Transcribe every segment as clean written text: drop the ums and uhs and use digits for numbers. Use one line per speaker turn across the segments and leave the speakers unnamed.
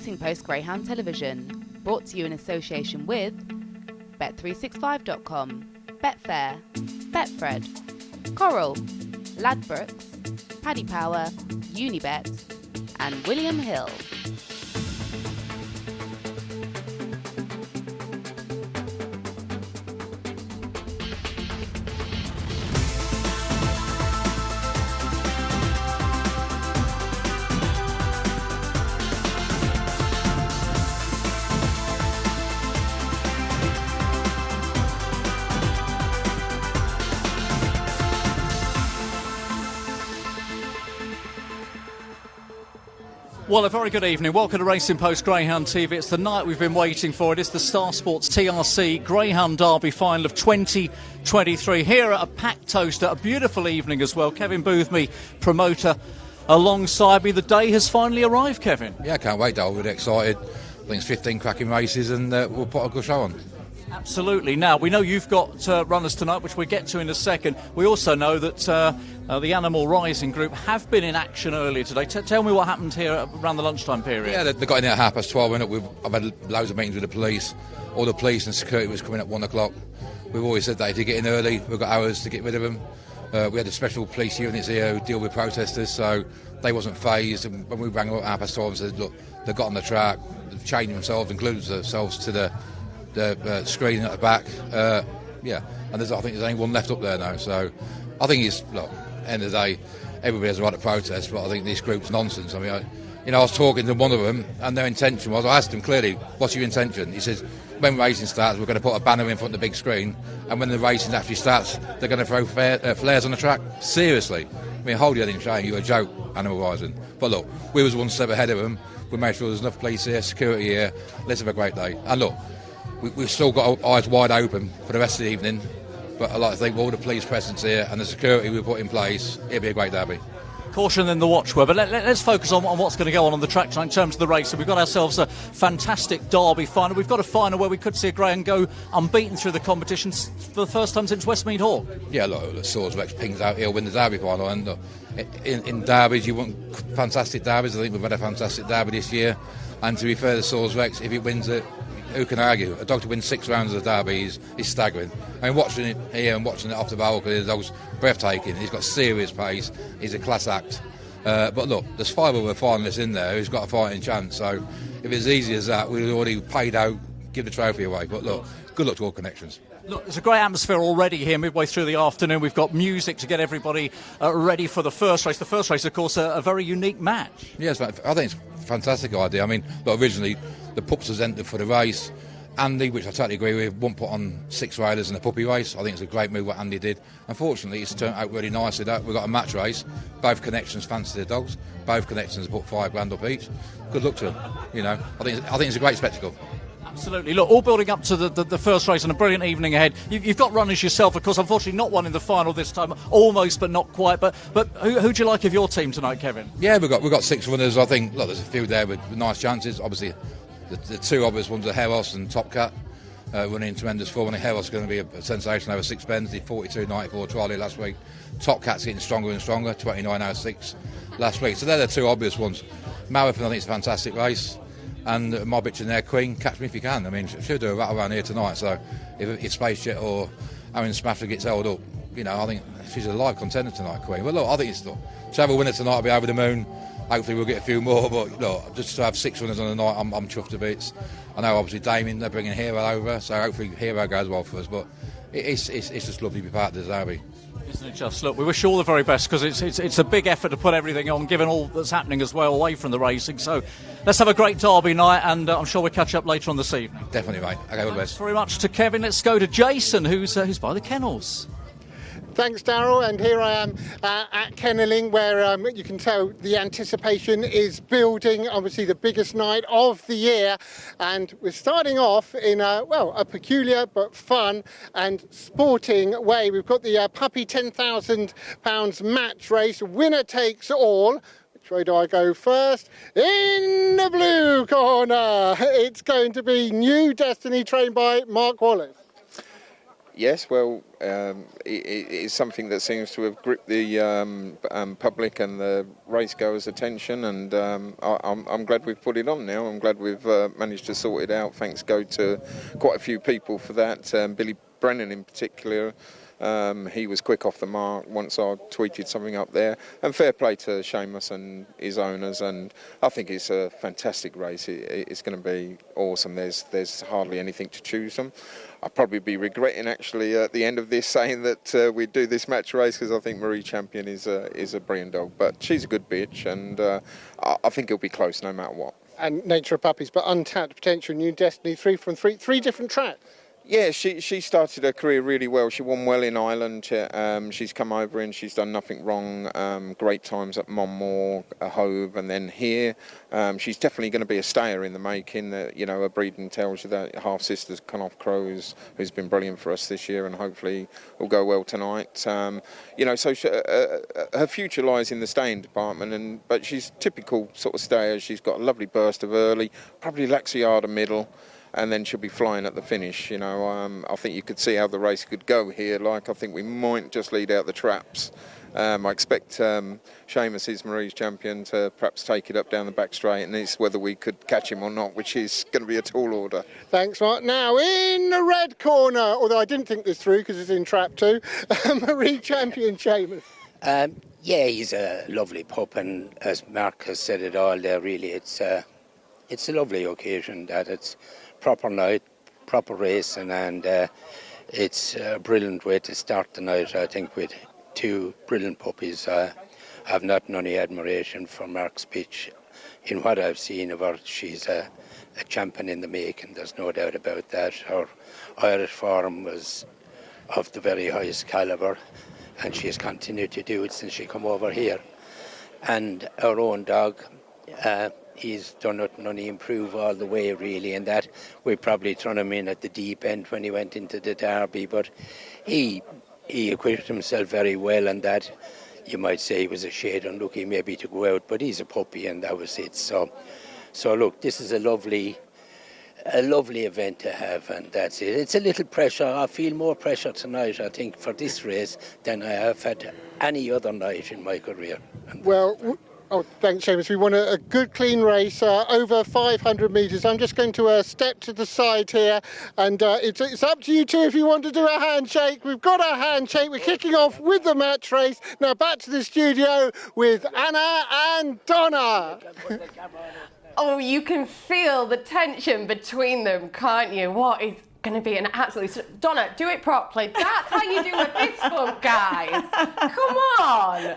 Racing Post Greyhound Television, brought to you in association with Bet365.com, Betfair, Betfred, Coral, Ladbrokes, Paddy Power, Unibet, and William Hill.
Well, a very good evening. Welcome to Racing Post Greyhound TV. It's the night we've been waiting for. It is the Star Sports TRC Greyhound Derby final of 2023 here at a packed Towcester. A beautiful evening as well. Kevin Boothby, promoter, alongside me. The day has finally arrived, Kevin.
Yeah, I can't wait, Dale. We're excited. I think it's 15 cracking races and we'll put a good show on.
Absolutely. Now, we know you've got runners tonight, which we'll get to in a second. We also know that the Animal Rising group have been in action earlier today. Tell me what happened here around the lunchtime period.
Yeah, they got in there at 12:30. I've had loads of meetings with the police. All the police and security was coming at 1 o'clock. We've always said that if you get in early, we've got hours to get rid of them. We had the special police units here who deal with protesters, so they wasn't phased. And when we rang them at 12:30 and said, look, they've got on the track, they've changed themselves, included themselves to the screen at the back, and I think there's only one left up there now. So I think it's, look, end of the day, everybody has a right to protest, but I think this group's nonsense. I mean, I was talking to one of them, and their intention was, I asked him clearly, what's your intention? He says, when racing starts, we're going to put a banner in front of the big screen, and when the racing actually starts, they're going to throw flares on the track. Seriously. I mean, hold your head in shame, you're a joke, Animal Rising. But look, we was one step ahead of them. We made sure there's enough police here, security here. Let's have a great day. And look, we've still got our eyes wide open for the rest of the evening, but I like to think with all the police presence here and the security we put in place, it'll be a great derby.
Caution in the watchword, but let's focus on what's going to go on the track tonight in terms of the race. So we've got ourselves a fantastic Derby final. We've got a final where we could see a greyhound go unbeaten through the competition for the first time since Westmead Hall. Yeah, look, the Swords Rex pings out, he'll win the Derby final. And look, in derbies, you want fantastic derbies. I think we've had a fantastic Derby this year. And to be fair to Swords Rex, if he wins it, who can argue? A dog to win 6 rounds of the Derby is staggering. I mean, watching it here and watching it off the balcony, the dog's breathtaking. He's got serious pace. He's a class act. But look, there's 5 other finalists in there who's got a fighting chance. So if it's easy as that, we'd already paid out, give the trophy away. But look, good luck to all connections. Look, there's a great atmosphere already here midway through the afternoon. We've got music to get everybody ready for the first race. The first race, of course, a very unique match. Yes, I think it's a fantastic idea. I mean, look, originally the pups was entered for the race. Andy, which I totally agree with, won't put on 6 riders in a puppy race. I think it's a great move what Andy did. Unfortunately, it's turned out really nicely. We've got a match race. Both connections fancy their dogs. Both connections put £5,000 up each. Good luck to them. You know, I think it's a great spectacle. Absolutely. Look, all building up to the first race and a brilliant evening ahead. You've got runners yourself, of course. Unfortunately, not one in the final this time. Almost, but not quite. But who do you like of your team tonight, Kevin? Yeah, we've got 6 runners. I think, look, there's a few there with nice chances. Obviously, the 2 obvious ones are Heros and Top Cat. Running in tremendous form. I think Heros is going to be a sensation over 6 bends. Did 42.94 trial last week. Top Cat's getting stronger and stronger. 29.06 last week. So they're the 2 obvious ones. Marathon, I think it's a fantastic race. And my bitch in there, Queen, catch me if you can. I mean, she'll do a rattle around here tonight. So if Space Jet or Aaron Smasher gets held up, you know, I think she's a live contender tonight, Queen. But look, I think to have a winner tonight will be over the moon. Hopefully we'll get a few more. But look, just to have 6 winners on the night, I'm chuffed to bits. I know obviously Damien, they're bringing Hero over, so hopefully Hero goes well for us. But it's just lovely to be part of the Derby. Isn't it just? Look, we wish you all the very best because it's a big effort to put everything on, given all that's happening as well away from the racing. So let's have a great Derby night, and I'm sure we'll catch up later on this evening. Definitely, mate. Okay, all the best. Thanks very much to Kevin. Let's go to Jason, who's by the kennels.
Thanks, Darrell, and here I am at Kennelling, where you can tell the anticipation is building. Obviously the biggest night of the year, and we're starting off in a peculiar but fun and sporting way. We've got the puppy £10,000 match race, winner takes all. Which way do I go first? In the blue corner, it's going to be New Destiny, trained by Mark Wallace.
Yes, well, it is something that seems to have gripped the public and the racegoers' attention, and I'm glad we've put it on now. I'm glad we've managed to sort it out. Thanks go to quite a few people for that. Billy Brennan in particular. He was quick off the mark once I tweeted something up there. And fair play to Seamus and his owners, and I think it's a fantastic race. It's going to be awesome. There's hardly anything to choose from. I'll probably be regretting actually at the end of this saying that we do this match race, because I think Marie Champion is a brilliant dog, but she's a good bitch, and I think it'll be close no matter what. And Nature of Puppies, but untapped potential, New Destiny, 3 from 3, 3 different tracks. Yeah, she started her career really well. She won well in Ireland. She's come over and she's done nothing wrong. Great times at Monmore, Hove, and then here. She's definitely going to be a stayer in the making. Her breeding tells you that. Half sisters, Connoff Crows, who's been brilliant for us this year, and hopefully will go well tonight. So her future lies in the staying department, but she's typical sort of stayer. She's got a lovely burst of early, probably lacks a yard of middle, and then she'll be flying at the finish. I think you could see how the race could go here. I think we might just lead out the traps. I expect Seamus is Marie's champion to perhaps take it up down the back straight, and it's whether we could catch him or not, which is going to be a tall order. Thanks, Mark. Now in the red corner, although I didn't think this through because it's in trap 2, Marie champion Seamus.
Yeah, he's a lovely pup, and as Mark has said it all there, really, it's a lovely occasion that it's proper night, proper racing, and it's a brilliant way to start the night, I think, with 2 brilliant puppies. I have not any admiration for Mark's pitch. In what I've seen of her, she's a champion in the making, there's no doubt about that. Her Irish form was of the very highest calibre, and she has continued to do it since she come over here. And our own dog, he's done nothing, only improve all the way, really, and that we probably thrown him in at the deep end when he went into the Derby, but he acquitted himself very well, and that you might say he was a shade unlucky maybe to go out, but he's a puppy, and that was it. So look, this is a lovely event to have, and that's it. It's a little pressure. I feel more pressure tonight, I think, for this race than I have had any other night in my career. Well,
oh, thanks, Seamus. We want a good, clean race, over 500 metres. I'm just going to step to the side here, and it's up to you two if you want to do a handshake. We've got our handshake. We're kicking off with the match race. Now back to the studio with Anna and Donna.
Oh, you can feel the tension between them, can't you? What is going to be an absolute... Donna, do it properly. That's how you do a fist bump, guys. Come on.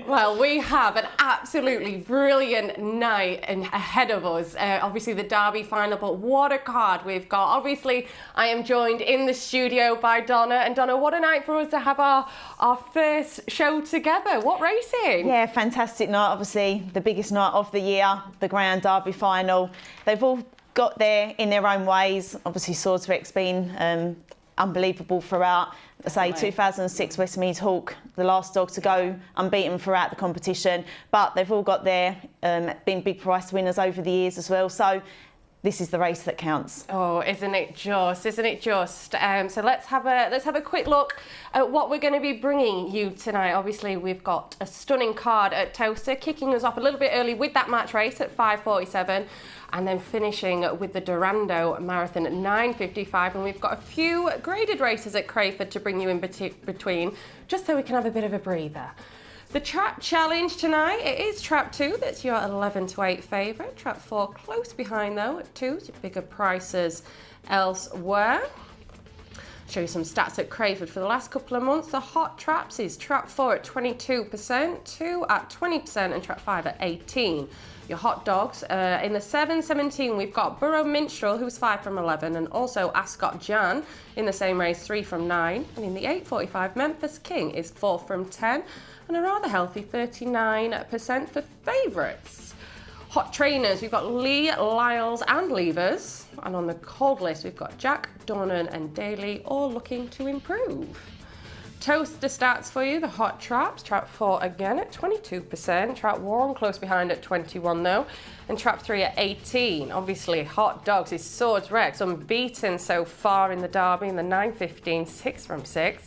Well, we have an absolutely brilliant night ahead of us. Obviously, the Derby final, but what a card we've got. Obviously, I am joined in the studio by Donna. And Donna, what a night for us to have our first show together. What racing?
Yeah, fantastic night. Obviously, the biggest night of the year, the Greyhound Derby final. They've all got there in their own ways. Obviously, Swordswick's been unbelievable throughout. Say 2006 Westmead Hawk, the last dog to go unbeaten throughout the competition. But they've all got there, been big price winners over the years as well. So this is the race that counts. Oh, isn't it just? Isn't it just? So let's have a quick look at what we're going to be bringing you tonight. Obviously, we've got a stunning card at Towcester, kicking us off a little bit early with that match race at 5:47. And then finishing with the Durando Marathon at 9:55. And we've got a few graded races at Crayford to bring you in between, just so we can have a bit of a breather. The Trap Challenge tonight, it is Trap 2, that's your 11-8 favourite. Trap 4 close behind though at 2, bigger prices elsewhere. Show you some stats at Crayford for the last couple of months. The hot traps is Trap 4 at 22%, 2 at 20%, and Trap 5 at 18%. Your hot dogs, in the 7:17, we've got Borough Minstrel, who's 5 from 11, and also Ascot Jan in the same race, 3 from 9. And in the 8:45, Memphis King is 4 from 10, and a rather healthy 39% for favourites. Hot trainers, we've got Lee, Lyles and Levers. And on the cold list, we've got Jack, Dornan and Daly, all looking to improve.
Towcester stats for you, the hot traps. Trap 4 again at 22%. Trap 1 close behind at 21 though. And trap 3 at 18. Obviously, Hot Dogs is Swords Rex, unbeaten so far in the Derby in the 9.15, 6 from 6.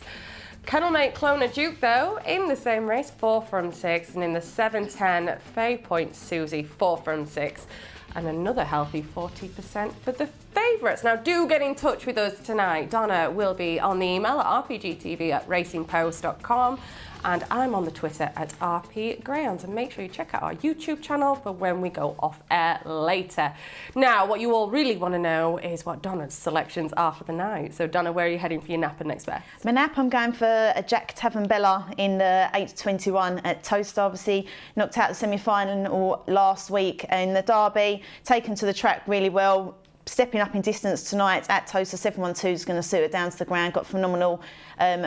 Kennelmate Clona Duke, though, in the same race, 4 from 6. And in the 7.10, Faye Point Susie, 4 from 6. And another healthy 40% for the favourites. Now, do get in touch with us tonight. Donna will be on the email at rpgtv@racingpost.com. And I'm on the Twitter at rpgreyhound. And make sure you check out our YouTube channel for when we go off air later. Now, what you all really want to know is what Donna's selections are for the night. So, Donna, where are you heading for your nap and next best?
My nap, I'm going for a Jack Tavernbella in the 8.21 at Towcester. Obviously, knocked out the semi-final last week in the Derby, taken to the track really well. Stepping up in distance tonight at Towcester, 712 is going to suit it down to the ground. Got phenomenal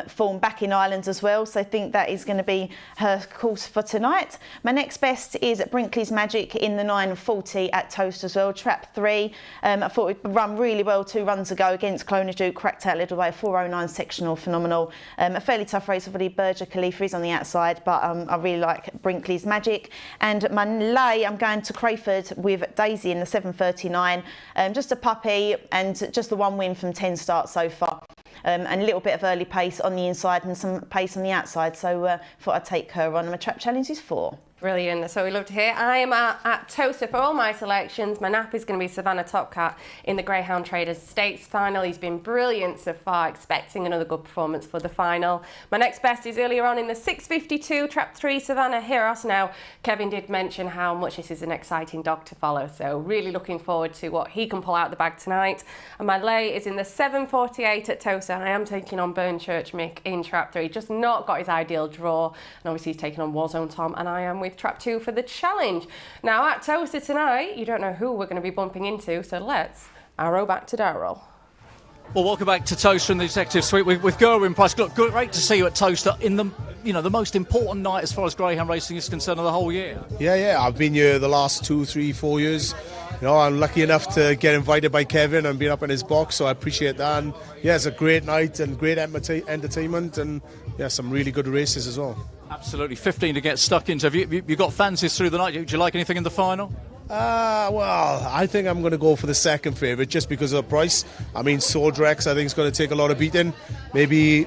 form back in Ireland as well, so I think that is going to be her course for tonight. My next best is Brinkley's Magic in the 9.40 at Towcester as well. Trap 3, I thought it would run really well 2 runs ago against Clona Duke, cracked out a little way, 4.09 sectional, phenomenal. A fairly tough race, obviously Berger Khalifa is on the outside, but I really like Brinkley's Magic. And my lay, I'm going to Crayford with Daisy in the 7.39. Just a puppy and just the 1 win from 10 starts so far. And a little bit of early pace on the inside and some pace on the outside, so thought I'd take her on. My trap challenge is 4.
Brilliant, that's what we love to hear. I am at Towcester for all my selections. My nap is going to be Savannah Topcat in the Greyhound Traders Stakes final. He's been brilliant so far, expecting another good performance for the final. My next best is earlier on in the 6.52, Trap 3, Savannah Heros. Now, Kevin did mention how much this is an exciting dog to follow, so really looking forward to what he can pull out the bag tonight. And my lay is in the 7.48 at Towcester. I am taking on Burnchurch Mick in Trap 3. Just not got his ideal draw, and obviously he's taking on Warzone Tom, and I am with Trap 2 for the challenge. Now at Towcester tonight, you don't know who we're going to be bumping into, so let's arrow back to Darrell.
Well, welcome back to Towcester in the Executive Suite with Gerwin Price. Look, great to see you at Towcester in the the most important night as far as greyhound racing is concerned of the whole year. Yeah, I've been here the last 2, 3, 4 years. I'm lucky enough to get invited by Kevin and being up in his box, so I appreciate that. And it's a great night and great entertainment, and some really good races as well. Absolutely, 15 to get stuck into. Have you got fancies through the night? Do you like anything in the final? Well, I think I'm going to go for the second favourite just because of the price. I mean, Sword Rex, I think, is going to take a lot of beating. Maybe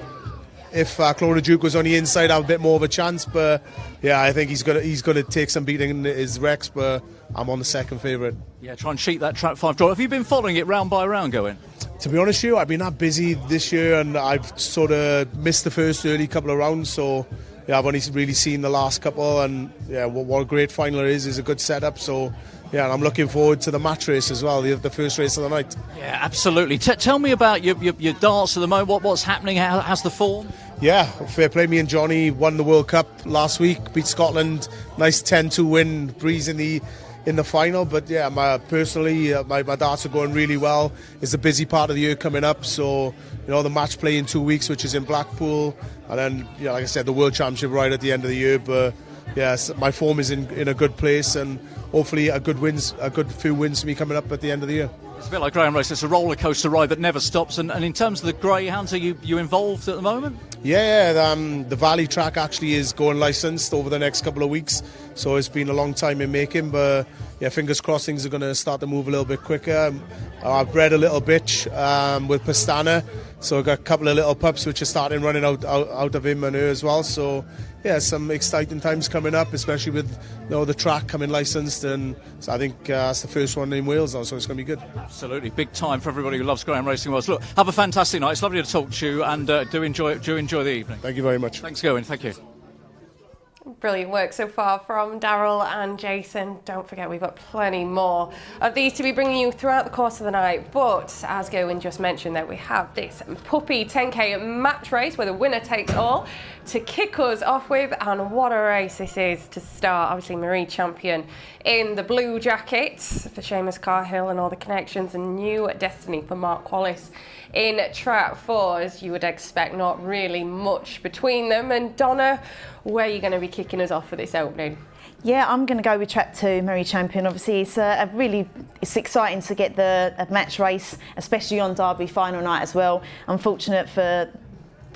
if Clona Duke was on the inside, I have a bit more of a chance. But I think he's going to take some beating in his Rex. But I'm on the second favourite. Yeah, try and cheat that Trap 5 draw. Have you been following it round by round, going? To be honest with you, I've been that busy this year, and I've sort of missed the first early couple of rounds. So I've only really seen the last couple, and what a great final it is a good setup. So and I'm looking forward to the match race as well, the first race of the night. Yeah, absolutely. Tell me about your darts at the moment. What's happening? How's the form? Yeah, fair play. Me and Johnny won the World Cup last week, beat Scotland. Nice 10-2 win, breeze in the final. But personally, my darts are going really well. It's a busy part of the year coming up, so the match play in 2 weeks, which is in Blackpool, and then like I said, the World Championship right at the end of the year. But my form is in a good place, and hopefully a good few wins for me coming up at the end of the year. It's a bit like greyhound race. It's a roller coaster ride that never stops. And in terms of the greyhounds, are you involved at the moment? The Valley track actually is going licensed over the next couple of weeks, so it's been a long time in making. But fingers crossed things are going to start to move a little bit quicker. I've bred a little bitch with Pastana, so I've got a couple of little pups which are starting running out of him and her as well. So some exciting times coming up, especially with the track coming licensed, and so I think that's the first one in Wales now, so it's going to be good. Absolutely, big time for everybody who loves greyhound racing. Well, look, have a fantastic night. It's lovely to talk to you, and do enjoy the evening. Thank you very much. Thanks, Gerwin. Thank you.
Brilliant work so far from Darrell and Jason. Don't forget, we've got plenty more of these to be bringing you throughout the course of the night. But as Gerwin just mentioned, that we have this puppy 10k match race where the winner takes all to kick us off with. And what a race this is to start. Obviously, Marie champion in the blue jacket for Seamus Carhill and all the connections, and new destiny for Mark Wallace in Trap 4, as you would expect. Not really much between them. And Donna, where are you going to be kicking us off for this opening?
I'm going to go with Trap 2, Marie Champion. Obviously, it's exciting to get the match race, especially on Derby final night as well. Unfortunate for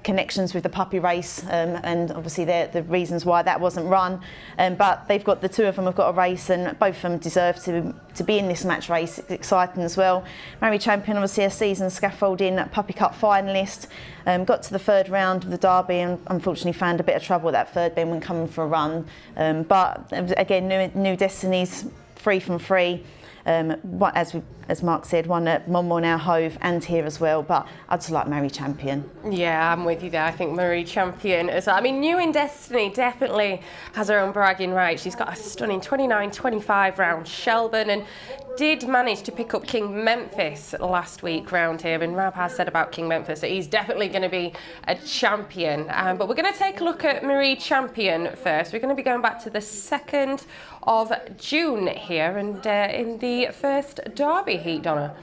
connections with the puppy race, and obviously the reasons why that wasn't run. But they've got, the two of them have got a race, and both of them deserve to be in this match race. It's exciting as well. Mary Champion, obviously a season scaffolding Puppy Cup finalist. Got to the third round of the Derby and unfortunately found a bit of trouble at that third bend when coming for a run. But again, New Destiny's 3 from 3. As Mark said, won at Monmore, now Hove, and here as well. But I just like Mary Champion.
Yeah, I'm with you there. I think Marie Champion as well. I mean, New in Destiny definitely has her own bragging right. She's got a stunning 29-25 round Shelburne, and did manage to pick up King Memphis last week round here. And Rab has said about King Memphis that he's definitely going to be a champion. But we're going to take a look at Marie Champion first. We're going to be going back to the 2nd of June here, and in the first Derby heat, Donna.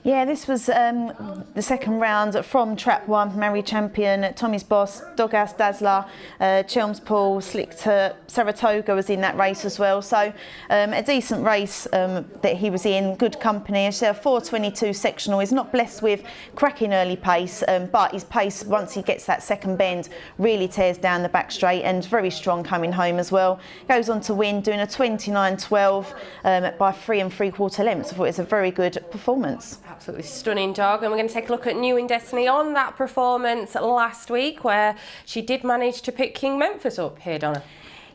Yeah, this was the second round from Trap 1. Mary Champion, Tommy's Boss, Doghouse Dazzler, Chelmspool, Slickter, Saratoga was in that race as well. So a decent race that he was in, good company. A 4:22 sectional. He's not blessed with cracking early pace, but his pace, once he gets that second bend, really tears down the back straight, and very strong coming home as well. Goes on to win, doing a 29-12 by 3 3/4 lengths. I thought it was a very good performance.
Absolutely stunning dog, and we're going to take a look at New in Destiny on that performance last week, where she did manage to pick King Memphis up here, Donna.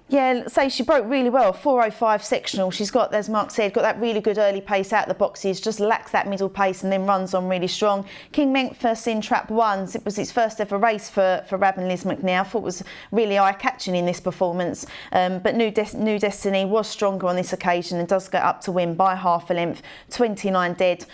Yeah, say she broke really well, 4:05 sectional. She's got, as Mark said, got that really good early pace out the boxes, just lacks that middle pace and then runs on really strong. King Memphis in Trap 1, it was its first ever race for Rab and Liz McNair. I thought it was really eye-catching in this performance. But New Destiny was stronger on this occasion and does get up to win by half a length. 29 dead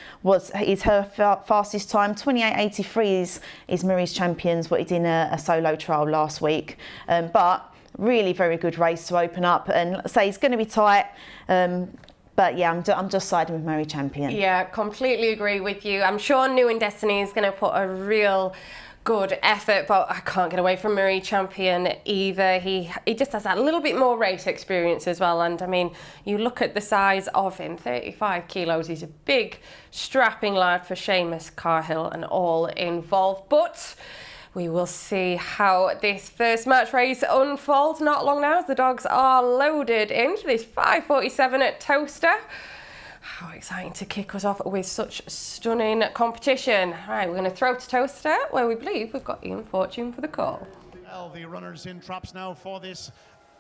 is her fastest time. 28.83 is Marie's Champion's, what he did in a solo trial last week. But really very good race to open up, and let's say it's going to be tight, but yeah, I'm just siding with Mary Champion.
Yeah, completely agree with you. I'm sure New in Destiny is going to put a real good effort, but I can't get away from Marie Champion either. He just has that little bit more race experience as well, and I mean, you look at the size of him, 35 kilos. He's a big strapping lad for Seamus, Carhill and all involved, but we will see how this first match race unfolds not long now, as the dogs are loaded into this 5:47 at Towcester. How exciting to kick us off with such stunning competition. All right, we're going to throw to Towcester, where we believe we've got Ian Fortune for the call.
Well, the runners in traps now for this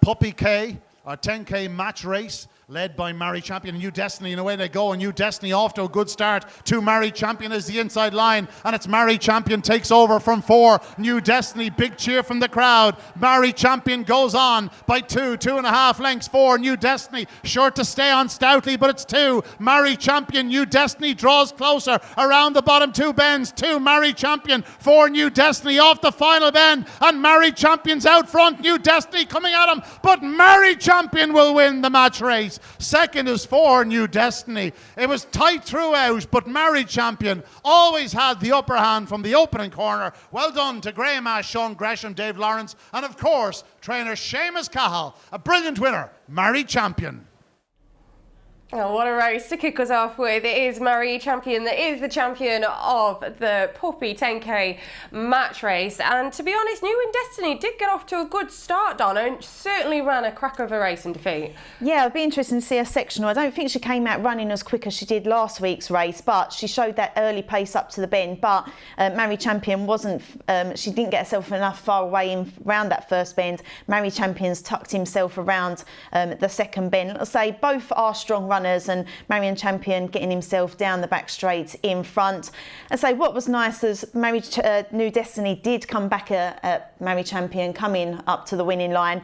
Puppy K, our 10K match race, led by Mary Champion and New Destiny, and away they go. And New Destiny off to a good start. To Mary Champion is the inside line, and it's Mary Champion takes over from 4. New Destiny, big cheer from the crowd. Mary Champion goes on by 2.5 lengths. 4. New Destiny sure to stay on stoutly, but it's 2. Mary Champion, New Destiny draws closer around the bottom 2 bends. 2 Mary Champion, 4 New Destiny off the final bend, and Mary Champion's out front. New Destiny coming at him, but Mary Champion will win the match race. Second is 4 New Destiny. It was tight throughout, but Mary Champion always had the upper hand from the opening corner. Well done to Graham Ash, Sean Gresham, Dave Lawrence, and of course, trainer Seamus Cahill. A brilliant winner, Mary Champion.
Oh, what a race to kick us off with. It is Marie Champion that is the champion of the Puppy 10K match race. And to be honest, New in Destiny did get off to a good start, Donna, and certainly ran a cracker of a race in defeat. Yeah,
it'd be interesting to see her sectional. I don't think she came out running as quick as she did last week's race, but she showed that early pace up to the bend. But Marie Champion wasn't, she didn't get herself enough far away around that first bend. Marie Champion's tucked himself around the second bend. Let's say both are strong runners, and Marion Champion getting himself down the back straight in front. And so what was nice is New Destiny did come back at Mary Champion, coming up to the winning line.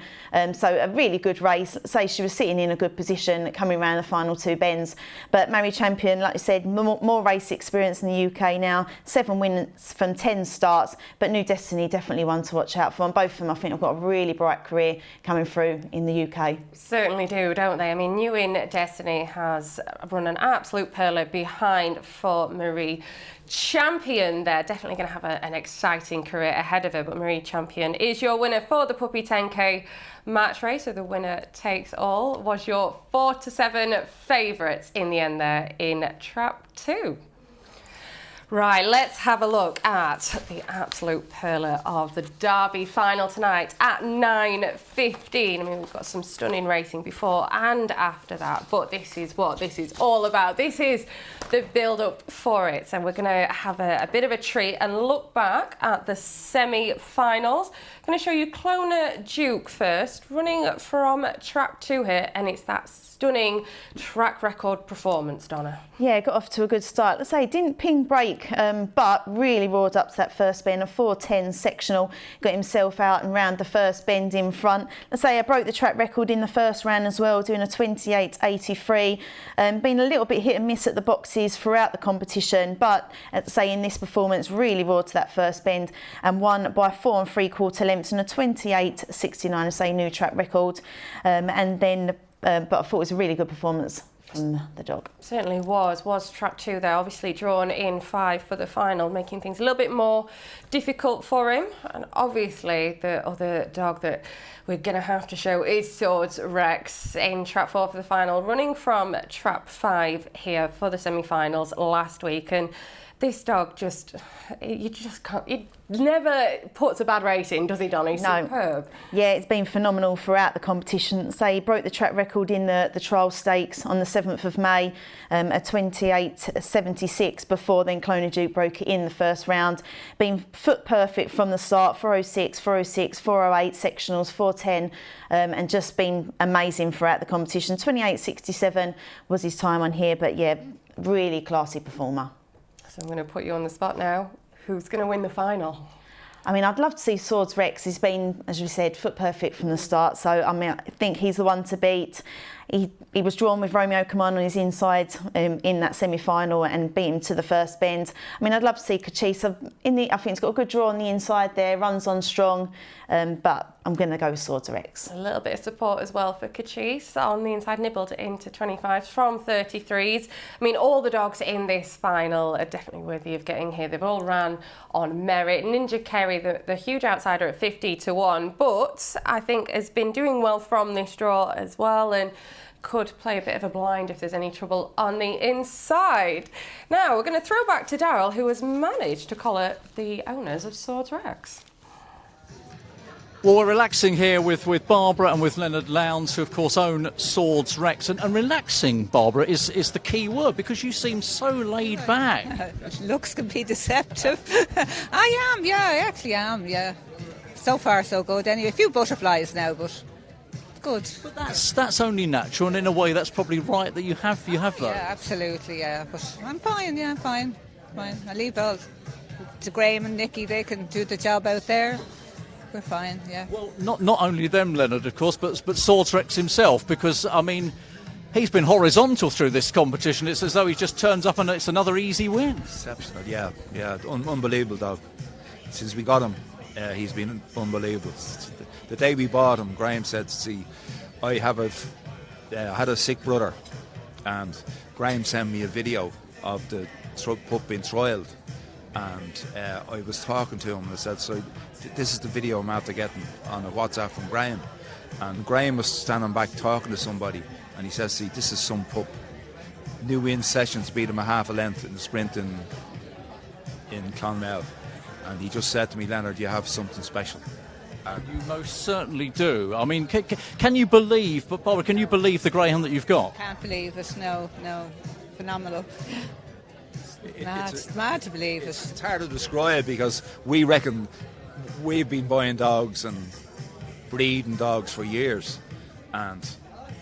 So a really good race. Say she was sitting in a good position coming around the final 2 bends. But Mary Champion, like I said, more race experience in the UK now. 7 wins from 10 starts. But New Destiny definitely one to watch out for. And both of them, I think, have got a really bright career coming through in the UK.
Certainly do, don't they? I mean, New in Destiny has run an absolute perler behind for Marie Champion. They're definitely going to have an exciting career ahead of her, but Marie Champion is your winner for the Puppy 10K match race. So the winner takes all was your 4-7 favourites in the end there in Trap 2. Right, let's have a look at the absolute pearler of the Derby final tonight at 9:15. I mean, we've got some stunning racing before and after that, but this is what this is all about. This is the build-up for it. So we're going to have a bit of a treat and look back at the semi-finals. I'm going to show you Clona Duke first, running from track 2 here, and it's that stunning track record performance, Donna.
Yeah, got off to a good start. Let's say didn't ping break, but really roared up to that first bend, a 4:10 sectional, got himself out and round the first bend in front. Let's say I broke the track record in the first round as well, doing a 28.83. Been a little bit hit and miss at the boxes throughout the competition, but let's say in this performance really roared to that first bend and won by 4 3/4 lengths and a 28.69, I say new track record. And then but I thought it was a really good performance from the dog.
Certainly was track 2 there, obviously drawn in 5 for the final, making things a little bit more difficult for him. And obviously the other dog that we're going to have to show is Swords Rex in track 4 for the final, running from trap 5 here for the semi-finals last week. And this dog you just can't, it never puts a bad race in, does he, Donna? He's superb.
Yeah, it's been phenomenal throughout the competition. So he broke the track record in the trial stakes on the 7th of May, at 28.76, before then Clona Duke broke it in the first round. Been foot perfect from the start, 406, 406, 408 sectionals, 410, and just been amazing throughout the competition. 28.67 was his time on here, but yeah, really classy performer.
So I'm going to put you on the spot now. Who's going to win the final?
I mean, I'd love to see Swords Rex. He's been, as we said, foot perfect from the start. So, I mean, I think he's the one to beat. He was drawn with Romeo Command on his inside in that semi-final and beat him to the first bend. I mean, I'd love to see Cachise. I think he's got a good draw on the inside there, runs on strong, but I'm going to go with Swords Rex.
A little bit of support as well for Cachise on the inside, nibbled into 25s from 33s. I mean, all the dogs in this final are definitely worthy of getting here. They've all ran on merit. Ninja Kerry, the huge outsider at 50-1, but I think has been doing well from this draw as well, and could play a bit of a blind if there's any trouble on the inside. Now we're going to throw back to Darrell, who has managed to collar the owners of Swords Rex.
Well, we're relaxing here with Barbara and with Leonard Lowndes, who of course own Swords Rex. And relaxing, Barbara, is the key word, because you seem so laid back.
Looks can be deceptive. I am, yeah, I actually am, yeah. So far so good. Anyway, a few butterflies now, but good.
But that's only natural, and in a way that's probably right that you have that.
Yeah, absolutely, yeah. But I'm fine, yeah, fine. I leave all to Graham and Nicky, they can do the job out there. We're fine, yeah.
Well, not only them, Leonard, of course, but Swords Rex himself, because, I mean, he's been horizontal through this competition. It's as though he just turns up and it's another easy win.
Exceptional, yeah. Unbelievable dog. Since we got him, he's been unbelievable. The day we bought him, Graham said, see, I had a sick brother, and Graham sent me a video of the pup being trialled, and I was talking to him and I said, so this is the video I'm after getting on a WhatsApp from Graham. And Graham was standing back talking to somebody, and he says, see, this is some pup. New in sessions beat him a half a length in the sprint in Clonmel. And he just said to me, Leonard, you have something special.
You most certainly do. I mean, can you believe, but Barbara, can you believe the greyhound that you've got?
Can't believe it, no. Phenomenal. It's mad to believe it.
It's hard to describe, because we reckon we've been buying dogs and breeding dogs for years, and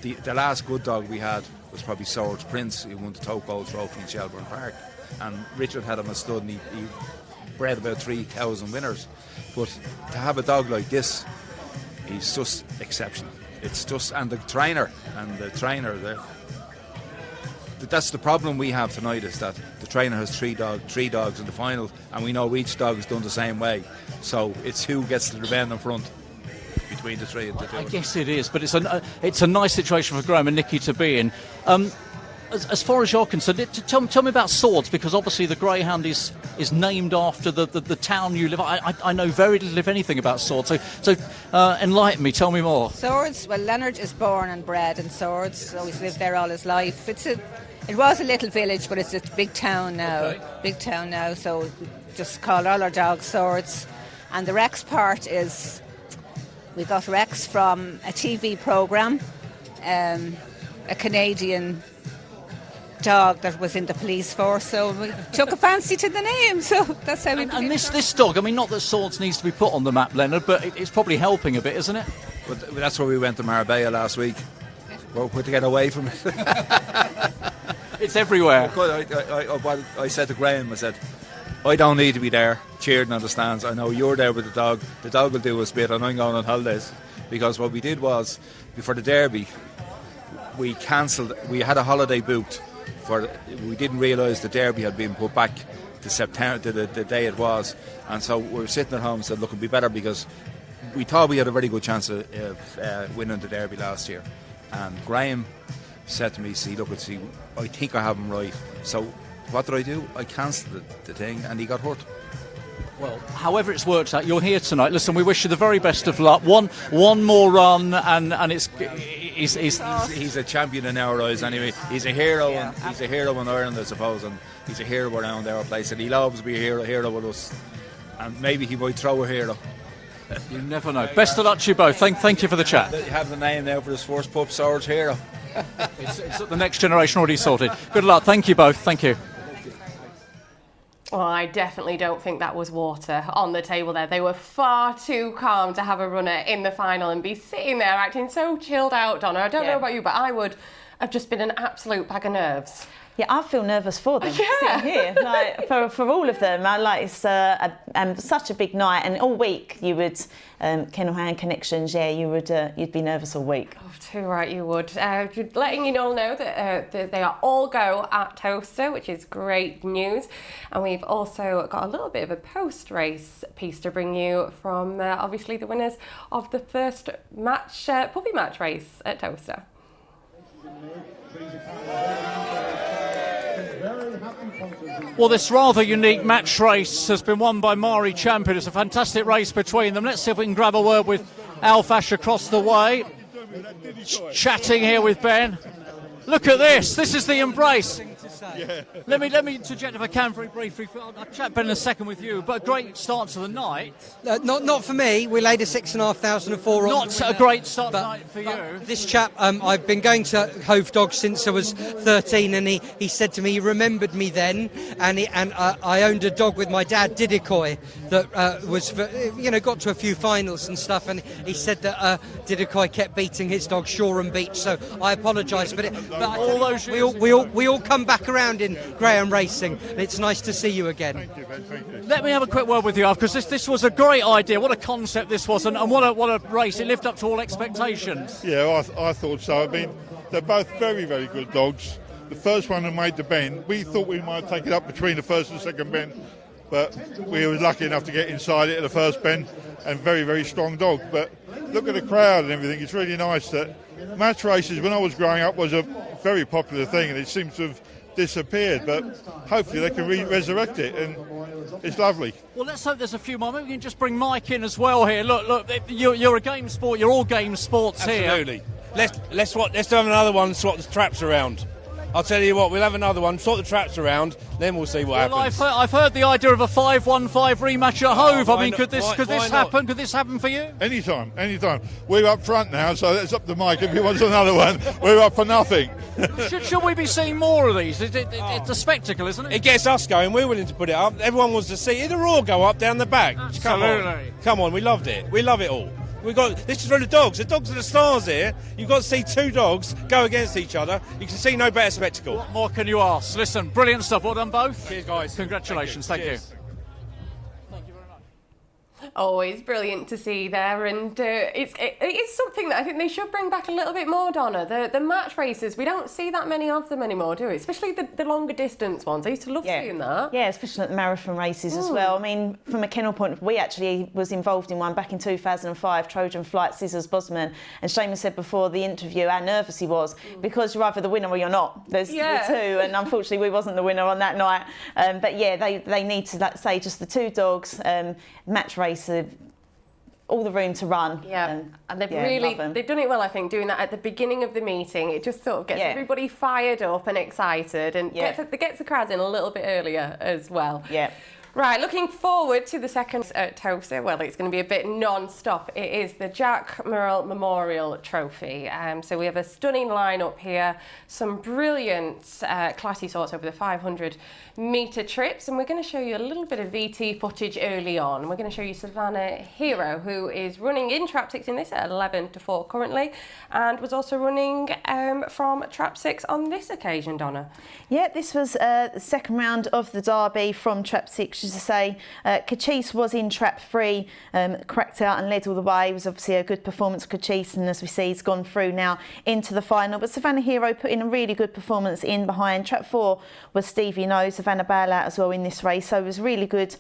the last good dog we had was probably Swords Prince, who won the Towcester Trophy in Shelburne Park, and Richard had him a stud, and he bred about 3,000 winners. But to have a dog like this, he's just exceptional. It's just, and the trainer there. That's the problem we have tonight, is that the trainer has three dogs in the final, and we know each dog is done the same way. So it's who gets the bend in front between the three.
I guess it is, but it's a nice situation for Graham and Nicky to be in. As far as you're concerned, tell me about Swords, because obviously the greyhound is named after the town you live. I know very little, if anything, about Swords. So enlighten me. Tell me more.
Swords. Well, Leonard is born and bred in Swords. So he's lived there all his life. It was a little village, but it's a big town now.
Okay.
Big town now, so we just called all our dogs Swords. And the Rex part is, we got Rex from a TV programme, a Canadian dog that was in the police force, so we took a fancy to the name, so that's how we...
And this dog, I mean, not that Swords needs to be put on the map, Leonard, but it's probably helping a bit, isn't it?
Well, that's where we went to Marbella last week. Well, to get away from it.
It's everywhere.
I said to Graham, I said, I don't need to be there cheering on the stands. I know you're there with the dog. The dog will do us bit, and I'm going on holidays. Because what we did was, before the Derby, we had a holiday booked. We didn't realise the Derby had been put back to September, to the day it was. And so we were sitting at home and said, look, it'll be better, because we thought we had a very good chance of winning the Derby last year. And Graham said to me, I think I have him right. So what did I do? I cancelled the thing, and he got hurt.
Well, however it's worked out, you're here tonight. Listen, we wish you the very best of luck. One more run, and
he's a champion in our eyes anyway. He's a hero, and he's a hero in Ireland, I suppose, and he's a hero around our place, and he loves to be a hero with us. And maybe he might throw a hero.
You never know. Best of luck to you both. Thank you for the chat.
You have the name now for his first pup, Swords Hero.
It's the next generation already sorted. Good luck. Thank you both. Thank you.
Well, I definitely don't think that was water on the table there. They were far too calm to have a runner in the final and be sitting there acting so chilled out, Donna. I don't know about you, but I would have just been an absolute bag of nerves.
Yeah, I feel nervous for them
Yeah.
sitting here. Like, for all of them, it's such a big night, and all week you would kennel hand connections. Yeah, you'd be nervous all week.
Oh, too right, you would. Letting you all know that they are all go at Towcester, which is great news, and we've also got a little bit of a post-race piece to bring you from obviously the winners of the first match, puppy match race at Towcester.
Well, this rather unique match race has been won by Mari Champion. It's a fantastic race between them. Let's see if we can grab a word with Alf Ash across the way. Chatting here with Ben. Look at this. This is the embrace. Let me interject if I can very briefly. I'll chat Ben in a second with you, but a great start to the night.
Not for me. We laid a 6,504 on.
Not a great start to the night for you.
This chap, I've been going to Hove Dogs since I was 13, and he said to me he remembered me then, and I owned a dog with my dad, Didikoy, that was got to a few finals and stuff, and he said that Didikoy kept beating his dog Shoreham Beach, so I apologise, but
all those
we all come back around in Greyhound racing, and it's nice to see you again.
Thank you, Ben. Thank you.
Let me have a quick word with you, Alf, because this was a great idea. What a concept this was, and what a race. It lived up to all expectations.
Yeah, I thought so. I mean, they're both very, very good dogs. The first one that made the bend, we thought we might take it up between the first and second bend, but we were lucky enough to get inside it at the first bend, and very, very strong dog. But look at the crowd and everything. It's really nice that match races, when I was growing up, was a very popular thing, and it seems to have disappeared, but hopefully they can resurrect it, and it's lovely.
Well, let's hope there's a few more. Maybe we can just bring Mike in as well here. Look, you're a game sport. You're all game sports here.
Absolutely. Let's have another one and swap the traps around. I'll tell you what, we'll have another one, swap the traps around, then we'll see what happens.
I've heard the idea of a 5-1-5 rematch at Hove. I mean, could this happen? Could this happen for you?
Anytime. We're up front now, so it's up to Mike if he wants another one. We're up for nothing.
Should we be seeing more of these? It's a spectacle, isn't it?
It gets us going. We're willing to put it up. Everyone wants to see it. It'll all go up down the back.
Absolutely.
Come on, we loved it. We love it all. This is for the dogs. The dogs are the stars here. You've got to see two dogs go against each other. You can see no better spectacle.
What more can you ask? Listen, brilliant stuff. Well done both.
Cheers, guys.
Congratulations. Thank you.
Always brilliant to see there, and it's something that I think they should bring back a little bit more, Donna. The match races, we don't see that many of them anymore, do we? Especially the longer distance ones. I used to love seeing that.
Yeah, especially at the marathon races as well. I mean, from a kennel point of view, we actually was involved in one back in 2005, Trojan Flight, Scissors, Bosman, and Seamus said before the interview how nervous he was because you're either the winner or you're not. There's the two, and unfortunately we wasn't the winner on that night. But yeah, they need to, like say, just the two dogs, match race. all the room to run.
Yeah, and they've they've done it well, I think, doing that at the beginning of the meeting. It just sort of gets everybody fired up and excited, and gets the crowds in a little bit earlier as well.
Yeah.
Right, looking forward to the second at Towcester. Well, it's going to be a bit non-stop. It is the Jack Murrell Memorial Trophy. So we have a stunning lineup here, some brilliant classy sorts over the 500-metre trips, and we're going to show you a little bit of VT footage early on. We're going to show you Savannah Hero, who is running in Trap 6 in this at 11-4 currently, and was also running from Trap 6 on this occasion, Donna.
Yeah, this was the second round of the Derby from Trap 6. As I say, Cachise was in Trap 3, cracked out and led all the way. It was obviously a good performance for Cachise, and as we see, he's gone through now into the final. But Savannah Hero put in a really good performance in behind. Trap 4 was Stevie No, Savannah Bailout as well in this race. So it was really good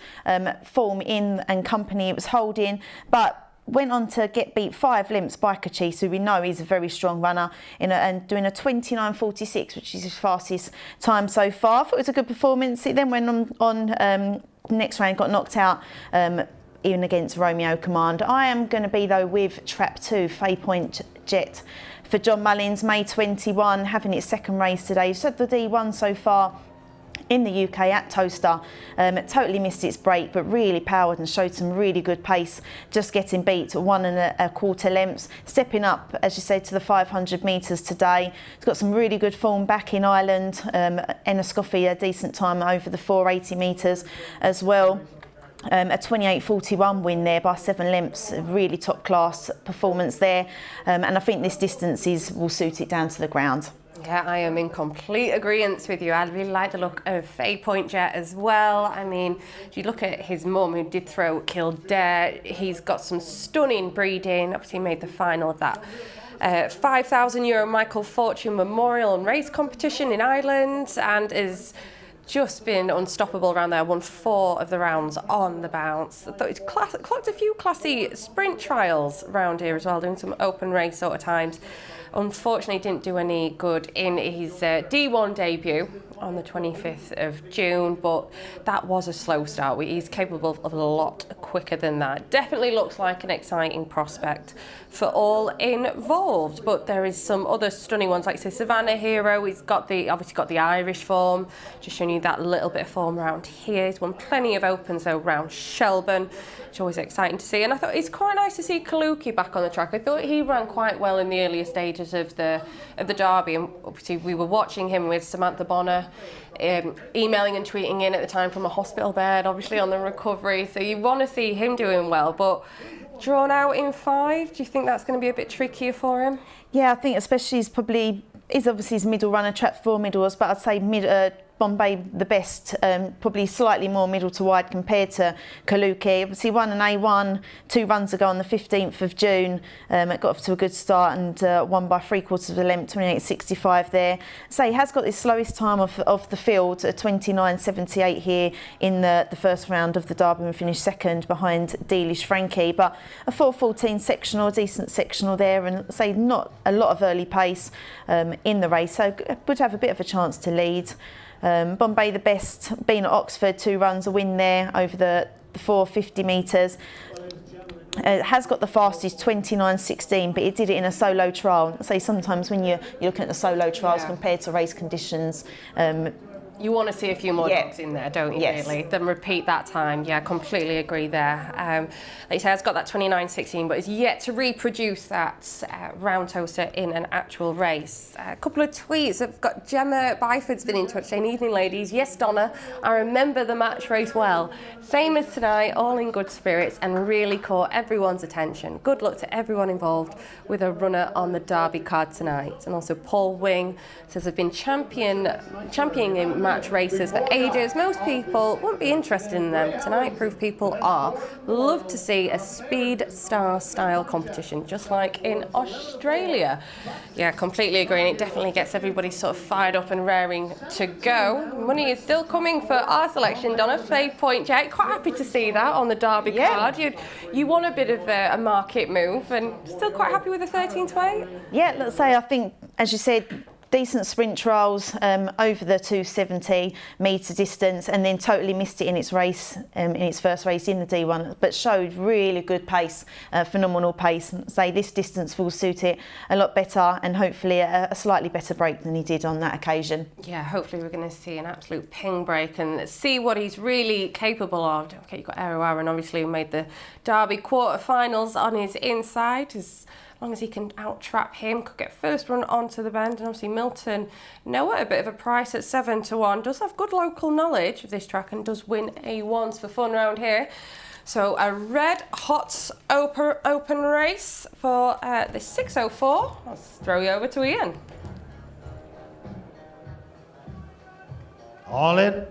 form in and company it was holding. But went on to get beat 5 lengths by Cachise, who we know is a very strong runner, and doing a 29.46, which is his fastest time so far. I thought it was a good performance. It then went on next round, got knocked out even against Romeo Command. I am going to be, though, with Trap 2, Fay Point Jet for John Mullins, May 21, having its second race today. He's had the D1 so far in the UK at Towcester. It totally missed its break, but really powered and showed some really good pace, just getting beat 1 1/4 lengths, stepping up, as you said, to the 500 metres today. It's got some really good form back in Ireland. Enniscoffey, a decent time over the 480 metres as well. A 28.41 win there by 7 lengths, a really top class performance there, and I think this distance will suit it down to the ground.
Yeah, I am in complete agreement with you. I really like the look of Fay Point Jet as well. I mean, if you look at his mum, who did throw Kildare, he's got some stunning breeding. Obviously made the final of that €5,000 Michael Fortune Memorial and Race competition in Ireland, and is just been unstoppable around there. Won 4 of the rounds on the bounce. I thought he's clocked a few classy sprint trials around here as well, doing some open race sort of times. Unfortunately, didn't do any good in his D1 debut on the 25th of June, but that was a slow start. He's capable of a lot quicker than that. Definitely looks like an exciting prospect for all involved, but there is some other stunning ones, like say Savannah Hero. He's got obviously got the Irish form, just showing you that little bit of form around here. He's won plenty of opens though around Shelburne, which is always exciting to see. And I thought it's quite nice to see Kaluki back on the track. I thought he ran quite well in the earlier stages of the Derby, and obviously we were watching him with Samantha Bonner, emailing and tweeting in at the time from a hospital bed, obviously on the recovery. So you want to see him doing well, but drawn out in 5, do you think that's going to be a bit trickier for him?
Yeah, I think especially he's obviously his middle runner, Trap 4 middles, but I'd say Bombay the best, probably slightly more middle to wide compared to Kaluki. Obviously won an A1 2 runs ago on the 15th of June. It got off to a good start and won by 3/4 of a length, 28.65 there. So he has got his slowest time of the field, 29.78 here in the first round of the Derby, and finished second behind Dealish Frankie. But a 4.14 sectional, decent sectional there, and say not a lot of early pace in the race, so would have a bit of a chance to lead. Bombay the best, been at Oxford, 2 runs, a win there over the 450 metres. Has got the fastest 29.16, but it did it in a solo trial. So sometimes when you're looking at the solo trials compared to race conditions,
you want to see a few more dogs in there, don't you, really? Then repeat that time. Yeah, completely agree there. Like you say, it's got that 29.16, but it's yet to reproduce that round Towcester in an actual race. A couple of tweets. I've got Gemma Byford's been in touch saying, "Evening, ladies. Yes, Donna, I remember the match race well. Same as tonight, all in good spirits and really caught everyone's attention. Good luck to everyone involved with a runner on the Derby card tonight." And also Paul Wing says, "I've been championing in match races for ages. Most people won't be interested in them. Tonight proof people are. Love to see a speed star style competition, just like in Australia." Yeah, completely agree. And it definitely gets everybody sort of fired up and raring to go. Money is still coming for our selection, Donna. Fay Point Jet, quite happy to see that on the Derby card. You want a bit of a market move, and still quite happy with the 13 to 8?
Yeah, let's say I think, as you said, decent sprint trials over the 270 metre distance, and then totally missed it in its race, in its first race in the D1, but showed really good pace, phenomenal pace. Say this distance will suit it a lot better, and hopefully a slightly better break than he did on that occasion.
Yeah, hopefully we're going to see an absolute ping break and see what he's really capable of. Okay, you've got Arrow Aaron, obviously, who made the Derby quarterfinals on his inside. As long as he can out-trap him, could get first run onto the bend. And obviously Milton Noah, a bit of a price at 7-1, does have good local knowledge of this track and does win A1s for fun round here. So a red hot open race for the 604. I'll throw you over to Ian.
All in.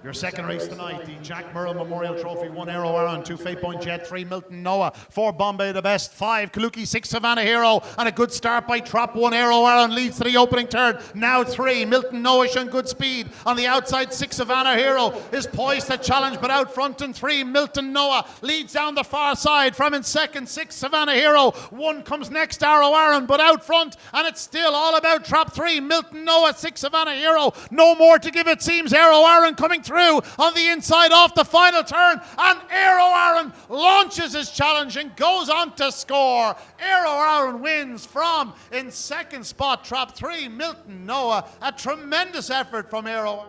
Your second race tonight, the Jack Murrell Memorial Trophy, 1 Arrow Aaron, 2 Fate Point Jet, 3 Milton Noah, 4 Bombay the Best, 5 Kaluki, 6 Savannah Hero, and a good start by Trap. 1 Arrow Aaron leads to the opening third. Now 3 Milton Noah showing good speed on the outside. 6 Savannah Hero is poised to challenge, but out front in 3 Milton Noah leads down the far side from in second. 6 Savannah Hero, 1 comes next, Arrow Aaron, but out front, and it's still all about Trap. 3 Milton Noah, 6 Savannah Hero, no more to give it seems. Arrow Aaron coming through on the inside off the final turn, and Arrow Aaron launches his challenge and goes on to score. Arrow Aaron wins from in second spot. Trap 3 Milton Noah, a tremendous effort from Arrow Aaron.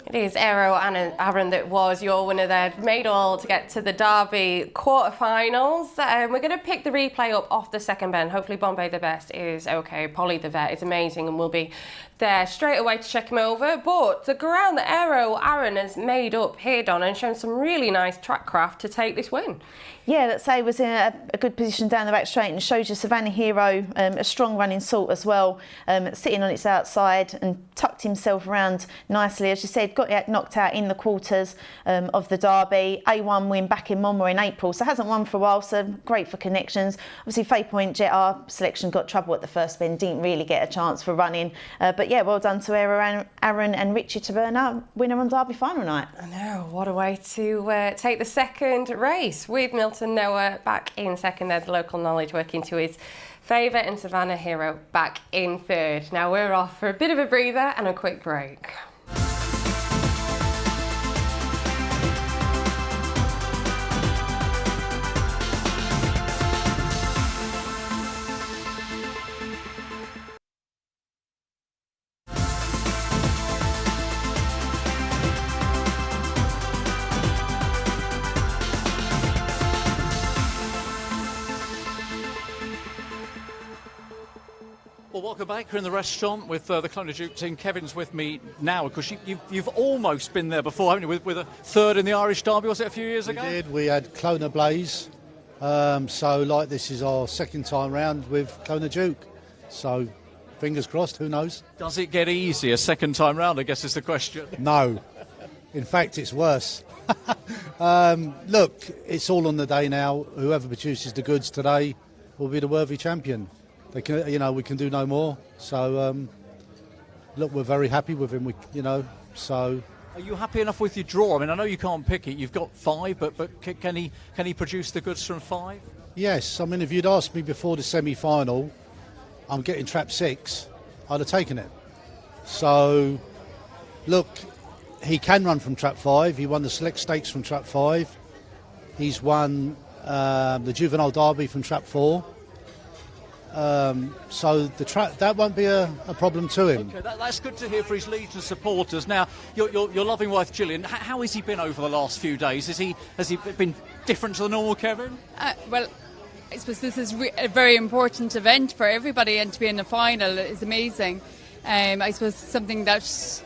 It is Arrow Aaron that was your winner there. Made all to get to the Derby quarterfinals. We're going to pick the replay up off the second bend. Hopefully Bombay the Best is okay. Polly the Vet is amazing and we'll be there straight away to check him over. But the ground that Arrow Aaron has made up here, Donna, and shown some really nice track craft to take this win.
Yeah, let's say was in a good position down the back straight, and shows you Savannah Hero, a strong running salt as well, sitting on its outside and tucked himself around nicely. As you said, got knocked out in the quarters of the Derby. A1 win back in Monmouth in April, so hasn't won for a while, so great for connections. Obviously, Fate Point Jet, our selection, got trouble at the first bend, didn't really get a chance for running. But yeah, well done to Aaron and Richie to burn up, winner on Derby final night.
I know, what a way to take the second race with Milton Noah back in second there, the local knowledge working to his favour, and Savannah Hero back in third. Now we're off for a bit of a breather and a quick break.
Well, welcome back. We're in the restaurant with the Clonard team. Kevin's with me now, because you've almost been there before, haven't you, with a third in the Irish Derby, was it a few years ago?
We did. We had Clonard Blaze. So, like, this is our second time round with Clonard Duke. So, fingers crossed, who knows?
Does it get easier second time round, I guess is the question.
No. In fact, it's worse. Look, it's all on the day now. Whoever produces the goods today will be the worthy champion. They can, we can do no more. So, look, we're very happy with him. So.
Are you happy enough with your draw? I mean, I know you can't pick it. You've got 5, but can he produce the goods from 5?
Yes. I mean, if you'd asked me before the semi-final, I'm getting trap 6, I'd have taken it. So, look, he can run from trap 5. He won the select stakes from trap 5. He's won the juvenile derby from trap 4. So that won't be a problem to him.
Okay, that's good to hear for his Legion supporters. Now, your loving wife Gillian, how has he been over the last few days? Has he been different to the normal Kevin?
Well, I suppose this is a very important event for everybody, and to be in the final is amazing. I suppose something that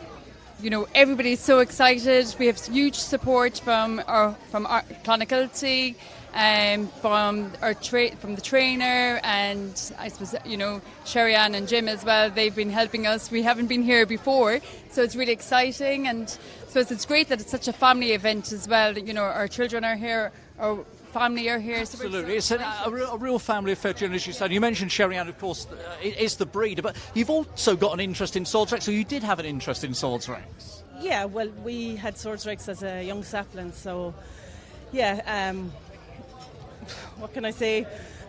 everybody's so excited. We have huge support from our Clonakilty. From the trainer, and I suppose Sherry-Ann and Jim as well. They've been helping us. We haven't been here before, so it's really exciting, and I suppose it's great that it's such a family event as well. Our children are here, our family are here. So
absolutely, it's a real family affair, as you said. You mentioned Sherry-Ann, of course, is the breeder, but you've also got an interest in Swords-Rex, so you did have an interest in Swords-Rex.
Yeah, well, we had Swords-Rex as a young sapling, so yeah. What can I say?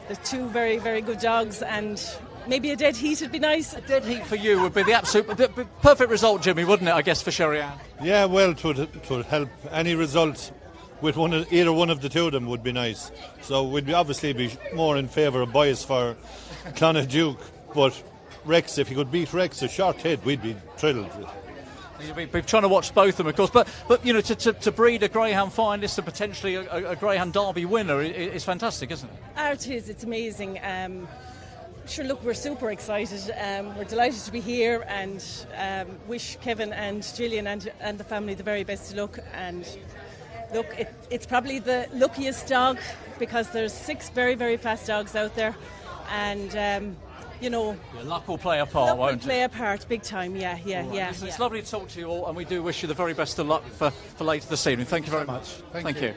They're two very, very good dogs, and maybe a dead heat would be nice.
A dead heat for you would be the absolute perfect result, Jimmy, wouldn't it, I guess, for Sherry Ann?
Yeah, well, it would help. Any result with either one of the two of them would be nice. So we'd obviously be more in favour of bias for Clonard-Duke, but Rex, if he could beat Rex a short head, we'd be thrilled.
We've been trying to watch both of them, of course, but you know, to breed a Greyhound finalist and potentially a Greyhound Derby winner is fantastic, isn't it?
It is. It's amazing. Sure, look, we're super excited. We're delighted to be here and wish Kevin and Gillian and the family the very best of luck. And look, it's probably the luckiest dog because there's 6 very, very fast dogs out there, and you know,
luck will play a part, won't it?
Play a part, big time. Yeah.
It's lovely to talk to you all, and we do wish you the very best of luck for later this evening. Thank you very much. Thank you.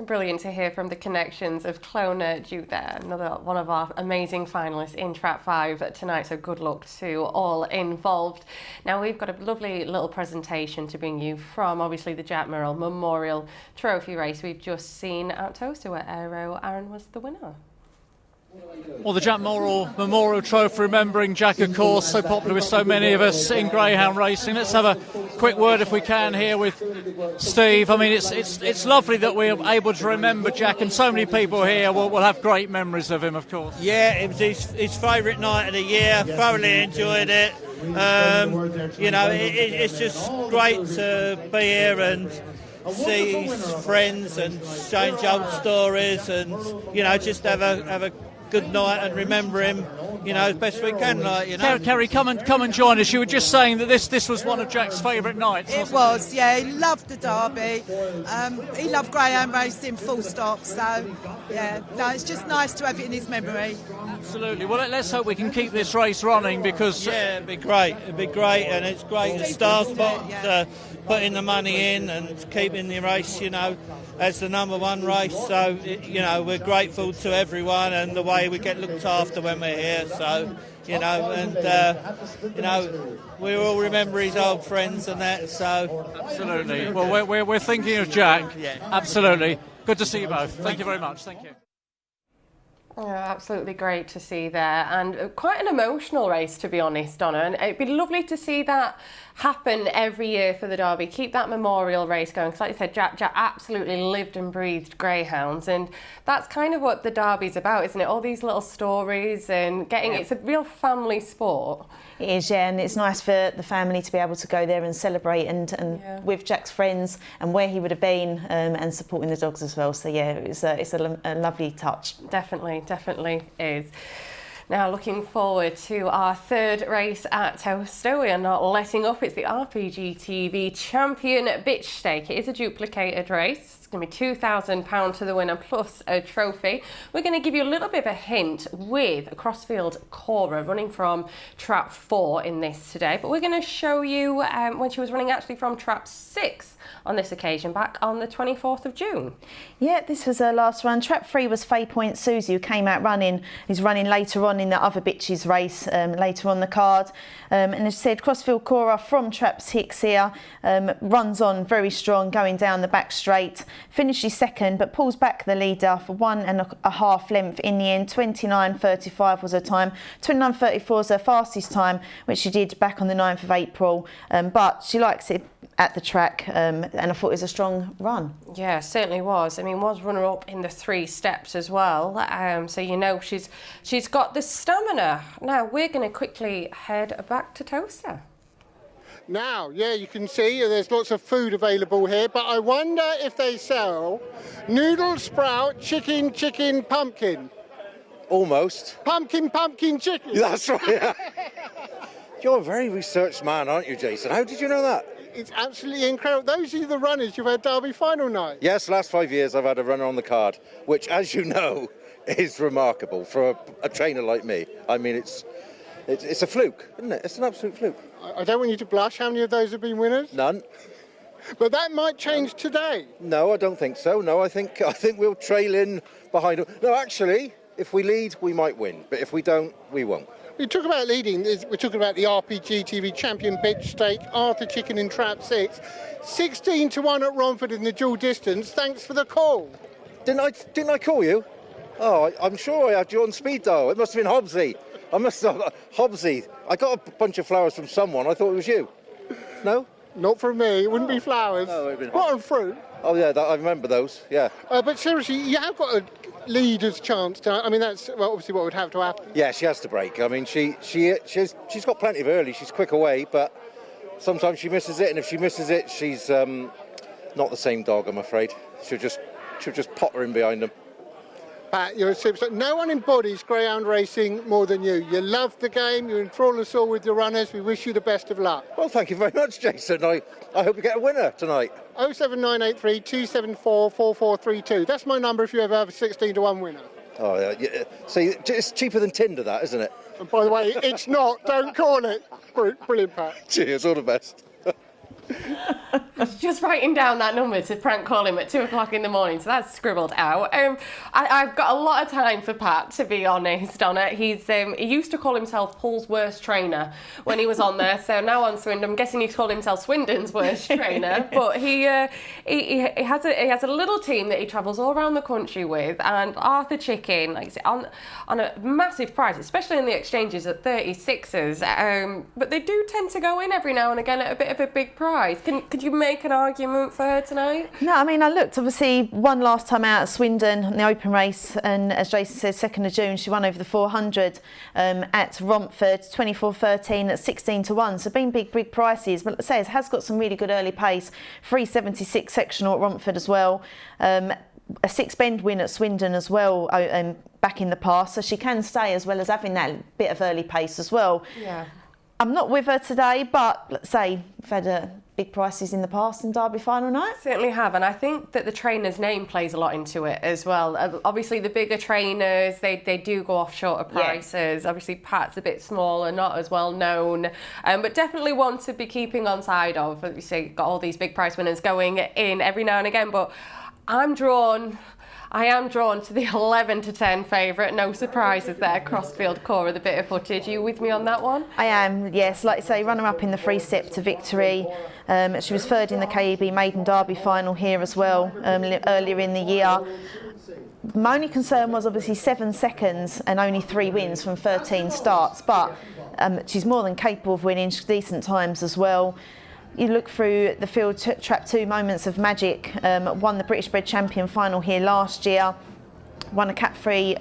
Brilliant to hear from the connections of Clonard-Duke there, another one of our amazing finalists in Trap 5 tonight, so good luck to all involved. Now we've got a lovely little presentation to bring you from obviously the Jack Murrell Memorial Trophy race we've just seen at Towcester, where Aero Aaron was the winner.
Well, the Jack Murrell Memorial Trophy, remembering Jack, of course, so popular with so many of us in greyhound racing. Let's have a quick word, if we can, here with Steve. I mean, it's lovely that we're able to remember Jack, and so many people here will have great memories of him, of course.
Yeah, it was his favourite night of the year. Thoroughly enjoyed it. You know, it's just great to be here and see his friends and exchange old stories, and you know, just have a good night and remember him, you know, as best we can, like, you know.
Kerry, come and join us. You were just saying that this was one of Jack's favourite nights.
It was, yeah. He loved the Derby. He loved greyhound racing, full stop. So, yeah, no, it's just nice to have it in his memory.
Absolutely. Well, let's hope we can keep this race running, because
yeah, it'd be great, and it's great the Star Spot putting the money in and keeping the race, you know, as the number one race. So, you know, we're grateful to everyone and the way we get looked after when we're here. So, you know, and you know, we all remember his old friends and that. So,
absolutely. Well, we're thinking of Jack. Yeah. Absolutely. Good to see you both. Thank you very much. Thank you.
Oh, absolutely great to see there, and quite an emotional race, to be honest, Donna, and it'd be lovely to see that happen every year for the Derby. Keep that memorial race going, because like you said, Jack absolutely lived and breathed greyhounds, and that's kind of what the Derby's about, isn't it? All these little stories and it's a real family sport.
It is, yeah, and it's nice for the family to be able to go there and celebrate and with Jack's friends and where he would have been, and supporting the dogs as well. So yeah, it's a lovely touch.
Definitely is. Now, looking forward to our third race at Towcester. We are not letting up. It's the Rpgtv Champion Bitch Stake. It is a duplicated race. It's going to be £2,000 to the winner plus a trophy. We're going to give you a little bit of a hint with Crossfield Cora running from Trap 4 in this today, but we're going to show you when she was running actually from Trap 6 on this occasion, back on the 24th of June.
Yeah, this was her last run. Trap 3 was Faye Point Susie, who came out running. Who's running later on in the other bitches race, later on the card. And as I said, Crossfield Cora from Trap 6 here, runs on very strong, going down the back straight. Finishes second, but pulls back the leader for 1.5 length in the end. 29.35 was her time. 29.34 was her fastest time, which she did back on the 9th of April. But she likes it at the track, and I thought it was a strong run.
Yeah, certainly was. I mean, was runner-up in the 3 steps as well. So you know she's got the stamina. Now we're going to quickly head back to Towcester.
Now, yeah, you can see there's lots of food available here, but I wonder if they sell noodle, sprout, chicken, pumpkin.
Almost.
Pumpkin, chicken.
That's right. You're a very researched man, aren't you, Jason? How did you know that?
It's absolutely incredible. Those are the runners you've had Derby final night.
Yes, last 5 years I've had a runner on the card, which, as you know, is remarkable for a trainer like me. I mean, it's a fluke, isn't it? It's an absolute fluke.
I don't want you to blush. How many of those have been winners?
None.
But that might change today.
No, I don't think so. No, I think we'll trail in behind them. No, actually, if we lead, we might win. But if we don't, we won't.
We talk about leading. We're talking about the Rpgtv Champion Bitch Stake, Arthur Chicken in Trap 6. 16 to 1 at Romford in the dual distance. Thanks for the call.
Didn't I call you? Oh, I'm sure I had you on speed dial. It must have been Hobbsy. I must have Hobbsy. I got a bunch of flowers from someone. I thought it was you. No?
Not from me. It wouldn't be flowers.
No, it would have been
Rotten fruit.
Oh, yeah, I remember those, yeah.
But seriously, you have got a leader's chance to... I mean, that's obviously what would have to happen.
Yeah, she has to break. I mean, she's got plenty of early. She's quick away, but sometimes she misses it, and if she misses it, she's not the same dog, I'm afraid. She'll just potter in behind them.
Pat, you're a superstar. No one embodies greyhound racing more than you. You love the game. You enthrall us all with your runners. We wish you the best of luck.
Well, thank you very much, Jason. I hope you get a winner tonight.
07983 274 4432. That's my number if you ever have a 16-1 winner.
Oh, yeah. See, it's cheaper than Tinder, that, isn't it?
And by the way, it's not. Don't call it. Brilliant, Pat.
Cheers, all the best.
Just writing down that number to prank call him at 2 o'clock in the morning, so that's scribbled out. I've got a lot of time for Pat, to be honest, on it. He used to call himself Paul's worst trainer when he was on there, so now on Swindon, I'm guessing he's called himself Swindon's worst trainer. But he has a little team that he travels all around the country with, and Arthur Chicken, like I say, on a massive price, especially in the exchanges at 36s. But they do tend to go in every now and again at a bit of a big price. Could you make an argument for her tonight?
No, I mean, I looked, obviously, won last time out at Swindon in the open race, and as Jason said, 2nd of June, she won over the 400 at Romford, 24.13 at 16-1, so been big prices, but let's say it has got some really good early pace, 3.76 sectional at Romford as well, a 6-bend win at Swindon as well back in the past, so she can stay as well as having that bit of early pace as well.
Yeah.
I'm not with her today, but let's say we've had big prices in the past in Derby final night.
Certainly have, and I think that the trainer's name plays a lot into it as well. Obviously, the bigger trainers, they do go off shorter prices. Yeah. Obviously, Pat's a bit smaller, not as well known, but definitely one to be keeping on side of. As you say, got all these big price winners going in every now and again, but I am drawn to the 11-10 favourite. No surprises there. Crossfield Cora, the bit of footage. Are you with me on that one?
I am, yes. Like I say, runner-up in the 3-step to victory. She was 3rd in the KEB Maiden Derby final here as well, earlier in the year. My only concern was obviously 7 seconds and only 3 wins from 13 starts, but she's more than capable of winning. She's decent times as well. You look through the field, Trap 2 Moments of Magic, won the British Bred Champion final here last year, won a Cat 3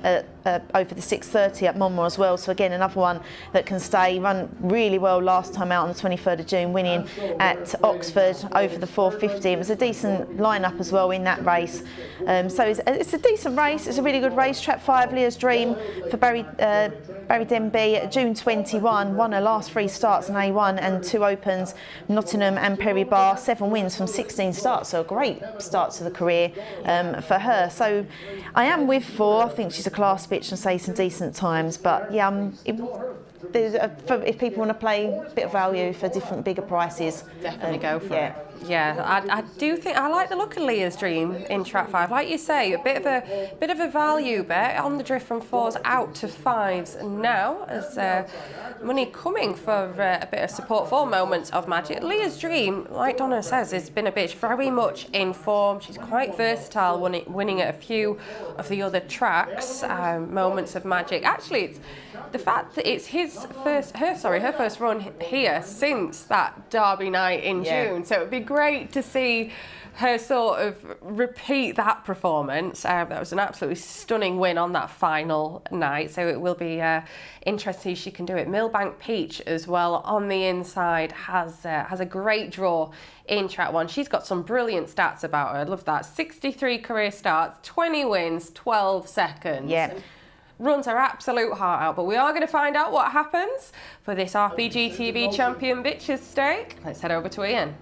over the 6:30 at Monmouth as well, so again another one that can stay, run really well last time out on the 23rd of June, winning at Oxford over the 4:50. It was a decent lineup as well in that race, so it's a decent race. It's a really good race. Trap 5 Leah's Dream for Barry Denby, June 21, won her last 3 starts in A1 and 2 opens, Nottingham and Perry Bar, 7 wins from 16 starts, so a great start to the career for her. So I am with 4. I think she's a class bitch and say some decent times, but yeah, if people want to play a bit of value for different bigger prices,
definitely go for it. Yeah, I do think I like the look of Leah's Dream in Trap 5. Like you say, a bit of a value bet on the drift from 4s out to 5s now, as money coming for a bit of support for Moments of Magic. Leah's Dream, like Donna says, has been a bitch, very much in form. She's quite versatile, winning at a few of the other tracks. Moments of Magic. Actually, it's the fact that it's her first run here since that Derby night in June. So it would be great to see her sort of repeat that performance. That was an absolutely stunning win on that final night, so it will be interesting if she can do it. Millbank Peach as well on the inside has a great draw in Track 1. She's got some brilliant stats about her. I love that. 63 career starts, 20 wins, 12 seconds.
Yeah.
Runs her absolute heart out, but we are going to find out what happens for this Rpgtv Champion Bitches stake. Let's head over to Ian.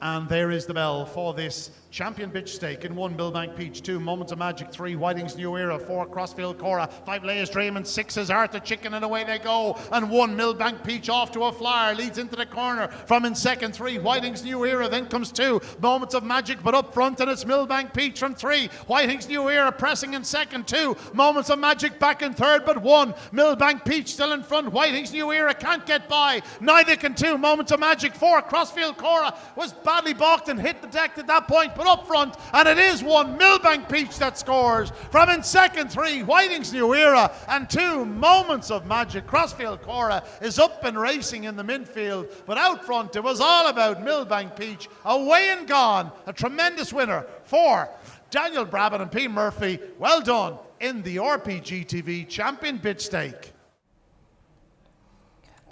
And there is the bell for this Champion Bitch stake in 1 Millbank Peach, 2 Moments of Magic, 3 Whiting's New Era, 4 Crossfield Cora, 5 Leah's Dream and 6 is Arthur Chicken, and away they go. And 1 Millbank Peach off to a flyer, leads into the corner from in second, 3 Whiting's New Era, then comes 2 Moments of Magic, but up front and it's Millbank Peach from 3, Whiting's New Era pressing in second, 2 Moments of Magic back in third, but 1 Millbank Peach still in front. Whiting's New Era can't get by, neither can 2 Moments of Magic. 4 Crossfield Cora was back badly balked and hit the deck at that point, but up front, and it is one Millbank Peach that scores. From in second, 3 Whiting's New Era, and 2 Moments of Magic. Crossfield Cora is up and racing in the midfield, but out front it was all about Millbank Peach. Away and gone, a tremendous winner for Daniel Brabham and P. Murphy. Well done in the Rpgtv Champion Bitch Stake.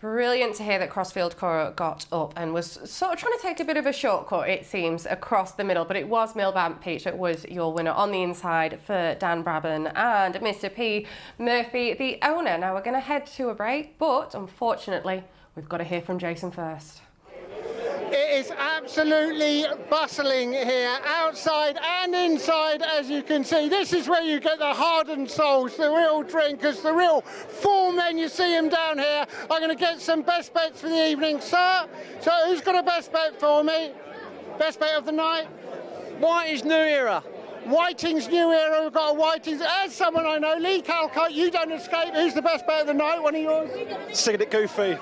Brilliant to hear that Crossfield Cora got up and was sort of trying to take a bit of a shortcut, it seems, across the middle, but it was Millbank Peach that was your winner on the inside for Dan Brabham and Mr. P. Murphy, the owner. Now we're going to head to a break, but unfortunately we've got to hear from Jason first.
It is absolutely bustling here, outside and inside, as you can see. This is where you get the hardened souls, the real drinkers, the real full men. You see them down here. I'm going to get some best bets for the evening, sir. So who's got a best bet for me? Best bet of the night? Whiting's New Era. Whiting's New Era. We've got a Whiting's. As someone I know, Lee Calcutt, you don't escape. Who's the best bet of the night? One of yours?
Sign it, Goofy.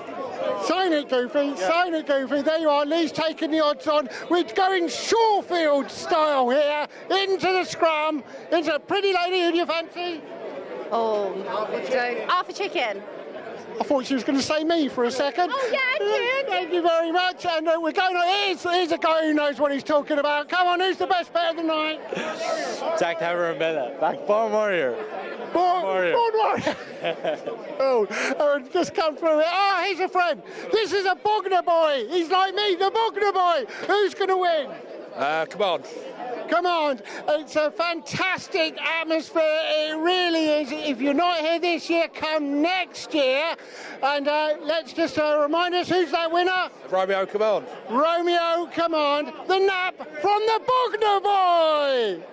Sign it, Goofy. Yeah. Sign it, Goofy. There you are. Lee's taking the odds on. We're going Shawfield style here into the scrum. Into a pretty lady. Who do you fancy?
Oh, half a chicken.
I thought she was going to say me for a second.
Oh, yeah, I did.
Thank you very much. And we're going on. Here's a guy who knows what he's talking about. Come on, who's the best bet of the night?
Jack Hammer and Bella. Back Born Warrior.
Born Warrior. Oh, just come through it. Oh, he's a friend. This is a Bogner boy. He's like me, the Bogner boy. Who's going to win?
Come on.
Come on. It's a fantastic atmosphere. It really is. If you're not here this year, come next year. And let's just remind us, who's that winner?
Romeo, come on.
Romeo, come on. The nap from the Bogner boy.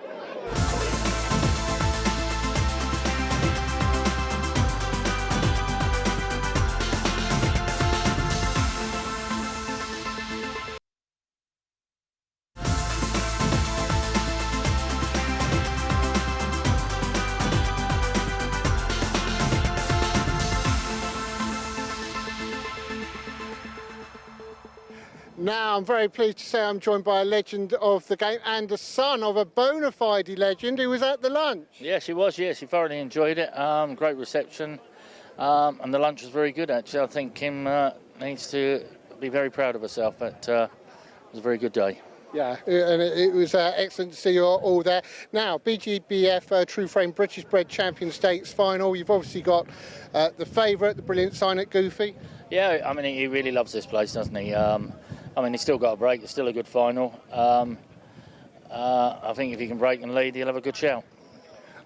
Now, I'm very pleased to say I'm joined by a legend of the game and the son of a bona fide legend who was at the lunch.
Yes, she was. Yes, she thoroughly enjoyed it. Great reception, and the lunch was very good, actually. I think Kim needs to be very proud of herself. But it was a very good day.
Yeah, and it was excellent to see you all there. Now, BGBF True Frame British Bred Champion Stakes final. You've obviously got the favourite, the brilliant Sign It Goofy.
Yeah, I mean, he really loves this place, doesn't he? I mean, he's still got a break. It's still a good final. I think if he can break and lead, he'll have a good shout.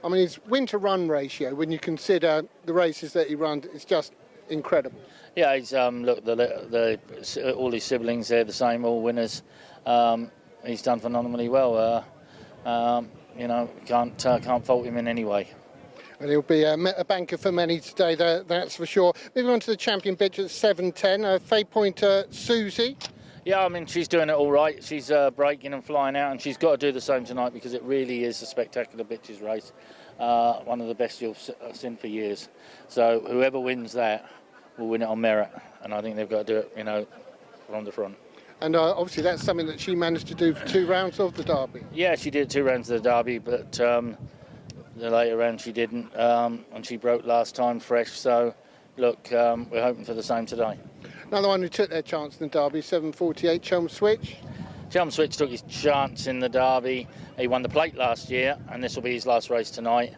I mean, his win-to-run ratio, when you consider the races that he runs, it's just incredible.
Yeah, he's look, all his siblings, they're the same, all winners. He's done phenomenally well. You know, can't fault him in any way.
And he'll be a banker for many today, that's for sure. Moving on to the champion bitch at 7:10, Faye Pointer Susie.
Yeah, I mean, she's doing it all right. She's breaking and flying out, and she's got to do the same tonight because it really is a spectacular bitches race. One of the best you've seen for years. So whoever wins that will win it on merit, and I think they've got to do it, you know, from the front.
And obviously that's something that she managed to do for 2 rounds of the Derby.
Yeah, she did 2 rounds of the Derby, but the later round she didn't, and she broke last time fresh. So, look, we're hoping for the same today.
Another one who took their chance in the Derby, 7:48, Chelm Switch.
Chelm Switch took his chance in the Derby. He won the plate last year, and this will be his last race tonight.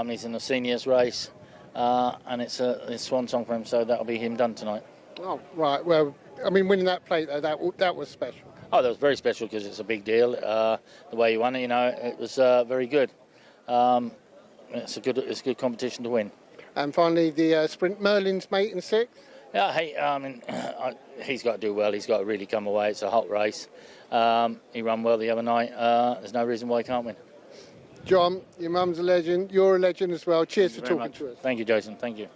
He's in the seniors race, and it's a swan song for him, so that'll be him done tonight.
Oh, right. Well, I mean, winning that plate, though, that was special.
Oh, that was very special because it's a big deal. The way he won it, you know, it was very good. It's a good competition to win.
And finally, the sprint Merlin's mate in 6th.
Yeah, hey, I mean, he's got to do well. He's got to really come away. It's a hot race. He ran well the other night. There's no reason why he can't win.
John, your mum's a legend. You're a legend as well. Cheers for talking
much.
to us.
Thank you, Jason. Thank you.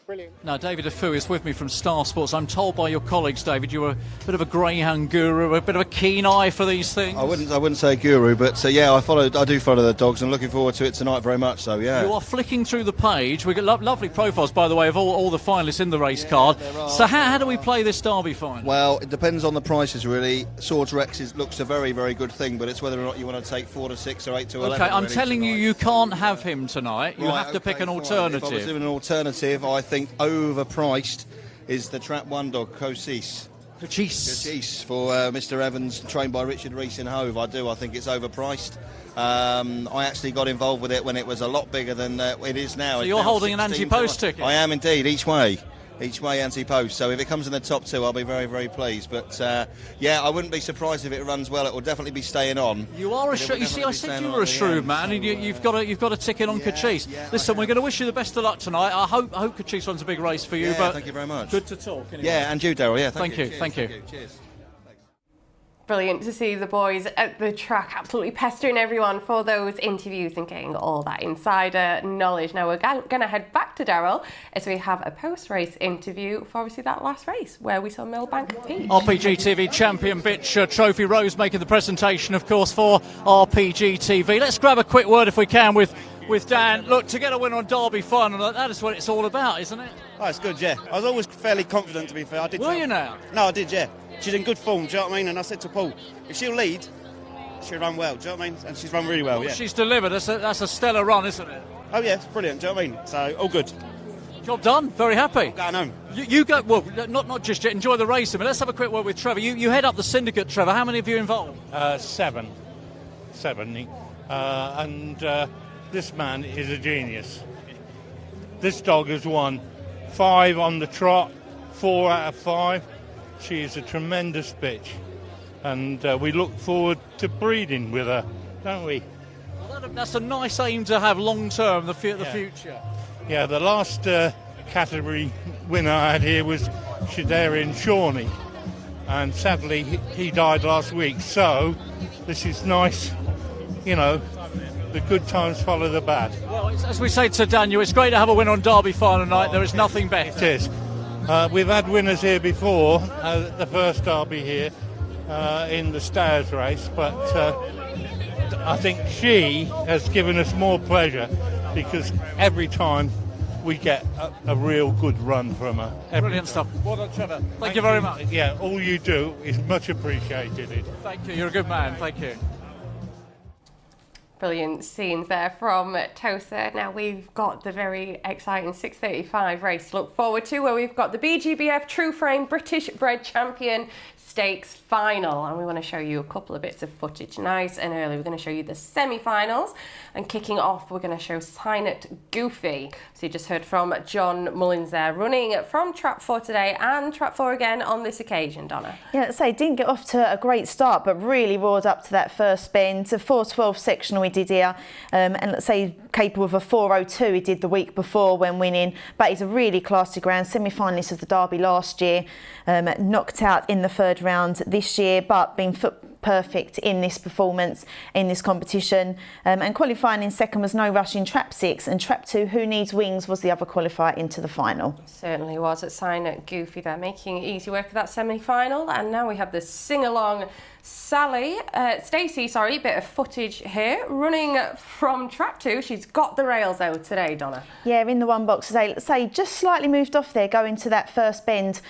Brilliant.
Now, David Afu is with me from Star Sports. I'm told by your colleagues, David, you're a bit of a greyhound guru, a bit of a keen eye for these things.
I wouldn't say guru, but yeah, I do follow the dogs and looking forward to it tonight very much. So yeah.
You are flicking through the page. We've got lovely profiles, by the way, of all the finalists in the race card. So how do we play this Derby final?
Well, it depends on the prices really. Swords Rex looks a very, very good thing, but it's whether or not you want to take 4 to 6 or 8 to 11.
Okay, I'm
really
telling you can't have him tonight. You have to pick an
fine.
alternative.
If I was doing an alternative, I think overpriced is the Trap 1 dog, Cochise for Mr. Evans, trained by Richard Rees in Hove. I think it's overpriced. I actually got involved with it when it was a lot bigger than it is now.
So you're holding an anti-post ticket?
I am indeed, each way anti-post. So if it comes in the top 2, I'll be very, very pleased. But yeah, I wouldn't be surprised if it runs well. It will definitely be staying on.
You are a shrewd. You see, I said you were a shrewd man, and you've got a ticket on Cochise. Listen, we're going to wish you the best of luck tonight. I hope Cochise runs a big race for you.
Yeah,
but
thank you very much.
Good to talk. Anyway.
Yeah, and you, Darrell. Yeah, thank you.
Thank you.
Cheers.
Brilliant to see the boys at the track absolutely pestering everyone for those interviews and getting all that insider knowledge. Now we're going to head back to Darrell as we have a post-race interview for obviously that last race where we saw Millbank compete.
Rpgtv champion bitch Trophy Rose making the presentation, of course, for Rpgtv. Let's grab a quick word if we can with Dan. Look, to get a win on Derby final, that is what it's all about, isn't it?
Oh, it's good, yeah. I was always fairly confident, to be fair.
Were you now?
No, I did, yeah. She's in good form, do you know what I mean? And I said to Paul, if she'll lead, she'll run well, do you know what I mean? And she's run really well, yeah.
She's delivered. That's a stellar run, isn't it?
Oh, yeah, it's brilliant, do you know what I mean? So, all good.
Job done. Very happy.
Going home.
You go, well, not just yet. Enjoy the race, but let's have a quick word with Trevor. You head up the syndicate, Trevor. How many of you involved?
7. And this man is a genius. This dog has won 5 on the trot, 4 out of 5. She is a tremendous bitch, and we look forward to breeding with her, don't we?
Well, that's a nice aim to have long term, the future.
Yeah, the last category winner I had here was Shadarian Shawnee, and sadly he died last week, so this is nice, you know, the good times follow the bad.
Well, as we say to Daniel, it's great to have a win on Derby final night. There is nothing better.
It is. We've had winners here before, the first Derby here in the Stars race, but I think she has given us more pleasure because every time we get a real good run from her.
Brilliant stuff. Well done, Trevor. Thank you very much.
Yeah, all you do is much appreciated.
Thank you. You're a good man. Thank you.
Brilliant scenes there from Towcester. Now we've got the very exciting 6:35 race to look forward to, where we've got the BGBF True Frame British Bred Champion Stakes final, and we want to show you a couple of bits of footage nice and early. We're going to show you the semi-finals, and kicking off we're going to show Sign It Goofy. So you just heard from John Mullins there, running from Trap 4 today and Trap 4 again on this occasion, Donna.
Yeah, let's say didn't get off to a great start, but really roared up to that first bend. A 4:12 sectional we did here, and let's say capable of a 4:02 he did the week before when winning, but he's a really classy ground, semi-finalist of the Derby last year, knocked out in the third round this year, but been foot perfect in this performance, in this competition, and qualifying in second was No Rush in Trap 6, and Trap 2 Who Needs Wings was the other qualifier into the final.
Certainly was at Sign It Goofy there, making easy work of that semi-final. And now we have the sing-along Stacey, bit of footage here, running from Trap 2. She's got the rails out today, Donna.
Yeah, in the one box today. Let's say just slightly moved off there, going to that first bend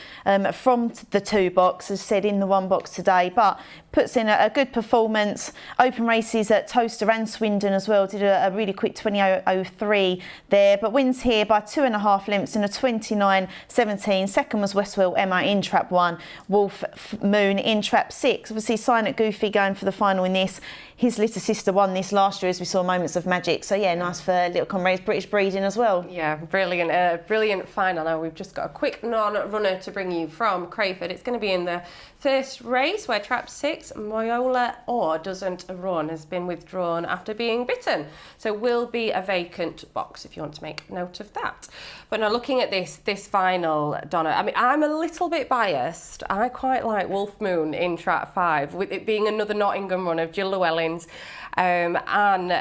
from the 2 box, as said, in the 1 box today, but puts in a good performance. Open races at Towcester and Swindon as well, did a really quick 20.03 there, but wins here by 2.5 lengths in a 29.17. Second was Westwell Emma in Trap 1, Wolf Moon in Trap 6. Obviously Sign It Goofy going for the final in this. His little sister won this last year, as we saw Moments of Magic. So yeah, nice for little comrades, British breeding as well.
Yeah, brilliant, brilliant final. Now we've just got a quick non-runner to bring you from Crayford. It's going to be in the first race, where Trap 6 6, Moyola Or Doesn't Run, has been withdrawn after being bitten. So will be a vacant box if you want to make note of that. But now looking at this final, Donna, I mean, I'm a little bit biased. I quite like Wolf Moon in Trap 5, with it being another Nottingham run of Jill Llewellyn's. And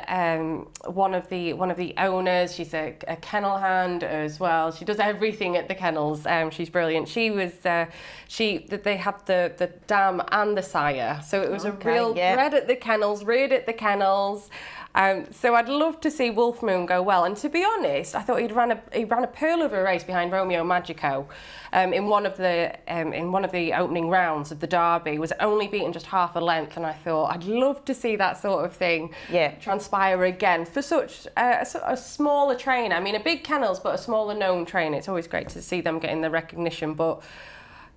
one of the owners, she's a kennel hand as well. She does everything at the kennels. She's brilliant. They had the dam and the sire, so it was a real bred at the kennels, reared at the kennels. So I'd love to see Wolf Moon go well. And to be honest, I thought he ran a pearl of a race behind Romeo Magico in one of the opening rounds of the Derby. Was only beaten just half a length, and I thought I'd love to see that sort of thing transpire again for such a smaller trainer. I mean, a big kennels, but a smaller known trainer. It's always great to see them getting the recognition, but.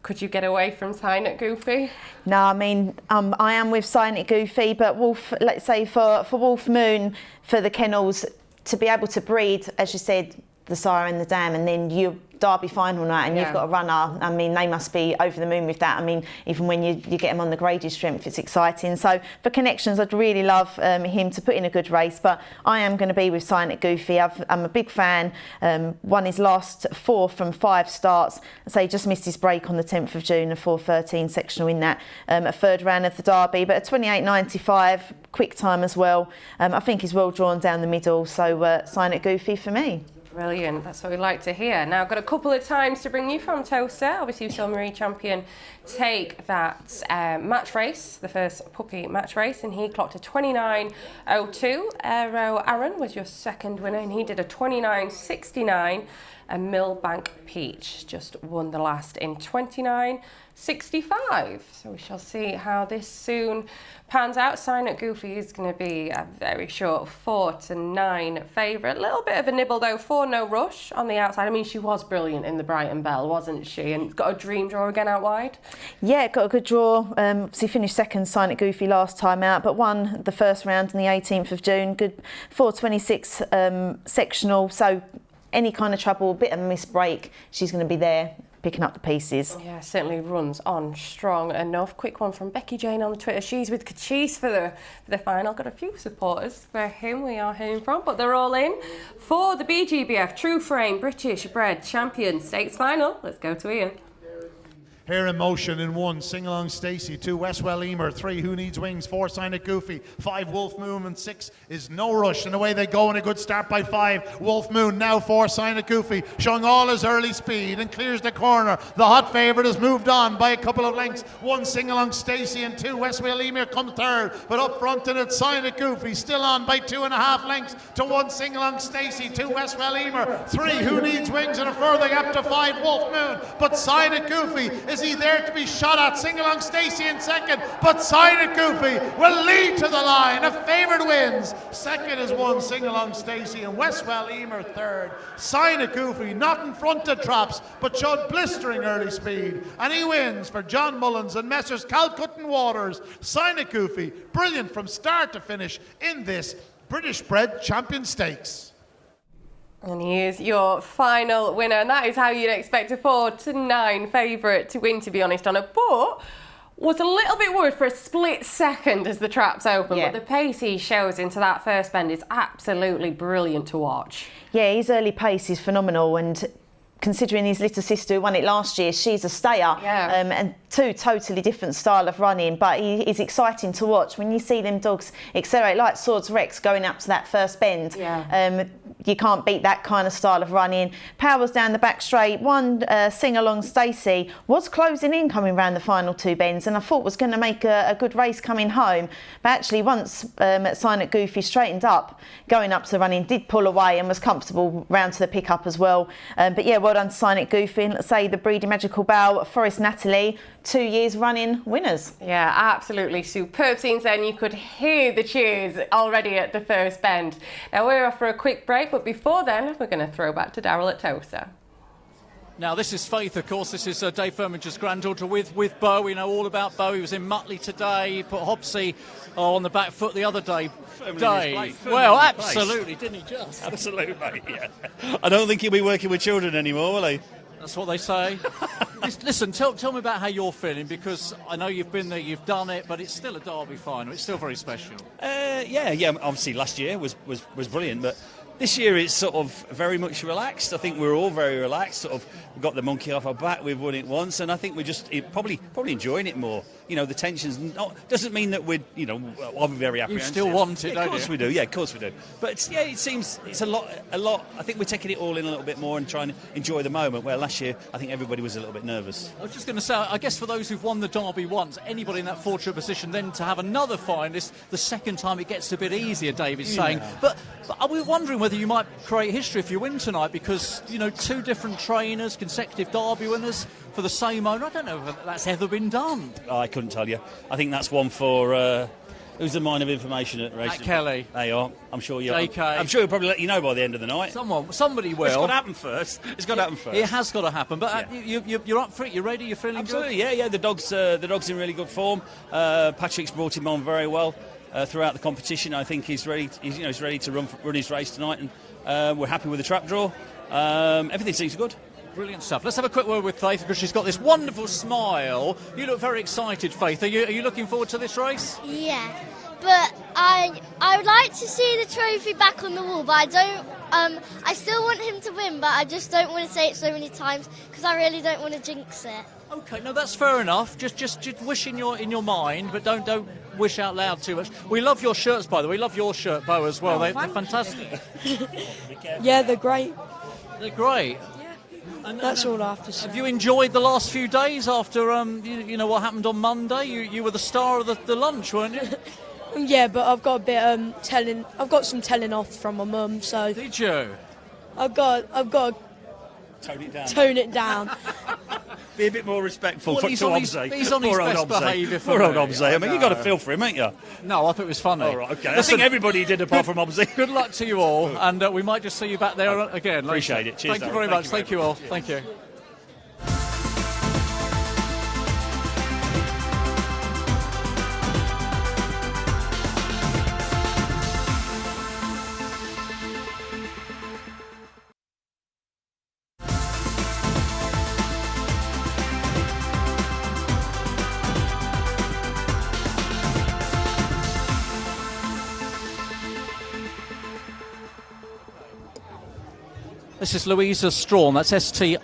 Could you get away from Sign It Goofy?
No, I mean, I am with Sign It Goofy, but Wolf, let's say for Wolf Moon, for the kennels, to be able to breed, as you said, the sire and the dam, and then you Derby final night and you've got a runner, I mean, they must be over the moon with that. I mean, even when you get them on the graded strength, it's exciting. So for connections, I'd really love him to put in a good race, but I am going to be with Sign It Goofy. I'm a big fan. Won his last 4 from 5 starts. So he just missed his break on the 10th of June, a 4:13 sectional in that, a third round of the Derby, but a 28.95, quick time as well. I think he's well drawn down the middle, so Sign It Goofy for me.
Brilliant, that's what we like to hear. Now, I've got a couple of times to bring you from Towcester. Obviously, you saw Marie Champion take that match race, the first puppy match race, and he clocked a 29.02. Aaron was your second winner, and he did a 29.69. And Millbank Peach just won the last in 29.65. So we shall see how this soon pans out. Sign It Goofy is going to be a very short 4-9 favourite. A little bit of a nibble though for No Rush on the outside. I mean, she was brilliant in the Brighton Bell, wasn't she? And got a dream draw again out wide. Yeah, got a good draw. Obviously finished second, Sign It Goofy, last time out, but won the first round on the 18th of June. Good 4:26 sectional. So any kind of trouble, a bit of a missed break, she's going to be there picking up the pieces. Yeah, certainly runs on strong enough. Quick one from Becky Jane on the Twitter. She's with Cachice for the final. Got a few supporters for him. We are hearing from, but they're all in for the BGBF True Frame British Bred Champion Stakes final. Let's go to Ian.
Here in motion in 1, Sing Along Stacey, 2, Westwell Emer, 3, Who Needs Wings, 4, Sign It Goofy, 5, Wolf Moon, and 6 is No Rush, and away they go, and a good start by 5, Wolf Moon, now 4, Sign It Goofy, showing all his early speed, and clears the corner. The hot favourite has moved on by a couple of lengths, 1, Sing Along Stacey, and 2, Westwell Emer come third, but up front in it, Sign It Goofy, still on by 2.5 lengths to 1, Sing Along Stacey, 2, Westwell Emer, 3, Who Needs Wings, and a further gap to 5, Wolf Moon, but Sign It Goofy, is he there to be shot at? Sing Along Stacey in second, but Sign It Goofy will lead to the line. A favourite wins. Second is 1, Sing Along Stacey, and Westwell Emer third. Sign It Goofy not in front of Traps, but showed blistering early speed, and he wins for John Mullins and Messrs Calcutt and Waters. Sign It Goofy, brilliant from start to finish in this British Bred Champion Stakes.
And he is your final winner, and that is how you'd expect a 4-9 favourite to win, to be honest, Donna. But was a little bit worried for a split second as the traps open, but the pace he shows into that first bend is absolutely brilliant to watch. Yeah, his early pace is phenomenal, and considering his little sister who won it last year, she's a stayer, and 2 totally different style of running, but he is exciting to watch when you see them dogs accelerate like Swords Rex going up to that first bend. You can't beat that kind of style of running. Powers down the back straight. 1, Sing Along Stacey was closing in coming round the final 2 bends, and I thought was going to make a good race coming home, but actually once Sign It Goofy straightened up going up to the running, did pull away and was comfortable round to the pickup as well. But yeah, well done to Sign It Goofy, and let's say the Breeding Magical Bow, Forest Natalie, 2 years running winners. Yeah, absolutely superb scenes then. You could hear the cheers already at the first bend. Now we're off for a quick break, but before then we're going to throw back to Darrell at Towcester.
Now, this is Faith, of course. This is Dave Firminger's granddaughter with Bo. We know all about Bo. He was in Mutley today. He put Hobsey on the back foot the other day. Dave. Well, absolutely, didn't he just?
Absolutely, yeah. I don't think he'll be working with children anymore, will he?
That's what they say. Listen, tell me about how you're feeling, because I know you've been there, you've done it, but it's still a Derby final. It's still very special.
Yeah. Obviously, last year was brilliant, but this year it's sort of very much relaxed. I think we're all very relaxed. Sort of, we've got the monkey off our back. We've won it once, and I think we're just probably enjoying it more. You know, the tension's doesn't mean that we're I'll be very apprehensive.
You still want it,
yeah,
don't you?
Of course we do. Yeah, of course we do. But it seems it's a lot. I think we're taking it all in a little bit more and trying to enjoy the moment. Where last year I think everybody was a little bit nervous.
I was just going to say, I guess for those who've won the Derby once, anybody in that fortunate position, then to have another finalist, the second time it gets a bit easier, David's saying. But are we wondering whether you might create history if you win tonight, because, two different trainers, consecutive Derby winners for the same owner? I don't know if that's ever been done.
I couldn't tell you. I think that's one for... who's the mind of information at racing?
Matt Kelly.
They are. I'm sure you.
JK.
I'm sure he'll probably let you know by the end of the night.
Somebody will.
It's got to happen first. It's got to happen first.
It has got to happen. But you're up for it. You're ready. You're feeling
Absolutely,
good.
Yeah. The dog's in really good form. Patrick's brought him on very well throughout the competition. I think he's ready. He's ready to run his race tonight, and we're happy with the trap draw. Everything seems good.
Brilliant stuff. Let's have a quick word with Faith, because she's got this wonderful smile. You look very excited, Faith. Are you looking forward to this race?
Yeah, but I would like to see the trophy back on the wall, but I don't. I still want him to win, but I just don't want to say it so many times because I really don't want to jinx it.
Okay, no, that's fair enough. Just wish in your mind, but don't wish out loud too much. We love your shirts, by the way. We love your shirt, Bo, as well. They're fantastic.
Yeah, they're great.
They're great.
And that's all I have to say.
Have you enjoyed the last few days after what happened on Monday? You were the star of the lunch, weren't you?
Yeah, but I've got a bit telling. I've got some telling off from my mum. So
did you?
I've got to tone it down.
Be a bit more respectful to Obsey.
He's on his best behaviour.
Poor old Obsey. I mean, you've got to feel for him, ain't you?
No, I thought it was funny.
All right, okay. I think everybody did apart from Obsey.
Good luck to you all, and we might just see you back there again.
Appreciate it. Cheers.
Thank you very much. Thank you all. Thank you. This is Louisa Strawn, that's Strahan.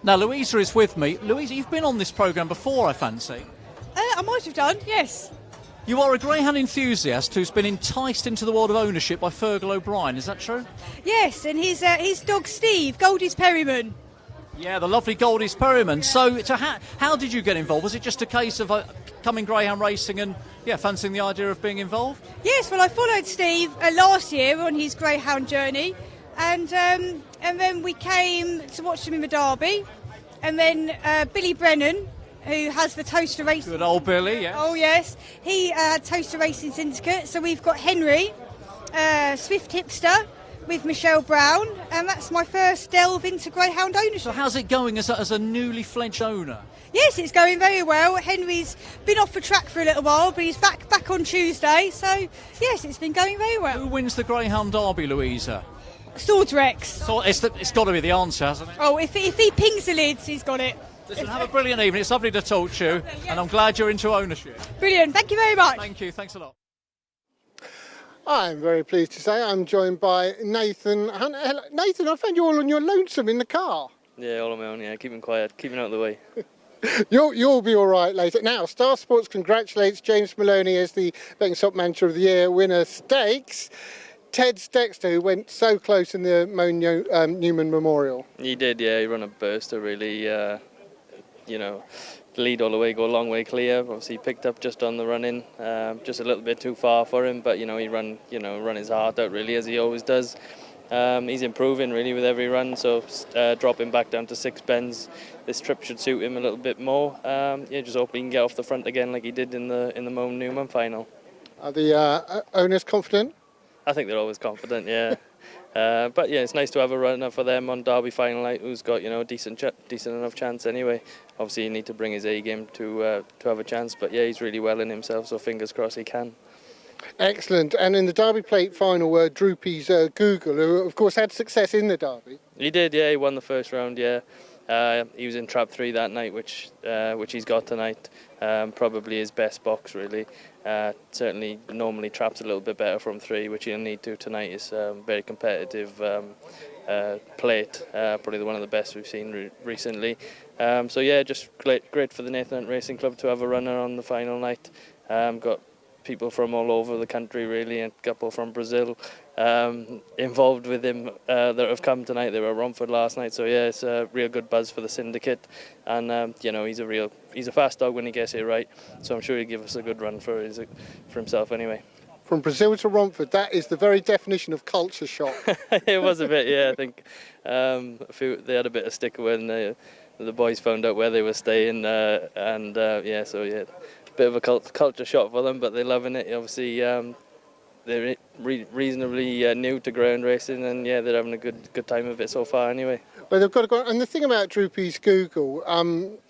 Now, Louisa is with me. Louisa, you've been on this programme before, I fancy.
I might have done, yes.
You are a greyhound enthusiast who's been enticed into the world of ownership by Fergal O'Brien, is that true?
Yes, and his dog Steve, Goldie's Perryman.
Yeah, the lovely Goldie's Perryman. So how did you get involved? Was it just a case of coming greyhound racing and fancying the idea of being involved?
Yes, well, I followed Steve last year on his greyhound journey, and then we came to watch him in the Derby, and then Billy Brennan, who has the Towcester Racing...
Good old Billy, yes.
Oh, yes. He had Towcester Racing Syndicate, so we've got Henry, Swift Hipster, with Michelle Brown, and that's my first delve into greyhound ownership.
So how's it going as a newly fledged owner?
Yes, it's going very well. Henry's been off the track for a little while, but he's back on Tuesday, so yes, it's been going very well.
Who wins the Greyhound Derby, Louisa?
Swords Rex.
So it's got to be the answer, hasn't it?
Oh, if he pings the lids, he's got it.
Listen, have a brilliant evening. It's lovely to talk to you, and I'm glad you're into ownership.
Brilliant, thank you very much.
Thank you, thanks a lot.
I'm very pleased to say I'm joined by Nathan Hunt. Nathan, I found you all on your lonesome in the car.
Yeah, all on my own, yeah, keeping quiet, keeping out of the way.
You'll be all right later. Now, Star Sports congratulates James Maloney as the Betting Stock Manager of the Year winner stakes. Ted Dexter, who went so close in the Mo Newman Memorial.
He did, yeah, he ran a burster really, lead all the way, go a long way clear. Obviously, he picked up just on the run-in, just a little bit too far for him, but, he run his heart out, really, as he always does. He's improving, really, with every run, so dropping back down to 6 bends, this trip should suit him a little bit more. Just hope he can get off the front again like he did in the Mo Newman final.
Are the owners confident?
I think they're always confident, yeah. But yeah, it's nice to have a runner for them on Derby final night who's got decent enough chance anyway. Obviously, you need to bring his A game to have a chance, but yeah, he's really well in himself, so fingers crossed he can.
Excellent. And in the Derby Plate final, Droopy's Google, who of course had success in the Derby.
He did, yeah. He won the first round, yeah. He was in trap 3 that night, which he's got tonight. Probably his best box, really. Certainly, normally traps a little bit better from 3, which he'll need to tonight. Is very competitive plate, probably one of the best we've seen recently. So yeah, just great for the Nathan Hunt Racing Club to have a runner on the final night. Got people from all over the country, really, and a couple from Brazil involved with him that have come tonight. They were at Romford last night, so yeah, it's a real good buzz for the syndicate. And you know, he's a fast dog when he gets it right, so I'm sure he'll give us a good run for himself anyway.
From Brazil to Romford, that is the very definition of culture shock.
It was a bit, yeah. I think they had a bit of sticker when the boys found out where they were staying, yeah, so yeah, bit of a culture shock for them, but they're loving it. Obviously, they're reasonably new to greyhound racing, and yeah, they're having a good time of it so far anyway.
Well, they've got to go. And the thing about Droopy's Google,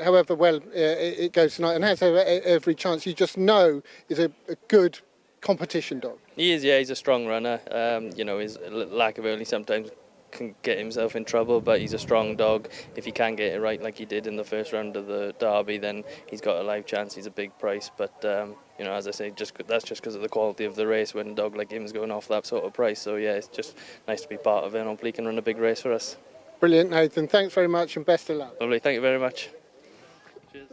however well it goes tonight, and has every chance, you just know is a good competition dog.
He is, yeah. He's a strong runner. You know, his lack of early sometimes can get himself in trouble, but he's a strong dog. If he can get it right like he did in the first round of the Derby, then he's got a live chance. He's a big price, but you know, as I say, that's just because of the quality of the race when a dog like him is going off that sort of price. So yeah, it's just nice to be part of it, and hopefully he can run a big race for us.
Brilliant, Nathan. Thanks very much and best of luck.
Lovely, thank you very much. Cheers.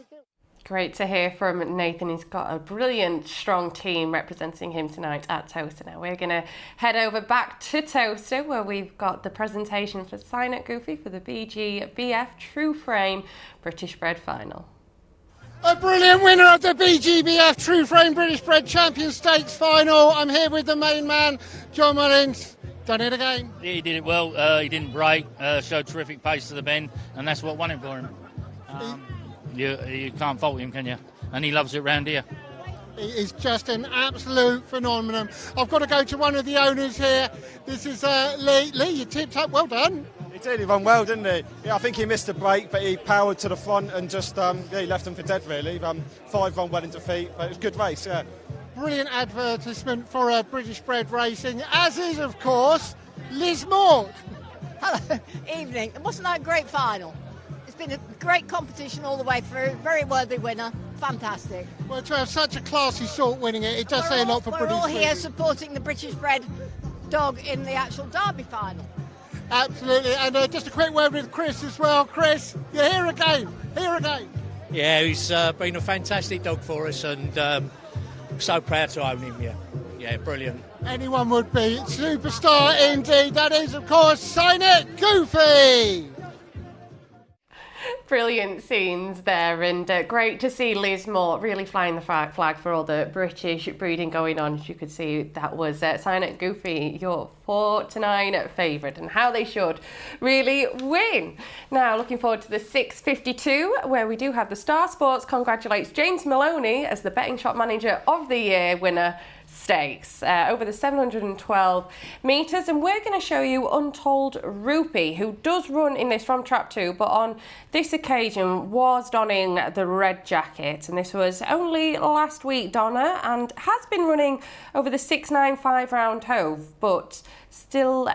Great to hear from Nathan. He's got a brilliant, strong team representing him tonight at Towcester. Now we're going to head over back to Towcester, where we've got the presentation for Sign It Goofy for the BGBF True Frame British Bred Final.
A brilliant winner of the BGBF True Frame British Bred Champion Stakes Final. I'm here with the main man, John Mullins. Done it again.
Yeah, he did it well. He didn't break, showed terrific pace to the bend, and that's what won it for him. You can't fault him, can you? And he loves it round here.
He is just an absolute phenomenon. I've got to go to one of the owners here. This is Lee. Lee, you tipped up. Well done.
He did. He ran well, didn't he? Yeah, I think he missed a break, but he powered to the front and just he left them for dead, really. 5 run well in defeat, but it was a good race, yeah.
Brilliant advertisement for British Bred Racing, as is, of course, Liz Mort.
Hello, evening. Wasn't that a great final? It's been a great competition all the way through. Very worthy winner. Fantastic.
Well, to have such a classy sort winning it, it does say a lot for British.
We're all here supporting the British Bred dog in the actual Derby final.
Absolutely, and just a quick word with Chris as well. Chris, you're here again. Here again.
Yeah, he's been a fantastic dog for us, and so proud to own him. Yeah, brilliant.
Anyone would be. Superstar indeed. That is, of course, Sign It Goofy.
Brilliant scenes there, and great to see Liz Mort really flying the flag for all the British breeding going on. As you could see, that was Sign It Goofy, your 4-9 favourite, and how they should really win. Now, looking forward to the 6:52, where we do have the Star Sports congratulates James Maloney as the Betting Shop Manager of the Year winner stakes over the 712 metres, and we're going to show you Untold Rupee, who does run in this from Trap 2, but on this occasion was donning the red jacket, and this was only last week, Donna, and has been running over the 695 round Hove, but still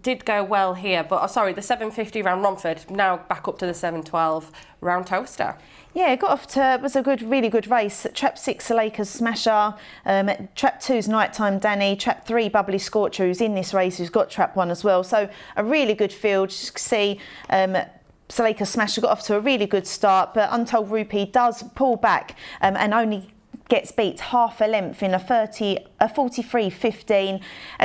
did go well here. But sorry, the 750 round Romford, now back up to the 712 round Towcester.
Yeah, got off to, it was a really good race. Trap 6, Salaka's Smasher. Trap 2's Nighttime Danny. Trap 3, Bubbly Scorcher, who's in this race, who's got Trap 1 as well. So a really good field. You can see Salaka's Smasher got off to a really good start, but Untold Rupee does pull back and only gets beat half a length in a 43.15.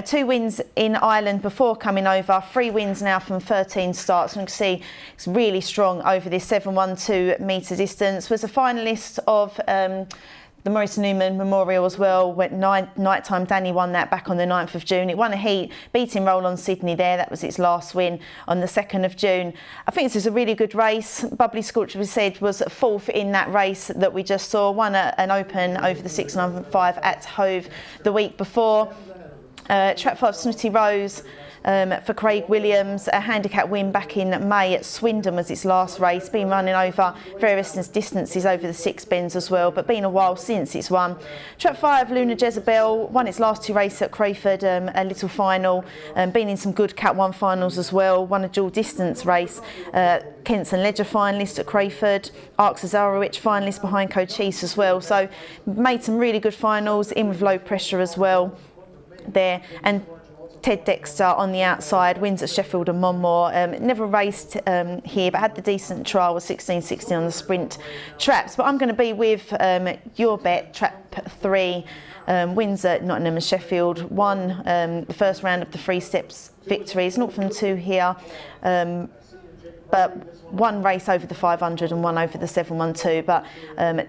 2 wins in Ireland before coming over, 3 wins now from 13 starts, and you can see it's really strong over this 712 metre distance. Was a finalist of the Maurice Newman Memorial as well. Nighttime Danny won that back on the 9th of June. It won a heat, beating Roll on Sydney there. That was its last win on the 2nd of June. I think this is a really good race. Bubbly Scorcher, we said, was 4th in that race that we just saw. Won an open over the 695 at Hove the week before. Trap 5 Snooty Rose for Craig Williams, a handicap win back in May at Swindon was its last race. Been running over various distances over the 6 bends as well, but been a while since it's won. Trap 5, Luna Jezebel, won its last 2 races at Crayford, a little final. Been in some good Cat 1 finals as well. Won a dual distance race. Kents and Ledger finalist at Crayford. Arcs Azarowicz finalist behind Cochise as well. So made some really good finals, in with low pressure as well there. And Ted Dexter on the outside, wins at Sheffield and Monmore. Never raced here, but had the decent trial with 16.60 on the sprint traps. But I'm going to be with your bet, Trap 3, wins at Nottingham and Sheffield. Won the first round of the 3 steps victories, 0 from 2 here. But 1 race over the 500 and 1 over the 712, but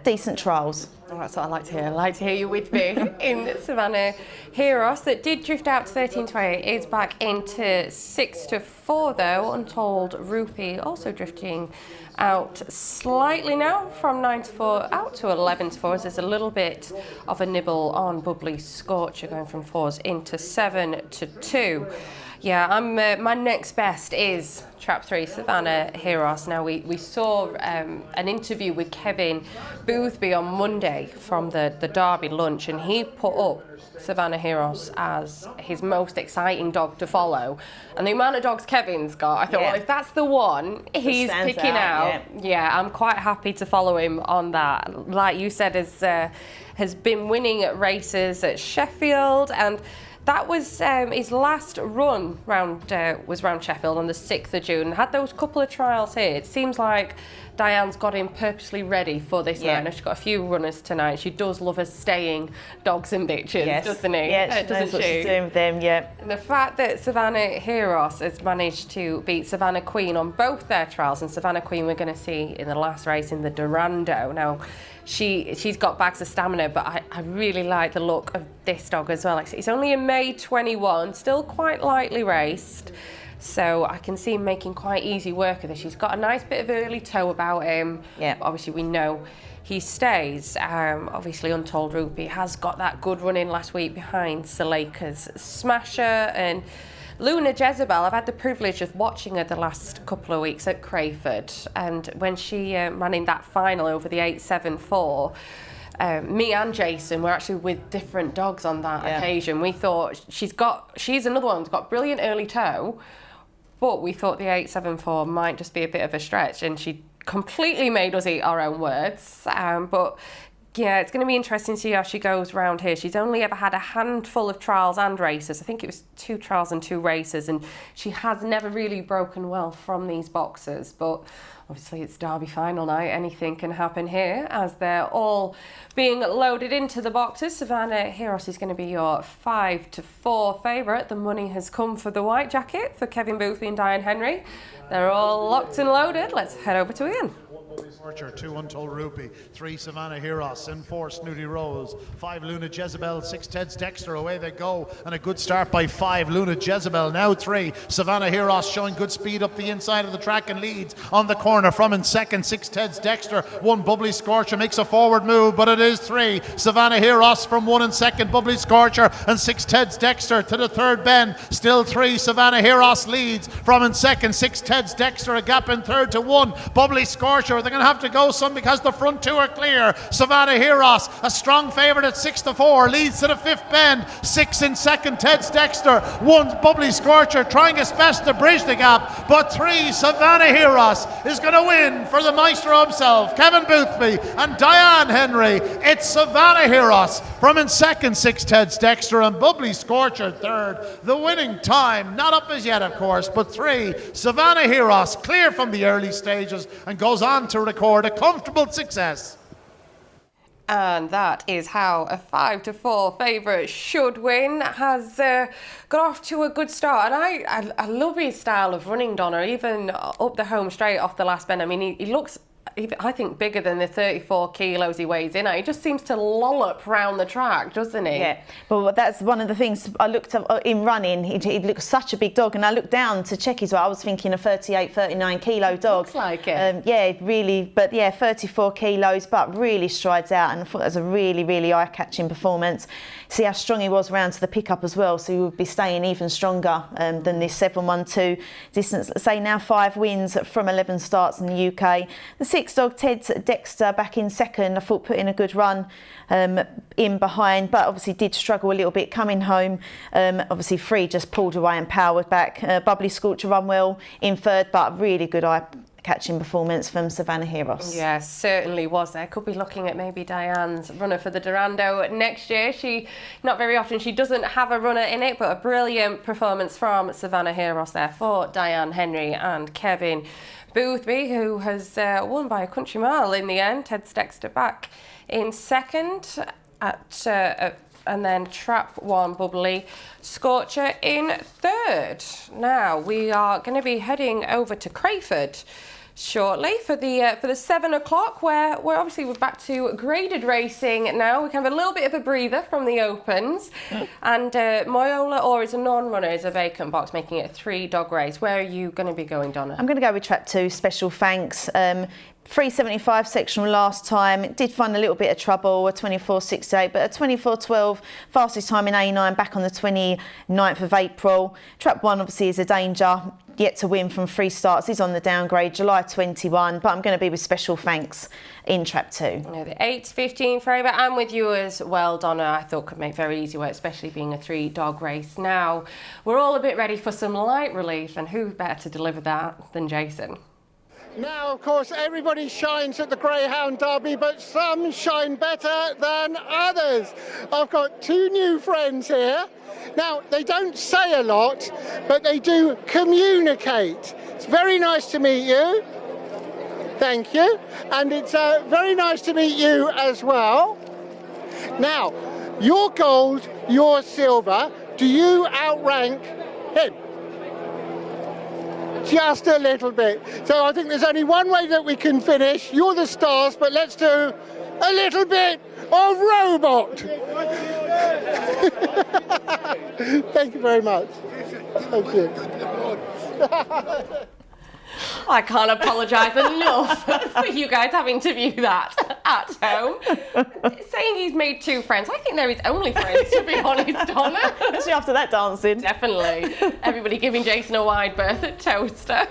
decent trials.
Oh, that's what I like to hear. I like to hear you with me in Savannah Heroes that did drift out to 13.28 is back into 6-4 though. Untold Rupee also drifting out slightly now from 9-4 out to 11-4 as there's a little bit of a nibble on Bubbly Scorcher going from 4s into 7-2. Yeah, my next best is Trap 3, Savannah Heroes. Now, we saw an interview with Kevin Boothby on Monday from the Derby lunch, and he put up Savannah Heroes as his most exciting dog to follow. And the amount of dogs Kevin's got, I thought, well, if that's the one he's picking out, yeah, I'm quite happy to follow him on that. Like you said, has been winning at races at Sheffield, and that was his last run round Sheffield on the 6th of June. Had those couple of trials here. It seems like Diane's got him purposely ready for this night. She's got a few runners tonight. She does love her staying dogs and bitches, doesn't he?
Yeah, she knows what she's doing with them,
And the fact that Savannah Heroes has managed to beat Savannah Queen on both their trials, and Savannah Queen we're going to see in the last race in the Durando. Now, she's got bags of stamina, but I really like the look of this dog as well. Like, it's only in May 21, still quite lightly raced. So I can see him making quite easy work of this. She's got a nice bit of early toe about him. Yeah. Obviously, we know he stays. Obviously, Untold Rupee has got that good run in last week behind Saleka's Smasher. And Luna Jezebel, I've had the privilege of watching her the last couple of weeks at Crayford. And when she ran in that final over the 8.74, me and Jason were actually with different dogs on that occasion. We thought she's another one who's got brilliant early toe, but we thought the 8.74 might just be a bit of a stretch, and she completely made us eat our own words. But yeah, it's going to be interesting to see how she goes round here. She's only ever had a handful of trials and races. I think it was 2 trials and 2 races, and she has never really broken well from these boxes. But obviously, it's Derby final night. Anything can happen here as they're all being loaded into the boxes. Savannah Heroes is going to be your 5-4 favourite. The money has come for the white jacket for Kevin Boothby and Diane Henry. They're all locked and loaded. Let's head over to Ian.
2 Untold Rupee, 3 Savannah Heroes, and 4 Snooty Rose, 5 Luna Jezebel, 6 Ted's Dexter, away they go, and a good start by 5 Luna Jezebel, now 3 Savannah Heroes showing good speed up the inside of the track and leads on the corner from in second, 6 Ted's Dexter, 1 Bubbly Scorcher makes a forward move, but it is 3 Savannah Heroes from 1 in second, Bubbly Scorcher, and 6 Ted's Dexter to the 3rd bend, still 3 Savannah Heroes leads from in second, 6 Ted's Dexter, a gap in 3rd to 1 Bubbly Scorcher. They're going to have to go some because the front 2 are clear. Savannah Heroes, a strong favourite at 6-4, leads to the 5th bend. 6 in second, Ted's Dexter. 1 Bubbly Scorcher trying his best to bridge the gap, but 3 Savannah Heroes is going to win for the maestro himself, Kevin Boothby and Diane Henry. It's Savannah Heroes from in second, 6 Ted's Dexter, and Bubbly Scorcher 3rd. The winning time, not up as yet of course, but 3 Savannah Heroes clear from the early stages and goes on to record a comfortable success.
And that is how a 5-4 favourite should win. Has got off to a good start, and I love his style of running, Donna, even up the home straight off the last bend. I mean, he looks I think, bigger than the 34 kilos he weighs in. He just seems to lollop round the track, doesn't he?
Yeah, well, that's one of the things I looked at in running. He looked such a big dog, and I looked down to check his weight. I was thinking a 38, 39 kilo dog.
Looks like it.
Yeah, really, but yeah, 34 kilos, but really strides out, and I thought that was a really, really eye-catching performance. See how strong he was round to the pickup as well, so he would be staying even stronger than this 7-1-2 distance. Let's say now 5 wins from 11 starts in the UK. The 6 dog, Ted Dexter, back in second. I thought put in a good run in behind, but obviously did struggle a little bit coming home. Obviously 3 just pulled away and powered back. Bubbly Scorcher run well in third, but really good eye-catching performance from Savannah Heros.
Yeah, certainly was there. Could be looking at maybe Diane's runner for the Durando next year. Not very often she doesn't have a runner in it, but a brilliant performance from Savannah Heros there for Diane Henry and Kevin Boothby, who has won by a country mile in the end. Ted Dexter back in second and then Trap 1 Bubbly Scorcher in third. Now we are going to be heading over to Crayford shortly for the 7 o'clock, where we're back to graded racing now. We can have a little bit of a breather from the opens, and Moyola Or is a non-runner, is a vacant box, making it a 3-dog race. Where are you going to be going, Donna?
I'm going to go with Trap 2, Special Thanks. 3:75 sectional last time. It did find a little bit of trouble, a 24:68, but a 24:12 fastest time in A9 back on the 29th of April. Trap 1 obviously is a danger, yet to win from 3 starts. He's on the downgrade, July 21, but I'm going to be with Special Thanks in Trap 2.
The 8:15 favourite. I'm with you as well, Donna. I thought could make very easy work, especially being a 3-dog race. Now, we're all a bit ready for some light relief, and who better to deliver that than Jason?
Now, of course, everybody shines at the Greyhound Derby, but some shine better than others. I've got 2 new friends here. Now, they don't say a lot, but they do communicate. It's very nice to meet you. Thank you. And it's very nice to meet you as well. Now, you're gold, you're silver. Do you outrank him? Just a little bit. So I think there's only one way that we can finish. You're the stars, but let's do a little bit of robot. Thank you very much. Thank you.
I can't apologise enough for you guys having to view that at home. Saying he's made 2 friends, I think they're his only friends, to be honest, Donna.
Especially after that dancing.
Definitely. Everybody giving Jason a wide berth at Towcester.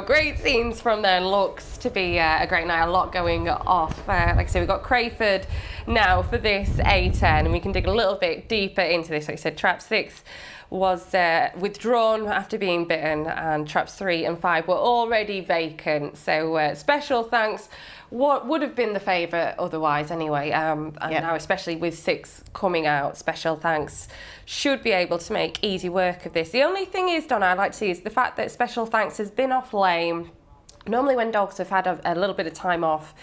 Great scenes from there. Looks to be a great night. A lot going off. Like I said, we've got Crayford now for this A10, and we can dig a little bit deeper into this. Like I said, Trap 6 was withdrawn after being bitten, and Traps 3 and 5 were already vacant. So Special Thanks, what would have been the favourite otherwise anyway, and now especially with 6 coming out, Special Thanks should be able to make easy work of this. The only thing is, Donna, I'd like to see is the fact that Special Thanks has been off lame. Normally when dogs have had a little bit of time off,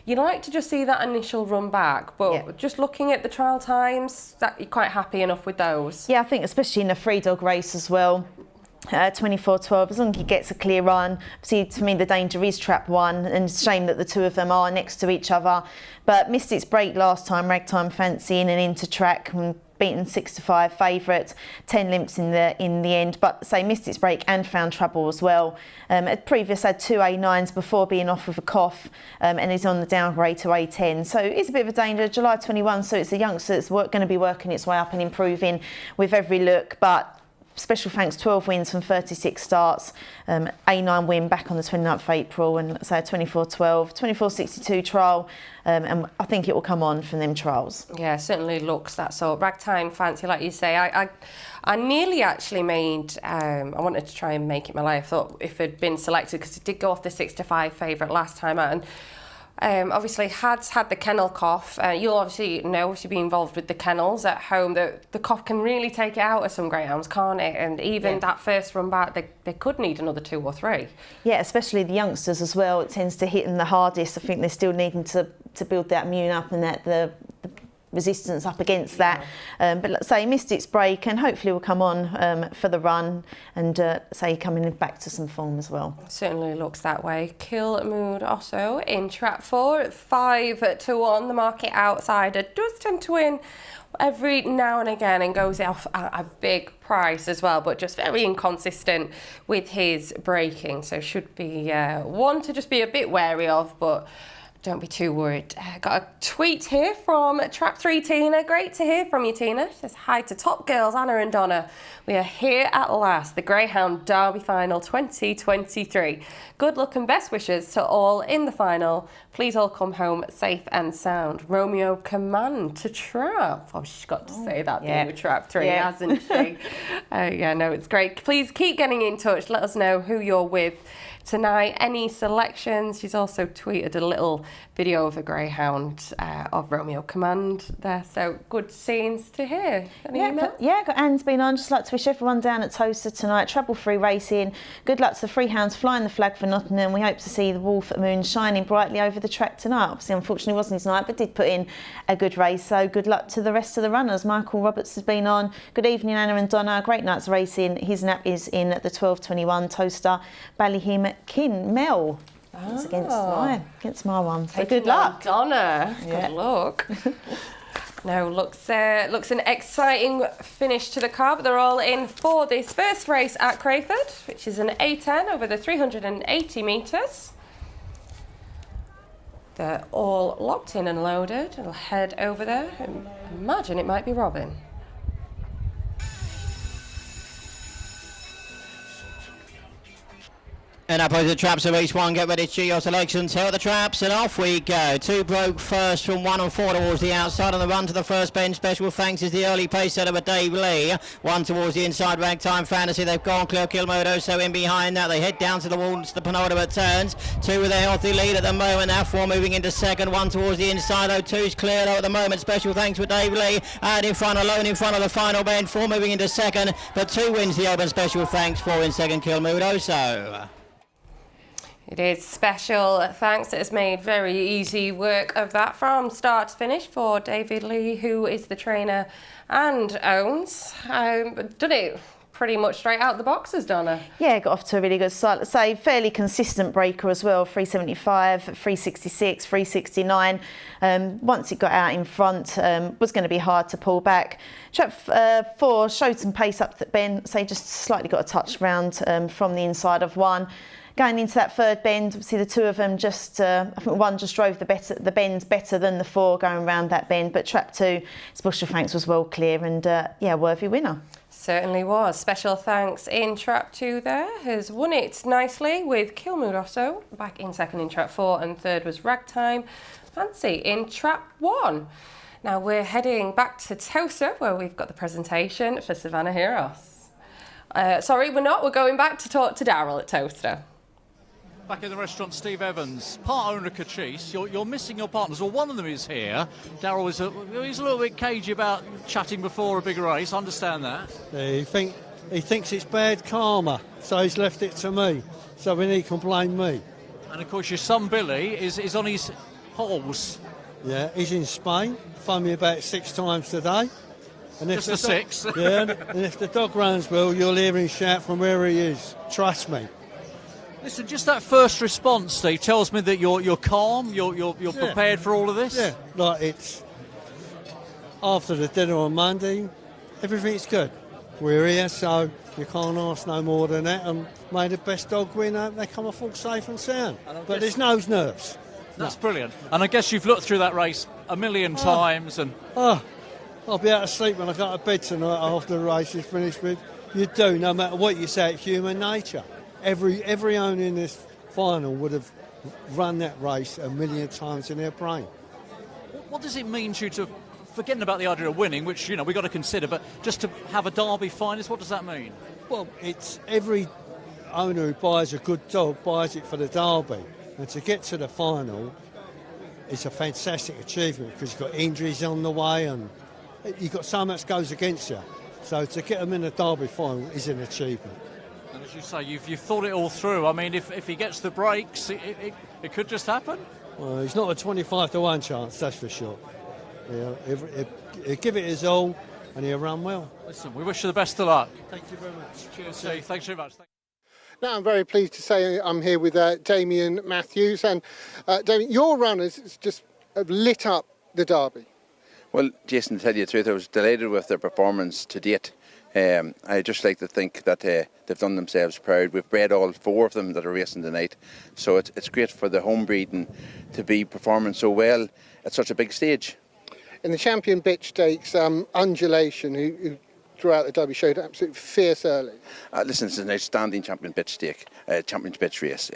you like to just see that initial run back, but just looking at the trial times, that you're quite happy enough with those?
Yeah, I think especially in a 3-dog race as well. 24:12, as long as he gets a clear run. See, to me, the danger is Trap 1, and it's a shame that the 2 of them are next to each other. But missed its break last time, Ragtime Fancy in and into track, and beaten 6-5 favourite, 10 limps in the end, but say missed its break and found trouble as well. At previous had 2 A9s before being off with a cough, and is on the downgrade to A10. So it's a bit of a danger. July 21, so it's a youngster that's going to be working its way up and improving with every look, but Special Thanks, 12 wins from 36 starts, A9 win back on the 29th of April, and so 24:12, 24:62 trial, and I think it will come on from them trials.
Yeah, certainly looks that sort. Ragtime Fancy, like you say, I nearly actually made, I wanted to try and make it my life. I thought if it had been selected, because it did go off the 6-5 favourite last time out, and obviously had the kennel cough. You'll obviously be involved with the kennels at home. The cough can really take it out of some greyhounds, can't it? And even that first run back, they could need another 2 or 3.
Yeah, especially the youngsters as well. It tends to hit them the hardest. I think they're still needing to build that immune up, and that the resistance up against that. But let's say he missed its break, and hopefully will come on for the run, and say coming back to some form as well.
Certainly looks that way. Kill Mood also in trap 4 at 5-1. The market outsider does tend to win every now and again and goes off at a big price as well, but just very inconsistent with his braking, so should be one to just be a bit wary of, but don't be too worried. Got a tweet here from Trap 3 Tina. Great to hear from you, Tina. Says hi to top girls Anna and Donna. We are here at last, the Greyhound Derby Final 2023. Good luck and best wishes to all in the final. Please all come home safe and sound. Romeo Command to Trap. Oh, she's got to say that being with Trap 3, hasn't she? Yeah, no, it's great. Please keep getting in touch. Let us know who you're with tonight, any selections. She's also tweeted a little video of a greyhound of Romeo Command there, so good scenes to hear. Any emails?
Got Anne's been on. Just like to wish everyone down at Towcester tonight trouble-free racing. Good luck to the Freehounds flying the flag for Nottingham. We hope to see the Wolf at Moon shining brightly over the track tonight. Obviously, unfortunately, wasn't his night, but did put in a good race, so good luck to the rest of the runners. Michael Roberts has been on. Good evening, Anna and Donna. Great night's racing. His nap is in the 12:21 Toaster. Ballyhim Kin Mel. That's against my one. So good luck,
Donna. Good luck. No, looks an exciting finish to the car, but they're all in for this first race at Crayford, which is an A10 over the 380 metres. They're all locked in and loaded. I'll head over there and imagine it might be Robin.
And up over the traps of race 1, get ready to choose your selections. Here are the traps, and off we go. 2 broke first from 1 and 4 towards the outside on the run to the first bend. Special thanks is the early pace setter of Dave Lee. 1 towards the inside, Ragtime Fantasy. They've gone clear. Kilmodo, so in behind that. They head down to the walls, the penultimate turns. 2 with a healthy lead at the moment. Now 4 moving into second. 1 towards the inside, though. 2's clear though at the moment. Special thanks for Dave Lee. And in front, alone in front of the final bend. 4 moving into second. But 2 wins the open. Special thanks. 4 in second, Kilmodo, so.
It is special thanks. It has made very easy work of that from start to finish for David Lee, who is the trainer and owns. Done it pretty much straight out the boxes, Donna. Yeah,
got off to a really good start. Let's say fairly consistent breaker as well. 375, 366, 369. Once it got out in front, was going to be hard to pull back. Trap 4 showed some pace up the bend. Say just slightly got a touch round from the inside of 1. Going into that third bend, obviously the 2 of them just, I think 1 just drove the bend better than the 4 going around that bend, but trap 2, Special Thanks was well clear and worthy winner.
Certainly was. Special thanks in trap 2 there, has won it nicely with Kilmood also, back in second in trap 4, and third was Ragtime Fancy in trap 1. Now we're heading back to Towcester, where we've got the presentation for Savannah Heroes. Sorry, we're not. We're going back to talk to Darrell at Towcester.
Back in the restaurant, Steve Evans, part owner Cachise. You're missing your partners. Well, one of them is here. Darrell he's a little bit cagey about chatting before a big race. I understand that.
He thinks it's bad karma, so he's left it to me. So then he can blame me.
And of course, your son Billy is on his horse.
Yeah, he's in Spain. Phoned me about 6 times today. And if
just the 6.
Yeah, and if the dog runs well, you'll hear him shout from where he is. Trust me.
Listen, just that first response, Steve, tells me that you're calm, you're prepared for all of this.
Yeah, like it's after the dinner on Monday, everything's good. We're here, so you can't ask no more than that. And may the best dog win. They come off all safe and sound. But there's no nerves.
That's brilliant. And I guess you've looked through that race a million times. And
I'll be out of sleep when I go to bed tonight after the race is finished with. You do, no matter what you say, it's human nature. Every owner in this final would have run that race a million times in their brain.
What does it mean to you to, forgetting about the idea of winning, which we've got to consider, but just to have a Derby finalist, what does that mean?
Well, it's every owner who buys a good dog buys it for the Derby, and to get to the final, it's a fantastic achievement because you've got injuries on the way and you've got so much goes against you. So to get them in the Derby final is an achievement.
And as you say, you've thought it all through. I mean, if he gets the breaks, it could just happen.
Well, he's not a 25-1 chance, that's for sure. He'll give it his all and he'll run well.
Listen, we wish you the best of luck.
Thank you very much.
Cheers, Steve. Thanks very much.
Now, I'm very pleased to say I'm here with Damien Matthews. And Damien, your runners just have lit up the Derby.
Well, Jason, to tell you the truth, I was delighted with their performance to date. I just like to think that they've done themselves proud. We've bred all 4 of them that are racing tonight, so it's great for the home breeding to be performing so well at such a big stage.
In the Champion Bitch Stakes, Undulation, who throughout the Derby showed absolutely fierce early.
Listen, it's an outstanding Champion Bitch race.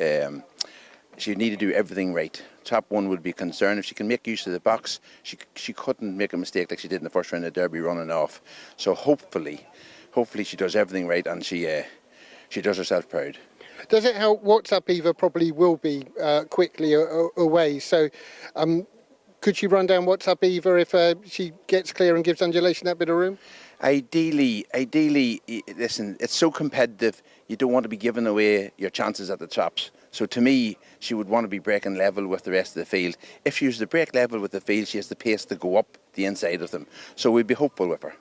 She need to do everything right. Trap 1 would be concerned if she can make use of the box. She couldn't make a mistake like she did in the first round of Derby running off. So hopefully she does everything right and she does herself proud.
Does it help? What's Up Eva probably will be quickly away. So could she run down What's Up Eva if she gets clear and gives Undulation that bit of room?
Ideally, listen, it's so competitive, you don't want to be giving away your chances at the traps. So to me, she would want to be breaking level with the rest of the field. If she was to break level with the field, she has the pace to go up the inside of them. So we'd be hopeful with her.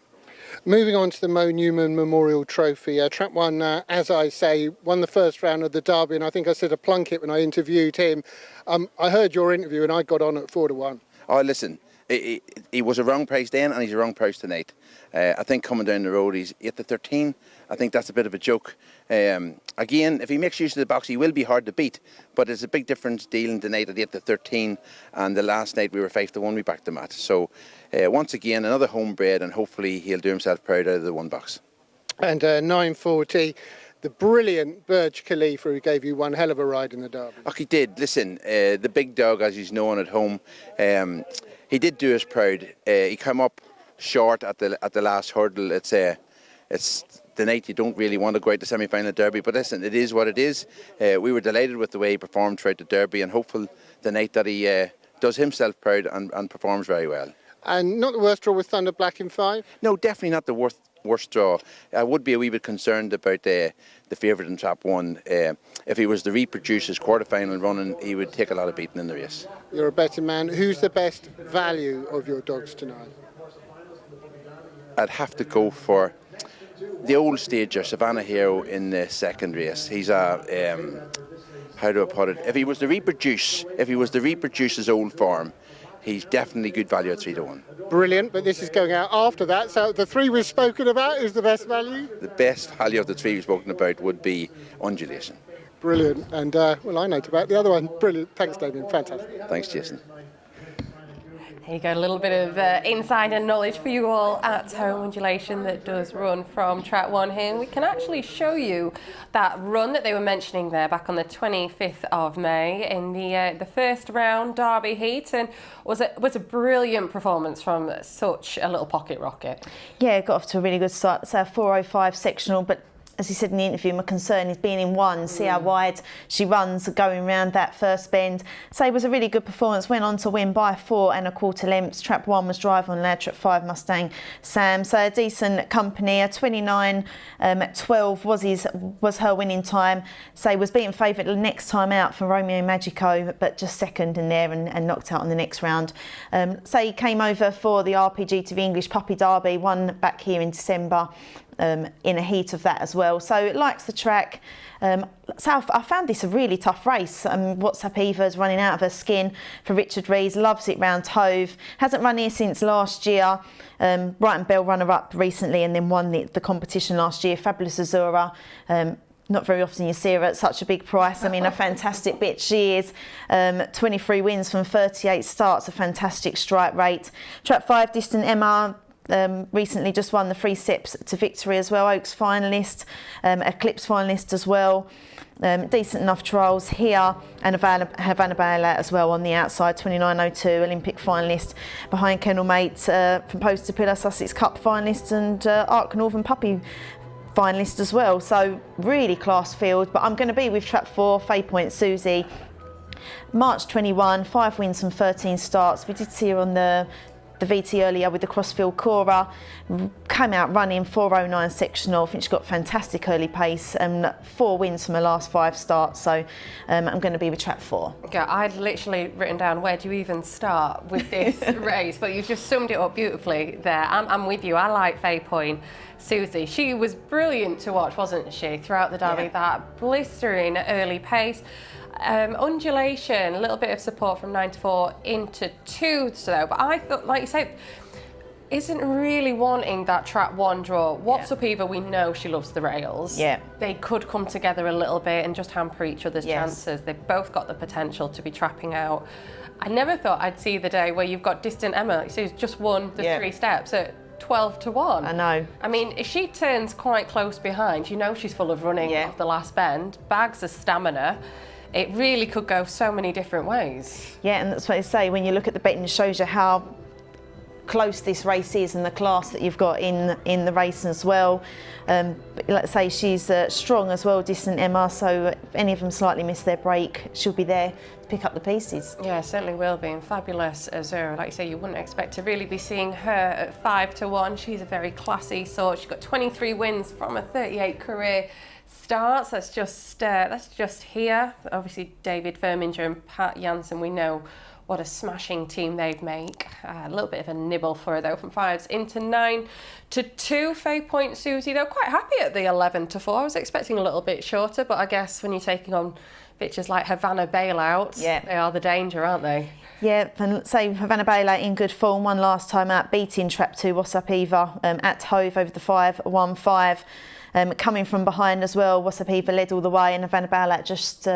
Moving on to the Mo Newman Memorial Trophy, Trap 1, as I say, won the first round of the Derby, and I think I said a Plunkett when I interviewed him. I heard your interview and I got on at 4-1.
Oh, listen, he was a wrong price then and he's a wrong price tonight. I think coming down the road he's 8-13. I think that's a bit of a joke. Again, if he makes use of the box, he will be hard to beat. But it's a big difference dealing tonight at 8-13, and the last night we were 5-1. We backed him at. So once again, another homebred, and hopefully he'll do himself proud out of the 1 box. And 9:40. The brilliant Burj Khalifa, who gave you one hell of a ride in the Derby. Oh, he did. Listen, the big dog, as he's known at home, he did do us proud. He came up short at the last hurdle. It's the night you don't really want to go out to semi-final Derby, but listen, it is what it is. We were delighted with the way he performed throughout the Derby, and hopeful the night that he does himself proud and performs very well.
And not the worst draw with Thunder Black in 5?
No, definitely not the worst draw. I would be a wee bit concerned about the favourite in Trap 1. If he was to reproduce his quarter-final running, he would take a lot of beating in the race.
You're a betting man. Who's the best value of your dogs tonight?
I'd have to go for the old stager, Savannah Hero, in the second race. He's a, how do I put it? If he was to reproduce his old form, he's definitely good value at 3-1.
Brilliant, but this is going out after that. So the 3 we've spoken about is the best value?
The best value of the 3 we've spoken about would be Undulation.
Brilliant, and well, I know about the other one. Brilliant, thanks Damien, fantastic.
Thanks Jason.
There you go, a little bit of insider knowledge for you all at home. Undulation that does run from Track 1 here. And we can actually show you that run that they were mentioning there back on the 25th of May in the first round Derby heat, and was a brilliant performance from such a little pocket rocket.
Yeah, got off to a really good start. It's a 4:05 sectional, but as he said in the interview, my concern is being in 1, see how wide she runs going round that first bend. So it was a really good performance, went on to win by 4 1/4 lengths. Trap 1 was Drive on Lad, Trap 5 Mustang Sam. So a decent company, a 29 at 12 was her winning time. So was beaten favourite the next time out for Romeo Magico, but just second in there and knocked out on the next round. So he came over for the Rpgtv English Puppy Derby, won back here in December. In a heat of that as well, so likes the track. So I found this a really tough race. What's Up Eva's running out of her skin for Richard Rees, loves it round Hove, hasn't run here since last year. Brighton Bell runner-up recently and then won the competition last year. Fabulous Azura. Not very often you see her at such a big price. I mean, a fantastic bitch she is. 23 wins from 38 starts, a fantastic strike rate. Trap 5 Distant Emma. Recently just won the 3 steps to victory as well. Oaks finalist, Eclipse finalist as well. Decent enough trials here, and Havana Bailout as well on the outside. 29.02 Olympic finalist behind Kennel Mate from Post to Pillar, Sussex Cup finalist, and Arc Northern Puppy finalist as well. So really class field. But I'm going to be with Trap 4 Fay Point Susie. March 21, 5 wins from 13 starts. We did see her on the the VT earlier with the Crossfield Cora, came out running 4:09 sectional. I think she got fantastic early pace and 4 wins from her last 5 starts. So I'm going to be with trap 4.
Yeah, I'd literally written down where do you even start with this race, but you've just summed it up beautifully there. I'm with you. I like Faye Point. Susie, she was brilliant to watch, wasn't she, throughout the Derby?
Yeah.
That blistering early pace. Undulation, a little bit of support from 9 to 4 into 2 though, but I thought, like you say, isn't really wanting that trap 1 draw. What's Up Eva, we know she loves the rails.
Yeah.
They could come together a little bit and just hamper each other's chances. They've both got the potential to be trapping out. I never thought I'd see the day where you've got Distant Emma, who's just won the 3 steps at 12 to 1.
I know.
I mean, if she turns quite close behind, you know she's full of running off the last bend, bags of stamina. It really could go so many different ways.
Yeah, and that's what I say, when you look at the betting, it shows you how close this race is and the class that you've got in the race as well. But let's say she's strong as well, Distant Emma, so if any of them slightly miss their break, she'll be there to pick up the pieces.
Yeah, certainly will be. And Fabulous Azura, like you say, you wouldn't expect to really be seeing her at 5 to 1. She's a very classy sort. She's got 23 wins from a 38 career starts. That's just here. Obviously, David Firminger and Pat Janssen, we know what a smashing team they'd make. A little bit of a nibble for her though, from 5s into 9 to 2. Faye Point Susie, though, quite happy at the 11 to 4. I was expecting a little bit shorter, but I guess when you're taking on bitches like Havana Bailouts, they are the danger, aren't they?
Yeah, and say Havana Bailout in good form, won last time out, beating trap 2 What's Up Eva at Hove over the 5, 1-5. Coming from behind as well, What's Up Eva led all the way, and Havana Bailout just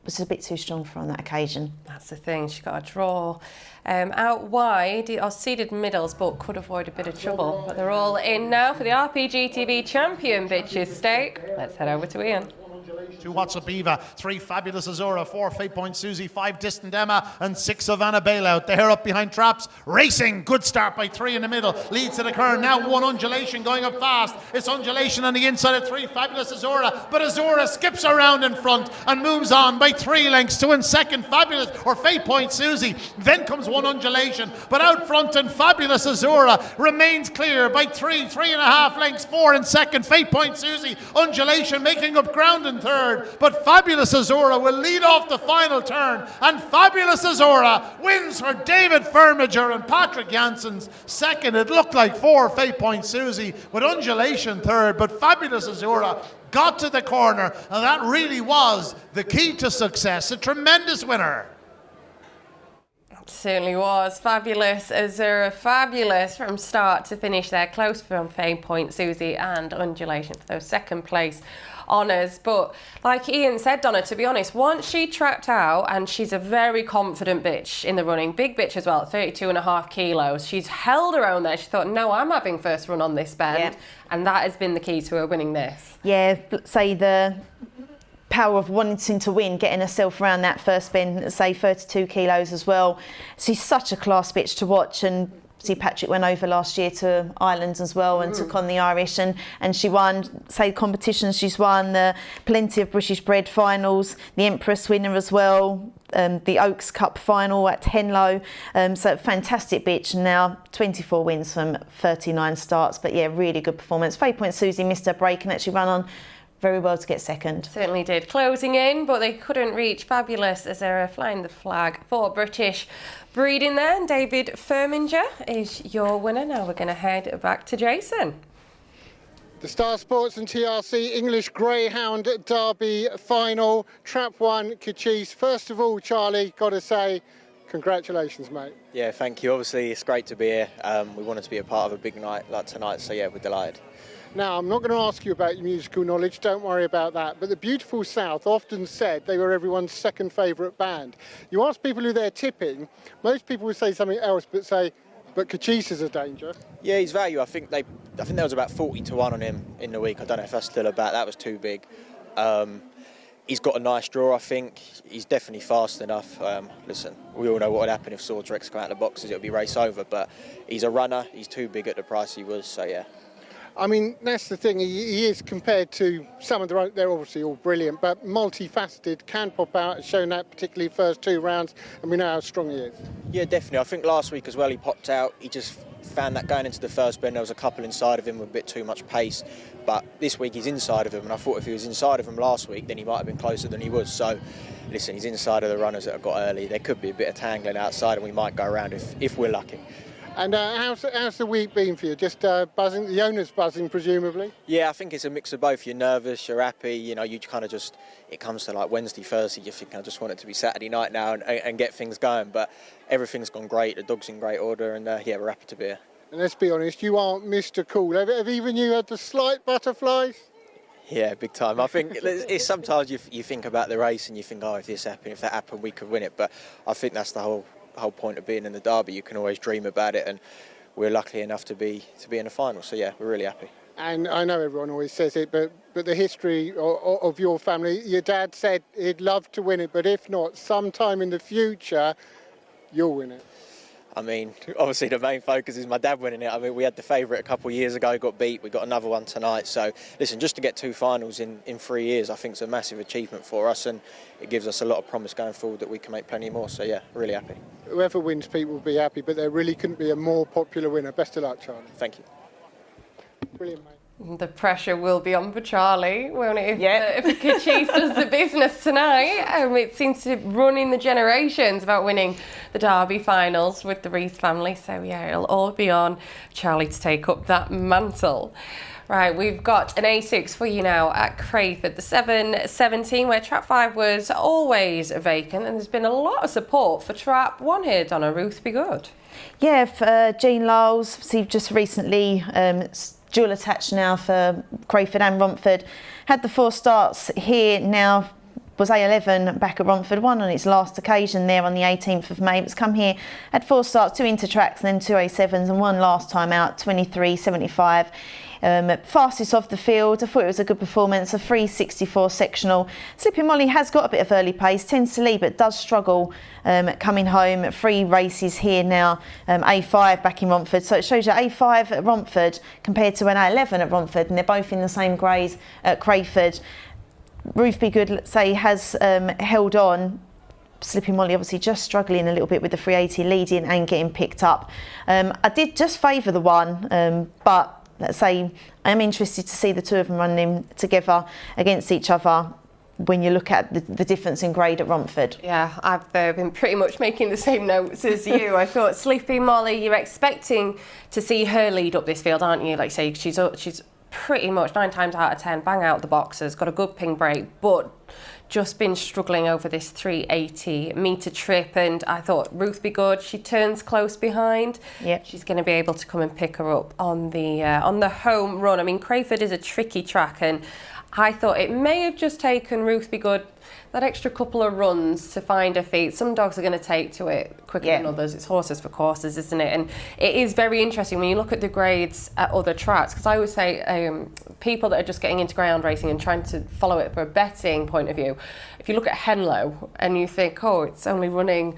was a bit too strong for her on that occasion.
That's the thing, she got a draw. Out wide, or seeded middles, but could avoid a bit of trouble. But they're all in now for the Rpgtv Champion Bitches stake. Let's head over to Ian.
2 What's Up Eva, 3 Fabulous Azura, 4 Faye Point Susie, 5 Distant Emma, and 6 Havana Bailout. They're up behind traps, racing. Good start by 3 in the middle, leads to the curve. Now 1 Undulation going up fast. It's Undulation on the inside of 3 Fabulous Azura, but Azura skips around in front and moves on by 3 lengths. 2 in second, Fabulous, or Faye Point Susie. Then comes 1 Undulation, but out front and Fabulous Azura remains clear by 3.5 lengths. 4 in second, Faye Point Susie. Undulation making up ground in third, but Fabulous Azura will lead off the final turn, and Fabulous Azura wins for David Firminger and Patrick Janssens second. It looked like 4 Faye Point Susie with Undulation third, but Fabulous Azura got to the corner, and that really was the key to success. A tremendous winner.
Certainly was. Fabulous Azura, fabulous from start to finish there. Close from Faye Point Susie and Undulation for those second place honours. But like Ian said, Donna, to be honest, once she trapped out, and she's a very confident bitch in the running, big bitch as well, 32.5 kilos. She's held her own there. She thought, no, I'm having first run on this bend. And that has been the key to her winning this.
Yeah, say the power of wanting to win, getting herself around that first bend, say 32 kilos as well. She's such a class bitch to watch, and see Patrick went over last year to Ireland as well and took on the Irish, and she won, say, competitions. She's won plenty of British bred finals, the Empress winner as well, the Oaks Cup final at Henlow. So fantastic bitch, now 24 wins from 39 starts, but yeah, really good performance. Faye Point Susie missed her break and actually ran on very well to get second.
Certainly did. Closing in, but they couldn't reach. Fabulous Azura flying the flag for British breeding there. And David Firminger is your winner. Now we're going to head back to Jason.
The Star Sports and TRC English Greyhound Derby final. Trap 1, Cachise. First of all, Charlie, got to say, congratulations, mate.
Yeah, thank you. Obviously, it's great to be here. We wanted to be a part of a big night like tonight, so yeah, we're delighted.
Now, I'm not going to ask you about your musical knowledge, don't worry about that, but the Beautiful South often said they were everyone's second favourite band. You ask people who they're tipping, most people would say something else, but Cachise is a danger.
Yeah, he's value. I think there was about 40 to 1 on him in the week. I don't know if that's still about. That was too big. He's got a nice draw, I think. He's definitely fast enough. Listen, we all know what would happen if Swords Rex come out of the boxes. It would be race over, but he's a runner. He's too big at the price he was, so yeah.
I mean, that's the thing. He is compared to some of they're obviously all brilliant, but multifaceted, can pop out, has shown that particularly first 2 rounds, and we know how strong he is.
Yeah, definitely. I think last week as well he popped out. He just found that going into the first bend there was a couple inside of him with a bit too much pace. But this week he's inside of him, and I thought if he was inside of him last week, then he might have been closer than he was. So, listen, he's inside of the runners that have got early. There could be a bit of tangling outside, and we might go around if we're lucky.
And how's the week been for you? Just buzzing? The owner's buzzing, presumably?
Yeah, I think it's a mix of both. You're nervous, you're happy, you know, you kind of just, it comes to like Wednesday, Thursday, you think I just want it to be Saturday night now and get things going. But everything's gone great, the dog's in great order, and yeah, we're happy to be here.
And let's be honest, you aren't Mr. Cool. Have even you had the slight butterflies?
Yeah, big time. I think it's sometimes you think about the race and you think, oh, if this happened, if that happened, we could win it. But I think that's the whole point of being in the Derby. You can always dream about it, and we're lucky enough to be in the final. So yeah, we're really happy.
And I know everyone always says it, but the history of your family, your dad said he'd love to win it, but if not, sometime in the future, you'll win it.
I mean, obviously the main focus is my dad winning it. I mean, we had the favourite a couple of years ago, got beat. We got another one tonight. So, listen, just to get 2 finals in 3 years, I think is a massive achievement for us, and it gives us a lot of promise going forward that we can make plenty more. So, yeah, really happy.
Whoever wins, Pete, will be happy, but there really couldn't be a more popular winner. Best of luck, Charlie.
Thank you.
Brilliant, mate.
The pressure will be on for Charlie, won't it? If the Kachis does the business tonight. It seems to run in the generations about winning the Derby finals with the Rees family. So, yeah, it'll all be on Charlie to take up that mantle. Right, we've got an A6 for you now at Crayford, the 7:17, where Trap 5 was always vacant, and there's been a lot of support for Trap 1 here, Donna. Ruth, be good.
Yeah, for Jean Lyles, see, just recently dual attached now for Crayford and Romford. Had the 4 starts here now. Was A11 back at Romford, won on its last occasion there on the 18th of May. It's come here, had 4 starts, 2 intertracks and then 2 A7s, and one last time out, 23.75. Fastest off the field. I thought it was a good performance, a 3.64 sectional. Slippy Molly has got a bit of early pace, tends to lead but does struggle coming home. 3 races here now, A5 back in Romford, so it shows you A5 at Romford compared to an A11 at Romford, and they're both in the same grades at Crayford. Ruth Be Good, let's say, has held on. Slippy Molly obviously just struggling a little bit with the 380 leading and getting picked up. I did just favour the one, but let's say I'm interested to see the 2 of them running together against each other when you look at the difference in grade at Romford.
Yeah, I've been pretty much making the same notes as you. I thought Slippy Molly, you're expecting to see her lead up this field, aren't you? Like say, she's pretty much 9 times out of 10 bang out the boxes, got a good ping break, but just been struggling over this 380 metre trip, and I thought Ruth Be Good, she turns close behind.
Yep.
She's going to be able to come and pick her up on the home run. I mean, Crayford is a tricky track, and I thought it may have just taken Ruth Be Good that extra couple of runs to find her feet. Some dogs are going to take to it quicker than others. It's horses for courses, isn't it? And it is very interesting when you look at the grades at other tracks, because I always say people that are just getting into greyhound racing and trying to follow it for a betting point of view, if you look at Henlow and you think, oh, it's only running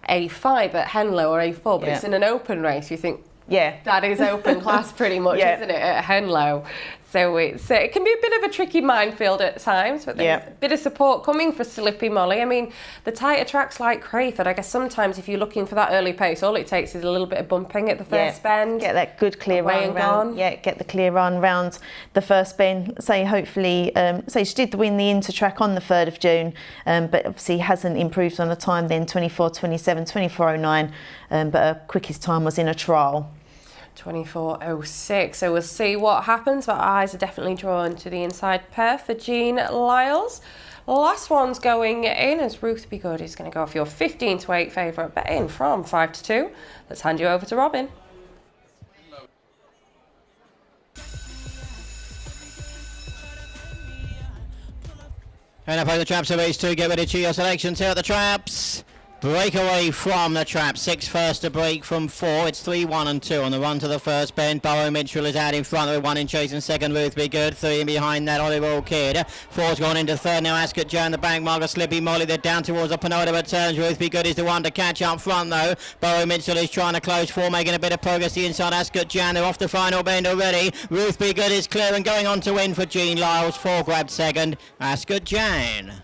A5 at Henlow or A4, but it's in an open race, you think, that is open class pretty much, isn't it, at Henlow? So it can be a bit of a tricky minefield at times, but there's a bit of support coming for Slippy Molly. I mean, the tighter tracks like Crayford, I guess sometimes if you're looking for that early pace, all it takes is a little bit of bumping at the first bend.
Get that good clear run round. Yeah, get the clear run round the first bend. Say hopefully, she did win the Intertrack on the 3rd of June, but obviously hasn't improved on the time then, 24.27, 24.09, but her quickest time was in a trial.
24.06, so we'll see what happens, but eyes are definitely drawn to the inside pair for Jean Lyles. Last one's going in as Ruth Be Good is going to go for your 15-8 favourite bet in from 5-2. Let's hand you over to Robin.
And up the traps of race 2, get ready to your selection, tear out the traps. Breakaway from the trap, 6 first to break from 4. It's 3, 1 and 2 on the run to the first bend. Burrow Mitchell is out in front with 1 in chase and second. Ruth Be Good, 3 in behind that. Oliver Kid. 4's gone into third now. Ascot Jan the bank marker. Slippy Molly. They're down towards the penultimate turns. Ruth Be Good is the one to catch up front though. Burrow Mitchell is trying to close 4, making a bit of progress. The inside Ascot Jan. They're off the final bend already. Ruth Be Good is clear and going on to win for Jean Lyles. 4 grabbed second. Ascot Jan.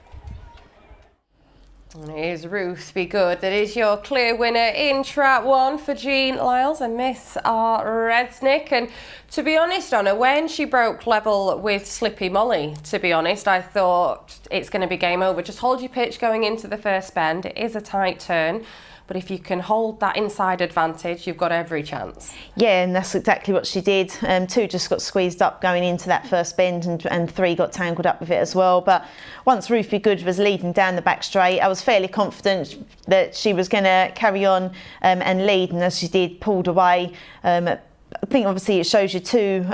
And it is Ruth Be Good that is your clear winner in Trap 1 for Jean Lyles and Miss R. Resnick. And to be honest, Donna, when she broke level with Slippy Molly, to be honest, I thought it's going to be game over. Just hold your pitch going into the first bend. It is a tight turn. But if you can hold that inside advantage, you've got every chance.
Yeah, and that's exactly what she did. 2 just got squeezed up going into that first bend, and 3 got tangled up with it as well. But once Ruth Be Good was leading down the back straight, I was fairly confident that she was going to carry on and lead, and as she did, pulled away. I think obviously it shows you too,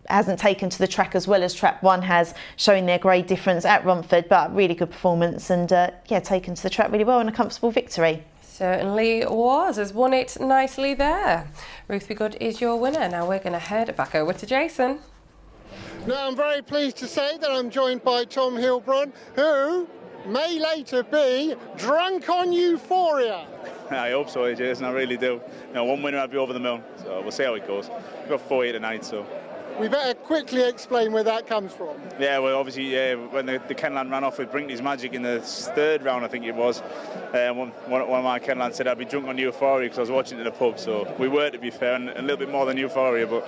hasn't taken to the track as well as Trap 1 has, showing their grade difference at Romford, but really good performance and yeah, taken to the track really well and a comfortable victory.
Certainly was, has won it nicely there. Ruth Be Good is your winner. Now we're going to head back over to Jason.
Now I'm very pleased to say that I'm joined by Tom Hilbron, who may later be drunk on euphoria.
I hope so, Jason, I really do. One winner I'd be over the moon, so we'll see how it goes. We've got 4 here tonight, so.
We better quickly explain where that comes from.
Yeah, well, obviously, when the Kenland ran off with Brinkley's Magic in the 3rd round, I think it was, one of my Kenland said I'd be drunk on euphoria because I was watching it in the pub, so we were, to be fair, and a little bit more than euphoria, but,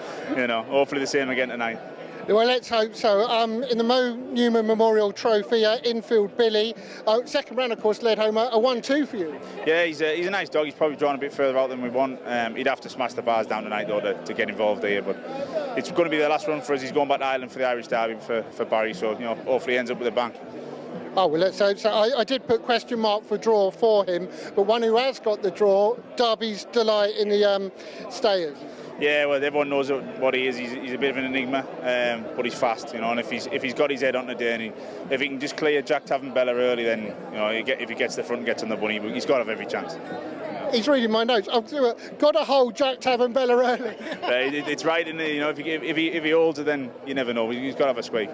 hopefully the same again tonight.
Well, let's hope so. In the Mo Newman Memorial Trophy, infield Billy, second round, of course, led home a 1-2 for you.
Yeah, he's a nice dog. He's probably drawn a bit further out than we want. He'd have to smash the bars down tonight, though, to get involved here. But it's going to be the last run for us. He's going back to Ireland for the Irish Derby for Barry, so hopefully he ends up with a bang.
Oh, well, let's hope so. I did put question mark for draw for him, but one who has got the draw, Derby's Delight in the Stayers.
Yeah, well, everyone knows what he is. He's a bit of an enigma, but he's fast, and if he's got his head on the day, and if he can just clear Jack Tavern-Bella early, then if he gets the front, gets on the bunny, but he's got to have every chance.
He's reading my notes. I've got to hold Jack Tavern-Bella early.
It's right in there. If he holds it, then you never know. He's got to have a squeak.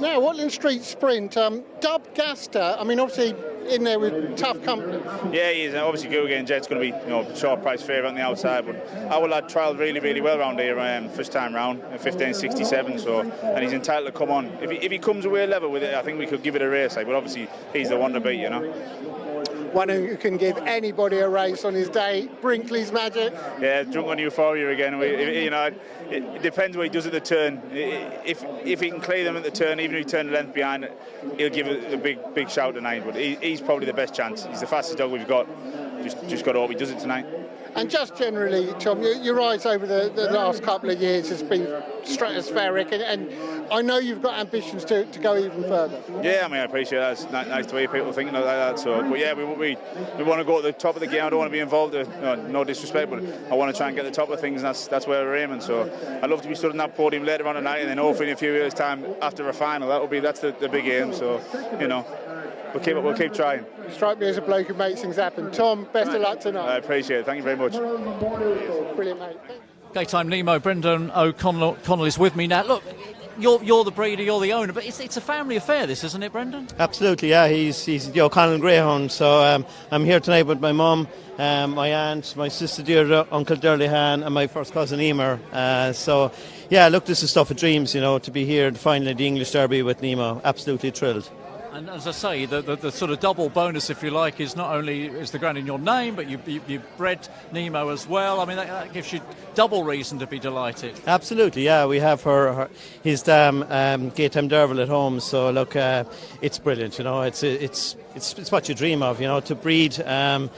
Now, Watling Street Sprint, Dub Gaster. I mean, obviously in there with tough company. Yeah,
he is. Obviously, Guggen Jet's going to be short price favourite on the outside, but our lad trialled really, really well round here first time round, 15.67. So, and he's entitled to come on. If he comes away level with it, I think we could give it a race. But obviously, he's the one to beat,
One who can give anybody a race on his day, Brinkley's Magic.
Yeah, drunk on euphoria again. It depends what he does at the turn. If he can clear them at the turn, even if he turns the length behind, he'll give it a big shout tonight. But he's probably the best chance. He's the fastest dog we've got. Just got to hope he does it tonight.
And just generally, Tom, your rise over the last couple of years has been stratospheric, and I know you've got ambitions to go even further.
Yeah, I appreciate that. It's nice to hear people thinking like that. So, but yeah, we want to go to the top of the game. I don't want to be involved. No disrespect, but I want to try and get the top of things, and that's where we're aiming. So, I'd love to be stood on that podium later on tonight, and then hopefully in a few years' time after a final, that's the big aim. So, we'll keep trying.
You strike me as a bloke who makes things happen. Tom, best of luck tonight.
I appreciate it. Thank you very much.
Brilliant, mate.
Daytime Nemo, Brendan O'Connell is with me now. Look, you're the breeder, you're the owner, but it's a family affair, this, isn't it, Brendan?
Absolutely, yeah. He's the O'Connell Greyhound. So I'm here tonight with my mum, my aunt, my sister dear Uncle Derlihan, and my first cousin Emer. So yeah, look, this is stuff of dreams, to be here finally at the English Derby with Nemo. Absolutely thrilled.
And as I say, the sort of double bonus, if you like, is not only is the ground in your name, but you bred Nemo as well. I mean, that gives you double reason to be delighted.
Absolutely, yeah. We have his dam, Greyhound Derby at home. So look, it's brilliant. It's what you dream of. To breed an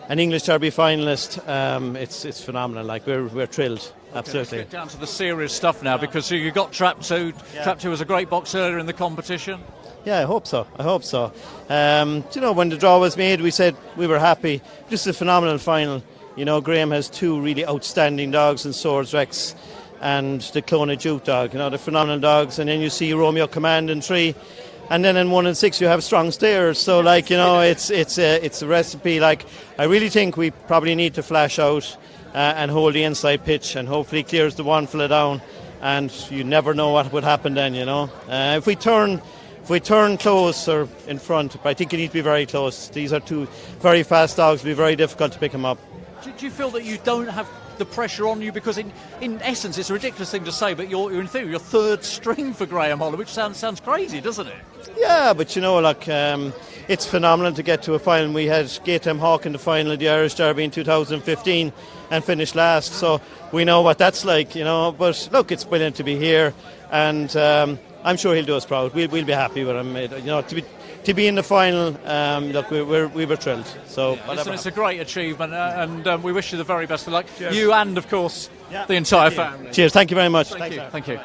English Derby finalist. It's phenomenal. Like we're thrilled. Absolutely.
Let's get down to the serious stuff now, because you got Trap 2. Yeah. Trap 2 was a great box earlier in the competition.
Yeah, I hope so. When the draw was made, we said we were happy. Just a phenomenal final. Graham has 2 really outstanding dogs in Swords Rex and the Cloned Duke dog. They're phenomenal dogs. And then you see Romeo Command in 3. and then in 1 and 6 you have strong stayers. So like, you know, it's a recipe. Like, I really think we probably need to flash out and hold the inside pitch, and hopefully clears the one fella down, and you never know what would happen then, you know. If we turn close or in front, but I think you need to be very close. These are two very fast dogs. It'll be very difficult to pick them up.
Do you feel that you don't have the pressure on you? Because in essence, it's a ridiculous thing to say, but you're in theory, you're third string for Graham Holler, which sounds crazy, doesn't it?
Yeah, but you know, like, it's phenomenal to get to a final. We had Greyhound Hawk in the final of the Irish Derby in 2015 and finished last, so we know what that's like, you know. But look, it's brilliant to be here, and I'm sure he'll do us proud. We'll be happy with him. You know, to be in the final, look, we were thrilled. So
listen, it's a great achievement, and we wish you the very best of luck.
Cheers.
You and, of course, the entire family.
Cheers. Thank you very much.
Thank you.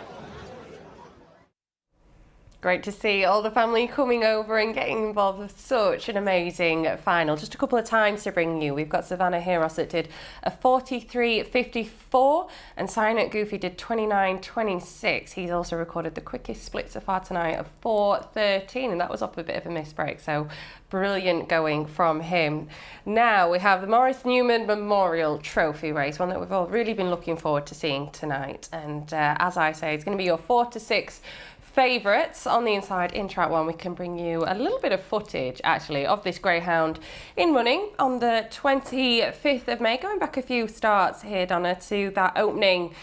Great to see all the family coming over and getting involved with such an amazing final. Just a couple of times to bring you. We've got Savannah Heros that did a 43.54 and Silent Goofy did 29.26. He's also recorded the quickest split so far tonight of 4.13, and that was off a bit of a miss break. So brilliant going from him. Now we have the Maurice Newman Memorial Trophy race, one that we've all really been looking forward to seeing tonight. And as I say, it's going to be your 4 to 6 favourites. On the inside in track 1, we can bring you a little bit of footage actually of this greyhound in running on the 25th of May, going back a few starts here, Donna, to that opening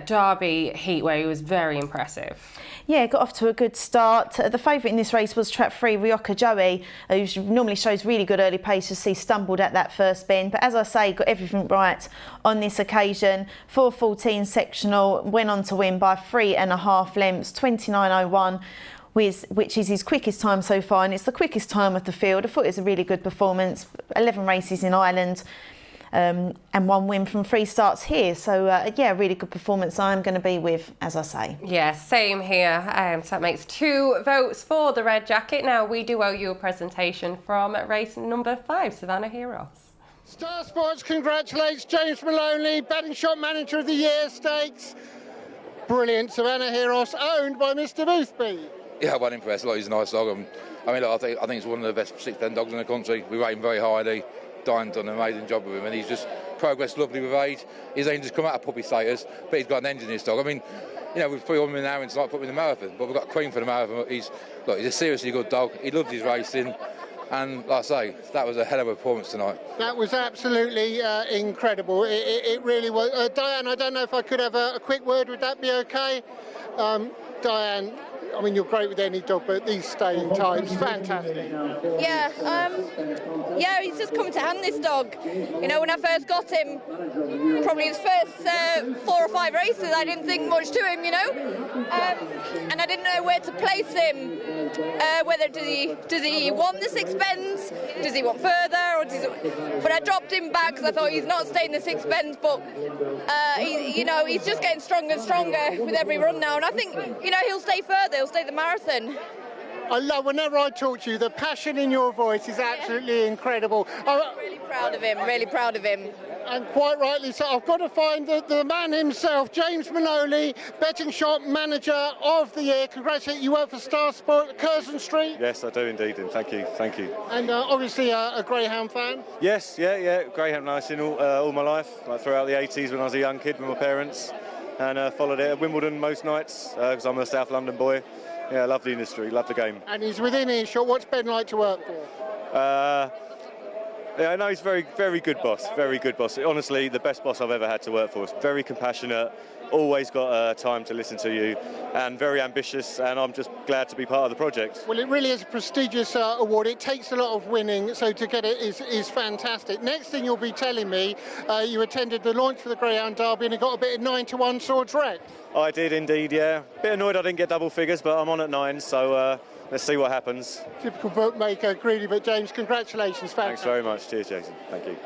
Derby heat where he was very impressive.
Yeah, got off to a good start. The favourite in this race was track 3, Ryoka Joey, who normally shows really good early pace. He stumbled at that first bend, but as I say, got everything right on this occasion. 4.14 sectional, went on to win by 3.5 lengths, 29.01. Which is his quickest time so far, and it's the quickest time of the field. I thought it was a really good performance. 11 races in Ireland. And 1 win from 3 starts here. So, yeah, really good performance I'm going to be with, as I say.
Yeah, same here. So that makes 2 votes for the red jacket. Now, we do owe you a presentation from race number 5, Savannah Heros.
Star Sports congratulates James Maloney, Betting Shop Manager of the Year Stakes. Brilliant. Savannah Heros, owned by Mr. Boothby.
Yeah, well impressed. Like, he's a nice dog. I mean, look, I think it's one of the best 6'10" dogs in the country. We rate him very highly. Diane's done an amazing job with him, and he's just progressed lovely with age. He's only just come out of puppy status, but he's got an engine, this dog. I mean, you know, we've put him in now and tonight, put him in the marathon, but we've got Queen for the marathon. He's a seriously good dog. He loves his racing, and like I say, that was a hell of a performance tonight.
That was absolutely incredible. It really was. Diane, I don't know if I could have a quick word. Would that be okay? Diane, I mean, you're great with any dog, but these staying times, fantastic.
Yeah, he's just come to hand, this dog. You know, when I first got him, probably his first 4 or 5 races, I didn't think much to him, you know, and I didn't know where to place him. Whether does he want the 6 bends? Does he want further? But I dropped him back because I thought he's not staying the 6 bends. But he's just getting stronger and stronger with every run now, and I think he'll stay further. He'll stay the marathon.
I love, whenever I talk to you, the passion in your voice is absolutely incredible.
I'm really proud of him, really proud of him.
And quite rightly so. I've got to find the man himself, James Maloney, Betting Shop Manager of the Year. Congratulations, you work for Star Sport, Curzon Street.
Yes, I do indeed, and thank you.
And obviously a Greyhound fan.
Yes, yeah, Greyhound racing all my life, like throughout the 80s when I was a young kid with my parents, and followed it at Wimbledon most nights, because I'm a South London boy. Yeah, I love the industry, love the game.
And he's within earshot. What's Ben like to work for?
Yeah, I know he's very, very good boss, very good boss. Honestly, the best boss I've ever had to work for. He's very compassionate, always got time to listen to you, and very ambitious, and I'm just glad to be part of the project.
Well, it really is a prestigious award. It takes a lot of winning, so to get it is fantastic. Next thing you'll be telling me, you attended the launch for the Greyhound Derby and it got a bit of 9-1 Swords Wreck.
I did indeed, yeah. Bit annoyed I didn't get double figures, but I'm on at 9, so let's see what happens.
Typical bookmaker, greedy, but James, congratulations. Fantastic.
Thanks very much. Cheers, Jason. Thank you.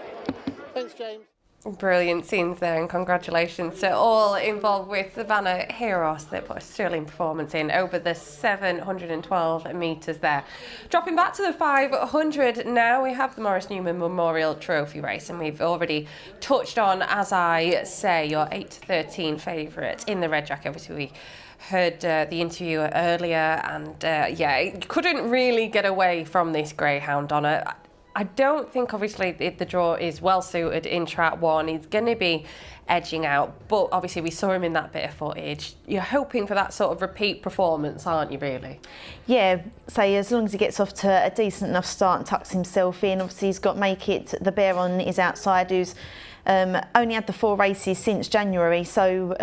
Thanks, James.
Brilliant scenes there, and congratulations to all involved with Savannah Heroes that put a sterling performance in over the 712 metres there. Dropping back to the 500 now, we have the Maurice Newman Memorial Trophy race, and we've already touched on, as I say, your 8-13 favourite in the red jacket. Obviously, we heard the interview earlier, and yeah, couldn't really get away from this Greyhound, Donna. I don't think, obviously, the draw is well suited in track 1. He's going to be edging out, but obviously we saw him in that bit of footage. You're hoping for that sort of repeat performance, aren't you, really?
Yeah, so as long as he gets off to a decent enough start and tucks himself in. Obviously, he's got Make It, the bear on his outside, who's only had the 4 races since January, so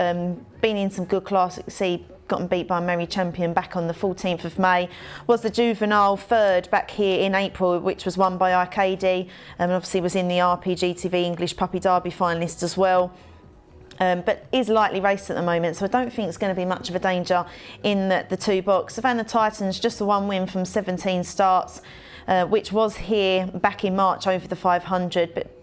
been in some good class. See, gotten beat by Mary Champion back on the 14th of May. Was the juvenile third back here in April, which was won by Arcady, and obviously was in the Rpgtv English Puppy Derby finalist as well. But is lightly raced at the moment, so I don't think it's going to be much of a danger in the 2 box. Savannah Titans, just the 1 win from 17 starts, which was here back in March over the 500, but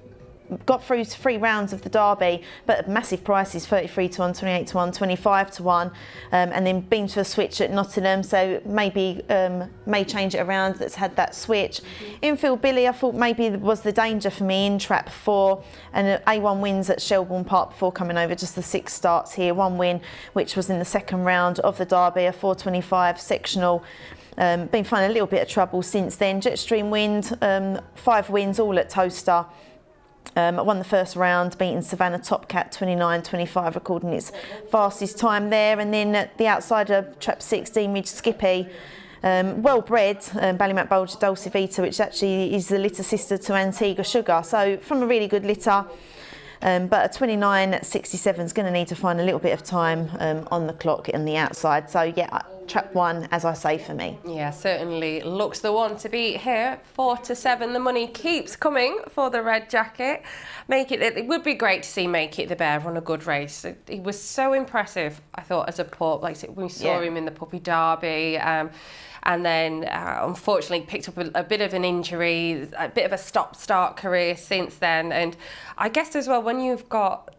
got through 3 rounds of the Derby, but massive prices, 33 to 1, 28 to 1, 25 to 1, and then been to a switch at Nottingham, so maybe may change it around. That's had that switch. Infield Billy, I thought maybe was the danger for me in trap 4, and A1 wins at Shelbourne Park before coming over. Just the 6 starts here, 1 win, which was in the 2nd round of the Derby, a 425 sectional. Been finding a little bit of trouble since then. Jetstream Wind, 5 wins, all at Towcester. Won the 1st round, beating Savannah Topcat 29-25, recording its fastest time there. And then at the outside of trap 16, Ridge Skippy, well bred, Ballymac Bulger Dulce Vita, which actually is the litter sister to Antigua Sugar. So from a really good litter. But a 29.67 is going to need to find a little bit of time on the clock on the outside. So yeah, trap 1, as I say, for me.
Yeah, certainly looks the one to beat here. 4 to 7, the money keeps coming for the red jacket. Make It, it would be great to see Make It the bear run a good race. He was so impressive, I thought, as a pup. Like we saw him in the Puppy Derby. And then, unfortunately, picked up a bit of an injury, a bit of a stop-start career since then. And I guess as well, when you've got,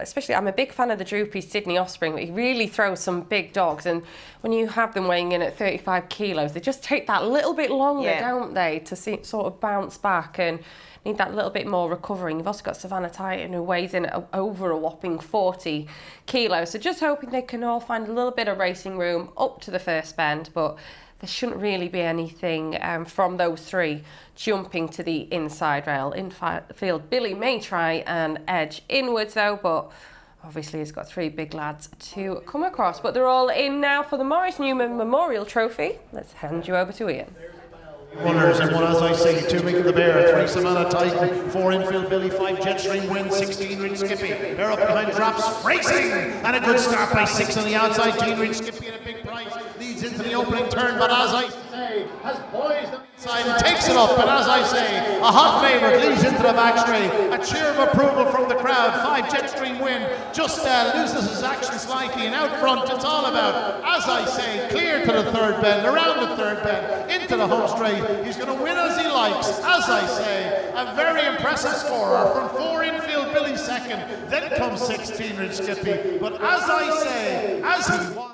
especially, I'm a big fan of the droopy Sydney Offspring, but he really throws some big dogs. And when you have them weighing in at 35 kilos, they just take that little bit longer, don't they, to sort of bounce back and need that little bit more recovering. You've also got Savannah Titan, who weighs in at over a whopping 40 kilos. So just hoping they can all find a little bit of racing room up to the first bend, but there shouldn't really be anything from those 3 jumping to the inside rail. Infield Billy may try and edge inwards though, but obviously he's got 3 big lads to come across. But they're all in now for the Maurice Newman Memorial Trophy. Let's hand you over to Ian.
Winners and 1, as I say, 2 Make It the Bear, 3 Savannah Titan, 4 Infield Billy, 5 Jetstream Wind, 16 Ridge Skippy. They're up behind Drops, racing, and a good start by 6 on the outside. 10 Ridge Skippy at a big price, leads into the opening turn, but as I say, has poised on the inside and takes it up. But as I say, a hot favourite leads into the back straight. A cheer of approval from the crowd. 5 Jetstream Wind just loses his action slightly, and out front it's all about, as I say, clear to the 3rd bend, around the 3rd bend, into the home straight. He's going to win as he likes. As I say, a very impressive scorer from 4 Infield Billy 2nd, then comes 16 Ridge Skippy. But as I say, as he won.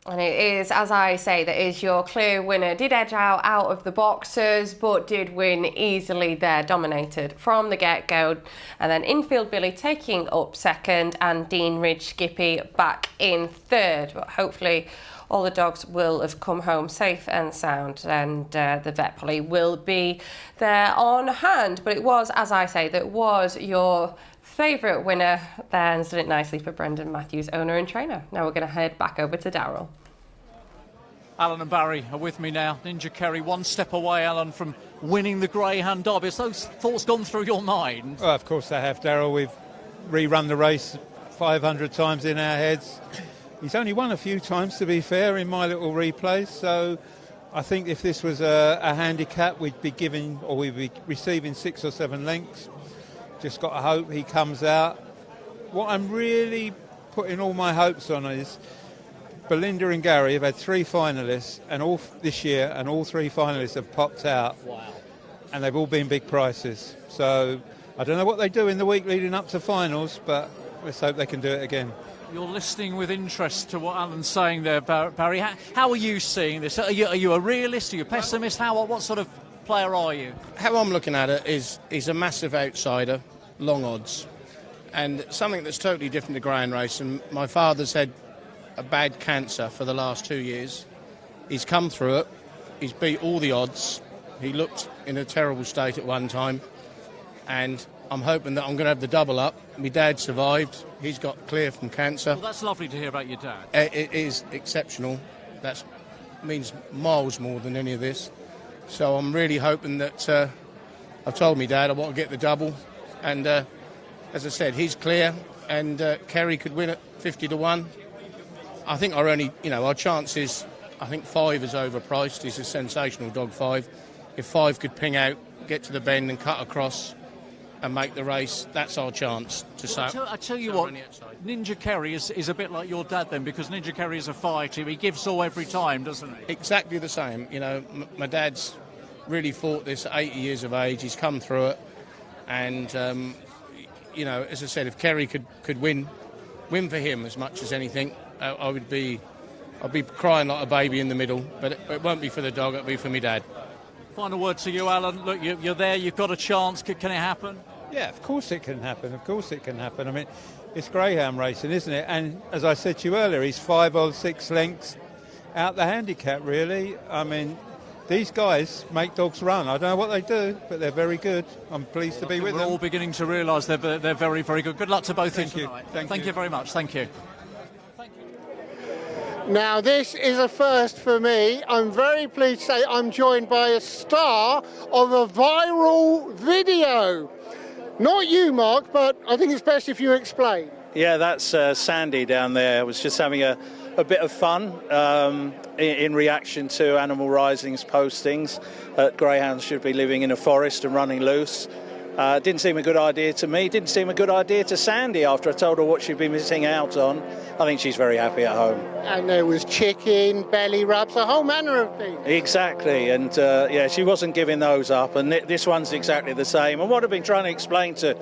And it is, as I say, that is your clear winner. Did edge out of the boxers, but did win easily there, dominated from the get-go. And then Infield Billy taking up 2nd, and Dean Ridge Skippy back in 3rd. But hopefully all the dogs will have come home safe and sound, and the vet poly will be there on hand. But it was, as I say, that was your favourite winner there, and did it nicely for Brendan Matthews, owner and trainer. Now we're going to head back over to Darrell.
Alan and Barry are with me now. Ninja Kerry 1 step away, Alan, from winning the Greyhound Derby. Has those thoughts gone through your mind?
Well, of course they have, Darrell. We've rerun the race 500 times in our heads. He's only won a few times, to be fair, in my little replays. So I think if this was a handicap, we'd be giving, or we'd be receiving 6 or 7 lengths. Just got to hope he comes out. What I'm really putting all my hopes on is Belinda and Gary have had 3 finalists and all this year, and all 3 finalists have popped out.
Wow.
And they've all been big prices. So I don't know what they do in the week leading up to finals, but let's hope they can do it again.
You're listening with interest to what Alan's saying there, Barry. How are you seeing this? Are you a realist? Are you a pessimist? What sort of player are you?
How I'm looking at it is he's a massive outsider, long odds, and something that's totally different to greyhound racing. My father's had a bad cancer for the last 2 years. He's come through it. He's beat all the odds. He looked in a terrible state at one time, and I'm hoping that I'm going to have the double up. My dad survived. He's got clear from cancer.
Well, that's lovely to hear about your dad.
It is exceptional. That means miles more than any of this. So I'm really hoping that I've told me dad I want to get the double, and as I said, he's clear, and Kerry could win at 50 to 1. I think our chances. I think 5 is overpriced. He's a sensational dog, 5. If 5 could ping out, get to the bend and cut across and make the race, that's our chance to say.
I tell you what, Ninja Kerry is a bit like your dad then, because Ninja Kerry is a fighter. He gives all every time, doesn't he?
Exactly the same. My dad's really fought this at 80 years of age. He's come through it, and as I said, if Kerry could win for him as much as anything, I'd be crying like a baby in the middle. But it won't be for the dog; it'll be for me dad.
Final word to you, Alan. Look, you're there. You've got a chance. Can it happen?
Yeah, of course it can happen. Of course it can happen. I mean, it's greyhound racing, isn't it? And as I said to you earlier, he's 5 or 6 lengths out the handicap, really. I mean, these guys make dogs run. I don't know what they do, but they're very good. I'm pleased to be with them.
We're all beginning to realise they're very, very good. Good luck to both of you tonight.
Thank
you very much. Thank you.
Now, this is a first for me. I'm very pleased to say I'm joined by a star of a viral video. Not you, Mark, but I think it's best if you explain.
Yeah, that's Sandy down there. I was just having a bit of fun in reaction to Animal Rising's postings that greyhounds should be living in a forest and running loose. Didn't seem a good idea to me. Didn't seem a good idea to Sandy after I told her what she'd be missing out on. I think she's very happy at home.
And there was chicken, belly rubs, a whole manner of things.
Exactly, and she wasn't giving those up, and this one's exactly the same. And what I've been trying to explain to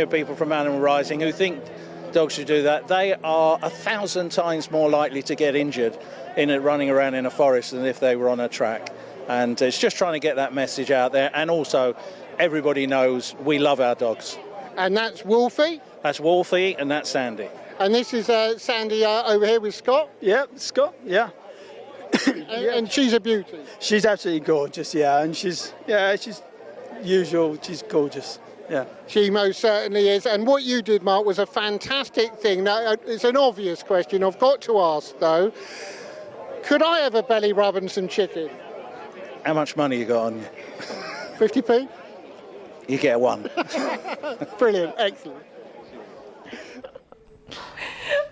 people from Animal Rising who think dogs should do that, they are 1,000 times more likely to get injured running around in a forest than if they were on a track. And it's just trying to get that message out there, and also everybody knows we love our dogs.
And that's Wolfie?
That's Wolfie, and that's Sandy.
And this is Sandy over here with Scott?
Yep, Scott, yeah.
And she's a beauty?
She's absolutely gorgeous, yeah. And she's usual, she's gorgeous, yeah.
She most certainly is. And what you did, Mark, was a fantastic thing. Now, it's an obvious question I've got to ask, though. Could I have a belly rub and some chicken?
How much money you got on you?
50p?
You get one.
Brilliant, excellent.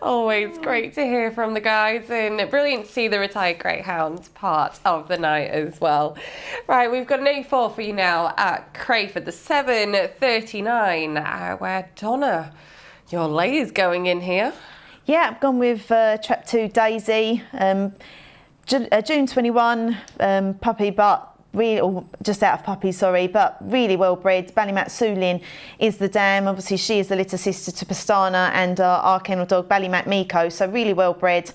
Always great to hear from the guys, and brilliant to see the retired greyhounds part of the night as well. Right, we've got an A4 for you now at Crayford, the 7:39, where Donna, your lady's going in here.
Yeah, I've gone with Trap 2 Daisy, June 21, puppy, but just out of puppy, sorry, but really well bred. Ballymat Sulin is the dam. Obviously, she is the little sister to Pastana and our kennel dog Ballymat Miko, so really well bred.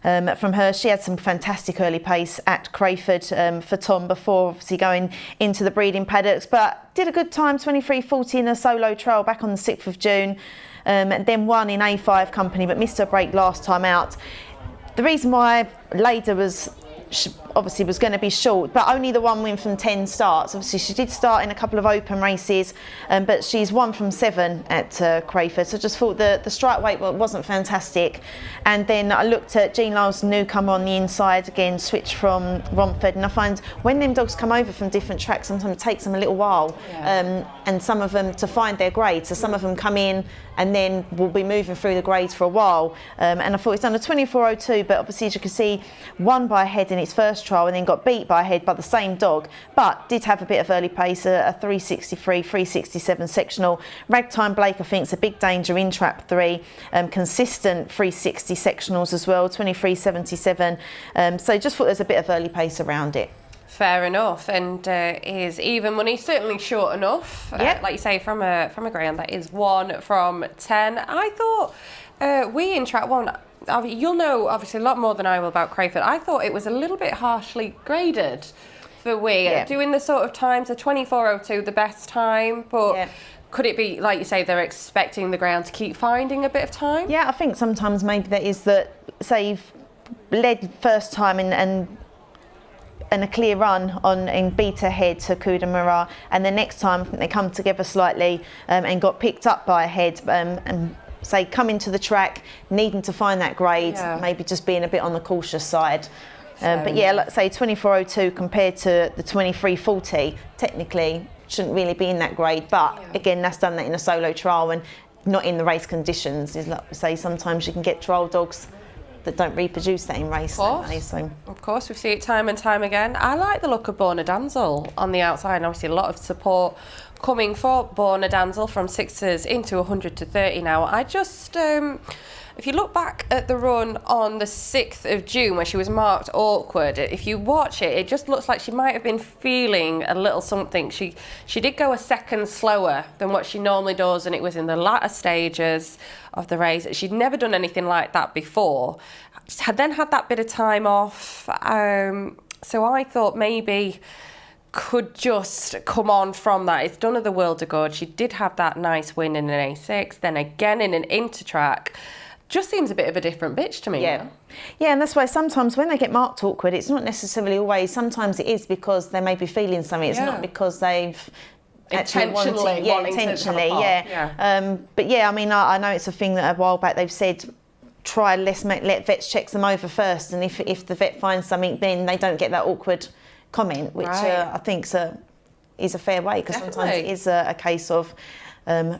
From her, she had some fantastic early pace at Crayford for Tom before obviously going into the breeding paddocks, but did a good time, 23:40 in a solo trial back on the 6th of June, and then won in A5 company, but missed her break last time out. The reason why Leda was obviously was going to be short, but only the 1 win from 10 starts. Obviously she did start in a couple of open races, but she's 1 from 7 at Crayford, so I just thought the strike weight wasn't fantastic. And then I looked at Jean Lyle's newcomer on the inside, again switched from Romford, and I find when them dogs come over from different tracks, sometimes it takes them a little while, and some of them to find their grade, so some of them come in and then we'll be moving through the grades for a while, and I thought it's done a 24:02, but obviously as you can see, won by a head in its first trial and then got beat by a head by the same dog, but did have a bit of early pace, a 363, 367 sectional. Ragtime Blake, I think, is a big danger in Trap 3, consistent 360 sectionals as well, 23:77, so just thought there's a bit of early pace around it.
Fair enough, and is even money certainly short enough? Like you say, from a Greyhound, that is 1 from 10. I thought we in track 1. You'll know obviously a lot more than I will about Crayford. I thought it was a little bit harshly graded for doing the sort of times, the 24:02, the best time, but. Could it be, like you say, they're expecting the ground to keep finding a bit of time?
Yeah, I think sometimes maybe that is that, say you've led first time and a clear run on and beat ahead to Kudamara, and the next time they come together slightly and got picked up by a head and say come into the track needing to find that grade, maybe just being a bit on the cautious side. But yeah, let's say 24:02 compared to the 23:40, technically shouldn't really be in that grade, but again, that's done that in a solo trial and not in the race conditions. Is like say sometimes you can get trial dogs that don't reproduce that in race.
Of course, we see it time and time again. I like the look of Borna Damsel on the outside, and obviously a lot of support coming for Borna Damsel from 6s into 100 to 30 now. I just, if you look back at the run on the 6th of June where she was marked awkward, if you watch it, it just looks like she might have been feeling a little something. She did go a second slower than what she normally does, and it was in the latter stages of the race. She'd never done anything like that before. She had then had that bit of time off. So I thought maybe could just come on from that. It's done her the world of good. She did have that nice win in an A6, then again in an Intertrack. Just seems a bit of a different bitch to me.
Yeah, and that's why sometimes when they get marked awkward, it's not necessarily always. Sometimes it is because they may be feeling something. It's not because they've
intentionally
But yeah, I mean, I know it's a thing that a while back they've said, let vets check them over first, and if the vet finds something, then they don't get that awkward comment, which I think is a fair way, because sometimes it is a case of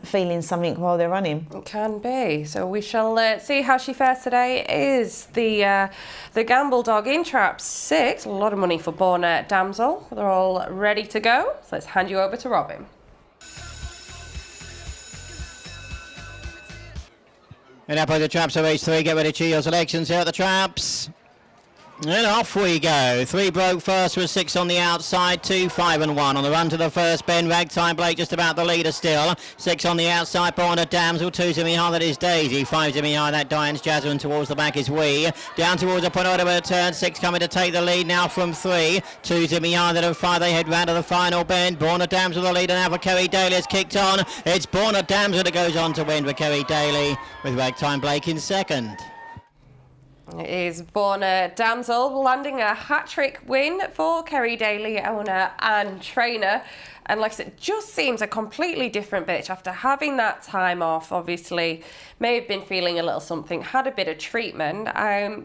feeling something while they're running.
It can be. So we shall see how she fares today. Is the Gamble Dog in trap 6. A lot of money for Borna Damsel. They're all ready to go. So let's hand you over to Robin.
And up by the traps of race 3. Get ready to your selections here at the traps. And off we go. 3 broke first with 6 on the outside, 2, 5 and 1. On the run to the first bend, Ragtime Blake just about the leader still. 6 on the outside, Borna Damsel. 2's in behind, that is Daisy. 5's in behind, that Diane's Jasmine. Towards the back is Wee. Down towards the penultimate turn, 6 coming to take the lead now from 3. 2's in behind, that of 5. They head round to the final bend. Borna Damsel the leader now for Kerry Daly has kicked on. It's Borna Damsel that goes on to win for Kerry Daly, with Ragtime Blake in second.
It is Borna Damsel landing a hat-trick win for Kerry Daly, owner and trainer. And like I said, just seems a completely different bitch after having that time off. Obviously, may have been feeling a little something, had a bit of treatment.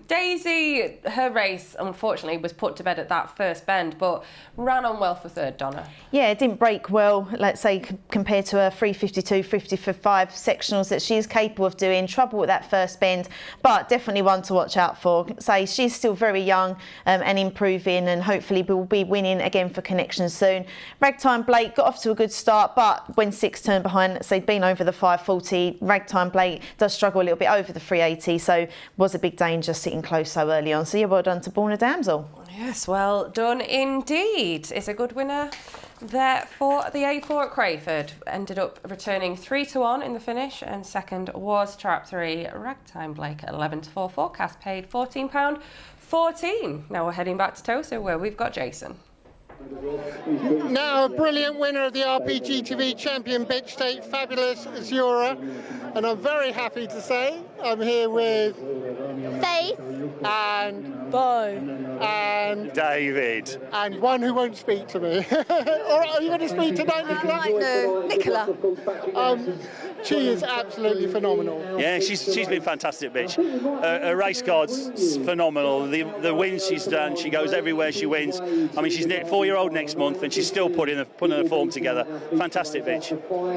Daisy, her race, unfortunately, was put to bed at that first bend, but ran on well for third, Donna.
Yeah, it didn't break well, let's say, compared to her 3:52, 50:5 sectionals that she is capable of doing. Trouble with that first bend, but definitely one to watch out for. Say she's still very young and improving, and hopefully will be winning again for Connection soon. Ragtime Blake got off to a good start, but when 6 turned behind, let's say, been over the 5:40, Ragtime Blake does struggle a little bit over the 3:80, so was a big danger sitting close so early on. So yeah, well done to Borna Damsel.
Yes, well done indeed. It's a good winner there for the A4 at Crayford. Ended up returning 3-1 in the finish, and second was Trap 3, Ragtime Blake at 11-4. Forecast paid £14.14. Now we're heading back to Towcester, where we've got Jason.
Now a brilliant winner of the Rpgtv Champion Bitch State, fabulous Azura, and I'm very happy to say I'm here with
Faith
and
Bo
and
David
and one who won't speak to me. All right, are you going to speak tonight, Nicola?
No, Nicola.
She is absolutely phenomenal.
Yeah, she's been fantastic, bitch. Her race card's phenomenal. The wins she's done, she goes everywhere she wins. I mean, she's 4-year-old next month, and she's still putting her form together. Fantastic, bitch.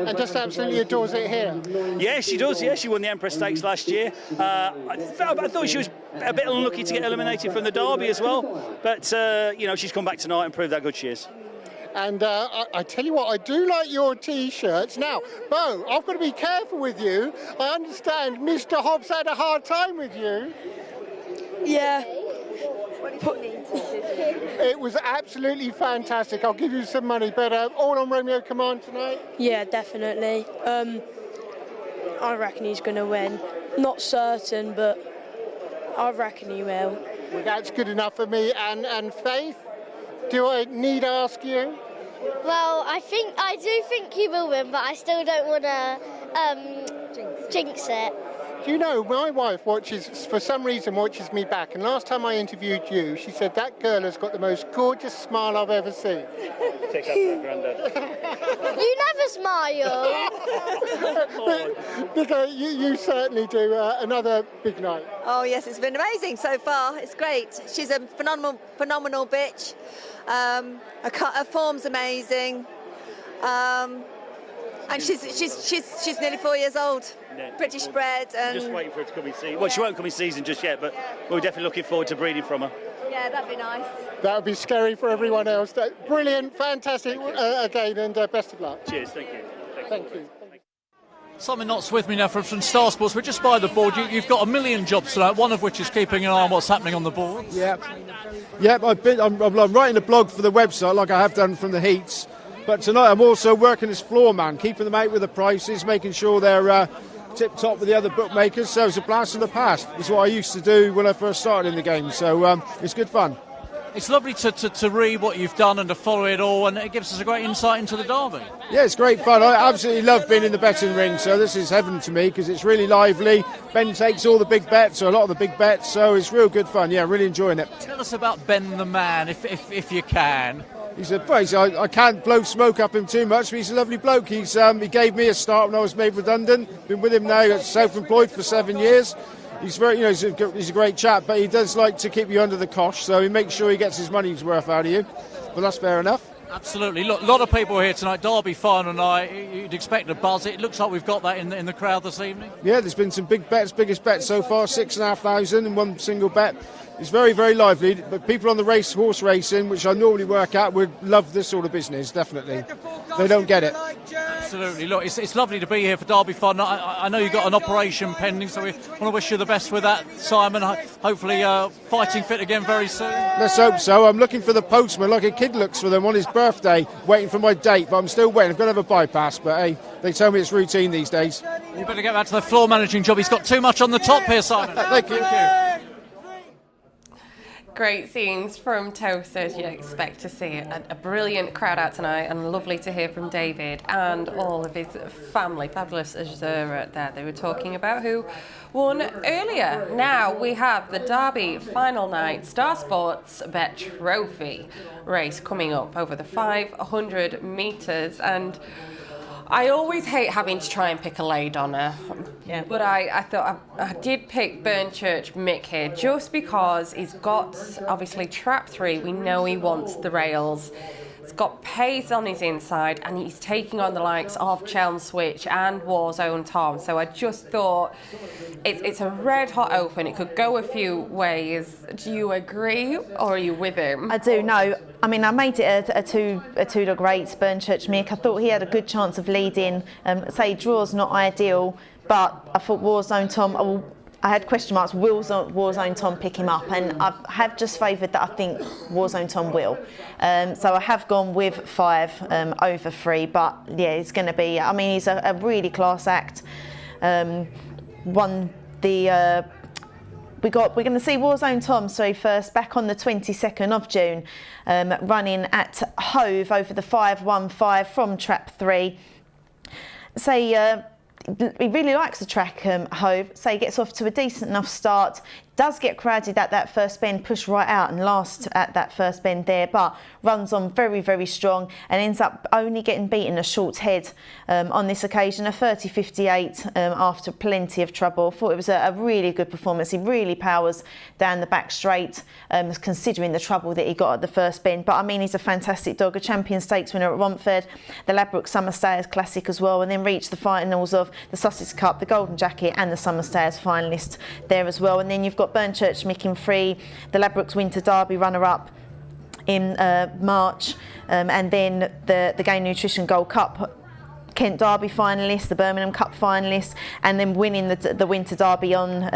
And just absolutely adores it here.
Yeah, she does. Yeah, she won the Empress Stakes last year. I thought she was a bit unlucky to get eliminated from the Derby as well, but she's come back tonight and proved how good she is.
And I tell you what, I do like your T-shirts. Now, Bo, I've got to be careful with you. I understand Mr. Hobbs had a hard time with you.
Yeah.
It was absolutely fantastic. I'll give you some money, but all on Romeo Command tonight?
Yeah, definitely. I reckon he's going to win. Not certain, but I reckon he will.
Well, that's good enough for me. And Faith, do I need to ask you?
Well, I do think he will win, but I still don't want to jinx it.
Do you know, my wife for some reason watches me back, and last time I interviewed you, she said that girl has got the most gorgeous smile I've ever seen.
Take that from Grandad.
You never smile.
Nico, you certainly do. Another big night.
Oh yes, it's been amazing so far. It's great. She's a phenomenal bitch. Her form's amazing. And she's nearly 4 years old.
Yeah.
British bred. And
Just waiting for her to come in season. Well, she won't come in season just yet, but we're definitely looking forward to breeding from her.
yeah, that'd be nice.
That would be scary for everyone else. Brilliant, fantastic again, and best of luck.
Cheers, thank you.
Thank you.
Simon Knott's with me now from Star Sports. We're just by the board. You've got a million jobs tonight, one of which is keeping an eye on what's happening on the board.
Yeah, I'm writing a blog for the website like I have done from the heats. But tonight I'm also working as floor man, keeping them out with the prices, making sure they're tip-top with the other bookmakers. So it's a blast from the past. It's what I used to do when I first started in the game. So it's good fun.
It's lovely to read what you've done and to follow it all, and it gives us a great insight into the Derby.
Yeah, it's great fun. I absolutely love being in the betting ring, so this is heaven to me because it's really lively. Ben takes all the big bets, or a lot of the big bets, so it's real good fun. Yeah, really enjoying it.
Tell us about Ben the man, if you can.
I can't blow smoke up him too much, but he's a lovely bloke. He gave me a start when I was made redundant. Been with him now, self-employed for 7 years. He's he's a great chap, but he does like to keep you under the cosh, so he makes sure he gets his money's worth out of you. But that's fair enough.
Absolutely. Look, a lot of people here tonight. Derby final night. You'd expect a buzz. It looks like we've got that in the crowd this evening.
Yeah, there's been some big bets, biggest bet so far, 6,500 in one single bet. It's very, very lively, but people on the horse racing, which I normally work at, would love this sort of business, definitely. They don't get it.
Absolutely. Look, it's lovely to be here for Derby Fun. I know you've got an operation pending, so we want to wish you the best with that, Simon. Hopefully fighting fit again very soon.
Let's hope so. I'm looking for the postman like a kid looks for them on his birthday, waiting for my date, but I'm still waiting. I've got to have a bypass, but hey, they tell me it's routine these days.
You better get back to the floor managing job. He's got too much on the top here, Simon.
Thank you.
Great scenes from Towcester, as you expect to see. A brilliant crowd out tonight, and lovely to hear from David and all of his family. Fabulous Azura there they were talking about, who won earlier. Now we have the Derby final night Star Sports Bet Trophy race coming up over the 500 metres, and I always hate having to try and pick a lay donner, but I thought I did pick Burnchurch Mick here just because he's got, obviously, trap 3. We know he wants the rails. He's got pace on his inside, and he's taking on the likes of Chelmswitch and Warzone Tom. So I just thought it's a red-hot open. It could go a few ways. Do you agree, or are you with him?
I do, no. I mean, I made it a two-dog race, Burnchurch Mick. I thought he had a good chance of leading. Say, draw's not ideal, but I thought Warzone Tom... I had question marks, will Warzone Tom pick him up? And I have just favoured that I think Warzone Tom will. So I have gone with 5 over 3, but yeah, it's going to be, I mean, he's a really class act. Won the... We're going to see Warzone Tom, first back on the 22nd of June, running at Hove over the 515 from Trap 3. He really likes the track, Hove. He gets off to a decent enough start. Does get crowded at that first bend, push right out and last at that first bend there, but runs on very, very strong and ends up only getting beaten a short head on this occasion, a 30.58 after plenty of trouble. Thought it was a really good performance. He really powers down the back straight, considering the trouble that he got at the first bend. But I mean, he's a fantastic dog, a champion stakes winner at Romford, the Ladbroke Summer Stayers Classic as well, and then reached the finals of the Sussex Cup, the Golden Jacket and the Summer Stayers finalist there as well. And then you've got Burnchurch Mick in 3, the Ladbrokes Winter Derby runner-up in March, and then the Game Nutrition Gold Cup Kent Derby finalist, the Birmingham Cup finalist, and then winning the Winter Derby on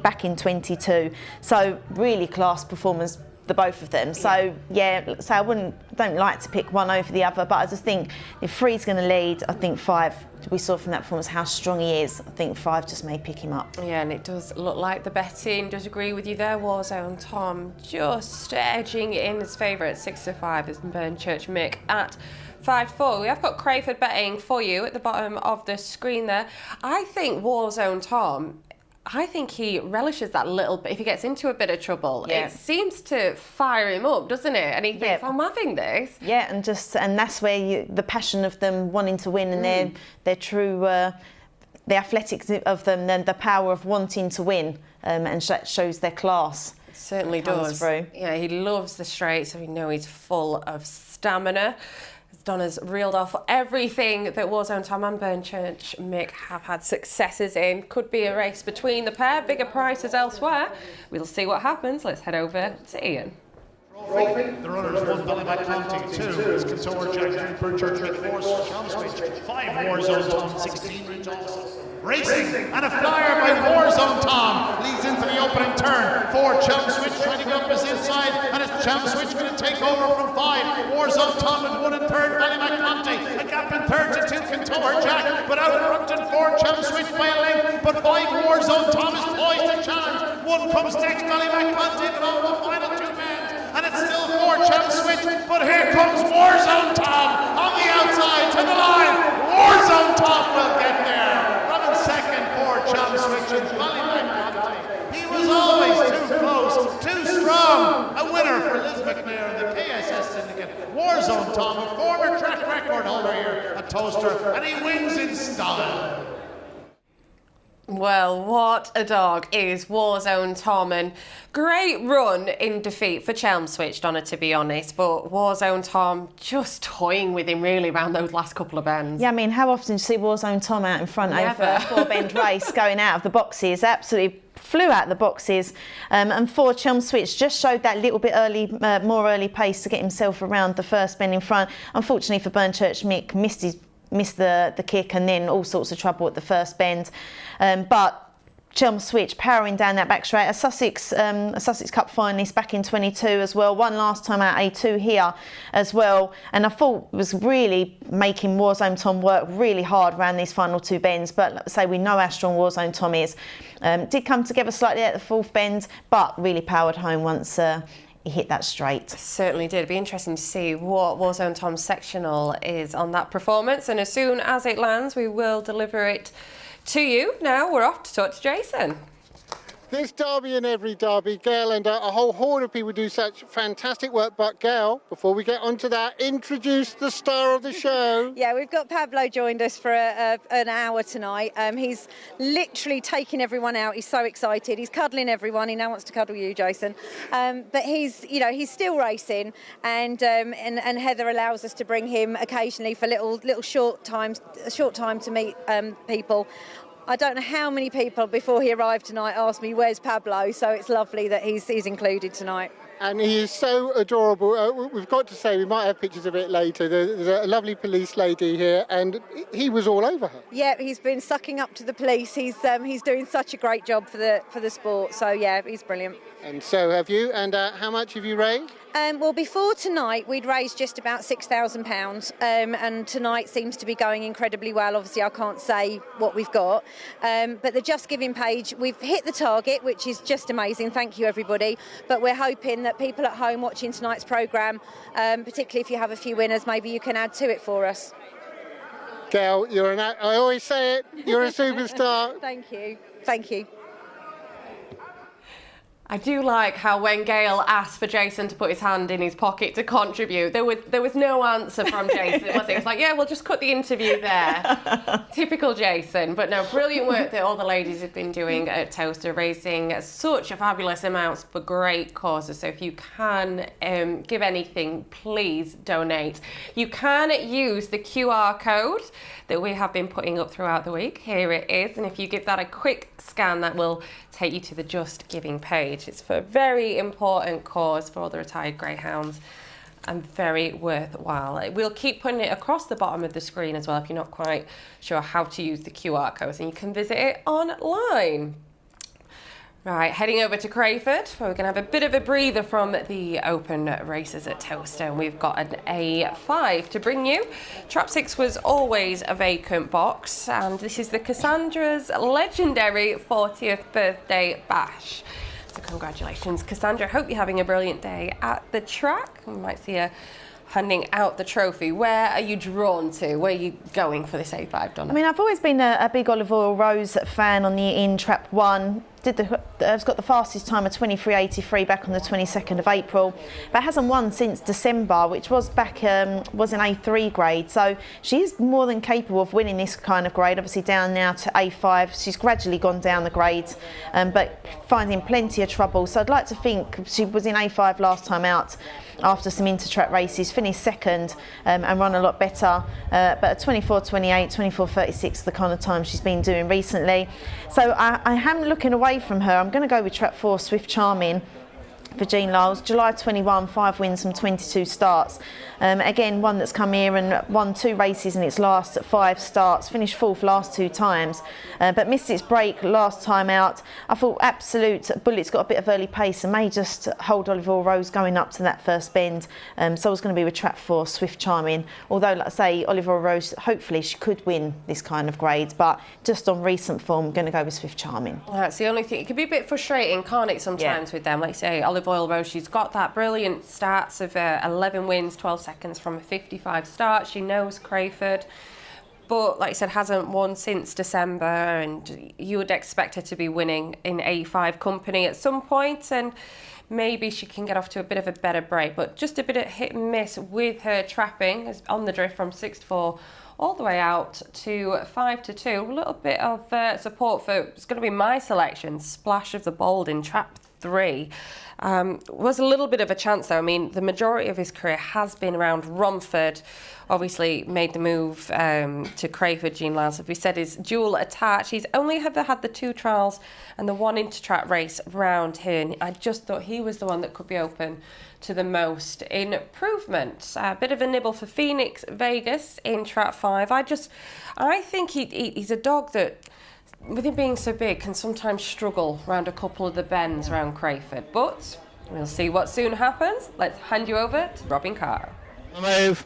back in 22. So really class performance, the both of them. So yeah, so don't like to pick one over the other, but I just think if 3's going to lead, I think 5. We saw from that performance how strong he is. I think 5 just may pick him up.
Yeah, and it does look like the betting does agree with you there. Warzone Tom just edging in his favourite at 6-5 is Burnchurch Mick at 5-4. We have got Crayford betting for you at the bottom of the screen there. I think Warzone Tom, I think he relishes that little bit. If he gets into a bit of trouble, it seems to fire him up, doesn't it? And he thinks, I'm having this.
Yeah, and that's where the passion of them wanting to win and their true, the athletics of them, then the power of wanting to win, and shows their class.
It certainly does.
Through.
Yeah, he loves the straight, so we know he's full of stamina. Donna's reeled off everything that Warzone Tom and Burnchurch Mick have had successes in. Could be a race between the pair, bigger prices elsewhere. We'll see what happens. Let's head over to Ian.
The runners won Ballymac County, 2 is Consort Jack, Burnchurch Mick, 4 Chelmsford, 5 Warzone Tom, 16 Racing, and a flyer by Warzone Tom leads into the opening turn. 4 Chelmsford trying to get up his inside, and it's Chelmsford going to take over from 5. Warzone Tom in 1 and 3rd, Ballymac County. A gap in 3rd to 2 Consort Jack, but out in front in 4 Chelmsford by a length, but 5 Warzone Tom is poised to challenge. 1 comes next, Ballymac County, and on the final 2 men. And it's still 4 Chelmsford, but here comes Warzone Tom on the outside to the line. Warzone Tom will get there. From second, 4 Chelmsford and Ballymac County. He was always too close, too strong. A winner for Liz McNair and the KSS Syndicate. Warzone Tom, a former track record holder here at Towcester, and he wins in style.
Well, what a dog is Warzone Tom, and great run in defeat for Chelmsford, Donna, to be honest, but Warzone Tom just toying with him really around those last couple of bends.
Yeah, I mean, how often do you see Warzone Tom out in front over a 4-bend race going out of the boxes? Absolutely flew out of the boxes, and 4 Chelmsford just showed that little bit more early pace to get himself around the first bend in front. Unfortunately for Burnchurch Mick, missed the kick, and then all sorts of trouble at the first bend. But Chelmsford powering down that back straight. A Sussex Cup finalist back in 22 as well. Won last time out A2 here as well. And I thought was really making Warzone Tom work really hard around these final 2 bends. But like I say, we know how strong Warzone Tom is. Did come together slightly at the 4th bend, but really powered home once he hit that straight.
Certainly did. It'd be interesting to see what Warzone Tom's sectional is on that performance, and as soon as it lands we will deliver it to you. Now we're off to talk to Jason.
This derby and every derby, Gail and a whole horde of people do such fantastic work. But Gail, before we get onto that, introduce the star of the show.
Yeah, we've got Pablo joined us for an hour tonight. He's literally taking everyone out. He's so excited. He's cuddling everyone. He now wants to cuddle you, Jason. But he's still racing, and Heather allows us to bring him occasionally for little short time to meet people. I don't know how many people before he arrived tonight asked me, where's Pablo? So it's lovely that he's included tonight.
And he is so adorable. We've got to say, we might have pictures of it later. There's a lovely police lady here, and he was all over her.
Yeah, he's been sucking up to the police. He's doing such a great job for the sport. So yeah, he's brilliant.
And so have you. And how much have you raised?
Well, before tonight, we'd raised just about £6,000, and tonight seems to be going incredibly well. Obviously, I can't say what we've got, but the Just Giving page, we've hit the target, which is just amazing. Thank you, everybody. But we're hoping that people at home watching tonight's programme, particularly if you have a few winners, maybe you can add to it for us.
Gail, I always say it, you're a superstar.
Thank you. Thank you.
I do like how when Gail asked for Jason to put his hand in his pocket to contribute, there was no answer from Jason, was it? It was like, yeah, we'll just cut the interview there. Typical Jason. But no, brilliant work that all the ladies have been doing at Towcester, raising such a fabulous amounts for great causes. So if you can give anything, please donate. You can use the QR code that we have been putting up throughout the week. Here it is. And if you give that a quick scan, that will take you to the Just Giving page. It's for a very important cause for all the retired greyhounds and very worthwhile. We'll keep putting it across the bottom of the screen as well if you're not quite sure how to use the QR codes, and you can visit it online. Right, heading over to Crayford, where we're going to have a bit of a breather from the open races at Towcester, and we've got an A5 to bring you. Trap 6 was always a vacant box, and this is the Cassandra's legendary 40th birthday bash. So congratulations, Cassandra. Hope you're having a brilliant day at the track. We might see her handing out the trophy. Where are you drawn to? Where are you going for this A5, Donna?
I mean, I've always been a big Olive Oil Rose fan in Trap 1. It's got the fastest time of 23.83 back on the 22nd of April, but hasn't won since December, which was back was an A3 grade. So she is more than capable of winning this kind of grade. Obviously down now to A5. She's gradually gone down the grades, but finding plenty of trouble. So I'd like to think she was in A5 last time out after some inter-track races, finished second and run a lot better, but at 24.28, 24.36, the kind of time she's been doing recently. So I am looking away from her. I'm going to go with Trap 4, Swift Charming, for Jean Lyles. July 21, 5 wins from 22 starts. Again, one that's come here and won 2 races in its last 5 starts, finished 4th last 2 times, but missed its break last time out. I thought Absolute Bullet's got a bit of early pace and may just hold Olive Oil Rose going up to that first bend. So I was going to be with Trap 4, Swift Charming. Although, like I say, Olive Oil Rose, hopefully she could win this kind of grade, but just on recent form, I'm going to go with Swift Charming.
That's the only thing. It can be a bit frustrating, can't it, sometimes with them? Like I say, Olive Oil Rose, she's got that brilliant stats of 11 wins, 12 seconds from a 55 start. She knows Crayford, but like I said, hasn't won since December, and you would expect her to be winning in A5 company at some point, and maybe she can get off to a bit of a better break, but just a bit of hit and miss with her trapping on the drift from 6-4 all the way out to 5-2. A little bit of support for, it's going to be my selection, Splash of the Bold in Trap 3. Was a little bit of a chance though. I mean, the majority of his career has been around Romford. Obviously made the move to Crayford, Jean Lyles, as we said, is dual attached. He's only ever had the 2 trials and the 1 inter-track race round here. And I just thought he was the one that could be open to the most improvement. A bit of a nibble for Phoenix Vegas in Trap 5. I think he's a dog that, with him being so big, can sometimes struggle around a couple of the bends around Crayford, but we'll see what soon happens. Let's hand you over to Robin Carr.
Move.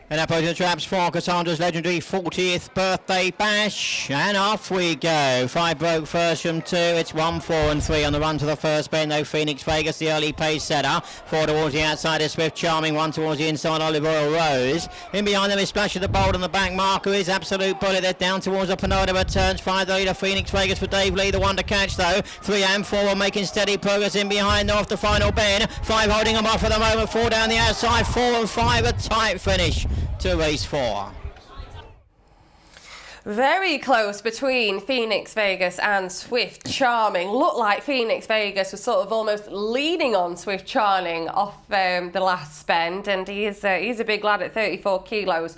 And up over the traps for Cassandra's legendary 40th birthday bash, and off we go. 5 broke first from 2. It's 1, 4 and 3 on the run to the first bend. No Phoenix Vegas, the early pace setter. 4 towards the outside is Swift Charming. 1 towards the inside, Olive Oil Rose. In behind them is Splash of the Bold, and the back marker is Absolute Bullet. They're down towards the penultimate turns. 5 the leader, Phoenix Vegas for Dave Lee, the one to catch though. 3 and 4 are making steady progress in behind off the final bend. 5 holding them off at the moment. 4 down the outside. 4 and 5 a tight finish to race 4.
Very close between Phoenix Vegas and Swift Charming. Looked like Phoenix Vegas was sort of almost leading on Swift Charming off the last bend, and he's a big lad at 34 kilos.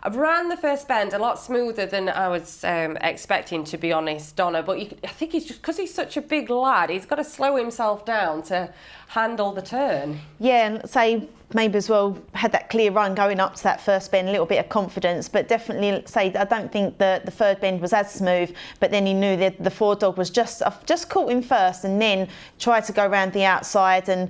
I ran the first bend a lot smoother than I was expecting, to be honest, Donna, but I think he's just, because he's such a big lad, he's got to slow himself down to handle the turn. Yeah, and say maybe as well had that clear run going up to that first bend, a little bit of confidence, but definitely say I don't think the third bend was as smooth, but then he knew that the 4 dog was just caught him first and then tried to go around the outside, and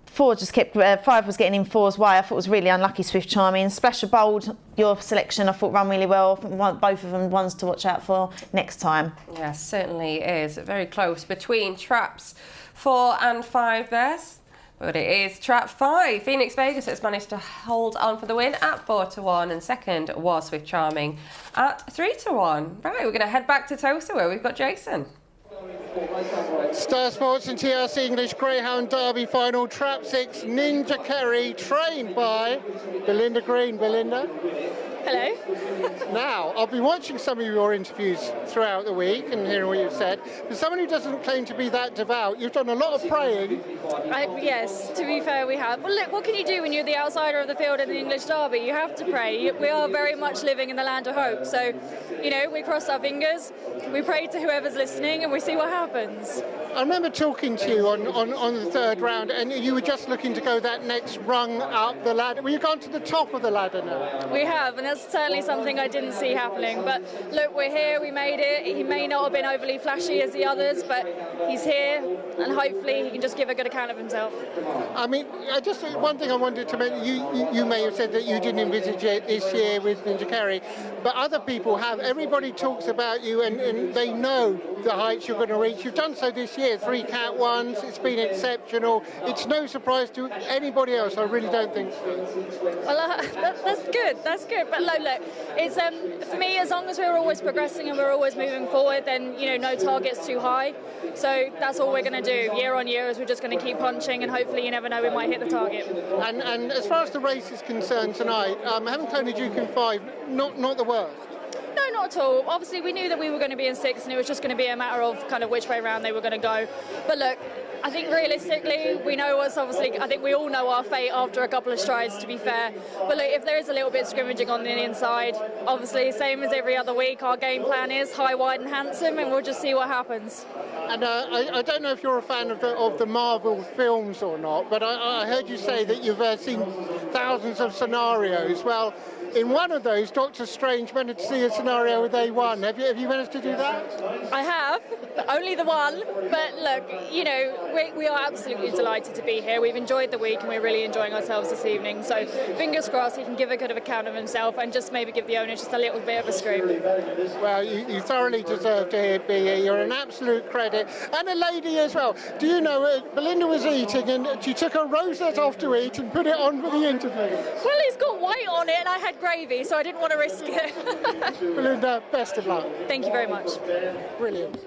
4 just kept, 5 was getting in 4's way. I thought it was really unlucky, Swift Charming. Splash of Bold, your selection, I thought ran really well. Both of them ones to watch out for next time. Yeah, certainly is. Very close between traps 4 and 5 there. But it is Trap 5. Phoenix Vegas has managed to hold on for the win at 4-1, and second was Swift Charming at 3-1. Right, we're going to head back to Towcester where we've got Jason.
Star Sports and TRC English Greyhound Derby final, Trap 6, Ninja Kerry, trained by Belinda Green. Belinda?
Hello.
Now, I've been watching some of your interviews throughout the week and hearing what you've said. For someone who doesn't claim to be that devout, you've done a lot of praying.
Yes, to be fair, we have. Well, look, what can you do when you're the outsider of the field in the English Derby? You have to pray. We are very much living in the land of hope. So, you know, we cross our fingers, we pray to whoever's listening, and we see what happens. happens.
I remember talking to you on the third round, and you were just looking to go that next rung up the ladder. Well, you've gone to the top of the ladder now.
We have, and that's certainly something I didn't see happening. But look, we're here, we made it. He may not have been overly flashy as the others, but he's here, and hopefully he can just give a good account of himself.
I mean, just one thing I wanted to mention, you may have said that you didn't envisage it this year with Ninja Kerry, but other people have. Everybody talks about you, and they know the heights you're going to reach. You've done so this year, 3 Cat 1s, it's been exceptional. It's no surprise to anybody else, I really don't think so.
Well, that's good. But look, it's for me, as long as we're always progressing and we're always moving forward, then, you know, no target's too high. So that's all we're going to do year on year, is we're just going to keep punching, and hopefully, you never know, we might hit the target.
And as far as the race is concerned tonight, having Tony Duke in 5, not the worst.
No, not at all. Obviously, we knew that we were going to be in 6, and it was just going to be a matter of kind of which way round they were going to go. But look, I think realistically, we know what's obviously, I think we all know our fate after a couple of strides, to be fair. But look, if there is a little bit of scrimmaging on the inside, obviously, same as every other week, our game plan is high, wide and handsome, and we'll just see what happens.
And I don't know if you're a fan of the Marvel films or not, but I heard you say that you've seen thousands of scenarios. Well, in one of those, Doctor Strange managed to see a scenario with A1. Have you managed to do that?
I have, only the one. But look, you know, we are absolutely delighted to be here. We've enjoyed the week and we're really enjoying ourselves this evening. So fingers crossed he can give a good account of himself and just maybe give the owner just a little bit of a scream.
Well, you thoroughly deserve to be here. You're an absolute credit. And a lady as well. Do you know, Belinda was eating and she took her rosette off to eat and put it on for the interview.
Well, it's got white on it and I had gravy, so I didn't want to risk it.
Belinda, best of luck.
Thank you very much.
Brilliant.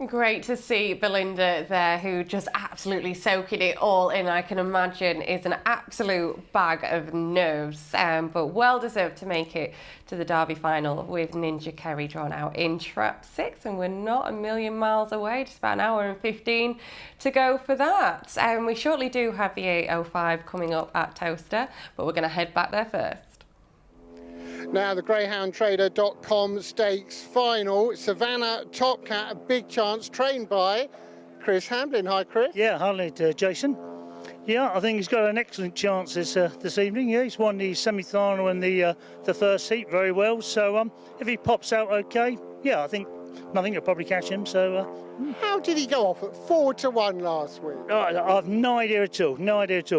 Great to see Belinda there, who just absolutely soaking it all in. I can imagine is an absolute bag of nerves, but well deserved to make it to the Derby final with Ninja Kerry drawn out in trap 6, and we're not a million miles away, just about an hour and 15 to go for that. And we shortly do have the 8:05 coming up at Towcester, but we're going to head back there first.
Now the GreyhoundTrader.com Stakes final, Savannah Top Cat, a big chance, trained by Chris Hamblin. Hi, Chris.
Yeah, hi, Jason. Yeah, I think he's got an excellent chance this evening. Yeah, he's won the semi-final and the first heat very well. So if he pops out okay, yeah, I think will probably catch him. So
how did he go off at 4-1 last week?
I have no idea at all.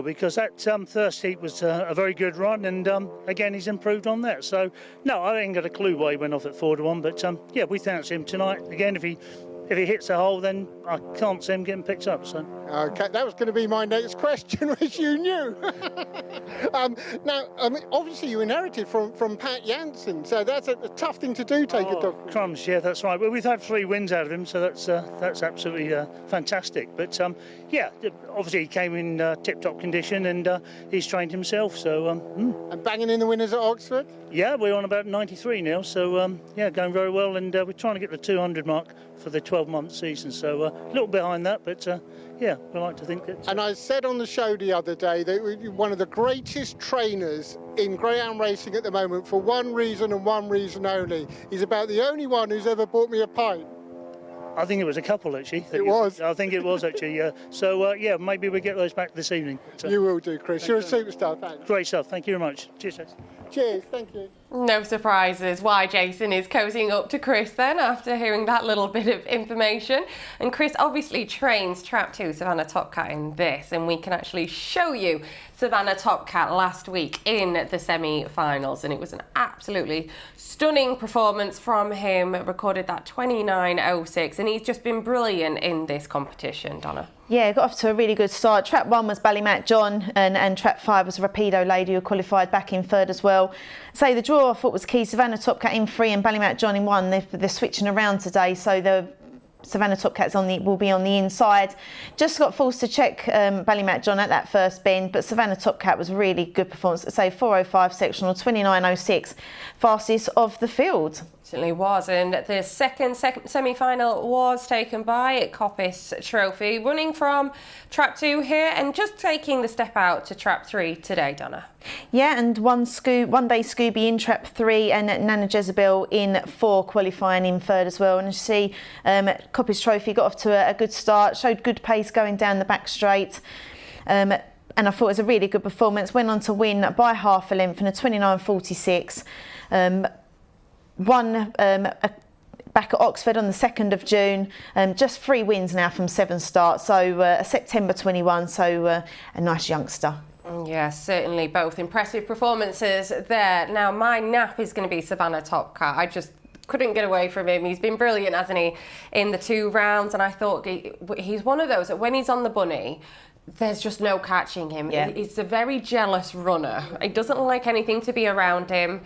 Because that first heat was a very good run, and again he's improved on that. So no, I ain't got a clue why he went off at 4-1. But yeah, we fancy him tonight. Again, if he hits a hole, then I can't see him getting picked up. So
okay, that was going to be my next question, which you knew. Now, obviously you inherited from Pat Janssen, so that's a tough thing to do. Take a dog.
Crumbs, yeah, that's right. Well, we've had 3 wins out of him, so that's absolutely fantastic. But yeah, obviously he came in tip-top condition, and he's trained himself. So
and banging in the winners at Oxford.
Yeah, we're on about 93 now. So yeah, going very well, and we're trying to get the 200 mark for the 12-month season. So a little behind that, but yeah, we like to think that.
And I said on the show the other day that one of the greatest trainers in greyhound racing at the moment, for one reason and one reason only. He's about the only one who's ever bought me a pint.
I think it was a couple, actually. I think it was, actually, yeah. So, yeah, maybe we'll get those back this evening. So,
you will do, Chris. You're a superstar, thanks.
Great stuff. Thank you very much. Cheers, Jason.
Cheers, thank you.
No surprises why Jason is cozying up to Chris then after hearing that little bit of information. And Chris obviously trains Trap 2 Savannah Top Cat in this, and we can actually show you Savannah Top Cat last week in the semi-finals, and it was an absolutely stunning performance from him. Recorded that 29.06, and he's just been brilliant in this competition, Donna.
Yeah, got off to a really good start. Trap 1 was Ballymac John, and Trap 5 was a Rapido lady who qualified back in 3rd as well. So the draw I thought was key. Savannah Top Cat in 3 and Ballymac John in 1. They're switching around today, so the Savannah Top Cat's will be on the inside. Just got forced to check Ballymac John at that first bend, but Savannah Top Cat was a really good performance. Say 4:05 sectional, 29.06, fastest of the field.
Certainly was, and the second semi-final was taken by Coppice Trophy, running from Trap 2 here and just taking the step out to Trap 3 today, Donna.
Yeah, and one day Scooby in Trap 3 and Nana Jezebel in 4, qualifying in 3rd as well. And you see Coppice Trophy got off to a good start, showed good pace going down the back straight. And I thought it was a really good performance. Went on to win by half a length in a 29.46. Won back at Oxford on the 2nd of June. Just 3 wins now from 7 starts. So September 21, so a nice youngster.
Yeah, certainly both impressive performances there. Now, my nap is going to be Savannah Topcat. I just couldn't get away from him. He's been brilliant, hasn't he, in the 2 rounds? And I thought he's one of those that when he's on the bunny, there's just no catching him. Yeah. He's a very jealous runner. He doesn't like anything to be around him.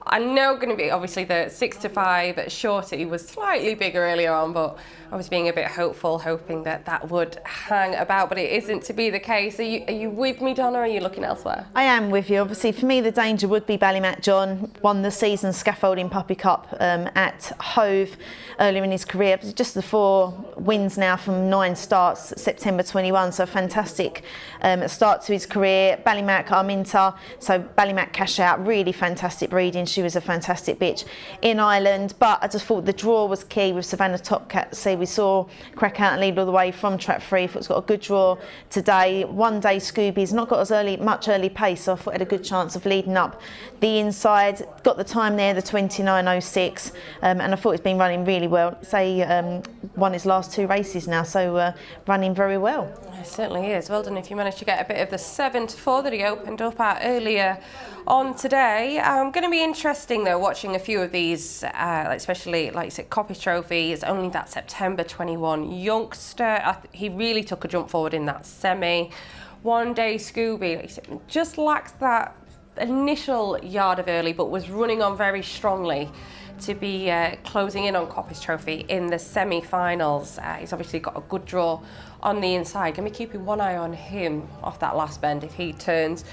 I know going to be obviously the 6-5 shorty was slightly bigger earlier on, but I was being a bit hopeful, hoping that would hang about, but it isn't to be the case. Are you with me, Donna, or are you looking elsewhere?
I am with you. Obviously, for me, the danger would be Ballymac John. Won the season scaffolding Puppy Cup at Hove earlier in his career. Just the 4 wins now from 9 starts, September 21, so a fantastic start to his career. Ballymac Arminta, so Ballymac Cash Out, really fantastic breeding. She was a fantastic bitch in Ireland, but I just thought the draw was key with Savannah Topcat. See, we saw crack out and lead all the way from track 3. I thought it's got a good draw today. One Day Scooby's not got as much early pace, so I thought it had a good chance of leading up the inside. Got the time there, the 29.06, and I thought it's been running really well. Say won his last 2 races now, so running very well.
It certainly is. Well done if you managed to get a bit of the 7-4 that he opened up at earlier on today. Going to be interesting though watching a few of these, especially like you said, Coppice Trophy is only that September 21 youngster. He really took a jump forward in that semi. One Day Scooby, like you said, just lacks that initial yard of early, but was running on very strongly to be closing in on Coppice Trophy in the semi-finals. He's obviously got a good draw on the inside. Going to be keeping one eye on him off that last bend if he turns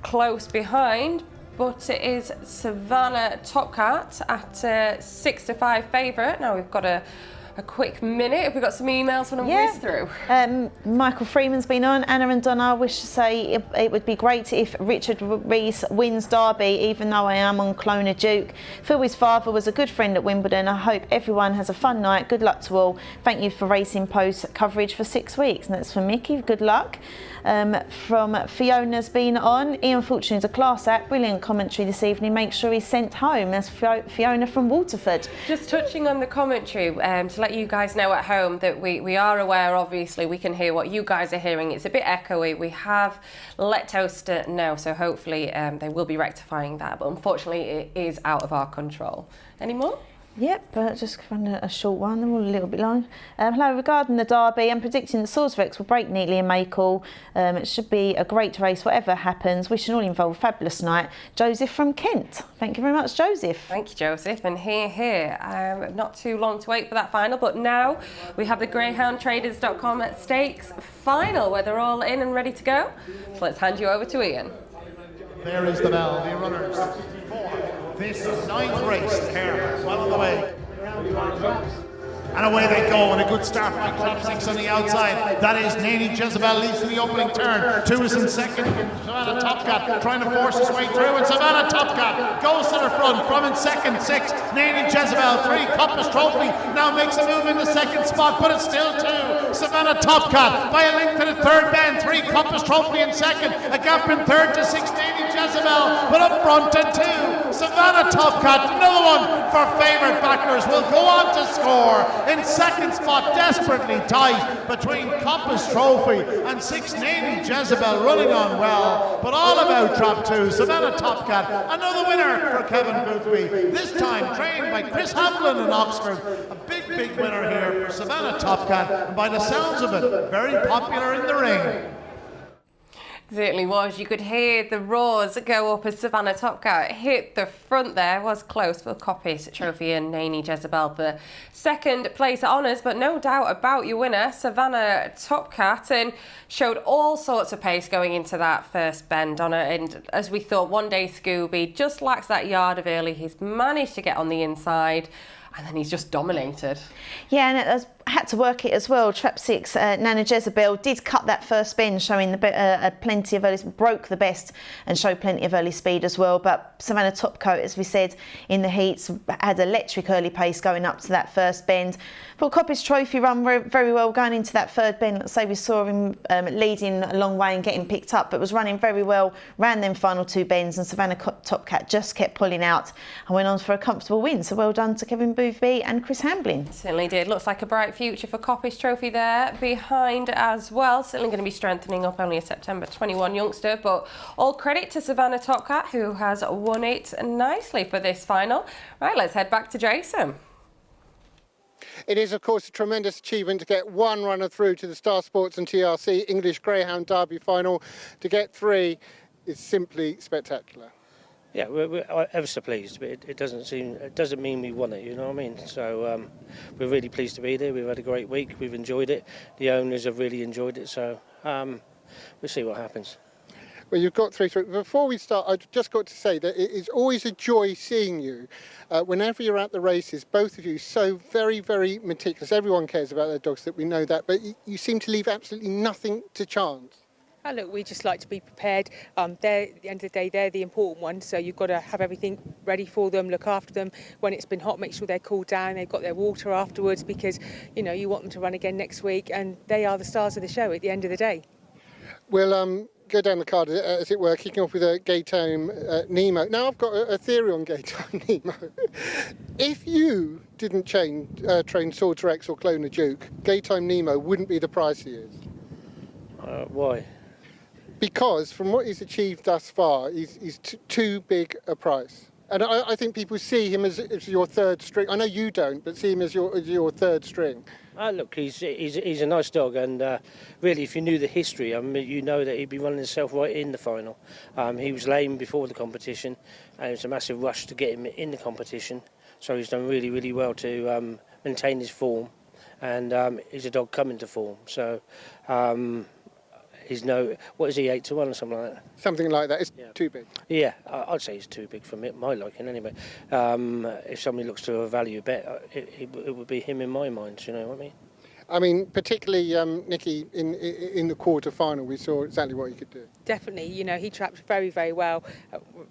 close behind. But it is Savannah Topcat at 6-5 favourite. Now we've got a quick minute. Have we got some emails from whiz through?
Michael Freeman's been on. Anna and Donna, I wish to say it would be great if Richard Rees wins Derby, even though I am on Clona Duke. Phil, his father, was a good friend at Wimbledon. I hope everyone has a fun night. Good luck to all. Thank you for Racing Post coverage for 6 weeks. And that's for Mickey. Good luck. From Fiona's been on. Ian Fortune's a class act. Brilliant commentary this evening. Make sure he's sent home. That's Fiona from Waterford.
Just touching on the commentary, to let you guys know at home that we are aware, obviously, we can hear what you guys are hearing. It's a bit echoey. We have let Towcester know, so hopefully they will be rectifying that. But unfortunately, it is out of our control. Any more?
Yep, but just a short one. They're all a little bit long. Hello, regarding the Derby, I'm predicting that Swordsrex will break neatly in Makel. It should be a great race, whatever happens. We should all involve a fabulous night. Joseph from Kent. Thank you very much, Joseph.
Thank you, Joseph. And here. Not too long to wait for that final, but now we have the GreyhoundTraders.com Stakes final, where they're all in and ready to go. So let's hand you over to Ian.
There is the bell, the runners for this 9th race here, well on the way. And away they go, and a good start by Club 6 on the outside. That is Naney Jezebel leads to the opening turn. 2 is in second. Savannah Topcat trying to force his way through, and Savannah Topcat goes to the front from in second. 6, Naney Jezebel. 3, Coppice Trophy now makes a move in the second spot, but it's still 2. Savannah Topcat by a length to the third bend. 3, Coppice Trophy in second. A gap in third to 6, Naney Jezebel, but up front to 2. Savannah Topcat, another one for favourite backers, will go on to score. In second spot, desperately tight between Coppice Trophy and 6, Naney Jezebel, running on well, but all about trap 2. Savannah Topcat, another winner for Kevin Boothby, this time trained by Chris Hamlin in Oxford. A big winner here for Savannah Topcat, and by the sounds of it, very popular in the ring.
Certainly was. You could hear the roars go up as Savannah Topcat hit the front there. Was close for Coppice Trophy and Naney Jezebel for second place honours, but no doubt about your winner, Savannah Topcat, and showed all sorts of pace going into that first bend on it. And as we thought, One Day Scooby just lacks that yard of early. He's managed to get on the inside. And then he's just dominated.
Yeah, and it had to work it as well. Trap 6, Nana Jezebel did cut that first bend, showing plenty of early, broke the best and showed plenty of early speed as well. But Savannah Topcoat, as we said in the heats, had electric early pace going up to that first bend. But Coppice Trophy run very well going into that third bend. Let's say we saw him leading a long way and getting picked up, but was running very well, ran them final 2 bends, and Savannah Topcat just kept pulling out and went on for a comfortable win. So well done to Kevin Boothby and Chris Hamblin.
Certainly did. Looks like a bright future for Coppice Trophy there behind as well. Certainly going to be strengthening up only a September 21 youngster, but all credit to Savannah Topcat, who has won it nicely for this final. Right, let's head back to Jason.
It is, of course, a tremendous achievement to get 1 runner through to the Star Sports and TRC English Greyhound Derby final. To get 3 is simply spectacular.
Yeah, we're ever so pleased, but it doesn't mean we won it, you know what I mean? So we're really pleased to be there. We've had a great week. We've enjoyed it. The owners have really enjoyed it. So we'll see what happens.
Well, you've got 3 through. Before we start, I've just got to say that it is always a joy seeing you. Whenever you're at the races, both of you so very, very meticulous. Everyone cares about their dogs, that we know that, but you seem to leave absolutely nothing to chance.
Oh, look, we just like to be prepared. They're, at the end of the day, they're the important ones, so you've got to have everything ready for them, look after them. When it's been hot, make sure they're cooled down, they've got their water afterwards, because, you know, you want them to run again next week, and they are the stars of the show at the end of the day.
We'll go down the card, as it were, kicking off with a Gaytime Nemo. Now, I've got a theory on Gaytime Nemo. If you didn't train Swords Rex or Clona Duke, Gaytime Nemo wouldn't be the price he is.
Why?
Because from what he's achieved thus far, he's too big a price. And I think people see him as your third string. I know you don't, but see him as your third string.
Look, he's a nice dog, and really, if you knew the history, I mean, you know that he'd be running himself right in the final. He was lame before the competition, and it was a massive rush to get him in the competition. So he's done really, really well to maintain his form, and he's a dog coming to form. So. He's what is he, 8-1 or something like that?
Something like that. It's too big.
Yeah, I'd say he's too big for my liking anyway. If somebody looks to a value bet, it would be him in my mind, you know what I mean?
I mean, particularly Nikki, in the quarter final, we saw exactly what he could do.
Definitely, you know, he trapped very, very well,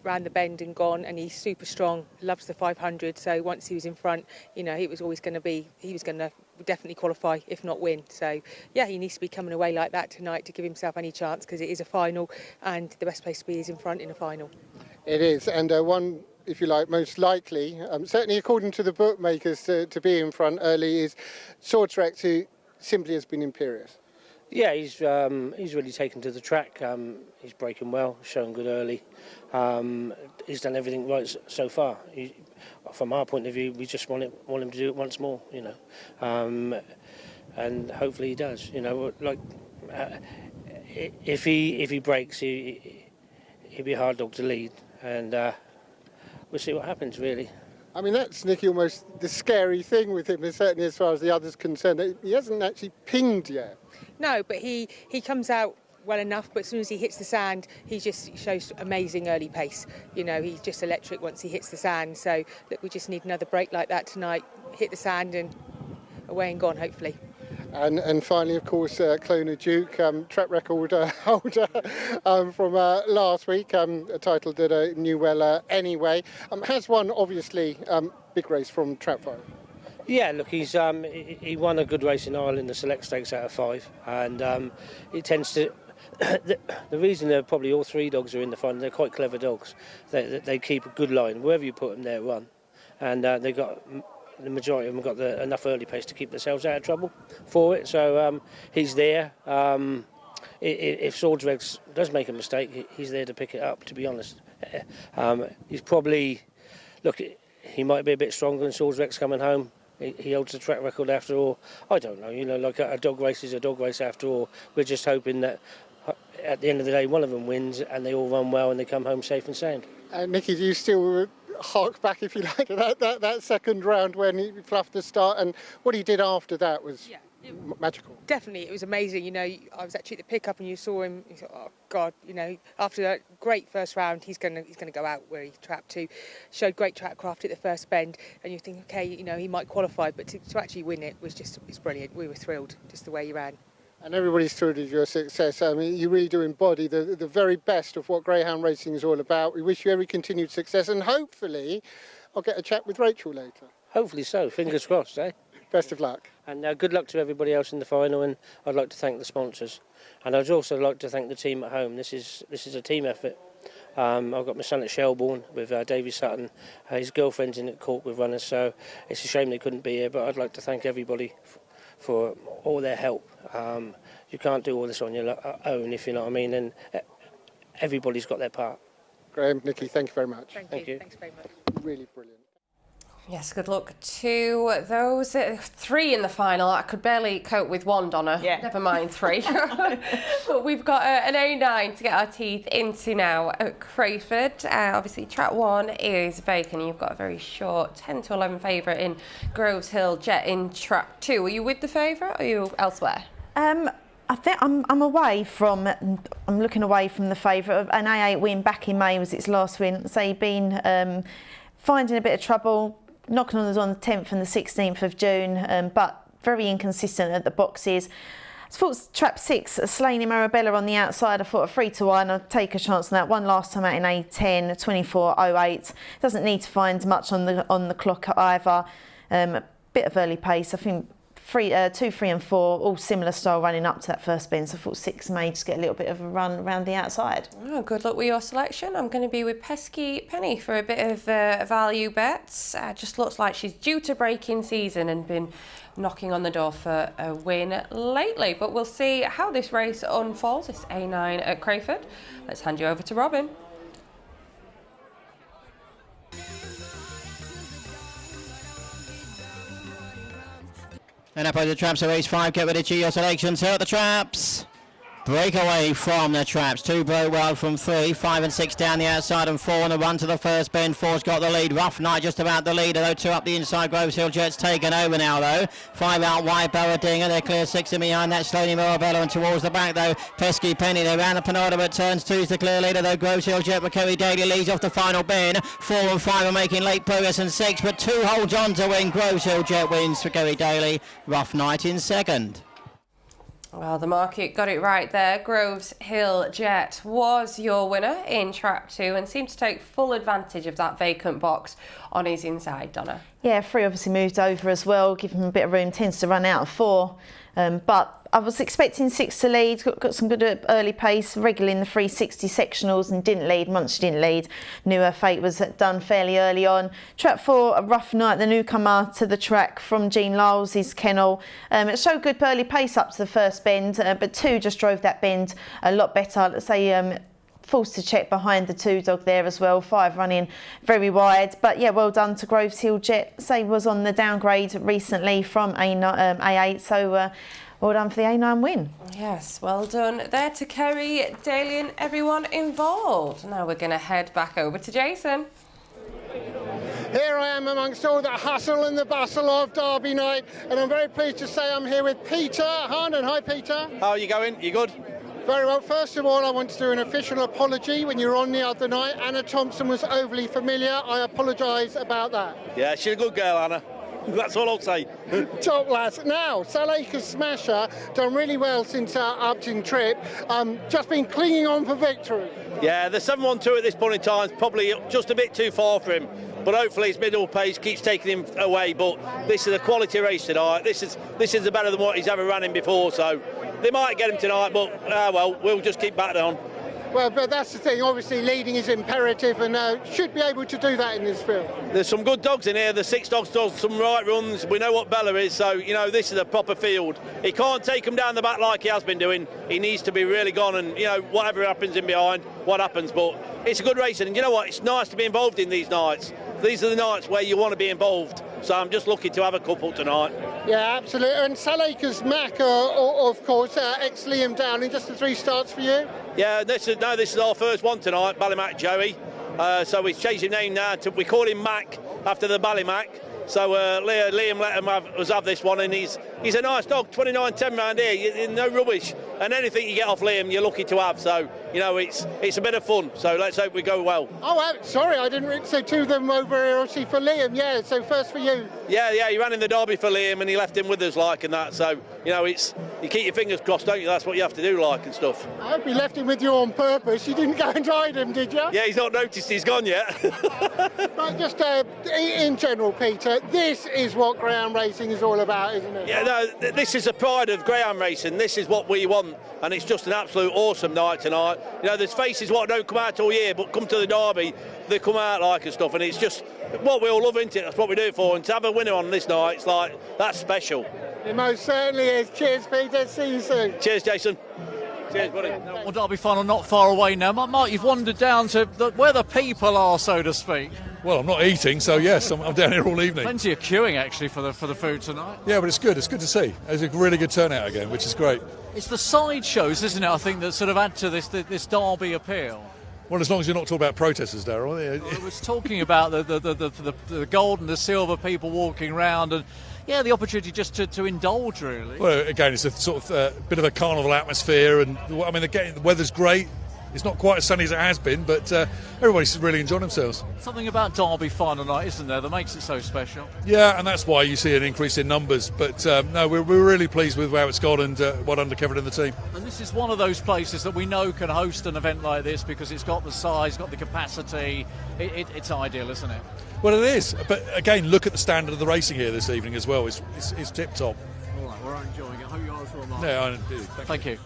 ran the bend and gone, and he's super strong, loves the 500, so once he was in front, you know, he was going to definitely qualify, if not win. So, yeah, he needs to be coming away like that tonight to give himself any chance, because it is a final, and the best place to be is in front in a final.
It is, and one, if you like, most likely, certainly according to the bookmakers, to be in front early is Swords Rex, who simply has been imperious.
Yeah, he's really taken to the track. He's breaking well, showing good early. He's done everything right so far. From our point of view, we just want him to do it once more, you know, and hopefully he does. You know, like if he breaks, he'll be a hard dog to lead, and we'll see what happens, really.
I mean, that's, Nicky, almost the scary thing with him, certainly as far as the others concerned. He hasn't actually pinged yet.
No, but he comes out well enough, but as soon as he hits the sand, he just shows amazing early pace. You know, he's just electric once he hits the sand. So, look, we just need another break like that tonight, hit the sand and away and gone, hopefully.
And finally, of course, Clona Duke, track record holder from last week, a title that knew well anyway. Has won, obviously, big race from Trap 5.
Yeah, look, he won a good race in Ireland, the Select Stakes out of 5, and it tends to. The reason that probably all 3 dogs are in the final, they're quite clever dogs. They keep a good line wherever you put them, they run, and they got. The majority of them got enough early pace to keep themselves out of trouble for it. So he's there. If Swords Rex does make a mistake, he's there to pick it up, to be honest. He's probably... Look, he might be a bit stronger than Swords Rex coming home. He holds the track record after all. I don't know. You know, like a dog race is a dog race after all. We're just hoping that at the end of the day, one of them wins and they all run well and they come home safe and sound.
Nicky, do you still... hark back, if you like, that second round when he fluffed the start, and what he did after that was magical.
definitely, it was amazing. You know, I was actually at the pickup and you saw him. You thought, oh God, you know, after that great first round, he's going to go out where he trapped to. Showed great track craft at the first bend, and you think, okay, you know, he might qualify, but to actually win it it's brilliant. We were thrilled just the way he ran.
And everybody's thrilled with your success. I mean, you really do embody the very best of what greyhound racing is all about. We wish you every continued success, and hopefully I'll get a chat with Rachel later.
Hopefully so, fingers crossed, eh?
Best of luck.
And good luck to everybody else in the final, and I'd like to thank the sponsors. And I'd also like to thank the team at home. This is a team effort. I've got my son at Shelbourne with Davy Sutton. His girlfriend's in at Cork with runners, so it's a shame they couldn't be here, but I'd like to thank everybody for all their help. You can't do all this on your own, if you know what I mean, and everybody's got their part.
Graham, Nikki, thank you very much.
Thank you. Thanks very much.
Really brilliant.
Yes, good luck to those 3 in the final. I could barely cope with 1, Donna.
Yeah.
Never mind 3. But we've got an A9 to get our teeth into now at Crayford. Obviously, track 1 is vacant. You've got a very short 10 to 11 favourite in Groves Hill Jet in track 2. Are you with the favourite or are you elsewhere?
I think I'm looking away from the favourite. An A8 win back in May was its last win. So he'd been finding a bit of trouble, knocking on us on the 10th and the 16th of June, but very inconsistent at the boxes. I thought trap 6, Slaney Marabella on the outside. I thought a 3-1. I'd take a chance on that. One last time out in A10, 24.08. Doesn't need to find much on the clock either. A bit of early pace. I think 2, 3 and 4, all similar style running up to that first bend. So I thought 6 may just get a little bit of a run around the outside.
Oh, good luck with your selection. I'm going to be with Pesky Penny for a bit of value bets. Just looks like she's due to break in season and been knocking on the door for a win lately. But we'll see how this race unfolds, this A9 at Crayford. Let's hand you over to Robin.
And up over the traps, so race 5, get ready to your selections. Here are the traps. Break away from the traps. 2 broke well from 3, 5 and 6 down the outside and 4 on the run to the first bend. 4's got the lead. Rough Night just about the leader though. 2 up the inside. Groves Hill Jet's taken over now though. 5 out wide. Baradinger. They're clear 6 in behind that. Slowly Mirabella and towards the back though. Pesky Penny. They ran the penultimate turns. 2's the clear leader though. Groves Hill Jet with Kerry Daly leads off the final bend. 4 and 5 are making late progress and 6, but 2 holds on to win. Groves Hill Jet wins for Kerry Daly. Rough Night in second.
Well, the market got it right there. Groves Hill Jet was your winner in track 2 and seemed to take full advantage of that vacant box on his inside, Donna.
Yeah, 3 obviously moved over as well, give him a bit of room, tends to run out of 4. But I was expecting 6 to lead, got some good early pace, regularly in the 360 sectionals and didn't lead. Once she didn't lead, knew her fate was done fairly early on. Track 4, a Rough Night, the newcomer to the track from Jean Lyles' kennel. It showed good early pace up to the first bend, but 2 just drove that bend a lot better. Let's say forced to check behind the 2 dog there as well. 5 running very wide, but yeah, well done to Groves Hill Jet. Say was on the downgrade recently from A8, so well done for the A9 win.
Yes, well done there to Kerry, Daly and everyone involved. Now we're going to head back over to Jason.
Here I am amongst all the hustle and the bustle of Derby night, and I'm very pleased to say I'm here with Peter Harnan. Hi, Peter.
How are you going? You good?
Very well. First of all, I want to do an official apology. When you were on the other night, Anna Thompson was overly familiar. I apologise about that.
Yeah, she's a good girl, Anna. That's all I'll say.
Top lads. Now, Salacre's Smasher done really well since our Upton trip. Just been clinging on for victory.
Yeah, the 712 at this point in time is probably just a bit too far for him. But hopefully his middle pace keeps taking him away. But this is a quality race tonight. This is better than what he's ever run in before. So they might get him tonight, but well, we'll just keep battling on.
Well, but that's the thing. Obviously, leading is imperative, and should be able to do that in this field.
There's some good dogs in here. The 6 dogs does some right runs. We know what Bella is, so you know this is a proper field. He can't take them down the back like he has been doing. He needs to be really gone, and you know whatever happens in behind, what happens. But it's a good racing, and you know what? It's nice to be involved in these nights. These are the nights where you want to be involved. So I'm just lucky to have a couple tonight.
Yeah, absolutely. And Salacre's Mac, of course, ex-Liam Downing, just the 3 starts for you?
Yeah, this is our first one tonight, Ballymac Joey. So we've changed his name now. We call him Mac after the Ballymac. So Liam let him have this one, and he's he's a nice dog. 29.10 round here, no rubbish. And anything you get off Liam, you're lucky to have. So it's a bit of fun. So let's hope we go well.
Oh, sorry, I didn't. So two of them over here, obviously for Liam. Yeah. So first for you.
Yeah, he ran in the Derby for Liam and he left him with us and that. So you keep your fingers crossed, don't you? That's what you have to do and stuff.
I hope he left him with you on purpose. You didn't go and ride him, did you?
Yeah, he's not noticed he's gone yet.
Right, just in general, Peter, this is what greyhound racing is all about, isn't it?
Yeah, no, this is the pride of greyhound racing. This is what we want, and it's just an absolute awesome night tonight. There's faces what don't come out all year, but come to the Derby, they come out and stuff, and it's just what we all love, isn't it? That's what we do it for, and to have a winner on this night, it's like, that's special.
It most certainly is. Cheers, Peter. See you soon.
Cheers, Jason. Cheers, buddy.
Well, Derby final not far away now. Mark, you've wandered down to where the people are, so to speak.
Well, I'm not eating, so yes, I'm down here all evening.
Plenty of queuing actually for the food tonight.
Yeah, but it's good. It's good to see. It's a really good turnout again, which is great.
It's the side shows, isn't it? I think that sort of add to this Derby appeal.
Well, as long as you're not talking about protesters, Darrell.
I was talking about the gold and the silver people walking around and. Yeah, the opportunity just to indulge, really.
Well, again, it's a sort of bit of a carnival atmosphere, and I mean, again, the weather's great. It's not quite as sunny as it has been, but everybody's really enjoying themselves.
Something about Derby final night, isn't there, that makes it so special?
Yeah, and that's why you see an increase in numbers. But no, we're really pleased with how it's gone and what done Kevin and the team.
And this is one of those places that we know can host an event like this because it's got the size, got the capacity. It's ideal, isn't it?
Well, it is. But again, look at the standard of the racing here this evening as well. It's tip-top.
All right, we're enjoying it. I hope you are as well, Mark.
Yeah, I do.
Thank you.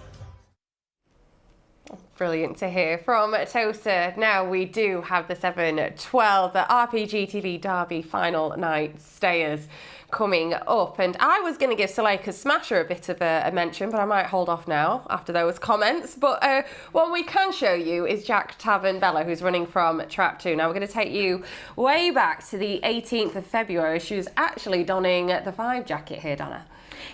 Brilliant to hear from Towcester. Now we do have the 7-12, the Rpgtv Derby final night stayers coming up, and I was going to give Suleika Smasher a bit of a mention, but I might hold off now after those comments. But what we can show you is Jack Tavern Bella, who's running from Trap 2. Now we're going to take you way back to the 18th of February. She was actually donning the 5 jacket here, Donna.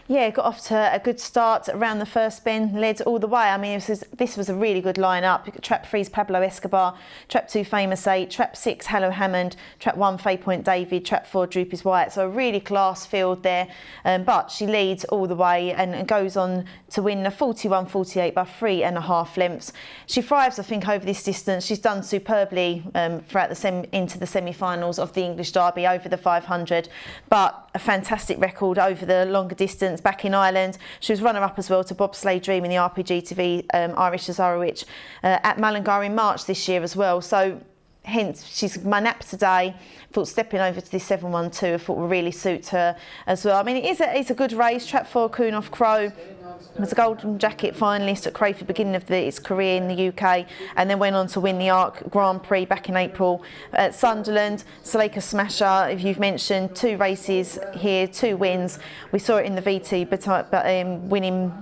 Yeah, got off to a good start around the first bend, led all the way. I mean, this was a really good lineup. Trap 3's Pablo Escobar, Trap 2 Famous 8, Trap 6 Hello Hammond, Trap 1 Fay Point David, Trap 4 Droopy's White. So a really class field there. But she leads all the way and goes on to win the 41-48 by 3.5 lengths. She thrives, I think, over this distance. She's done superbly throughout into the semi-finals of the English Derby over the 500. But a fantastic record over the longer distance back in Ireland. She was runner-up as well to Bobsleigh Dream in the Rpgtv Irish Azarowicz at Mullingar in March this year as well. So hence she's my nap today. Thought stepping over to this 712 I thought would really suit her as well. I mean, it's a good race. Trap 4 Coon Off Crow was a golden jacket finalist at Crayford beginning of its career in the UK, and then went on to win the Arc Grand Prix back in April at Sunderland. Suleika Smasher, if you've mentioned, 2 races here, 2 wins. We saw it in the VT, but winning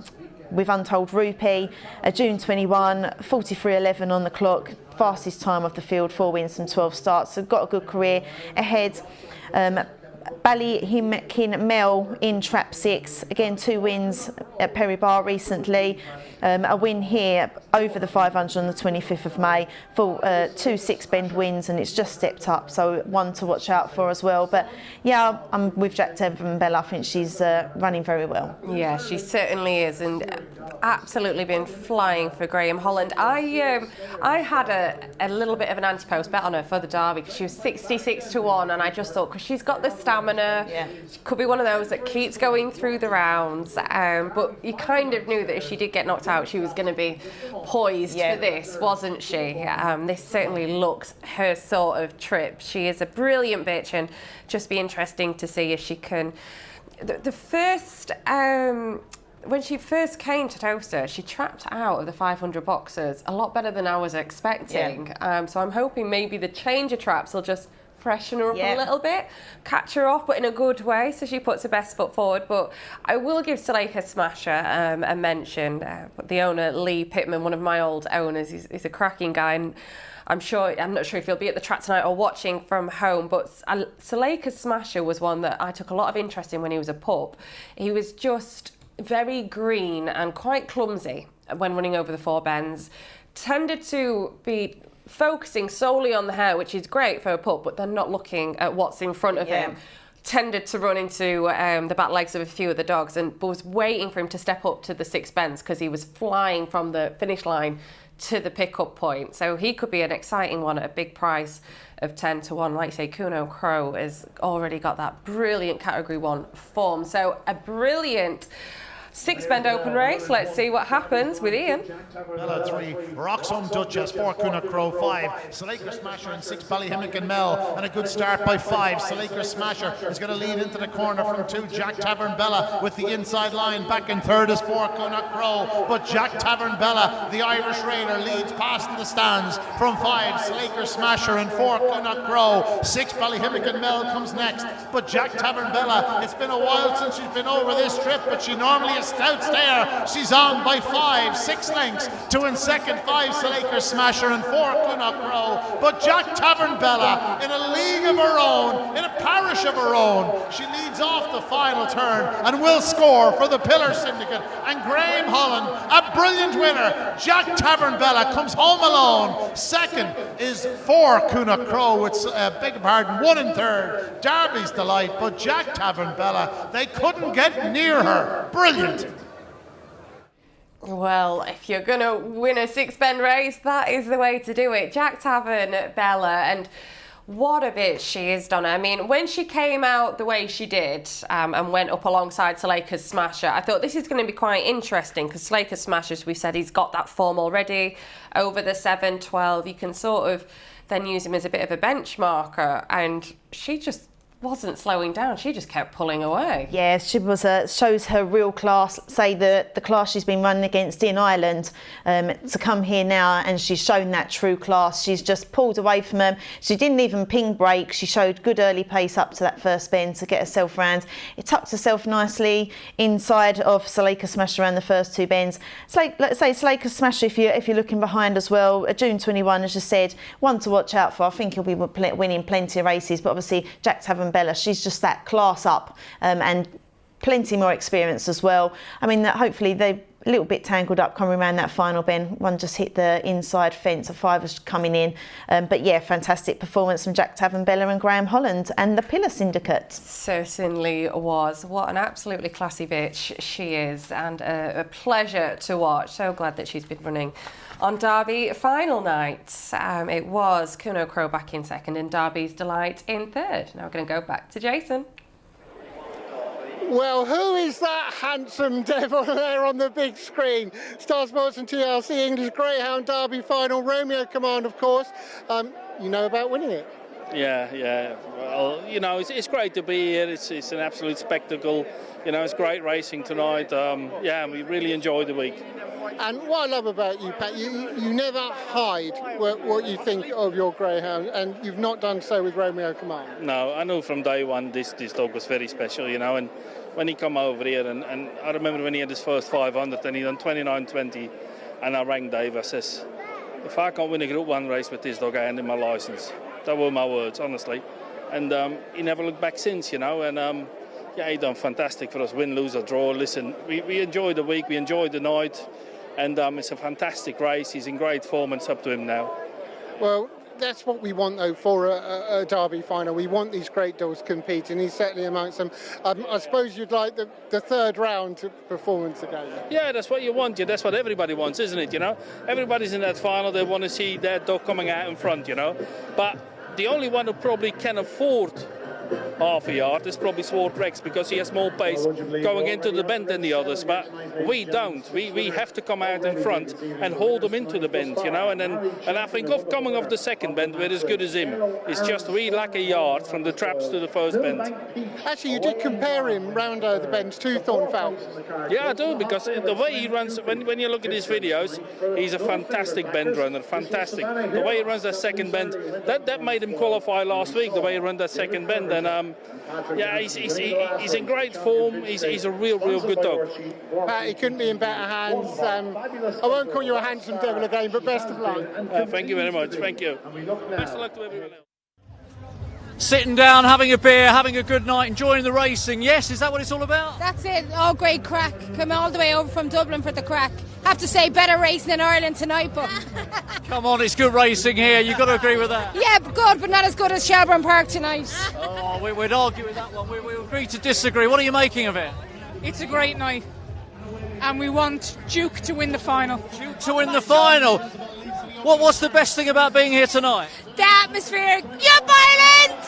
with Untold Rupee, June 21, 43.11 on the clock, fastest time of the field, 4 wins and 12 starts. So got a good career ahead. Ballyhimkin Mel in Trap 6, again 2 wins at Perry Bar recently. A win here over the 500 on the 25th of May for 2 6-bend wins, and it's just stepped up, so one to watch out for as well. But yeah, I'm with Jack Tavern Bella. I think she's running very well.
Yeah, she certainly is, and absolutely been flying for Graham Holland. I had a little bit of an anti-post bet on her for the Derby because she was 66-1, and I just thought, because she's got the stamina, she could be one of those that keeps going through the rounds. But you kind of knew that if she did get knocked out, she was going to be poised for this, wasn't she? This certainly looks her sort of trip. She is a brilliant bitch, and just be interesting to see if she can. The first. When she first came to Towcester, she trapped out of the 500 boxers a lot better than I was expecting. So I'm hoping maybe the change of traps will just freshen her up a little bit, catch her off, but in a good way, so she puts her best foot forward. But I will give Suleika Smasher a mention. The owner, Lee Pittman, one of my old owners, he's a cracking guy, and I'm not sure if he'll be at the track tonight or watching from home, but Suleika Smasher was one that I took a lot of interest in when he was a pup. He was just very green and quite clumsy when running over the 4 bends. Tended to be focusing solely on the hair, which is great for a pup, but then not looking at what's in front of him. tended to run into the back legs of a few of the dogs and was waiting for him to step up to the 6 bends because he was flying from the finish line to the pickup point. So he could be an exciting one at a big price of 10-1. Like you say, Kuno Crow has already got that brilliant Category 1 form. So a brilliant 6 bend open race. Let's see what happens with Ian.
Bella 3, Roxham Duchess, 4 Kuna Crow, 5 Salaker Smasher and 6 Ballyhimmick Mel, and a good start by 5. Salaker Smasher is going to lead into the corner from 2 Jack Tavern Bella with the inside line. Back in third is 4 Kuna Crow, but Jack Tavern Bella, the Irish Raider, leads past in the stands from 5 Salaker Smasher and 4 Kuna Crow. 6 Ballyhimmick Mel comes next, but Jack Tavern Bella, it's been a while since she's been over this trip, but she normally stouts there. She's on by 5, 6 lengths. 2 in second, 5 Salaker Smasher and 4 Kuna Crow. But Jack Tavern Bella, in a league of her own, in a parish of her own, she leads off the final turn and will score for the Pillar Syndicate. And Graham Holland, a brilliant winner. Jack Tavern Bella comes home alone. Second is 4 Kuna Crow. It's beg your pardon, 1 in third. Derby's Delight, but Jack Tavern Bella, they couldn't get near her. Brilliant.
Well, if you're going to win a 6 bend race, that is the way to do it. Jack Tavern Bella, and what a bitch she is, Donna. I mean, when she came out the way she did and went up alongside Salaker's Smasher, I thought this is going to be quite interesting because Salaker's Smasher, as we said, he's got that form already over the 7-12. You can sort of then use him as a bit of a benchmarker, and she just wasn't slowing down. She just kept pulling away.
Yeah, she was shows her real class. Say the class she's been running against in Ireland, to come here now, and she's shown that true class. She's just pulled away from them. She didn't even ping break. She showed good early pace up to that first bend to get herself round. It tucked herself nicely inside of Salaker Smasher around the first 2 bends. Let's say Salaker Smasher, if you're looking behind as well, June 21, as just said, one to watch out for. I think he'll be winning plenty of races, but obviously Jack Tavern Bella, she's just that class up, and plenty more experience as well. I mean, that hopefully they're a little bit tangled up coming around that final bend. One just hit the inside fence, a 5 was coming in. But yeah, fantastic performance from Jack Tavern Bella and Graham Holland and the Pillar Syndicate.
Certainly was. What an absolutely classy bitch she is, and a pleasure to watch. So glad that she's been running on Derby final night. It was Kuno Crow back in second and Derby's Delight in third. Now we're going to go back to Jason.
Well, who is that handsome devil there on the big screen? Star Sports and TLC English Greyhound Derby final. Romeo Command, of course. You know about winning it.
Yeah. Well, you know, it's great to be here. It's an absolute spectacle. You know, it's great racing tonight. Yeah, we really enjoyed the week.
And what I love about you, Pat, you never hide what you think of your greyhound, and you've not done so with Romeo Command.
No, I knew from day one this dog was very special, you know, and when he come over here, and I remember when he had his first 500 and he done 29.20, and I rang Dave, I says, if I can't win a Group 1 race with this dog, I hand him my licence. That were my words, honestly. And he never looked back since, you know, and yeah, he done fantastic for us, win, lose or draw. Listen, we enjoyed the week, we enjoyed the night, and it's a fantastic race. He's in great form and it's up to him now.
Well, that's what we want, though, for a Derby final. We want these great dogs competing. He's certainly amongst them. I suppose you'd like the third round performance again.
Yeah, that's what you want. That's what everybody wants, isn't it, you know? Everybody's in that final. They want to see their dog coming out in front, you know? But the only one who probably can afford half a yard is probably Swart Rex, because he has more pace going into the bend than the others, but we don't. We have to come out in front and hold them into the bend, you know, and I think of coming off the second bend, we're as good as him. It's just we lack a yard from the traps to the first bend.
Actually, you did compare him round the bends to Thorn Phelps.
Yeah, I do, because the way he runs, when you look at his videos, he's a fantastic bend runner, fantastic. The way he runs that second bend, that made him qualify last week, the way he ran that second bend. And yeah, he's in great form. He's a real good dog.
Pat, he couldn't be in better hands. I won't call you a handsome devil again, but best of luck.
Thank you very much. Thank you. Best of luck to everyone else.
Sitting down, having a beer, having a good night, enjoying the racing. Yes, is that what it's all about?
That's it. Oh, great crack. Come all the way over from Dublin for the crack. have to say better racing in Ireland tonight, but
Come on, it's good racing here. You've got to agree with that.
yeah, good, but not as good as Shelbourne Park tonight.
Oh, we'd argue with that one. We agree to disagree. What are you making of it?
It's a great night, and we want Duke to win the final.
Duke to win the final. What's the best thing about being here tonight?
The atmosphere, you're violent!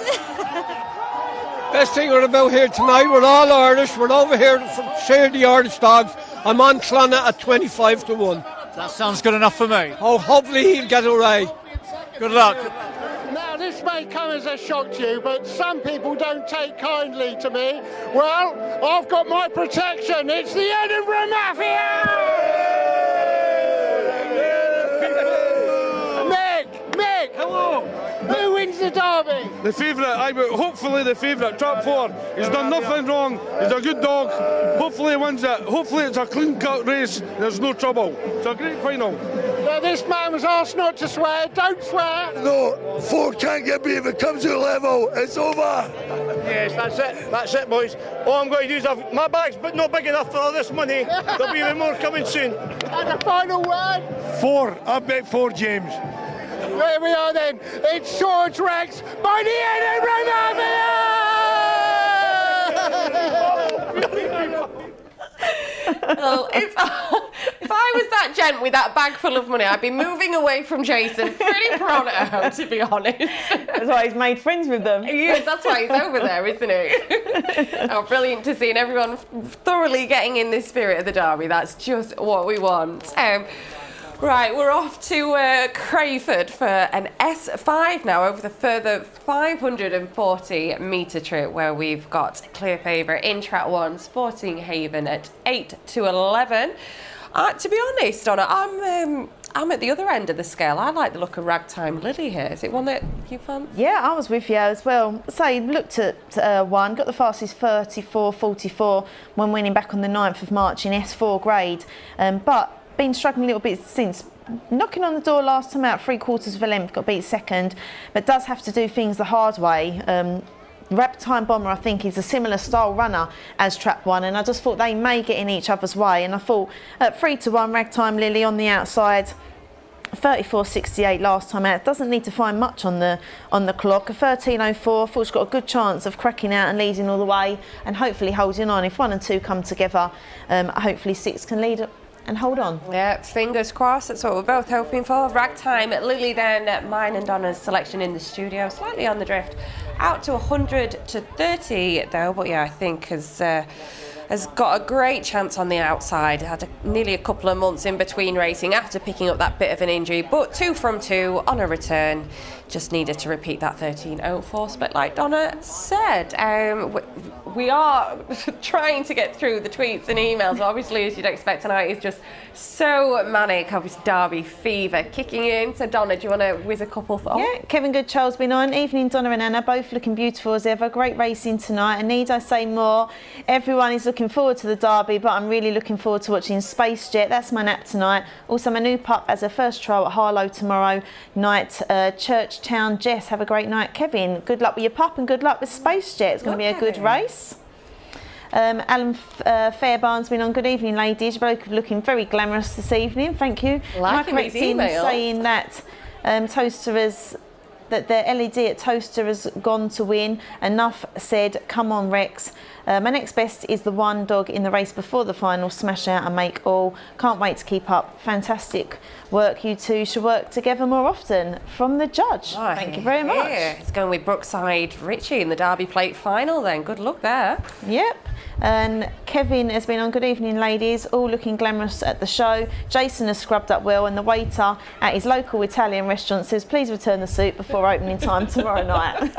Best thing about here tonight, we're all Irish. We're over here to share the Irish dogs. I'm on Clonagh at 25-1.
That sounds good enough for me.
Oh, hopefully he'll get away.
Good luck.
Now, this may come as a shock to you, but some people don't take kindly to me. Well, I've got my protection. It's the Edinburgh Mafia! Mick!
Hello!
Who wins the Derby?
The favourite, hopefully the favourite, Trap 4. He's done nothing wrong. He's a good dog. Hopefully he wins it. Hopefully it's a clean-cut race. There's no trouble. It's a great final.
Now, this man was asked not to swear. Don't swear.
No, 4 can't get beat. If it comes to a level, it's over.
Yes, that's it. That's it, boys. All I'm going to do is my bag's not big enough for all this money. There'll be more coming soon.
And the final word?
4. I bet 4, James.
There we are then. It's Swords Rex by the Edinburgh Mafia!
Well, if I was that gent with that bag full of money, I'd be moving away from Jason pretty pronto, to be honest.
That's why he's made friends with them.
Yes, that's why he's over there, isn't he? Oh, brilliant to see, and everyone thoroughly getting in the spirit of the Derby. That's just what we want. Right, we're off to Crayford for an S5 now, over the further 540 metre trip, where we've got clear favourite in Track 1, Sporting Haven at 8-11. To be honest, Donna, I'm at the other end of the scale. I like the look of Ragtime Lily here. Is it one that you fancy?
Yeah, I was with you as well. So looked at one, got the fastest 34.44 when winning back on the 9th of March in S4 grade, but been struggling a little bit since, knocking on the door last time out, 3/4 of a length, got beat second, but does have to do things the hard way. Rpgtv Bomber, I think, is a similar style runner as Trap 1, and I just thought they may get in each other's way, and I thought at 3-1 Ragtime Lily on the outside, 34.68 last time out, doesn't need to find much on the clock. A 13.04, thought she's got a good chance of cracking out and leading all the way, and hopefully holding on. If 1 and 2 come together, hopefully 6 can lead and hold on.
Yeah, fingers crossed. That's what we're both hoping for. Ragtime Lily then, mine and Donna's selection in the studio, slightly on the drift, out to 100-30 though, but yeah, I think has got a great chance on the outside. Had nearly a couple of months in between racing after picking up that bit of an injury, but 2 from 2 on a return. Just needed to repeat that 13.04 split like Donna said. We are trying to get through the tweets and emails. Obviously, as you'd expect, tonight is just so manic. Obviously, Derby fever kicking in. So Donna, do you want to whiz a couple thoughts?
Yeah, Kevin Goodchild's been on. Evening, Donna and Anna, both looking beautiful as ever. Great racing tonight, and need I say more? Everyone is looking forward to the Derby, but I'm really looking forward to watching Space Jet. That's my nap tonight. Also, my new pup as a first trial at Harlow tomorrow night. Churchtown Jess, have a great night. Kevin, good luck with your pup and good luck with Space Jet. It's going to be a good race. Alan Fairbairn's been on. Good evening, ladies. You're both looking very glamorous this evening. Thank you. Am I correct in saying that that the LED at Towcester has gone to win? Enough said. Come on, Rex. My next best is the one dog in the race before the final. Smash out and make all. Can't wait to keep up. Fantastic work. You two should work together more often. From the judge. Oh, thank you very much.
It's going with Brookside Richie in the Derby Plate final then. Good luck there.
Yep. And Kevin has been on. Good evening, ladies. All looking glamorous at the show. Jason has scrubbed up well, and the waiter at his local Italian restaurant says please return the soup before opening time tomorrow night.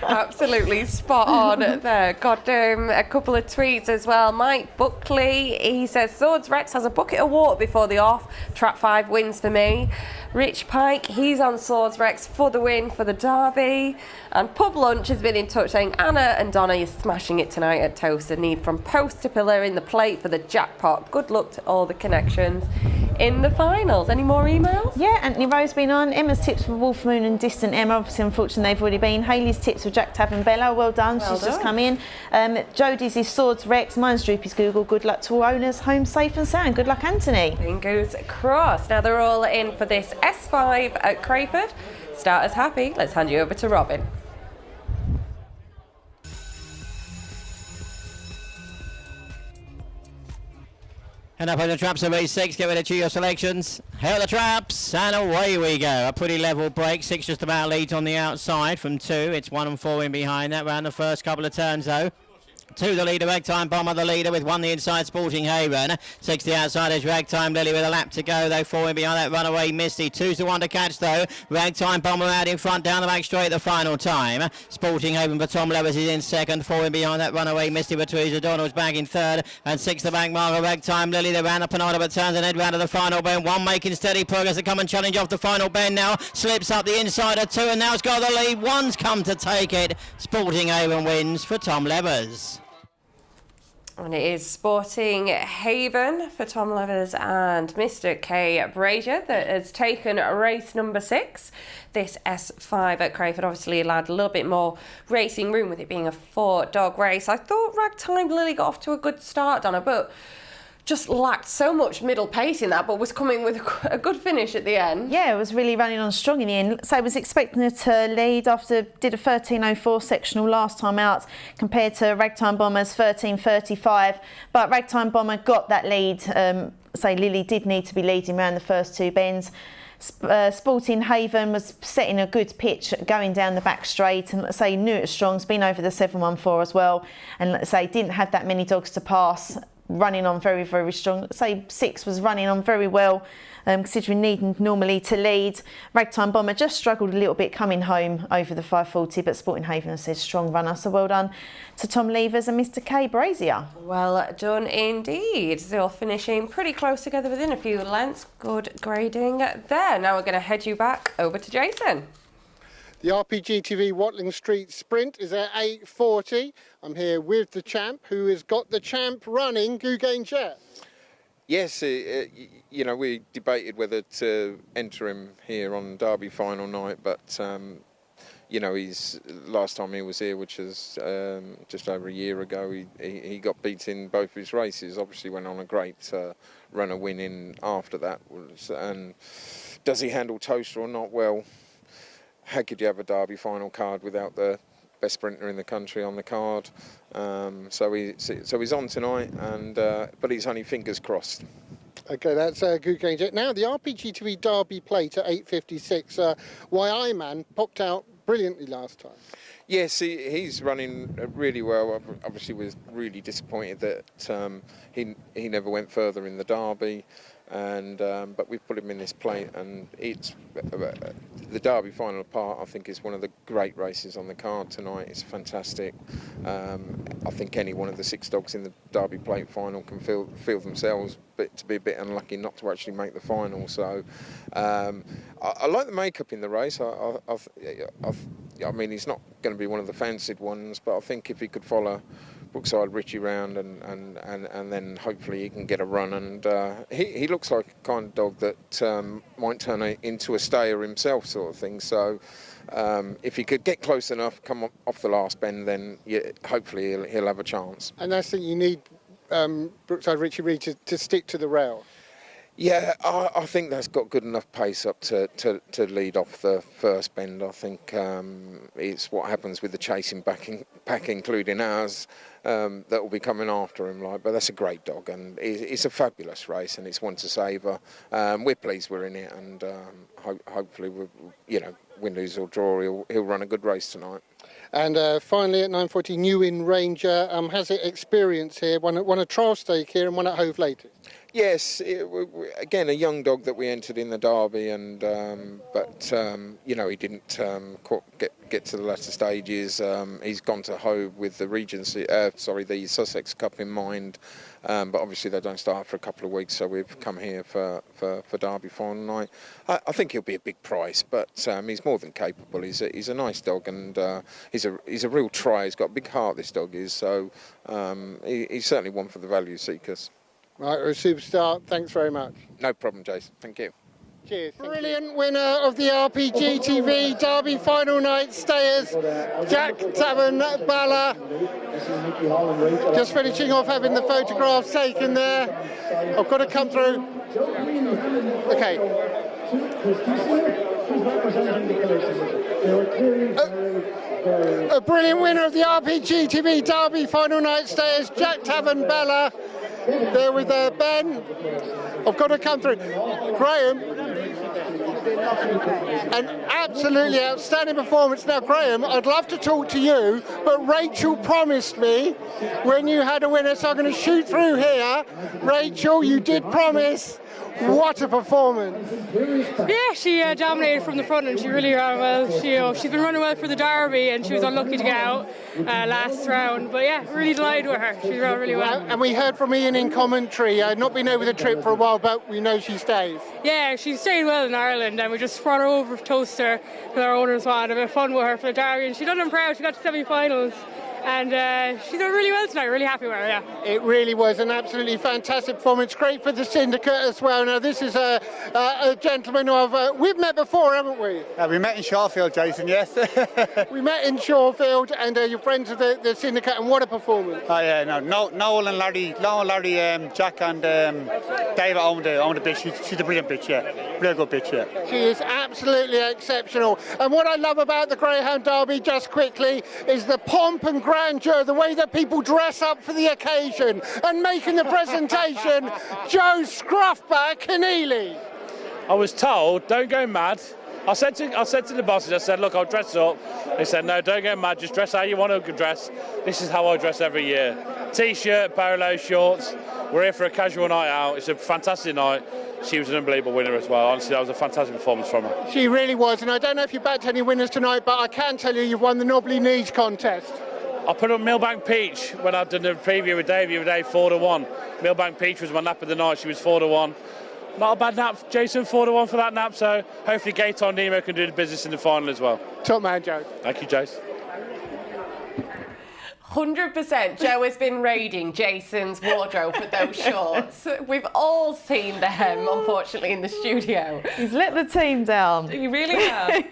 Absolutely spot on there. Got a couple of tweets as well. Mike Buckley, he says Swords Rex has a bucket of water before the off. Track 5 wins for me. Rich Pike, he's on Swords Rex for the win for the Derby. And Pub Lunch has been in touch saying Anna and Donna, you're smashing it tonight at Towcester. Need from post to pillar in the plate for the jackpot. Good luck to all the connections in the finals. Any more emails?
Yeah, Anthony Rose been on. Emma's tips for Wolf Moon and Distant Emma. Obviously, unfortunately, they've already been. Hayley's tips tips with Jack Tavenbella. Well done.
Well
She's
done.
just come in. Jodie's is Swords Rex. Mine's Droopy's Google. Good luck to all owners. Home safe and sound. Good luck, Anthony.
Fingers crossed. Now they're all in for this S5 at Crayford. Starters happy. Let's hand you over to Robin.
And up on the traps of race 6, get ready to your selections. Hail the traps, and away we go. A pretty level break, 6 just about leads on the outside from 2. It's 1 and 4 in behind that round the first couple of turns though. 2 the leader, Ragtime Bomber the leader with 1 the inside, Sporting Haven. 6 the outside is Ragtime Lily with a lap to go though. 4 in behind that runaway Misty. 2's the one to catch though. Ragtime Bomber out in front, down the back straight the final time. Sporting Haven for Tom Levers is in second. 4 in behind that runaway Misty with Teresa Donald's back in third. And 6 the back marker Ragtime Lily. They ran the penultimate turns and head round to the final bend. 1 making steady progress to come and challenge off the final bend now. Slips up the inside of 2 and now it's got the lead. 1's come to take it. Sporting Haven wins for Tom Levers.
And it is Sporting Haven for Tom Levers and Mr. K. Brazier that has taken race number 6. This S5 at Crayford obviously allowed a little bit more racing room with it being a 4-dog race. I thought Ragtime Lily got off to a good start, Donna, but just lacked so much middle pace in that, but was coming with a good finish at the end.
Yeah, it was really running on strong in the end. So I was expecting her to lead after did a 13.04 sectional last time out compared to Ragtime Bomber's 13.35. But Ragtime Bomber got that lead. So Lily did need to be leading around the first 2 bends. Sporting Haven was setting a good pitch going down the back straight, and let's say knew it was strong. It's been over the 7.14 as well, and let's say didn't have that many dogs to pass. Running on very, very strong. Let's say 6 was running on very well, considering needing normally to lead. Ragtime Bomber just struggled a little bit coming home over the 5.40, but Sporting Haven said strong runner. So well done to Tom Levers and Mr. K. Brazier.
Well done indeed. They're all finishing pretty close together within a few lengths. Good grading there. Now we're going to head you back over to Jason.
The Rpgtv Watling Street Sprint is at 8:40. I'm here with the champ, who has got the champ running, Gougain Jet.
Yes, you know, we debated whether to enter him here on Derby final night, but you know, last time he was here, which was just over a year ago, he got beat in both his races. Obviously went on a great runner winning after that. And does he handle Towcester or not? Well, how could you have a Derby final card without the best sprinter in the country on the card? So he's on tonight, and but he's only fingers crossed.
Okay, that's Gougain Jet. Now the Rpgtv Derby plate at 8:56. YI Man popped out brilliantly last time.
Yes, he's running really well. Obviously, was really disappointed that he never went further in the Derby. And but we've put him in this plate, and it's the Derby final part. I think is one of the great races on the card tonight. It's fantastic. I think any one of the 6 dogs in the Derby plate final can feel themselves to be a bit unlucky not to actually make the final. So I like the makeup in the race. I mean, he's not going to be one of the fancied ones, but I think if he could follow Brookside Richie round and then hopefully he can get a run, and he looks like a kind of dog that might turn into a stayer himself, sort of thing. So if he could get close enough, come off the last bend, then hopefully he'll have a chance.
And that's that you need Brookside Richie Reed to stick to the rail.
Yeah, I think that's got good enough pace up to lead off the first bend. I think it's what happens with the chasing pack, including ours, that will be coming after him. But that's a great dog, and it's a fabulous race, and it's one to savour. We're pleased we're in it, and hopefully, win, lose or draw, he'll run a good race tonight.
And finally at 9:40, New Inn Ranger has it experience here, won a trial stake here and won at Hove latest.
Yes, again a young dog that we entered in the Derby, and but he didn't get to the latter stages. He's gone to Hove with the the Sussex Cup in mind, but obviously they don't start for a couple of weeks, so we've come here for Derby final night. I think he'll be a big price, but he's more than capable. He's a nice dog, and he's a real try. He's got a big heart, this dog is, so he's certainly one for the value seekers.
Right, we're a superstar. Thanks very much.
No problem, Jason. Thank you.
Cheers. Brilliant winner of the Rpgtv Derby final night stayers, Jack Tavern Balla. Just finishing off having the photographs taken there. I've got to come through. Okay. A brilliant winner of the Rpgtv Derby final night stayers, Jack Tavern Balla. There with Ben. I've got to come through. Graham. An absolutely outstanding performance. Now, Graham, I'd love to talk to you, but Rachel promised me when you had a winner, so I'm going to shoot through here. Rachel, you did promise. What a performance.
Yeah, she dominated from the front and she really ran well. She's been running well for the Derby and she was unlucky to get out last round. But yeah, really delighted with her. She ran really well.
And we heard from Ian in commentary, not been over the trip for a while, but we know she stays.
Yeah, she stayed well in Ireland and we just brought her over to Towcester with our owners. Had a bit of fun with her for the Derby and she done them proud. She got to semi-finals. And she's done really well tonight, really happy with her, yeah.
It really was an absolutely fantastic performance, great for the syndicate as well. Now this is a gentleman who we've met before, haven't we?
We met in Shawfield, Jason, yes.
We met in Shawfield and you're friends of the syndicate, and what a performance.
Oh yeah, Noel and Larry, Jack and David own the bitch. She's a brilliant bitch, yeah. Real good bitch, yeah.
She is absolutely exceptional. And what I love about the Greyhound Derby, just quickly, is the pomp and grandeur, the way that people dress up for the occasion, and making the presentation, Joe Scruffback Keneally.
I was told, don't go mad. I said to the bosses, I said, look, I'll dress up. They said, no, don't go mad, just dress how you want to dress. This is how I dress every year. T-shirt, polo shorts. We're here for a casual night out. It's a fantastic night. She was an unbelievable winner as well. Honestly, that was a fantastic performance from her.
She really was, and I don't know if you backed any winners tonight, but I can tell you you've won the Knobbly Knees contest.
I put up Millbank Peach when I'd done the preview with Dave the other day, 4-1. Millbank Peach was my nap of the night. She was 4-1. Not a bad nap, Jason, 4-1 for that nap. So hopefully Gaetan Nemo can do the business in the final as well.
Top man, Joe.
Thank you, Jason.
100% Joe has been raiding Jason's wardrobe with those shorts. We've all seen them, unfortunately, in the studio.
He's let the team down.
He really has.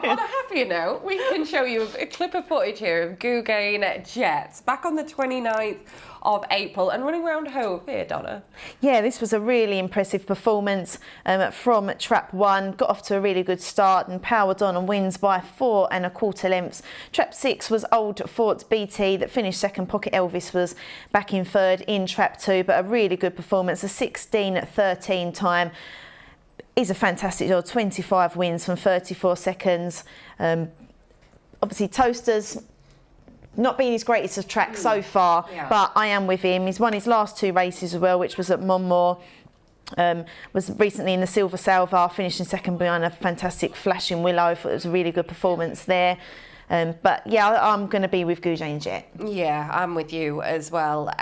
On a happier note, we can show you a clip of footage here of Gougain Jets back on the 29th of April and running round Hove here, Donna.
Yeah, this was a really impressive performance from Trap 1. Got off to a really good start and powered on and wins by 4 1/4 lengths. Trap 6 was Old Fort BT that finished second. Pocket Elvis was back in third in Trap 2, but a really good performance. A 16:13 time. Is a fantastic job. 25 wins from 34 seconds. Obviously, Toaster's not been his greatest of track so far, but I am with him. He's won his last 2 races as well, which was at Monmore. Was recently in the Silver Salvar, finishing second behind a fantastic Flashing Willow. I thought it was a really good performance there. But yeah, I'm going to be with Gougain Jet.
Yeah, I'm with you as well.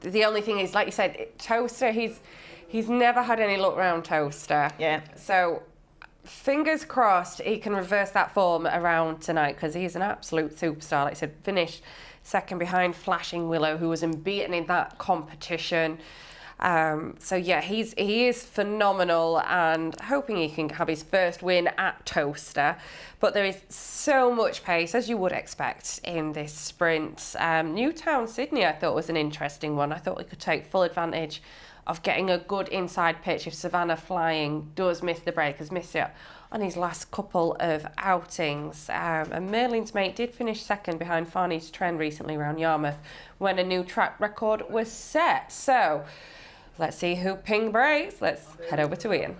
The only thing is, like you said, Towcester, he's never had any luck round Towcester.
Yeah.
So fingers crossed he can reverse that form around tonight, because he is an absolute superstar. Like I said, finished second behind Flashing Willow, who was unbeaten in that competition. So yeah, he is phenomenal, and hoping he can have his first win at Towcester. But there is so much pace, as you would expect, in this sprint. Newtown Sydney, I thought, was an interesting one. I thought we could take full advantage of getting a good inside pitch if Savannah Flying does miss the break, has missed it on his last couple of outings. And Merlin's Mate did finish second behind Farney's Trend recently around Yarmouth when a new track record was set. So let's see who ping breaks. Let's head over to Ian.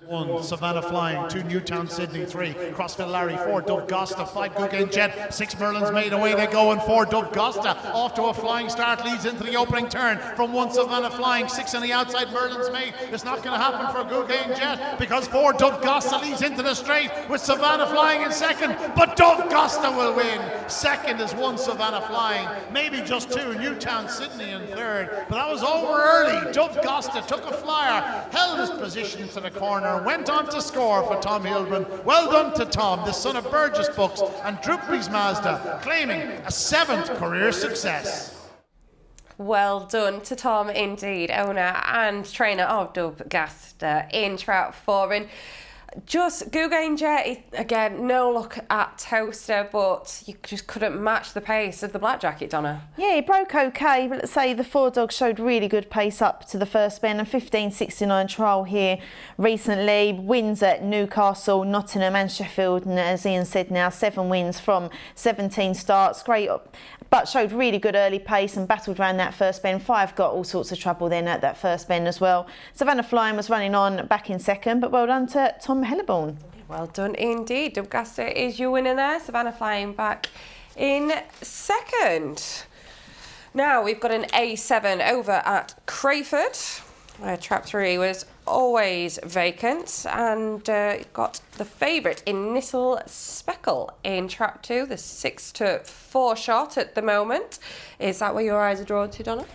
1, Savannah Flying, 2, Newtown Sydney, 3, Crossville Larry, 4, Dove Gosta, 5, Gougain Jet, 6, Merlin's Made, away they go, and 4, Dove Gosta, off to a flying start, leads into the opening turn from 1, Savannah Flying, 6 on the outside, Merlin's Made. It's not going to happen for Gougain Jet, because 4, Dove Gosta leads into the straight, with Savannah Flying in second, but Dove Gosta will win. Second is 1, Savannah Flying, maybe just 2, Newtown Sydney in third, but that was over early. Dove Gosta took a flyer, held his position to the corner, went on to score for Tom Hilburn. Well done to Tom, the son of Burgess Books and Droopy's Mazda, claiming a 7th career success.
Well done to Tom indeed, owner and trainer of Dove Gosta in Trout 4. And just Gouganger, again, no look at Towcester, but you just couldn't match the pace of the Black Jacket, Donna.
Yeah, he broke okay, but let's say the 4 dogs showed really good pace up to the first bend. A 15.69 trial here recently. Wins at Newcastle, Nottingham and Sheffield, and as Ian said now, 7 wins from 17 starts. Great, but showed really good early pace and battled around that first bend. 5 got all sorts of trouble then at that first bend as well. Savannah Flying was running on back in second, but well done to Tom Helleborn.
Well done indeed. Doncaster is your winner there. Savannah Flying back in second. Now we've got an A7 over at Crayford, where trap 3 was always vacant, and got the favourite in Nissel Speckle in trap 2, the 6-4 shot at the moment. Is that where your eyes are drawn to, Donna?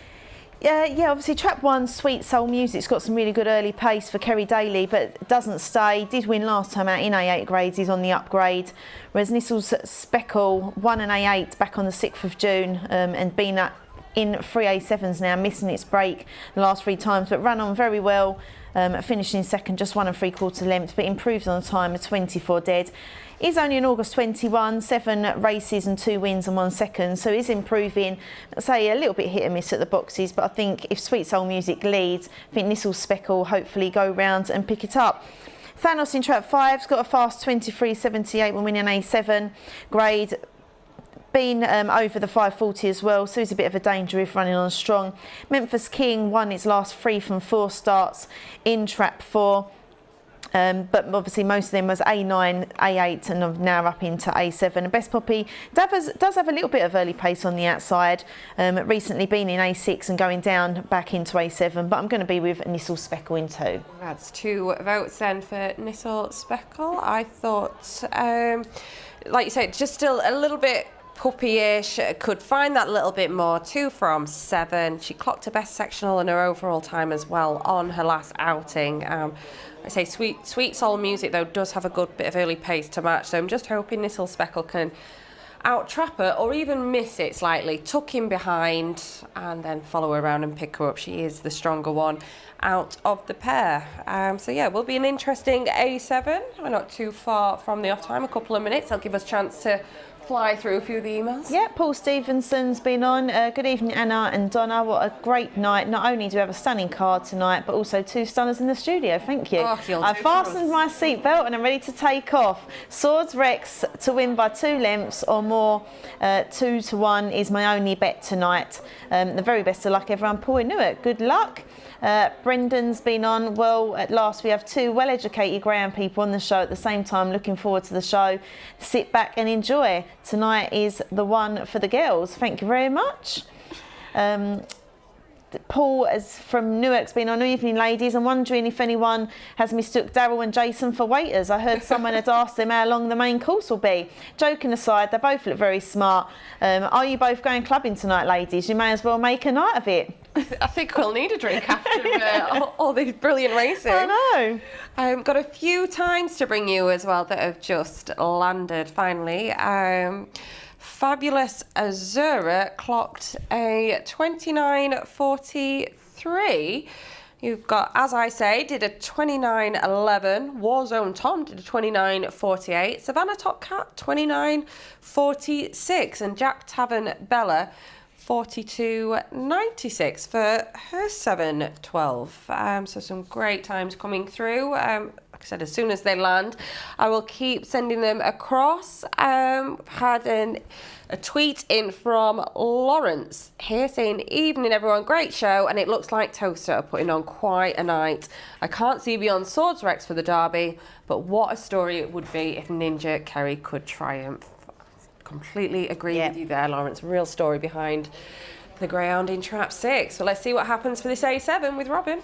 Yeah, obviously trap 1, Sweet Soul Music's got some really good early pace for Kerry Daly, but doesn't stay. Did win last time out in A8 grades, he's on the upgrade. Whereas Nissel's Speckle won an A8 back on the 6th of June and been in 3 A7s now, missing its break the last 3 times, but ran on very well, finishing second, just 1 3/4 lengths, but improved on the time of 24 dead. He's only in August 21, 7 races and 2 wins and 1 second, so he's improving. I'd say a little bit hit and miss at the boxes, but I think if Sweet Soul Music leads, I think Nissel Speckle will hopefully go round and pick it up. Thanos in trap 5's got a fast 23.78 when winning A7 grade. Been over the 540 as well, so he's a bit of a danger if running on strong. Memphis King won its last 3 from 4 starts in trap 4. But obviously most of them was A9, A8 and now up into A7. And Best Poppy does have a little bit of early pace on the outside. Recently been in A6 and going down back into A7, but I'm going to be with Nissel Speckle in 2.
That's 2 votes then for Nissel Speckle. I thought, like you said, just still a little bit puppy-ish, could find that little bit more. 2 from 7. She clocked her best sectional and her overall time as well on her last outing. I say Sweet Soul Music though does have a good bit of early pace to match, so I'm just hoping Nissel Speckle can out-trap her or even miss it slightly, tuck in behind and then follow her around and pick her up. She is the stronger one out of the pair. So yeah, will be an interesting A7. We're not too far from the off time, a couple of minutes. That'll give us a chance to fly through a few of the emails.
Yeah, Paul Stevenson's been on. Good evening, Anna and Donna. What a great night. Not only do we have a stunning card tonight, but also 2 stunners in the studio. Thank you. I've fastened my seatbelt and I'm ready to take off. Swords Rex to win by 2 lengths or more. 2-1 is my only bet tonight. The very best of luck, everyone. Paul in Newark, good luck. Brendan's been on. Well, at last we have 2 well-educated Greyhound people on the show at the same time. Looking forward to the show. Sit back and enjoy. Tonight is the one for the girls. Thank you very much. Paul is from Newark's been on. Evening, ladies. I'm wondering if anyone has mistook Darrell and Jason for waiters. I heard someone had asked them how long the main course will be. Joking aside, they both look very smart. Are you both going clubbing tonight, ladies? You may as well make a night of it.
I think we'll need a drink after all these brilliant racing.
I know.
Got a few times to bring you as well that have just landed finally. Fabulous Azura clocked a 29.43. You've got, as I say, did a 29.11. Warzone Tom did a 29.48. Savannah Top Cat 29.46, and Jack Tavern Bella 42.96 for her 7.12. So some great times coming through. Like I said, as soon as they land, I will keep sending them across. Had a tweet in from Lawrence here saying, evening everyone, great show, and it looks like Towcester are putting on quite a night. I can't see beyond Swords Rex for the Derby, but what a story it would be if Ninja Kerry could triumph. Completely agree with you there, Lawrence. Real story behind the Greyhound in trap 6. So let's see what happens for this A7 with Robin.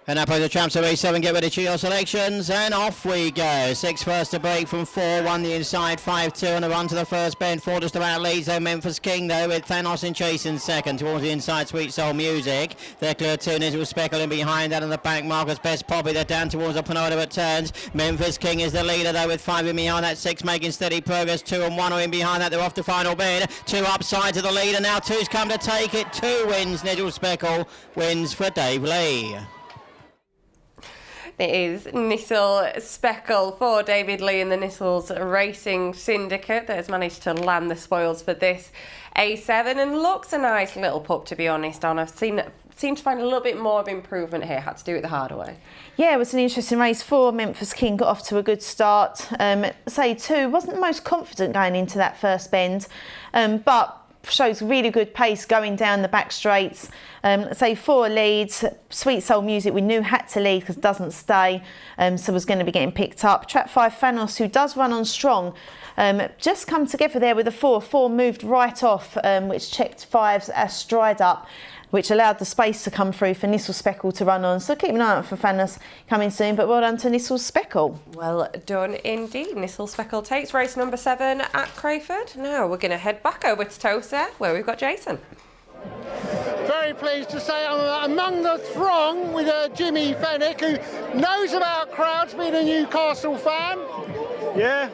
And up the Champs of A7, get ready to your selections, and off we go. 6 first to break from 4, 1 the inside, 5-2 on the run to the first bend. 4 just about leads, though. Memphis King, though, with Thanos and Chase in second. Towards the inside, Sweet Soul Music. They're clear 2, Nizzle Speckle in behind that, and the back markers Best Poppy. They're down towards the penultimate turns. Memphis King is the leader, though, with 5 in behind that. 6 making steady progress. 2 and 1 are in behind that. They're off the final bend. 2 upside to the leader. Now 2's come to take it. 2 wins. Nizzle Speckle wins for Dave Lee.
It is Nissel Speckle for David Lee and the Nissels Racing Syndicate that has managed to land the spoils for this A7, and looks a nice little pup, to be honest. I've seemed to find a little bit more of improvement here. Had to do it the harder way. Yeah,
it was an interesting race. 4, Memphis King got off to a good start. 2 wasn't the most confident going into that first bend, but shows really good pace going down the back straights. 4 leads. Sweet Soul Music we knew had to lead because it doesn't stay, so was going to be getting picked up. Track 5 Thanos, who does run on strong, just come together there with a 4. 4 moved right off, which checked 5's stride up, which allowed the space to come through for Nissel Speckle to run on. So keep an eye out for Thanos coming soon, but well done to Nissel Speckle.
Well done indeed. Nissel Speckle takes race number 7 at Crayford. Now we're going to head back over to Towcester, where we've got Jason.
Very pleased to say I'm among the throng with Jimmy Fennick, who knows about crowds, being a Newcastle fan.
Yeah,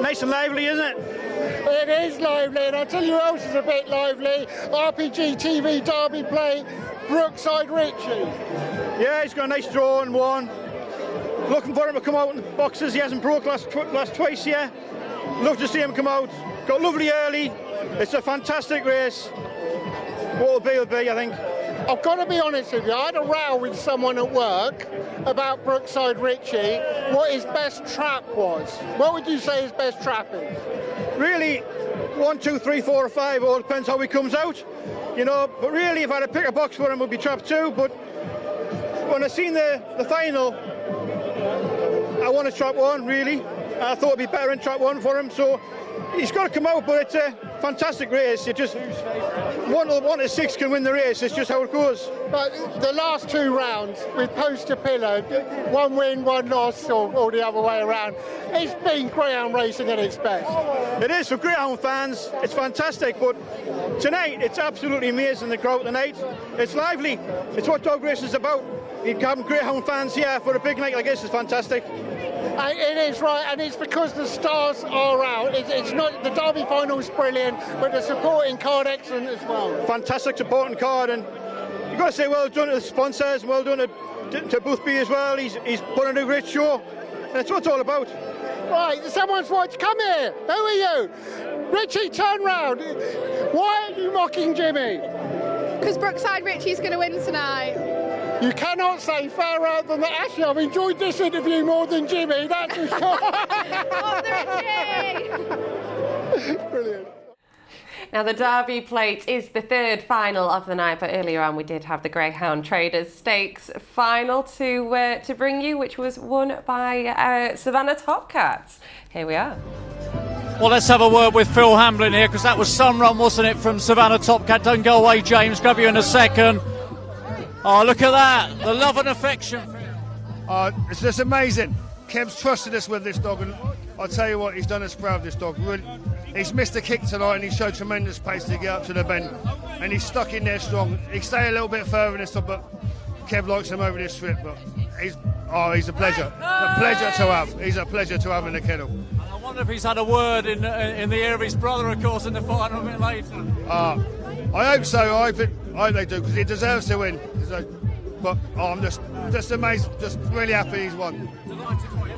nice and lively, isn't it?
It is lively, and I'll tell you who else is a bit lively. Rpgtv Derby play, Brookside Ritchie.
Yeah, he's got a nice draw and 1. Looking for him to come out in the boxes. He hasn't broke last twice yet. Love to see him come out. Got lovely early. It's a fantastic race. What will be, I think.
I've got to be honest with you, I had a row with someone at work about Brookside Ritchie, what his best trap was. What would you say his best trap is?
Really, 1, 2, 3, 4 or 5, all depends how he comes out, you know, but really if I had to pick a box for him it would be trap 2, but when I seen the final, I wanted trap 1 really. I thought it'd be better in trap 1 for him, so he's got to come out, but it's a fantastic race. It just 1 to 6 can win the race. It's just how it goes.
But the last 2 rounds with post to pillar, 1 win, 1 loss, or the other way around, it's been greyhound racing at its best.
It is for greyhound fans. It's fantastic. But tonight, it's absolutely amazing. The crowd tonight, it's lively. It's what dog racing is about. You have greyhound fans here for a big night like this is fantastic.
It is right, and it's because the stars are out. It's not the Derby final is brilliant, but the supporting card excellent as well.
Fantastic supporting card, and you've got to say well done to the sponsors, well done to Boothby as well. He's put on a great show, and that's what it's all about.
Right, someone's watched. Come here. Who are you? Richie, turn round. Why are you mocking Jimmy?
Because Brookside Ritchie's going to win tonight.
You cannot say fairer than that. Actually, I've enjoyed this interview more than Jimmy, that's for sure. Brilliant.
Now the Derby Plate is the 3rd final of the night, but earlier on we did have the Greyhound Traders Stakes final to bring you, which was won by Savannah Topcats. Here we are.
Well, let's have a word with Phil Hamblin here, because that was some run, wasn't it, from Savannah Topcat. Don't go away, James. Grab you in a second. Oh, look at that. The love and affection.
It's just amazing. Kev's trusted us with this dog, and I'll tell you what, he's done us proud, this dog. Really, he's missed a kick tonight, and he showed tremendous pace to get up to the bend, and he's stuck in there strong. He can stay a little bit further this time, but Kev likes him over this trip. But he's a pleasure. A pleasure to have. He's a pleasure to have in the kennel.
I wonder if he's had a word in the ear of his brother, of course, in the final a bit later.
I hope so. I hope they do, because he deserves to win. But I'm just amazed, just really happy he's won.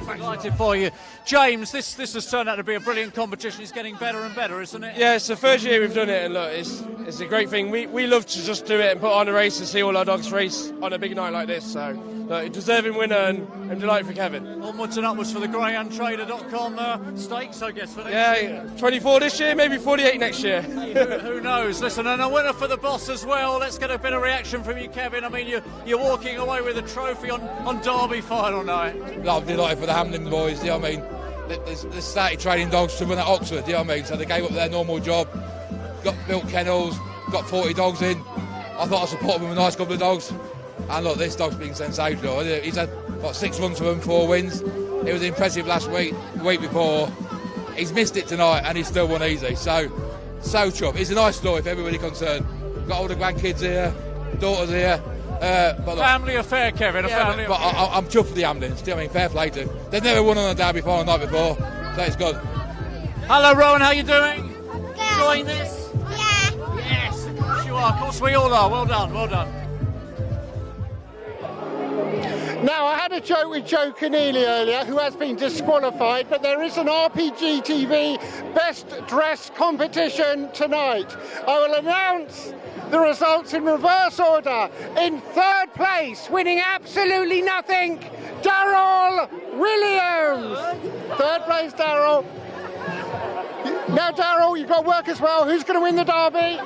Delighted for you. James, this has turned out to be a brilliant competition. It's getting better and better, isn't it?
Yeah, it's the 1st year we've done it, and look, it's a great thing. We love to just do it and put on a race and see all our dogs race on a big night like this. So, look, deserving winner, and I'm delighted for Kevin.
Onwards and upwards for the GreyhoundTrader.com stakes, I guess. For
yeah, 24 this year, maybe 48 next year.
Who knows? Listen, and a winner for the boss as well. Let's get a bit of reaction from you, Kevin. I mean, you're walking away with a trophy on Derby final night.
I'm delighted for the Hamlin boys, you know what I mean? They started training dogs to win at Oxford, you know what I mean? So they gave up their normal job, got built kennels, got 40 dogs in. I thought I'd support them with a nice couple of dogs. And look, this dog's been sensational. He's had, 6 runs for him, 4 wins. It was impressive last week, the week before. He's missed it tonight and he's still won easy. So chuffed. It's a nice story for everybody concerned. We've got all the grandkids here, daughters here. But look,
family affair, Kevin. Family
but
affair.
I'm chuffed for the ambulance. Do you know what I mean? Fair play to them. They've never won on a Derby final night before. So it's good.
Hello, Rowan. How you doing? Enjoying this?
Yeah.
Yes, of course you are. Of course we all are. Well done. Well done.
Now, I had a joke with Joe Keneally earlier, who has been disqualified, but there is an Rpgtv Best Dressed competition tonight. I will announce the results in reverse order. In 3rd place, winning absolutely nothing, Darrell Williams. 3rd place, Darrell. Now, Darrell, you've got work as well. Who's going to win the Derby?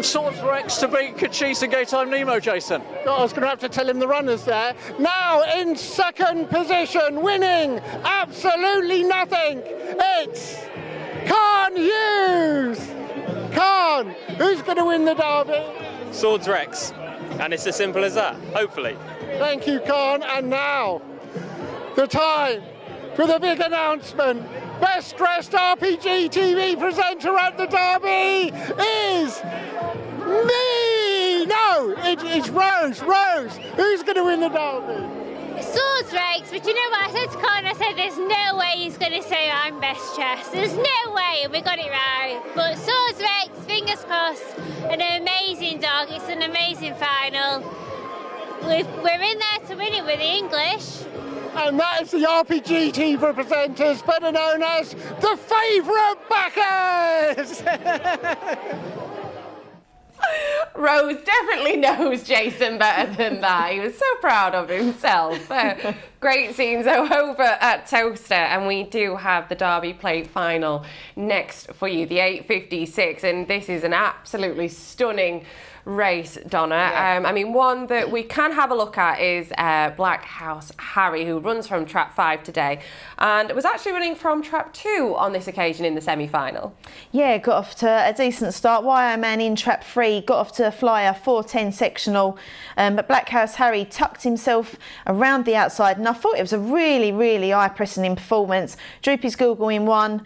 Swords Rex to beat Kachisa Gaytime Nemo, Jason.
I was going to have to tell him the runners there. Now in 2nd position, winning absolutely nothing, it's Khan Hughes. Khan, who's going to win the Derby?
Swords Rex, and it's as simple as that, hopefully.
Thank you, Khan. And now, the time for the big announcement. Best dressed Rpgtv presenter at the Derby is me! No, it's Rose. Rose, who's going to win the Derby?
Swords Rex, but you know what? I said to Colin, I said there's no way he's going to say I'm best dressed. There's no way, and we got it right. But Swords Rex, fingers crossed, an amazing dog. It's an amazing final. We're in there to win it with the English.
And that is the Rpgtv presenters, better known as the favourite backers!
Rose definitely knows Jason better than that. He was so proud of himself. Great scenes over at Towcester, and we do have the Derby Plate final next for you, the 8:56, and this is an absolutely stunning race, Donna.
Yeah.
I mean, one that we can have a look at is Black House Harry, who runs from Trap 5 today and was actually running from Trap 2 on this occasion in the semi-final.
Yeah, got off to a decent start. YI Man in Trap 3 got off to a flyer, 4:10 sectional, but Black House Harry tucked himself around the outside, and I thought it was a really, really eye-pressing performance. Droopy's Google in 1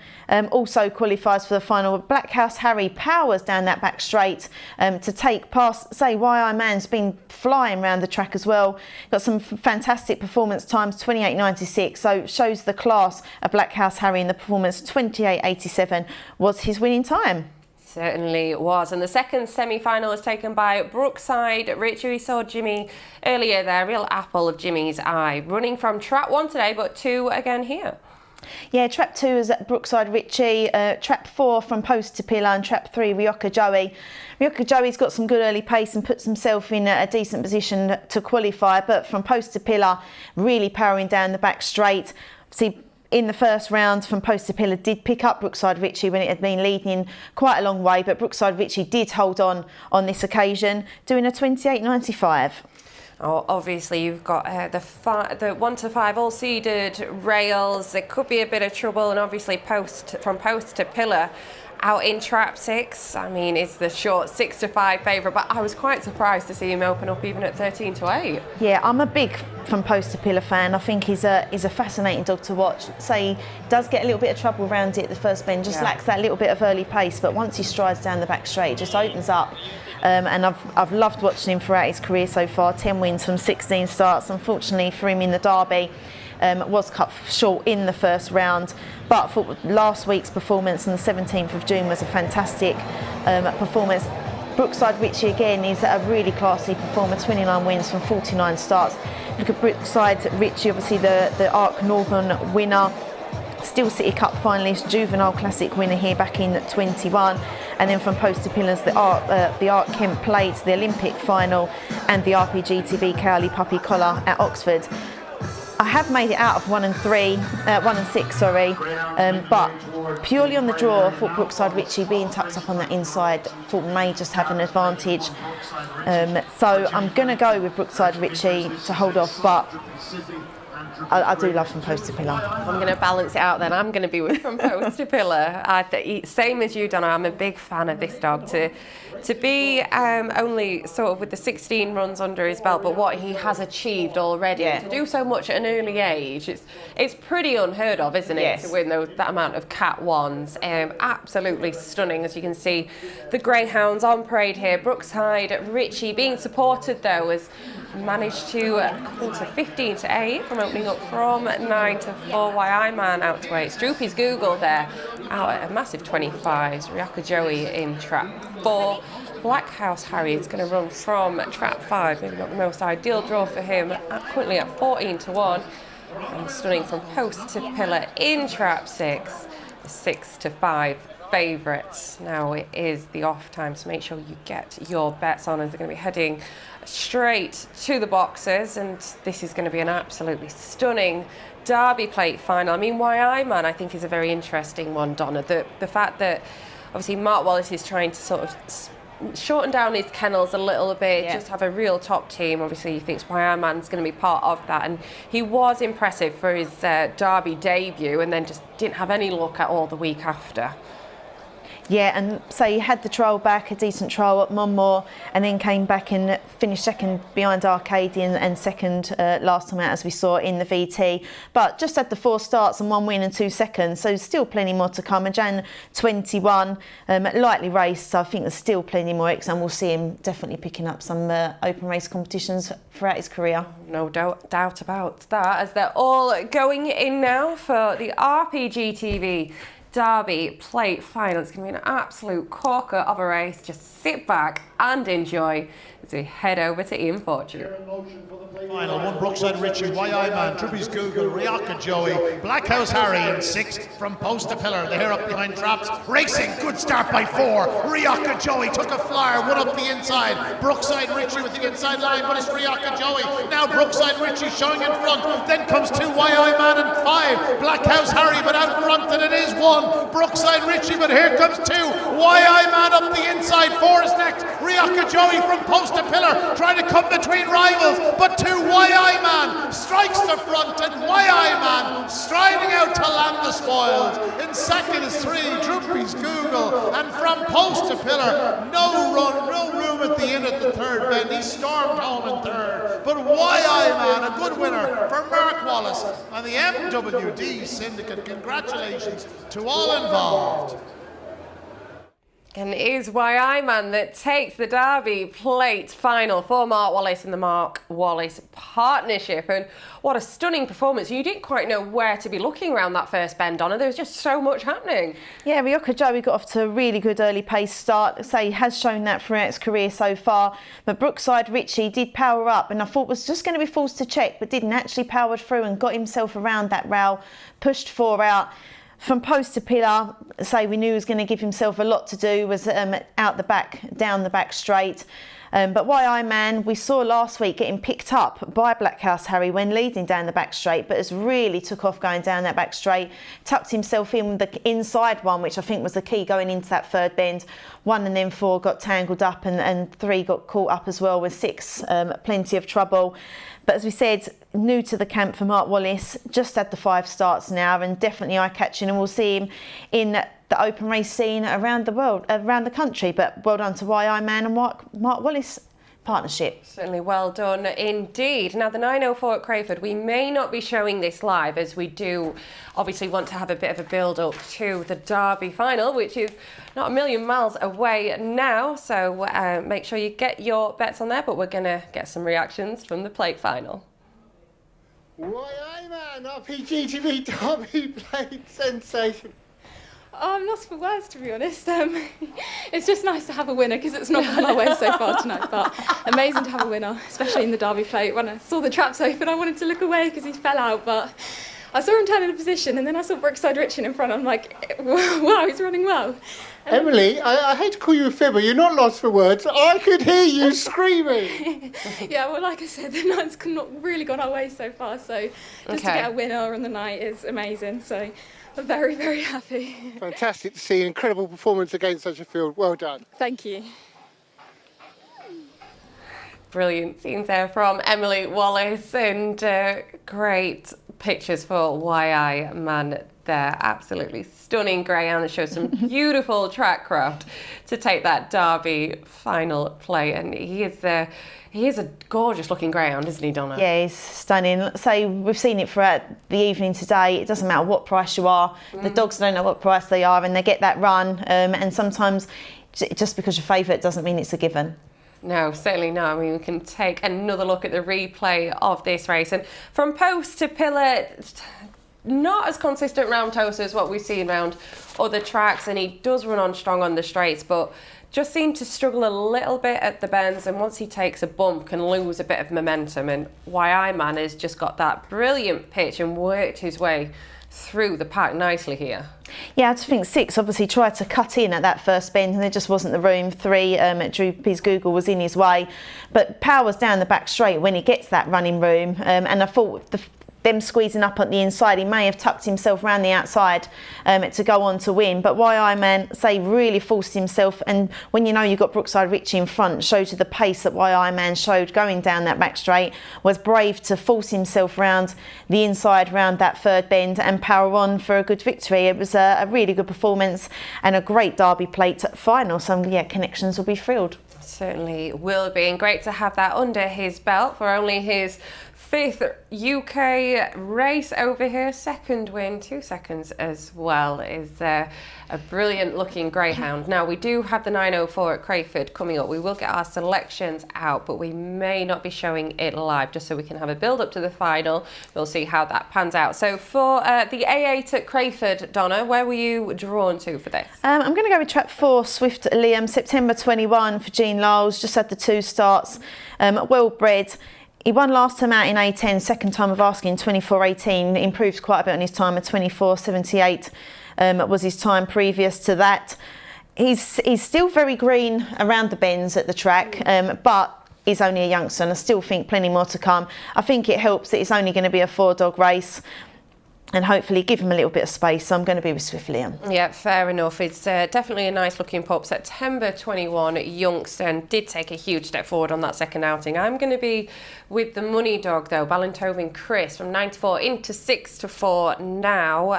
also qualifies for the final. Black House Harry powers down that back straight to take past, say, YI Man's been flying around the track as well. Got some fantastic performance times, 28.96, so shows the class of Black House Harry in the performance. 28.87 was his winning time.
Certainly was. And the second semi-final was taken by Brookside Richie. We saw Jimmy earlier there, real apple of Jimmy's eye. Running from Trap 1 today, but 2 again here.
Yeah, Trap 2 is at Brookside Richie, Trap 4 from Post to Pillar, and Trap 3 Ryoka Joey. Ryoka Joey's got some good early pace and puts himself in a decent position to qualify, but from Post to Pillar, really powering down the back straight. See, in the first round from Post to Pillar did pick up Brookside Richie when it had been leading quite a long way, but Brookside Richie did hold on this occasion, doing a 28.95.
Oh, obviously you've got the 1 to 5 all seeded rails. There could be a bit of trouble, and obviously from Post to Pillar out in Trap 6. I mean, it's the short 6 to 5 favourite, but I was quite surprised to see him open up even at 13 to 8.
Yeah, I'm a big from Post to Pillar fan. I think he's a fascinating dog to watch. Say, he does get a little bit of trouble around it at the first bend, just lacks that little bit of early pace, but once he strides down the back straight, it just opens up. And I've loved watching him throughout his career so far. 10 wins from 16 starts. Unfortunately for him in the Derby, was cut short in the first round. But for last week's performance on the 17th of June was a fantastic performance. Brookside Richie again is a really classy performer. 29 wins from 49 starts. Look at Brookside Richie, obviously the Arc Northern winner. Steel City Cup finalist, Juvenile Classic winner here back in 21, and then from Post to Pillars, the Art Kent Plate, the Olympic final, and the Rpgtv Cowley Puppy Collar at Oxford. I have made it out of 1 and 6, but purely on the draw, I thought Brookside Richie being tucked up on that inside thought may just have an advantage. So I'm going to go with Brookside Richie to hold off, but I do love From Post to Pillar.
I'm going to balance it out then. I'm going to be with From Post to Pillar. Same as you, Donna, I'm a big fan of this dog. To be only sort of with the 16 runs under his belt, but what he has achieved already, to do so much at an early age, it's pretty unheard of, isn't it?
Yes.
To win that amount of Cat 1s. Absolutely stunning, as you can see. The Greyhounds on parade here. Brookside Richie being supported, though, has managed to come to 15 to 8 from opening up from 9 to 4. YI Man out to 8. Droopy's Google there out at a massive 25s. Ryaka Joey in trap 4. Black House Harry is going to run from trap 5. Maybe not the most ideal draw for him. Currently at 14 to 1. And stunning From Post to Pillar in trap 6. 6 to 5 favourites. Now it is the off time, so make sure you get your bets on, as they're going to be heading straight to the boxes, and this is going to be an absolutely stunning Derby Plate final. I mean, YI Man, I think, is a very interesting one, Donna. The fact that obviously Mark Wallace is trying to sort of shorten down his kennels a little bit, just have a real top team. Obviously, he thinks YI Man's going to be part of that, and he was impressive for his Derby debut, and then just didn't have any luck at all the week after.
Yeah, and so he had the trial back, a decent trial at Monmore, and then came back and finished second behind Arcadian and second last time out, as we saw in the VT. But just had the 4 starts and 1 win and 2 seconds, so still plenty more to come. And Jan 21, lightly raced, so I think there's still plenty more, and we'll see him definitely picking up some open race competitions throughout his career.
No doubt about that, as they're all going in now for the Rpgtv Derby Plate final. It's going to be an absolute corker of a race. Just sit back and enjoy as we head over to Ian Fortune.
Final one, Brookside Richie, YI Man, Trippies Google, Ryaka Joey, Black House Harry in 6th From Post to Pillar. They're up behind traps. Racing, good start by 4. Ryaka Joey took a flyer, 1 up the inside. Brookside Richie with the inside line, but it's Ryaka Joey. Now Brookside Richie showing in front. Then comes 2 YI Man and 5. Black House Harry, but out front, and it is 1. Brookside Richie, but here comes 2. YI Man up the inside. 4 is next. Ryaka Joey from Post to Pillar, trying to come between rivals, but 2 YI Man strikes the front, and YI Man striding out to land the spoils. In second is 3, Droopy's Google, and From Post to Pillar, no room at the end of the third bend. He stormed home in third, but YI Man, a good winner for Mark Wallace and the MWD Syndicate. Congratulations to all involved.
And it is YI Man that takes the Derby Plate final for Mark Wallace and the Mark Wallace partnership. And what a stunning performance. You didn't quite know where to be looking around that first bend, Donna. There was just so much happening. Yeah,
Ryaka Joey got off to a really good early pace start. So he has shown that throughout his career so far. But Brookside Richie did power up, and I thought was just going to be forced to check, but didn't, actually powered through and got himself around that rail, pushed 4 out. From Post to Pillar, say we knew he was going to give himself a lot to do, was out the back, down the back straight. But YI Man, we saw last week getting picked up by Black House Harry when leading down the back straight, but has really took off going down that back straight, tucked himself in with the inside one, which I think was the key going into that third bend. 1 and then 4 got tangled up, and 3 got caught up as well, with 6 plenty of trouble. But as we said, new to the camp for Mark Wallace, just had the 5 starts now, and definitely eye-catching, and we'll see him in the open race scene around the world, around the country. But well done to YI Man and Mark Wallace partnership.
Certainly well done indeed. Now, the 904 at Crayford, we may not be showing this live, as we do obviously want to have a bit of a build-up to the Derby final, which is not a million miles away now. So make sure you get your bets on there, but we're going to get some reactions from the plate final.
YI Man, Rpgtv Derby Plate sensation.
I'm lost for words, to be honest. It's just nice to have a winner, because it's not gone my way so far tonight, but amazing to have a winner, especially in the Derby Plate. When I saw the traps open, I wanted to look away because he fell out, but I saw him turn in a position, and then I saw Brookside Richie in front. I'm like, wow, he's running well.
Emily, I hate to call you a fibber. You're not lost for words. I could hear you screaming.
Yeah, well, like I said, the night's not really gone our way so far, so just to get a winner on the night is amazing. So I'm very, very happy.
Fantastic to see an incredible performance against such a field. Well done.
Thank you.
Brilliant scenes there from Emily Wallace, and great pictures for YI Man there. Absolutely stunning greyhound that shows some beautiful track craft to take that Derby final play, and he is a gorgeous looking greyhound, isn't he, Donna?
Yeah, he's stunning. So we've seen it throughout the evening today. It doesn't matter what price you are. The dogs don't know what price they are, and they get that run. And sometimes just because you're favourite doesn't mean it's a given.
No, certainly not. I mean, we can take another look at the replay of this race. And from post to pillar, not as consistent round Towcester as what we've seen around other tracks. And he does run on strong on the straights, but just seemed to struggle a little bit at the bends. And once he takes a bump, can lose a bit of momentum. And YI Man has just got that brilliant pitch and worked his way through the pack nicely here.
Yeah, I just think 6 obviously tried to cut in at that first bend and there just wasn't the room. 3, Droopy's Google was in his way, but Power's down the back straight when he gets that running room, and I thought them squeezing up at the inside, he may have tucked himself around the outside to go on to win, but YI Man really forced himself, and when you know you've got Brookside Richie in front, showed you the pace that YI Man showed going down that back straight, was brave to force himself round the inside, round that third bend, and power on for a good victory. It was a really good performance and a great Derby Plate final, so yeah, Connections will be thrilled.
Certainly will be, and great to have that under his belt for only his 5th UK race over here. 2nd win, 2 seconds as well. Is a brilliant looking greyhound. Now we do have the 904 at Crayford coming up. We will get our selections out, but we may not be showing it live just so we can have a build up to the final. We'll see how that pans out. So for the A8 at Crayford, Donna, where were you drawn to for this?
I'm going to go with track 4, Swift Liam, September 21 for Gene Lyles. Just had the 2 starts. Well bred. He won last time out in A10, second time of asking, 24.18, improved quite a bit on his time at 24.78 was his time previous to that. He's still very green around the bends at the track, but he's only a youngster and I still think plenty more to come. I think it helps that it's only going to be a 4-dog race, and hopefully give him a little bit of space. So I'm going to be with Swift Liam.
Yeah, fair enough. It's definitely a nice looking pup. September 21 youngster, and did take a huge step forward on that second outing. I'm going to be with the money dog though, Ballintoven Chris, from 9-4 into 6-4 now.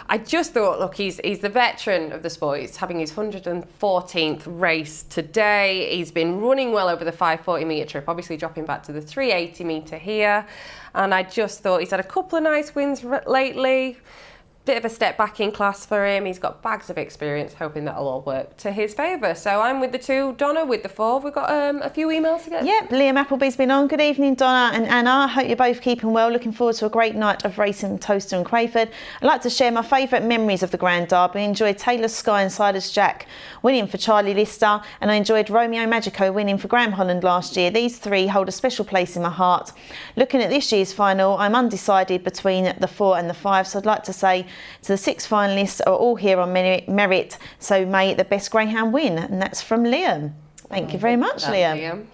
I just thought, look, he's the veteran of the sport. He's having his 114th race today. He's been running well over the 540 metre trip, obviously dropping back to the 380 metre here. And I just thought he's had a couple of nice wins lately. Bit of a step back in class for him. He's got bags of experience, hoping that'll all work to his favour. So I'm with the 2, Donna with the 4. We've got a few emails to get.
Yep, Liam Appleby's been on. Good evening, Donna and Anna. I hope you're both keeping well. Looking forward to a great night of racing Towcester and Crayford. I'd like to share my favourite memories of the Grand Derby. I enjoyed Taylor's Sky and Siders Jack winning for Charlie Lister, and I enjoyed Romeo Magico winning for Graham Holland last year. These 3 hold a special place in my heart. Looking at this year's final, I'm undecided between the 4 and the 5, so I'd like to say to the 6 finalists are all here on merit, so may the best greyhound win. And that's from Liam. Thank you very much, Liam.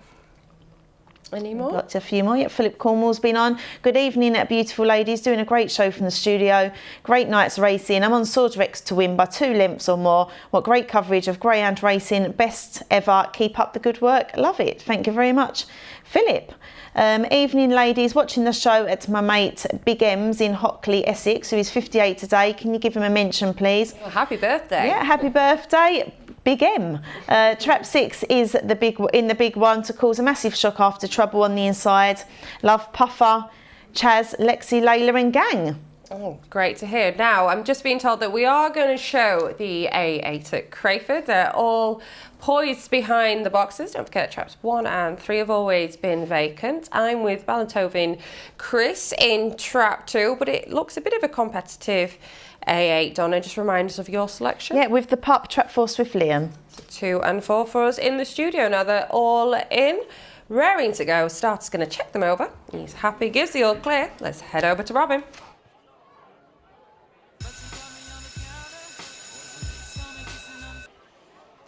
Any more?
Got a few more. Yep, Philip Cornwall's been on. Good evening, beautiful ladies. Doing a great show from the studio. Great night's racing. I'm on Swordsrex to win by 2 lengths or more. What great coverage of greyhound racing. Best ever. Keep up the good work. Love it. Thank you very much, Philip. Evening, ladies. Watching the show at my mate Big M's in Hockley, Essex, who is 58 today. Can you give him a mention, please?
Well, happy birthday.
Yeah, happy birthday, Big M. Trap 6 is the big one to cause a massive shock after trouble on the inside. Love Puffer, Chaz, Lexi, Layla and gang.
Oh, great to hear. Now, I'm just being told that we are going to show the A8 at Crayford. They're all poised behind the boxes. Don't forget, traps 1 and 3 have always been vacant. I'm with Ballintoven Chris in trap 2, but it looks a bit of a competitive A8. Donna, just remind us of your selection.
Yeah, with the pup, trap 4, Swift Liam.
2 and 4 for us in the studio. Now they're all in, raring to go. Starter's going to check them over. He's happy, gives the all clear. Let's head over to Robin.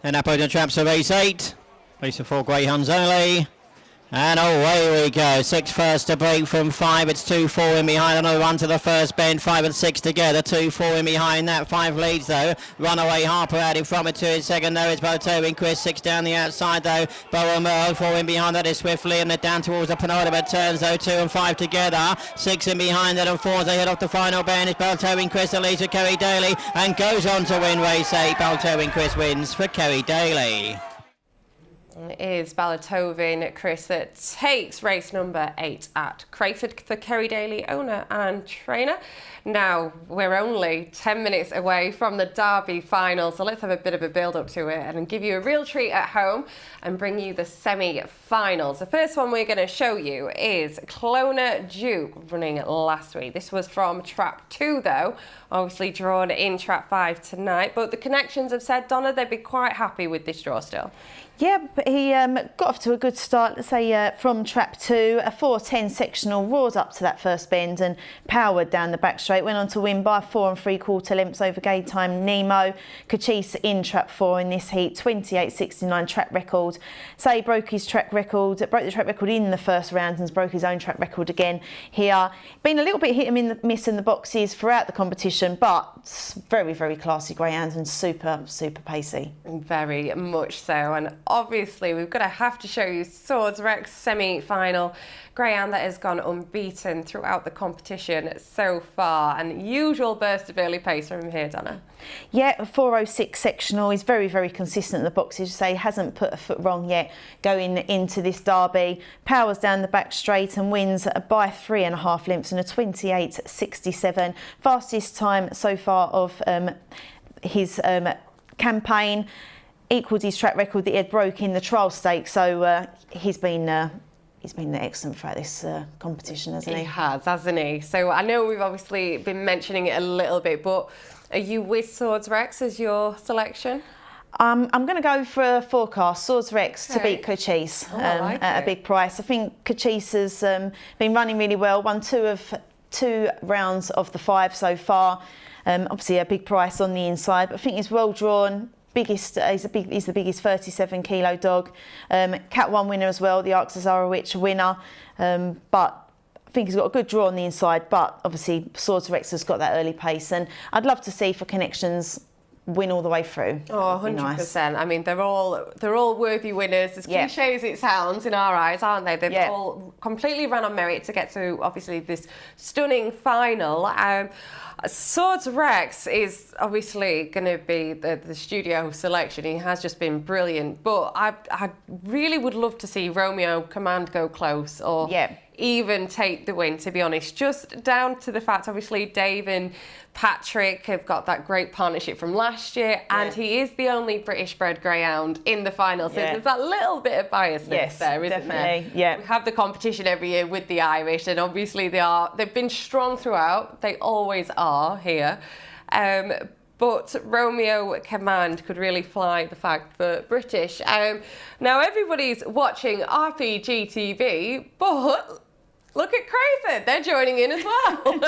And up on the traps of race 8. Race of 4 greyhounds only. And away we go. 6 first to break from 5. It's 2-4 in behind. Another run to the first bend. 5 and 6 together. 2-4 in behind that. 5 leads though. Runaway Harper out in front with 2 in second. There is Boateng Chris. 6 down the outside though. Bowen Merle 4 in behind. That is Swiftly, and they're down towards the penultimate turns though. 2 and 5 together. 6 in behind that, and 4 as they head off the final bend. It's Boateng Chris that leads for Kerry Daly and goes on to win race 8. Boateng Chris wins for Kerry Daly.
It is Balatovin Chris that takes race number 8 at Crayford for Kerry Daly, owner and trainer. Now, we're only 10 minutes away from the Derby final, so let's have a bit of a build-up to it and give you a real treat at home and bring you the semi-finals. The first one we're going to show you is Clona Duke, running last week. This was from Trap 2, though, obviously drawn in Trap 5 tonight, but the connections have said, Donna, they'd be quite happy with this draw still.
Yeah, but he got off to a good start, let's say, from Trap 2. A 4:10 sectional, roared up to that first bend and powered down the back straight. Went on to win by 4 3/4 lengths over Gay Time Nemo. Kachis in Trap 4 in this heat, 28.69 track record. Say broke his track record, broke the track record in the first round and broke his own track record again here. Been a little bit hit and miss in the boxes throughout the competition, but very, very classy greyhound and super, super pacey.
Very much so. And obviously, we're going to have to show you Swords Rex semi-final. Greyhound that has gone unbeaten throughout the competition so far. An usual burst of early pace from here, Donna.
Yeah, 4:06 sectional. Is very, very consistent in the boxes. Say hasn't put a foot wrong yet going into this derby. Powers down the back straight and wins by 3.5 lengths and a 28.67. Fastest time so far of his campaign. Equalled his track record that he had broke in the trial stakes, so he's been excellent throughout this competition, hasn't he?
He has, hasn't he? So I know we've obviously been mentioning it a little bit, but are you with Swords Rex as your selection?
I'm going to go for a forecast, Swords Rex to beat Kachis at a big price. I think Kachis has been running really well, won 2 rounds of the 5 so far. Obviously a big price on the inside, but I think he's well drawn. He's the biggest 37 kilo dog. Cat 1 winner as well, the Arxazarowicz winner. But I think he's got a good draw on the inside, but obviously Swords Rex has got that early pace, and I'd love to see for connections win all the way through.
Oh, 100%. Nice. I mean, they're all worthy winners. As cliche as it sounds in our eyes, aren't they? They've all completely run on merit to get to obviously this stunning final. Swords Rex is obviously going to be the studio selection. He has just been brilliant, but I really would love to see Romeo Command go close or even take the win, to be honest. Just down to the fact, obviously, Dave and Patrick have got that great partnership from last year, and he is the only British-bred greyhound in the final, so there's that little bit of biasness there, isn't there?
Yeah.
We have the competition every year with the Irish, and obviously they've been strong throughout. They always are here. But Romeo Command could really fly the fact for British. Now everybody's watching Rpgtv, but look at Crayford, they're joining in as well.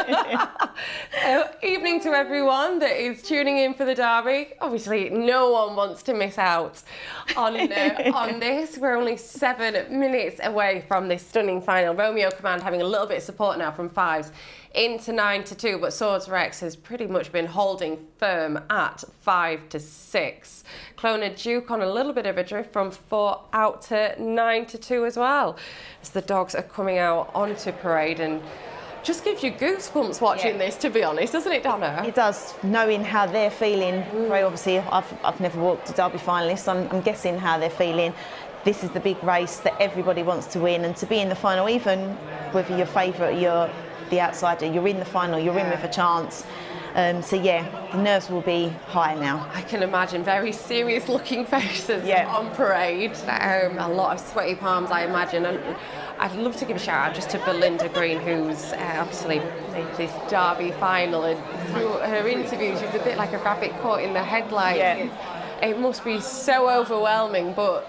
So, evening to everyone that is tuning in for the Derby. Obviously, no one wants to miss out on this. We're only 7 minutes away from this stunning final. Romeo Command having a little bit of support now from 5s into 9-2, but Swords Rex has pretty much been holding firm at 5-6. Clona Duke on a little bit of a drift from 4 out to 9-2 as well, as the dogs are coming out onto parade, and just gives you goosebumps watching this, to be honest, doesn't it, Donna?
It does, knowing how they're feeling. Very obviously, I've never walked a Derby finalist, so I'm guessing how they're feeling. This is the big race that everybody wants to win, and to be in the final, even whether you're favourite, you're the outsider, you're in the final, you're in with a chance. So yeah, the nerves will be high now.
I can imagine very serious looking faces on parade. A lot of sweaty palms, I imagine. And I'd love to give a shout out just to Belinda Green, who's obviously made this Derby final, and through her interview she's a bit like a rabbit caught in the headlights. It must be so overwhelming, but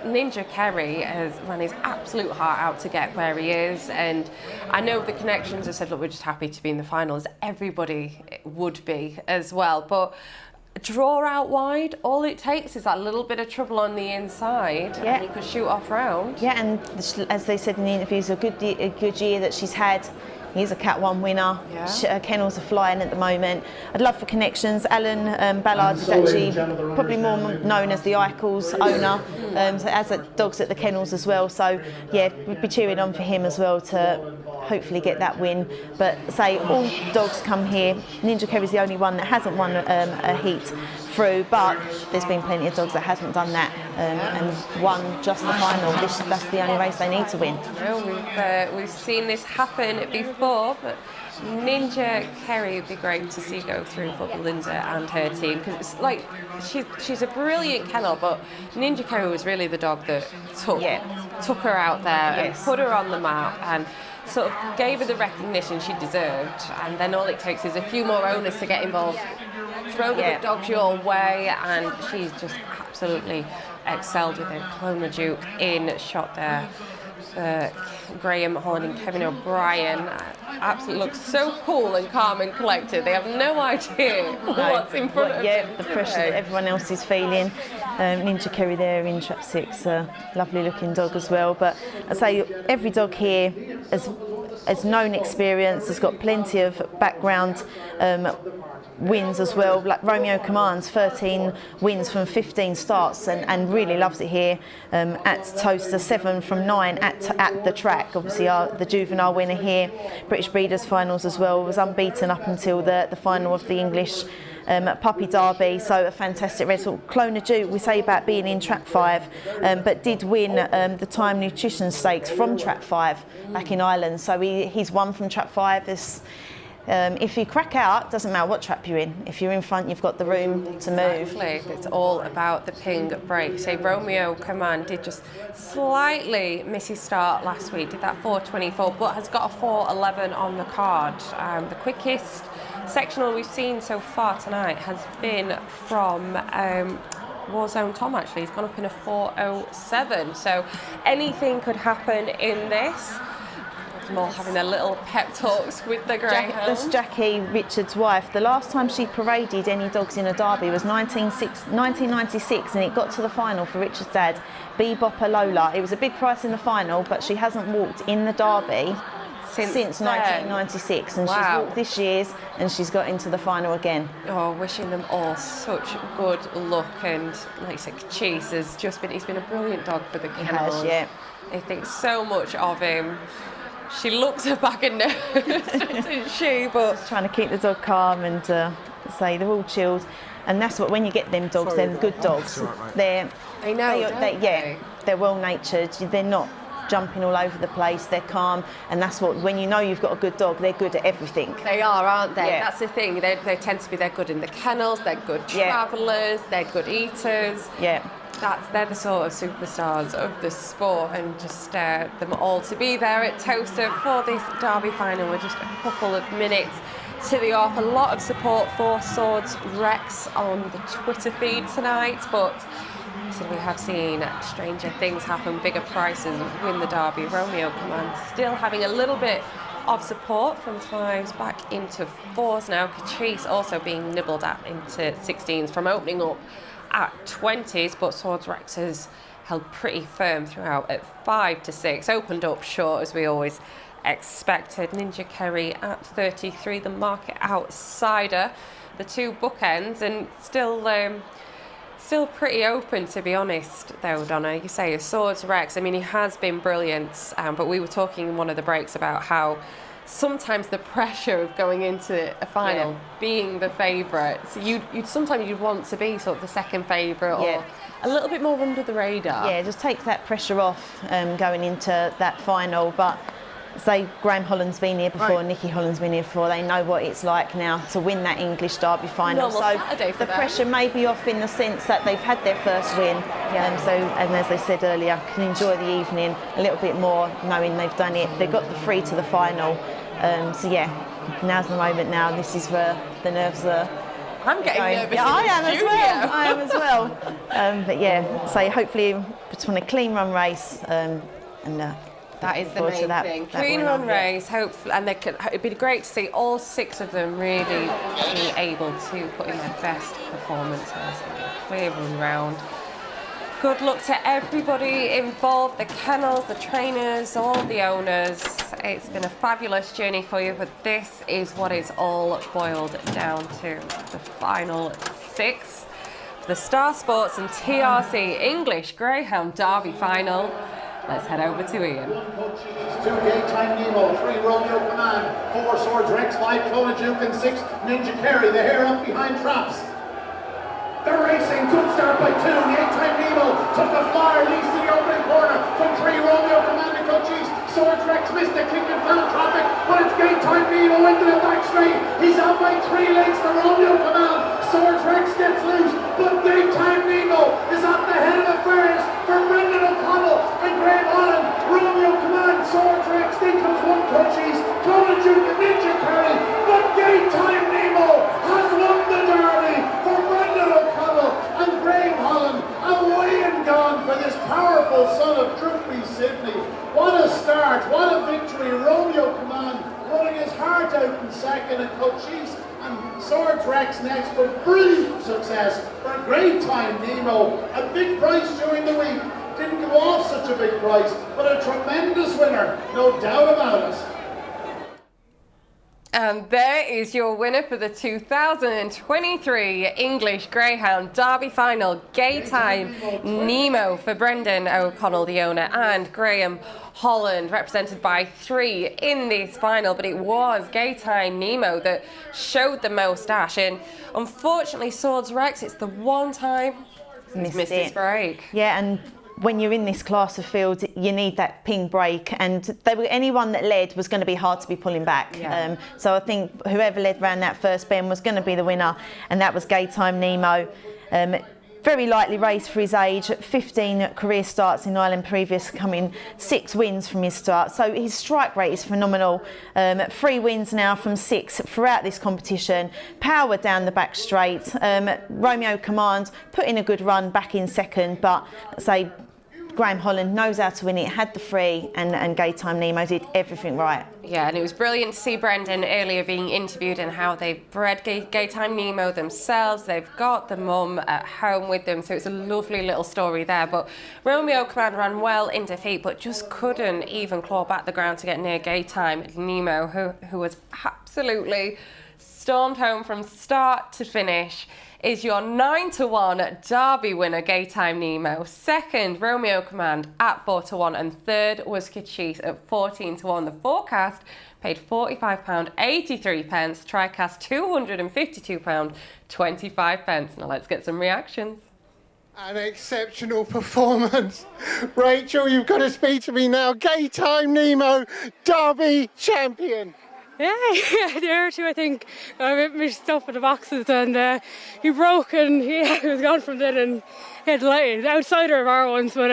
Ninja Kerry has run his absolute heart out to get where he is, and I know the connections have said, look, we're just happy to be in the finals. Everybody would be as well, but draw out wide. All it takes is that little bit of trouble on the inside, and he could shoot off round.
Yeah, and as they said in the interviews, a good year that she's had. He's a Cat 1 winner. Her kennels are flying at the moment. I'd love for connections. Alan Ballard is actually probably more known as the Eichels owner, so as dogs at the kennels as well. So yeah, we'd be cheering on for him as well to hopefully get that win. But say all dogs come here. Ninja Kerry's the only one that hasn't won a heat through, but there's been plenty of dogs that haven't done that and won just the final. That's the only race they need to win.
We've seen this happen before, but Ninja Kerry would be great to see go through for Belinda and her team, because it's like she's a brilliant kennel, but Ninja Kerry was really the dog that took her out there and put her on the map and sort of gave her the recognition she deserved. And then all it takes is a few more owners to get involved, throw the big dogs your way, and she's just absolutely excelled with it. Clona Duke in shot there. Graham Horn and Kevin O'Brien absolutely look so cool and calm and collected. They have no idea what's in front of them.
Yeah, the pressure that everyone else is feeling. Ninja Kerry there in trap 6, lovely looking dog as well. But I say every dog here has known experience, has got plenty of background wins as well. Like Romeo Commands, 13 wins from 15 starts and really loves it here at Towcester, 7 from 9 at the track. Obviously the juvenile winner here, British Breeders Finals as well, was unbeaten up until the final of the English Puppy Derby, so a fantastic result. Clona Duke, we say about being in Trap 5, but did win the Time Nutrition Stakes from Trap 5 back in Ireland, so he's won from Trap 5. If you crack out, doesn't matter what trap you're in. If you're in front, you've got the room to move.
Exactly. It's all about the ping break. Say Romeo Command did just slightly miss his start last week, did that 4.24, but has got a 4.11 on the card. The quickest sectional we've seen so far tonight has been from Warzone Tom, actually. He's gone up in a 4.07, so anything could happen in this. Them all having their little pep talks with the greyhound.
That's Jackie Richards' wife. The last time she paraded any dogs in a derby was 1996, and it got to the final for Richard's dad, Bebopper Lola. It was a big price in the final, but she hasn't walked in the derby since 1996, and she's walked this year's, and she's got into the final again.
Oh, wishing them all such good luck, and like I said, Cheese has just been, he's been a brilliant dog for the kennels.
He has, yeah.
I think so much of him. She looks a bag of nerves, doesn't she? But
just trying to keep the dog calm and say they're all chilled, and that's what, when you get them dogs, they're good dogs. They're well natured. They're not jumping all over the place. They're calm, and that's what, when you know you've got a good dog, they're good at everything.
They are, aren't they?
Yeah.
That's the thing. They tend to be. They're good in the kennels. They're good travellers. They're good eaters.
Yeah.
They're the sort of superstars of the sport, and just them all to be there at Towcester for this derby final. We're just a couple of minutes to the off. A lot of support for Swords Rex on the Twitter feed tonight, but so we have seen stranger things happen, bigger prices win the derby. Romeo Command still having a little bit of support from 5s back into 4s now. Catrice also being nibbled at into 16s from opening up at 20s, but Swords Rex has held pretty firm throughout at 5 to 6. Opened up short as we always expected. Ninja Kerry at 33, the market outsider, the two bookends, and still pretty open, to be honest, though, Donna. You say Swords Rex, I mean, he has been brilliant, but we were talking in one of the breaks about how sometimes the pressure of going into a final, being the favourite, so sometimes you'd want to be sort of the second favourite or a little bit more under the radar.
Yeah, just takes that pressure off going into that final. But say Graham Holland's been here before, Nicky Holland's been here before, they know what it's like now to win that English Derby final.
Normal Saturday for
the
them.
pressure may be off in the sense that they've had their first win, and as they said earlier, can enjoy the evening a little bit more knowing they've done it. They've got the 3 to the final, so yeah, now's the moment now. This is where the nerves are.
I'm getting nervous.
Yeah, I am as well. But yeah, so hopefully just want a clean run race, and
That is the
forward to
main thing. Clean run race, hopefully, and it'd be great to see all 6 of them really be able to put in their best performances in a clear run round. Good luck to everybody involved, the kennels, the trainers, all the owners. It's been a fabulous journey for you, but this is what it's all boiled down to. The final 6. The Star Sports and TRC English Greyhound Derby final. Let's head over to Ian.
2 Daytime Nemo, 3 Romeo Command, 4 Swords Rex, 5 Clona Duke, and 6 Ninja Carry. The hair up behind Traps. They're racing, good start by 2. The 8-time Nemo took the flyer, leads to the opening corner from 3 Romeo Command and Cochise. Swords Rex missed the kick and found traffic, but it's Daytime Nemo into the back straight. He's out by 3 lengths to Romeo Command. Swords Rex gets loose, but Daytime Nemo is at the head of affairs for Brendan O'Connell and Graham Holland. Romeo Command, Swords Rex, then comes 1 Cochise, Clona Duke and Ninja Carry, but Daytime Nemo has won the Derby for Brendan O'Connell and Graham Holland. Away and gone for this powerful son of Droopy Sydney. What a start, what a victory. Romeo Command running his heart out in second, and Cochise and Swords Rex next for brilliant success for a great time Nemo. A big price during the week. Didn't go off such a big price, but a tremendous winner, no doubt about it.
And there is your winner for the 2023 English Greyhound Derby final. Gaytime Nemo for Brendan O'Connell, the owner, and Graham Holland, represented by 3 in this final. But it was Gaytime Nemo that showed the most dash. And unfortunately, Swords Rex, it's the one time he's missed his break.
Yeah, and when you're in this class of field, you need that ping break, and anyone that led was going to be hard to be pulling back.
Yeah.
So I think whoever led round that first bend was going to be the winner, and that was Gaytime Nemo. Very lightly raced for his age, 15 career starts in Ireland previous, coming 6 wins from his start. So his strike rate is phenomenal. 3 wins now from 6 throughout this competition. Power down the back straight. Romeo Command put in a good run back in second, but say Graham Holland knows how to win it, had the 3, and Gaytime Nemo did everything right.
Yeah, and it was brilliant to see Brendan earlier being interviewed and how they've bred Gaytime Nemo themselves. They've got the mum at home with them, so it's a lovely little story there. But Romeo Command ran well in defeat, but just couldn't even claw back the ground to get near Gaytime Nemo, who was absolutely stormed home from start to finish. Is your 9-1 Derby winner, Gaytime Nemo. Second, Romeo Command at 4-1, and third was Cochise at 14-1. The forecast paid £45.83, TriCast £252.25. Now let's get some reactions.
An exceptional performance. Rachel, you've got to speak to me now. Gaytime Nemo, Derby champion.
Yeah, there too. I think I mixed up with the boxes, and he broke, and he was gone from then, and he had the outsider of our ones, but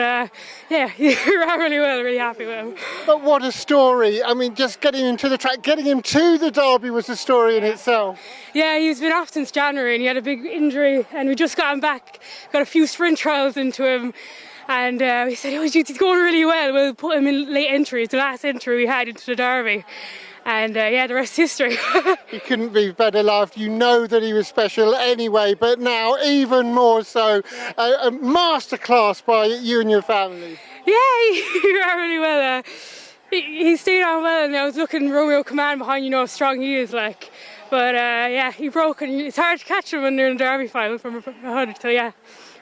yeah, he ran really well. Really happy with him.
But what a story! I mean, just getting him to the track, getting him to the Derby was a story in itself. Yeah,
he's been off since January, and he had a big injury, and we just got him back. Got a few sprint trials into him. And he said, oh, he's going really well. We'll put him in late entry. It's the last entry we had into the Derby. And yeah, the rest is history.
He couldn't be better loved. You know that he was special anyway, but now even more so. A masterclass by you and your family.
Yeah, he ran really well. He stayed on well, and I was looking Romeo Command behind, you know how strong he is, like. But yeah, he broke, and it's hard to catch him when they're in the Derby final from 100, so yeah.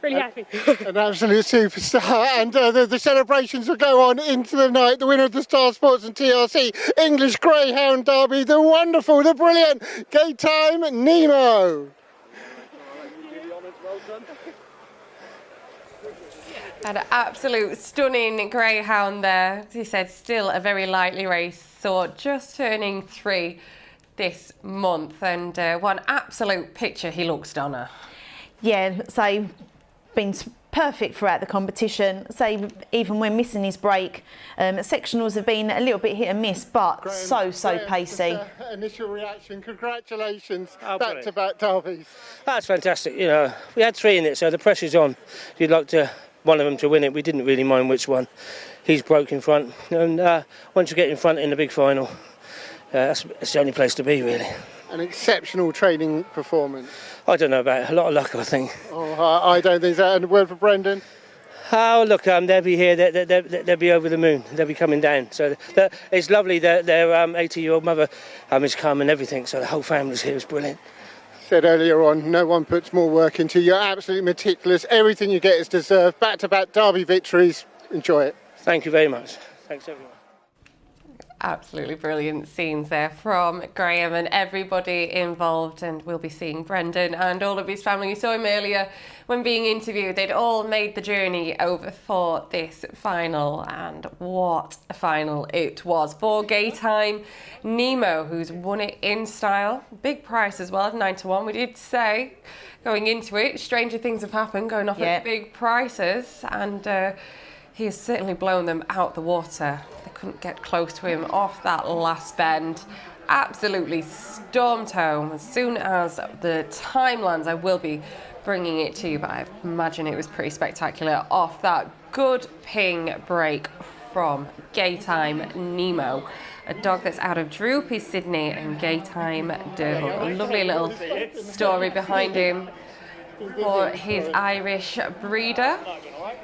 Really happy.
An absolute superstar, and the celebrations will go on into the night. The winner of the Star Sports and TRC English Greyhound Derby, the wonderful, the brilliant Gaytime Nemo.
An absolute stunning greyhound there. As he said, still a very lightly raced sort, just turning 3 this month, and one absolute picture. He looks, Donna.
Yeah, so been perfect throughout the competition. Say even when missing his break, sectionals have been a little bit hit and miss, but Graham, so pacey.
Initial reaction, congratulations, back-to-back derbies.
That's fantastic. You know, we had 3 in it, so the pressure's on. You'd like to one of them to win it. We didn't really mind which one. He's broke in front, and once you get in front in the big final, that's the only place to be, really.
An exceptional training performance.
I don't know about it. A lot of luck, I think.
Oh, I don't think so. And a word for Brendan?
Oh, look, they'll be here. They'll be over the moon. They'll be coming down. So it's lovely that their 80-year-old mother has come and everything. So the whole family's here. It's brilliant.
Said earlier on, no one puts more work into you. You're absolutely meticulous. Everything you get is deserved. Back-to-back Derby victories. Enjoy it.
Thank you very much. Thanks, everyone.
Absolutely brilliant scenes there from Graham and everybody involved, and we'll be seeing Brendan and all of his family. You saw him earlier when being interviewed. They'd all made the journey over for this final, and what a final it was for Gaytime Nemo, who's won it in style. Big price as well, 9-1. We did say going into it, stranger things have happened, going off at big prices, and he has certainly blown them out the water. They couldn't get close to him off that last bend. Absolutely stormed home. As soon as the time lands, I will be bringing it to you, but I imagine it was pretty spectacular off that good ping break from Gaytime Nemo. A dog that's out of Droopy Sydney and Gaytime Derby. A lovely little story behind him for his Irish breeder.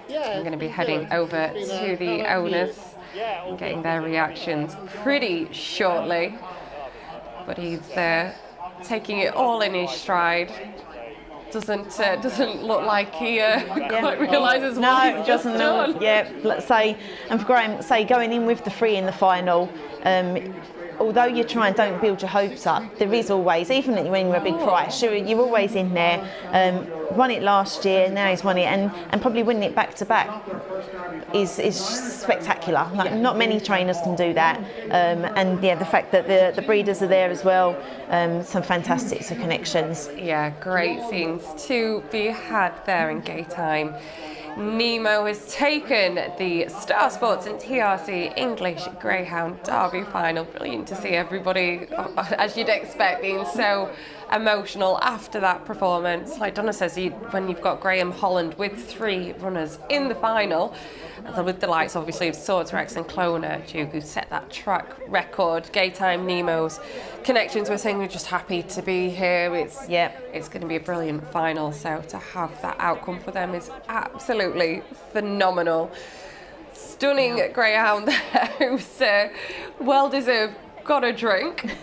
I'm going to be heading over to the owners and getting their reactions pretty shortly. But he's taking it all in his stride. Doesn't look like he quite realises what he's just done.
Yeah, let's say, and for Graham, going in with the 3 in the final, although you try and don't build your hopes up, there is always, even when you're a big price, you're always in there. Won it last year, now he's won it, and probably winning it back to back is spectacular. Like, not many trainers can do that, and yeah, the fact that the breeders are there as well, some fantastic connections.
Yeah, great scenes to be had there in Gaytime. Nemo has taken the Star Sports and TRC English Greyhound Derby final. Brilliant to see everybody, as you'd expect, being so emotional after that performance. Like Donna says, when you've got Graham Holland with 3 runners in the final, with the likes obviously of Swords Rex and Clona Duke, who set that track record. Gaytime Nemo's connections were saying we're just happy to be here. It's going to be a brilliant final, so to have that outcome for them is absolutely phenomenal. Stunning greyhound there, who's well deserved got a drink.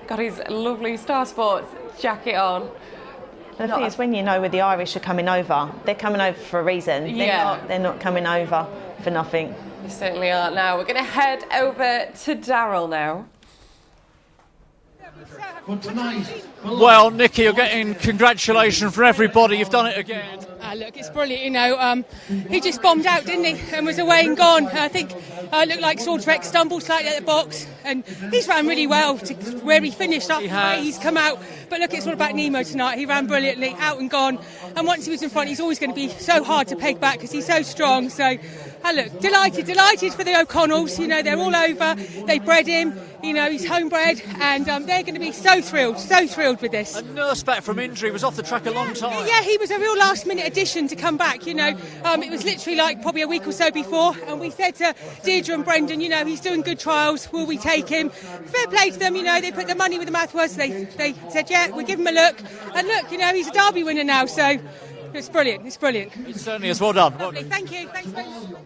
Got his lovely Star Sports jacket on.
The thing is, when you know where the Irish are coming over, they're coming over for a reason. They're not coming over for nothing.
They certainly aren't now. We're going to head over to Darrell now.
Well, Nikki, you're getting congratulations from everybody. You've done it again.
Look, it's brilliant, you know. He just bombed out, didn't he? And was away and gone. I think it looked like Swords Rex stumbled slightly at the box, and he's ran really well to where he finished up. He's come out. But look, it's all about Nemo tonight. He ran brilliantly, out and gone. And once he was in front, he's always going to be so hard to peg back because he's so strong. So, look, delighted for the O'Connells. You know, they're all over. They bred him. You know, he's homebred, and they're going to be so thrilled with this.
A nurse back from injury, was off the track a long time.
Yeah, he was a real last-minute addition to come back, you know. It was literally like probably a week or so before, and we said to Deirdre and Brendan, you know, he's doing good trials, will we take him? Fair play to them, you know, they put the money where the mouth was. They said, yeah, we'll give him a look. And look, you know, he's a Derby winner now, so it's brilliant,
It certainly is, well done.
Lovely, thank you, thanks very much.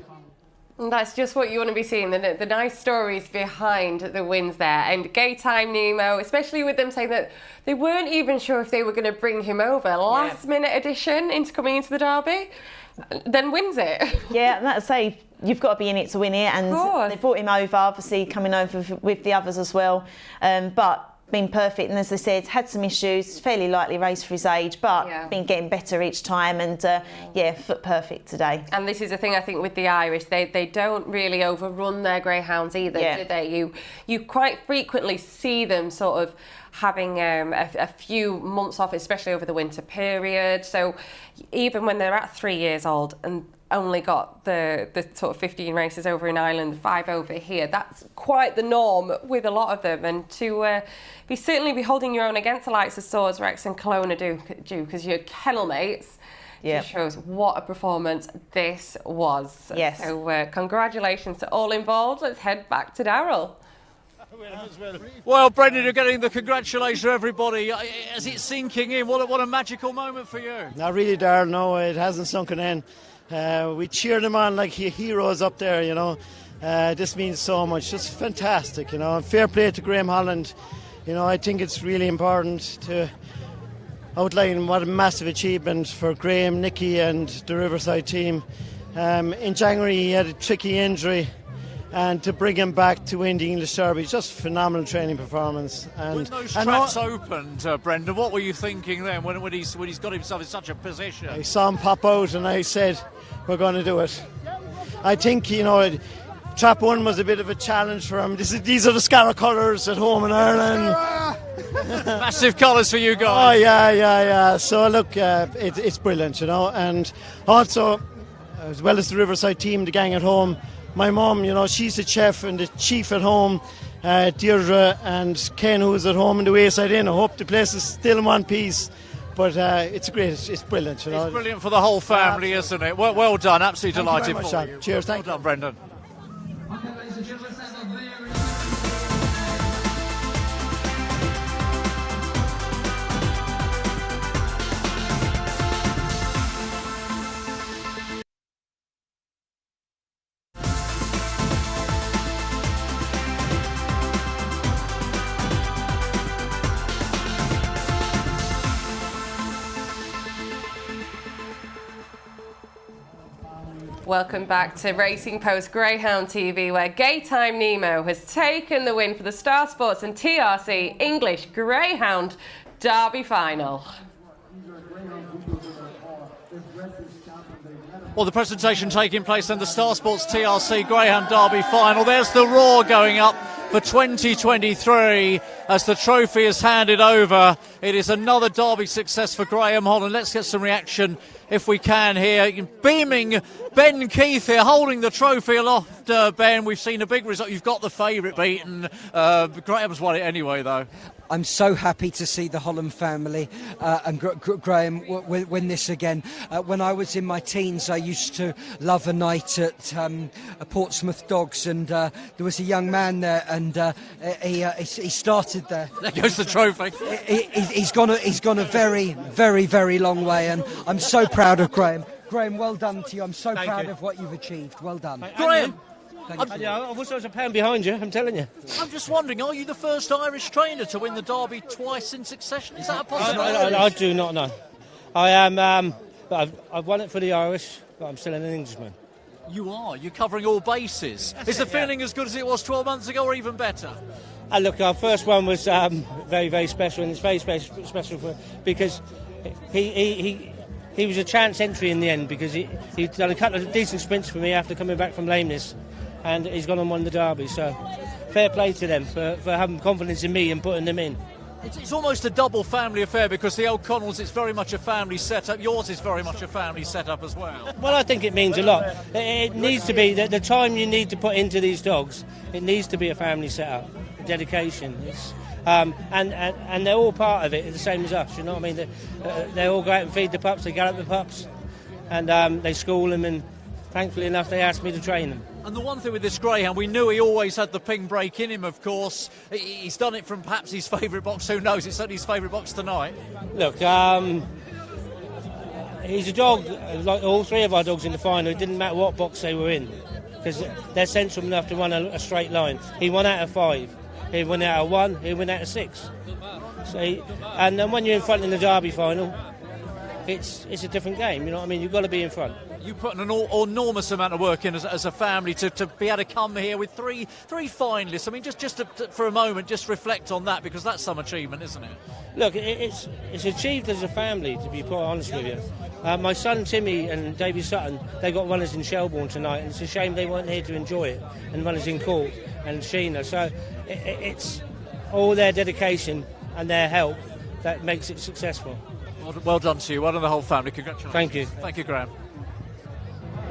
And that's just what you want to be seeing, the nice stories behind the wins there. And Gaytime Nemo, especially with them saying that they weren't even sure if they were going to bring him over. Last minute addition into coming into the Derby, then wins it.
Yeah, and that's say you've got to be in it to win it, and they brought him over, obviously coming over with the others as well. But been perfect, and as I said, had some issues, fairly lightly raced for his age, but been getting better each time, and foot perfect today.
And this is the thing I think with the Irish, they don't really overrun their greyhounds either, do they? You quite frequently see them sort of having a few months off, especially over the winter period. So even when they're at 3 years old and only got the sort of 15 races over in Ireland, 5 over here, that's quite the norm with a lot of them. And to certainly be holding your own against the likes of Swords Rex and Kelowna Duke, because your kennel mates,
Yeah.
Just shows what a performance this was.
Yes.
So congratulations to all involved. Let's head back to Darrell.
Well, Brendan, you're getting the congratulations to everybody. As it's sinking in, what a magical moment for you.
Not really, Darrell. No, it hasn't sunken in. We cheered them on like heroes up there, you know. This means so much. Just fantastic, you know. Fair play to Graham Holland. You know, I think it's really important to outline what a massive achievement for Graham, Nicky and the Riverside team. In January he had a tricky injury, and to bring him back to win the English Derby, just phenomenal training performance. And
when those tracks opened, Brendan, what were you thinking then when he's got himself in such a position?
I saw him pop out and I said, we're going to do it. I think, you know, Trap 1 was a bit of a challenge for him. These are the Scarra colours at home in Ireland.
Massive colours for you guys.
Oh, yeah. So, look, it's brilliant, you know. And also, as well as the Riverside team, the gang at home, my mum, you know, she's the chef and the chief at home, Deirdre and Ken, who's at home in the Wayside Inn. I hope the place is still in one piece. But it's brilliant, you know.
It's brilliant for the whole family, isn't it? Well done, absolutely delighted for you.
Cheers, thank
you. Well done, Brendan.
Welcome back to Racing Post Greyhound TV, where Gaytime Nemo has taken the win for the Star Sports and TRC English Greyhound Derby final.
Well, the presentation taking place in the Star Sports TRC Greyhound Derby final. There's the roar going up for 2023 as the trophy is handed over. It is another Derby success for Graham Holland. Let's get some reaction if we can here. Beaming Ben Keith here, holding the trophy aloft. Ben, we've seen a big result. You've got the favourite beaten. Graham's won it anyway, though.
I'm so happy to see the Holland family and Graham win this again. When I was in my teens, I used to love a night at Portsmouth Dogs, and there was a young man there, and he started there.
There goes the trophy.
He's gone a very, very, very long way, and I'm so proud of Graham. Graham, well done to you. I'm so proud of what you've achieved. Well done.
Graham!
I wish I was a pound behind you, I'm telling you.
I'm just wondering, are you the first Irish trainer to win the Derby twice in succession? Is that a possibility?
I do not know. I am, but I've won it for the Irish, but I'm still an Englishman.
You are. You're covering all bases. Is the feeling as good as it was 12 months ago, or even better?
Look, our first one was very, very special, and it's very special because he was a chance entry in the end, because he'd done a couple of decent sprints for me after coming back from lameness, and he's gone and won the Derby. So fair play to them for having confidence in me and putting them in.
It's almost a double family affair, because the O'Connells, it's very much a family setup. Yours is very much a family setup as well.
Well, I think it means a lot. It needs to be, the time you need to put into these dogs, it needs to be a family setup, a dedication. And they're all part of it, the same as us, you know what I mean? They all go out and feed the pups, they gallop the pups, and they school them, and thankfully enough they asked me to train them.
And the one thing with this greyhound, we knew he always had the ping break in him, of course. He's done it from perhaps his favourite box, who knows, it's certainly his favourite box tonight.
Look, he's a dog, like all three of our dogs in the final. It didn't matter what box they were in, because they're sensible enough to run a straight line. He won out of 5. He went out of 1, he went out of 6. And then when you're in front in the Derby final, it's a different game, you know what I mean? You've got to be in front.
You put an enormous amount of work in as a family to be able to come here with three finalists. I mean, just for a moment, just reflect on that, because that's some achievement, isn't it?
Look, it's achieved as a family, to be quite honest with you. My son Timmy and Davy Sutton, they got runners in Shelbourne tonight, and it's a shame they weren't here to enjoy it, and runners in Cork and Sheena. So it's all their dedication and their help that makes it successful.
Well done to you, well done the whole family. Congratulations.
Thank you.
Thank you, Graham.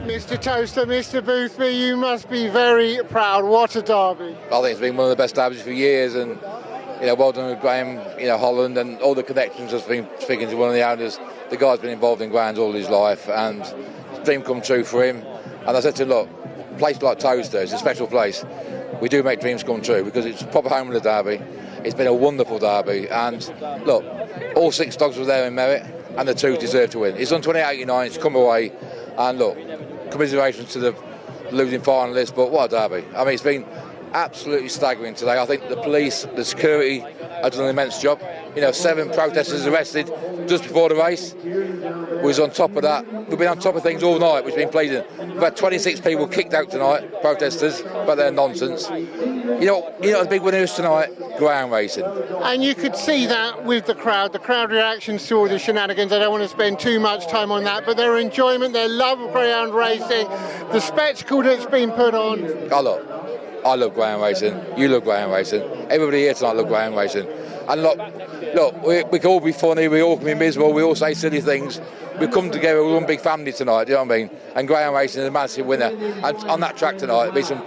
Mr. Towcester, Mr. Boothby, you must be very proud. What a derby.
I think it's been one of the best derbies for years, and
well done with Graham, Holland, and all the connections. I've been speaking to one of the owners. The guy's been involved in greyhounds all his life, and dream come true for him. And I said to him, look, a place like Towcester is a special place. We do make dreams come true because it's a proper home of the Derby. It's been a wonderful Derby, and look, all 6 dogs were there in merit, and the 2 deserve to win. It's on 28.89. It's come away, and look, commiserations to the losing finalists, but what a Derby! I mean, it's been absolutely staggering today. I think the police, the security have done an immense job. 7 protesters arrested just before the race. We was on top of that. We've been on top of things all night, which has been pleasing. We've had 26 people kicked out tonight, protesters, but they're nonsense. The big winner is tonight, greyhound racing.
And you could see that with the crowd reactions to all the shenanigans. I don't want to spend too much time on that, but their enjoyment, their love of greyhound racing, the spectacle that's been put on.
I love greyhound racing. You love greyhound racing. Everybody here tonight loves greyhound racing. And look, we can all be funny, we all can be miserable, we all say silly things. We come together with one big family tonight, do you know what I mean? And greyhound racing is a massive winner. And on that track tonight, there'll be some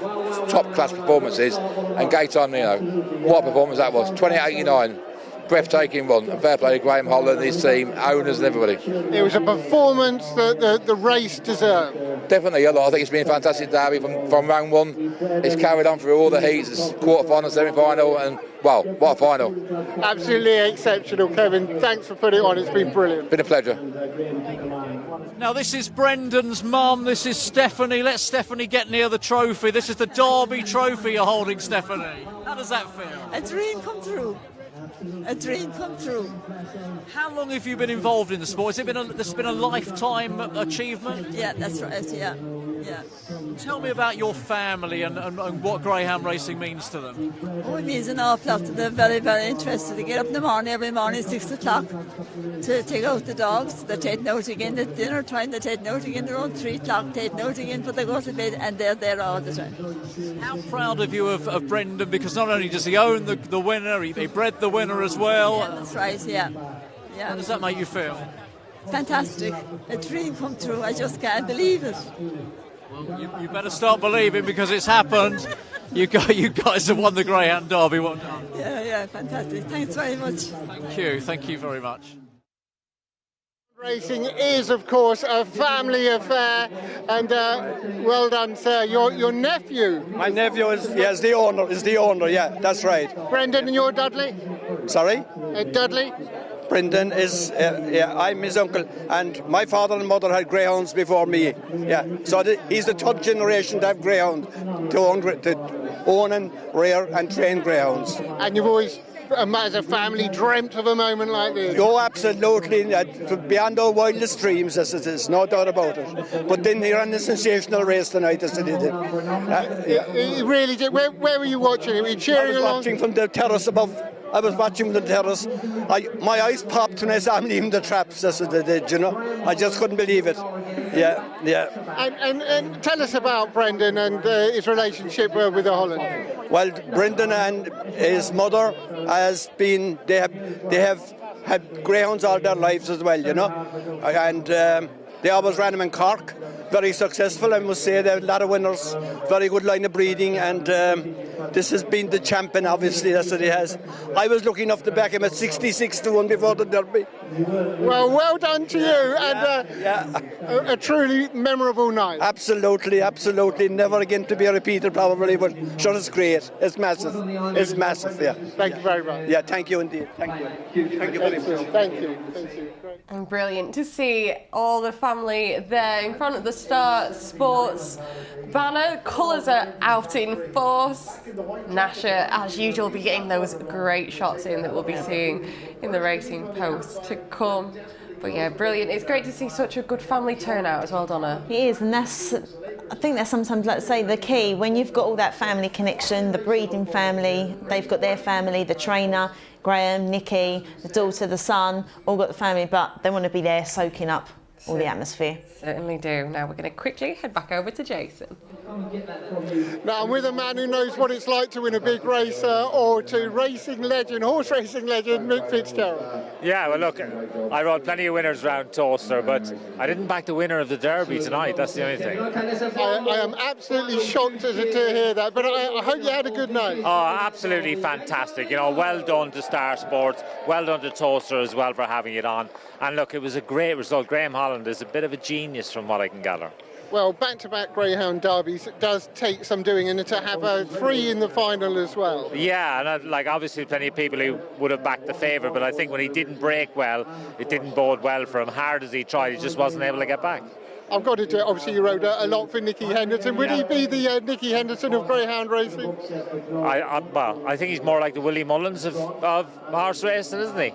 top class performances. And Gaetan, what a performance that was. 28.89. Breathtaking one, and fair play to Graham Holland, his team, owners and everybody.
It was a performance that the race deserved.
Definitely, I think it's been a fantastic derby from round 1. It's carried on through all the heats, it's quarter-final, semi-final, and wow, what a final.
Absolutely exceptional, Kevin. Thanks for putting it on, it's been brilliant.
Been a pleasure.
Now this is Brendan's mum, this is Stephanie. Let Stephanie get near the trophy. This is the Derby trophy you're holding, Stephanie. How does that feel?
A dream come true. A dream come true.
How long have you been involved in the sport? Has it been this has been a lifetime achievement?
Yeah, that's right. Yeah.
Tell me about your family and what greyhound racing means to them.
Oh, it means an awful lot to them. Very, very interested. They get up in the morning, every morning, 6 o'clock, to take out the dogs. They're taking out again at dinner time. They're taking out again around 3 o'clock, taking out again before they go to bed, and they're there all the time.
How proud of you of Brendan, because not only does he own the winner, he bred the winner as well.
Yeah, that's right. Yeah.
How does that make you feel?
Fantastic. A dream come true. I just can't believe it.
Well, you better start believing, because it's happened. You guys have won the Greyhound Derby. Well done.
Yeah, fantastic. Thanks very much.
Thank you very much.
Racing is, of course, a family affair, and well done, sir. Your nephew.
My nephew is the owner. Yeah, that's right.
Brendan, and you're Dudley.
Sorry.
Dudley.
Brendan is, I'm his uncle, and my father and mother had greyhounds before me. Yeah, so he's the third generation to have greyhound, to own and rear and train greyhounds.
And you've always, as a family, dreamt of a moment like this?
Oh, absolutely, beyond our wildest dreams, there's no doubt about it. But then he ran a sensational race tonight, as he did.
He really did. Where were you watching? Were you cheering along?
Watching from the terrace above. I was watching from the terrace. My eyes popped when I saw him leaving the traps. That's what they did, I just couldn't believe it. Yeah.
And tell us about Brendan and his relationship with the Holland.
Well, Brendan and his mother they have had greyhounds all their lives as well, and they always ran them in Cork. Very successful, I must say. They have a lot of winners, very good line of breeding, and this has been the champion, obviously, that's what he has. I was lucky enough to back him at 66-1 before the Derby.
Well done to you, and a truly memorable night.
Absolutely. Never again to be repeated, probably, but sure, it's great. It's massive, yeah.
Thank you very much.
Yeah, thank you indeed. Thank you very much.
Thank you.
And brilliant to see all the family there in front of the Star Sports banner. Colours are out in force. Nasher, as usual, will be getting those great shots in that we'll be seeing in the racing post to come. But yeah, brilliant. It's great to see such a good family turnout as well, Donna.
It is, and I think that's sometimes, let's say, the key. When you've got all that family connection, the breeding family, they've got their family, the trainer, Graham, Nikki, the daughter, the son, all got the family, but they want to be there soaking up all the atmosphere.
Certainly do. Now we're going to quickly head back over to Jason.
Now I'm with a man who knows what it's like to win a big race, or to racing legend, horse racing legend, Mick Fitzgerald.
Yeah, well look, I rode plenty of winners around Towcester, but I didn't back the winner of the Derby tonight, that's the only thing.
I am absolutely shocked to hear that, but I hope you had a good night.
Oh, absolutely fantastic. You know, well done to Star Sports, well done to Towcester as well for having it on. And look, it was a great result. Graham Holland is a bit of a genius from what I can gather.
Well, back-to-back Greyhound Derbies does take some doing, and to have 3 in the final as well.
Yeah, and like obviously plenty of people who would have backed the favourite, but I think when he didn't break well, it didn't bode well for him. Hard as he tried, he just wasn't able to get back.
I've got to do it. Obviously, you rode a lot for Nicky Henderson. Would he be the Nicky Henderson of Greyhound racing?
Well, I think he's more like the Willie Mullins of horse racing, isn't he?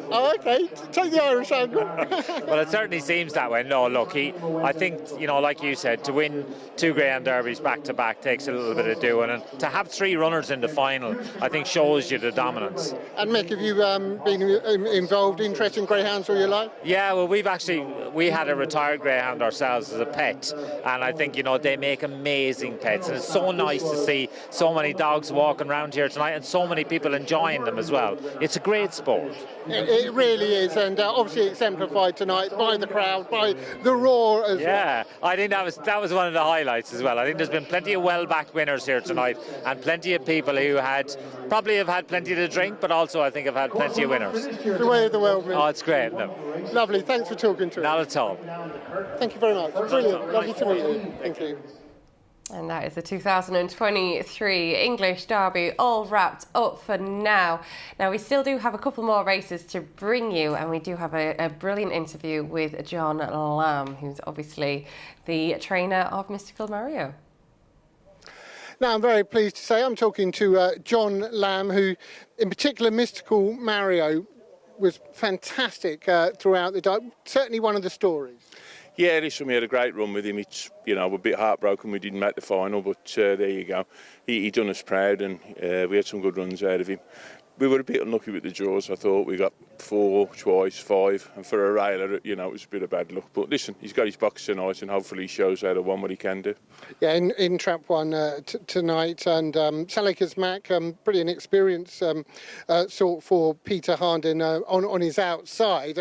Oh, okay. Take the Irish angle.
Well, it certainly seems that way. No, look, I think, you know, like you said, to win 2 Greyhound Derbies back-to-back takes a little bit of doing, and to have 3 runners in the final, I think shows you the dominance.
And Mick, have you been involved, interested in greyhounds all your life?
Yeah, well, we had a retired greyhound ourselves as a pet, and I think, you know, they make amazing pets, and it's so nice to see so many dogs walking around here tonight and so many people enjoying them as well. It's a great sport.
It really is, and obviously exemplified tonight by the crowd, by the roar as well.
Yeah, I think that was one of the highlights as well. I think there's been plenty of well-backed winners here tonight, and plenty of people who probably have had plenty to drink, but also I think have had plenty of winners.
The way of the world, Mick.
Oh, it's great. No.
Lovely, thanks for talking to us.
Not at all.
Thank you very much. Brilliant, lovely to meet you. Thank you.
And that is the 2023 English Derby all wrapped up for now. Now, we still do have a couple more races to bring you, and we do have a brilliant interview with John Lamb, who's obviously the trainer of Mystical Mario.
Now, I'm very pleased to say I'm talking to John Lamb, who, in particular, Mystical Mario was fantastic throughout the Derby. Certainly one of the stories.
Yeah, listen, we had a great run with him. It's, you know, we're a bit heartbroken we didn't make the final, but there you go. He done us proud, and we had some good runs out of him. We were a bit unlucky with the draws. I thought we got 4 twice, 5, and for a railer, you know, it was a bit of bad luck. But listen, he's got his box tonight, and hopefully he shows out of one what he can do. Yeah,
in Trap 1 tonight, and Salakers Mac, brilliant experience sort for Peter Harnden on his outside.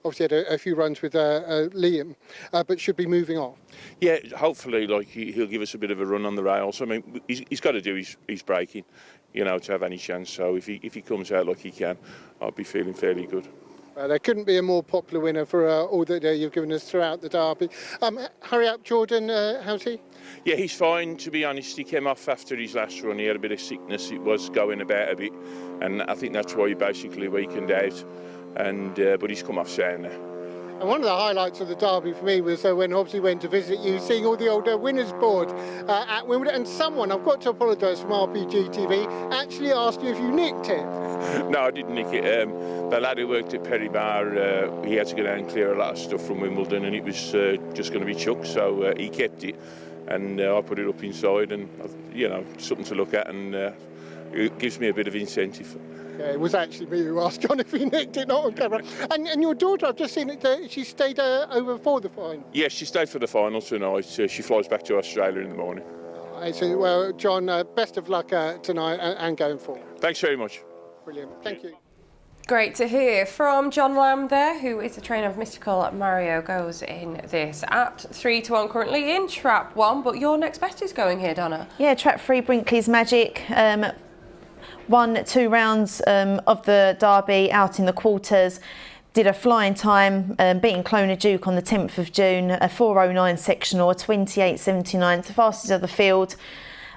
Obviously had a few runs with Liam, but should be moving on.
Yeah, hopefully, like he'll give us a bit of a run on the rails. I mean, he's got to do his braking, you know, to have any chance. So if he comes out like he can, I'll be feeling fairly good.
There couldn't be a more popular winner for all that you've given us throughout the Derby. Hurry up, Jordan, how's he?
Yeah, he's fine, to be honest. He came off after his last run. He had a bit of sickness. It was going about a bit, and I think that's why he basically weakened out. And but he's come off sound now.
And one of the highlights of the Derby for me was when Hobbsy went to visit you, seeing all the old winners board at Wimbledon, and someone, I've got to apologise from Rpgtv, actually asked you if you nicked it.
No, I didn't nick it. The lad who worked at Perry Bar, he had to go down and clear a lot of stuff from Wimbledon, and it was just going to be chucked, so he kept it, and I put it up inside, and you know, something to look at, and it gives me a bit of incentive.
Yeah, it was actually me who asked John if he nicked it, not on camera. And your daughter, I've just seen it, she stayed over for the final.
Yes, she stayed for the final tonight. She flies back to Australia in the morning.
Well, John, best of luck tonight and going forward.
Thanks very much.
Brilliant. Thank you.
Great to hear from John Lamb there, who is the trainer of Mystical Mario, goes in this at 3-1 currently in Trap 1, but your next best is going here, Donna.
Yeah, Trap 3, Brinkley's Magic. Won 2 rounds of the Derby out in the quarters, did a flying time, beating Clona Duke on the 10th of June, a 4:09 sectional, a 28:79, the fastest of the field,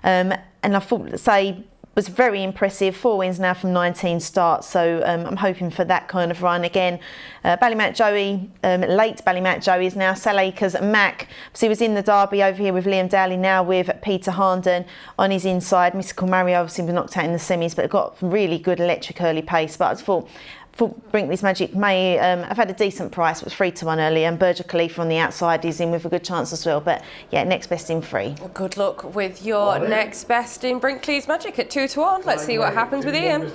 and I thought to say was very impressive. 4 wins now from 19 starts, so I'm hoping for that kind of run again. Ballymat Joey, late Ballymat Joey is now Salakers Mac. So he was in the Derby over here with Liam Dowley, now with Peter Harnden on his inside. Mystical Mario obviously was knocked out in the semis, but got really good electric early pace. But I thought thought Brinkley's Magic may have had a decent price. It was 3-1 earlier, and Burj Khalifa on the outside is in with a good chance as well. But yeah, next best in 3.
Good luck with your next best in Brinkley's Magic at 2-1. Let's see what happens with Ian.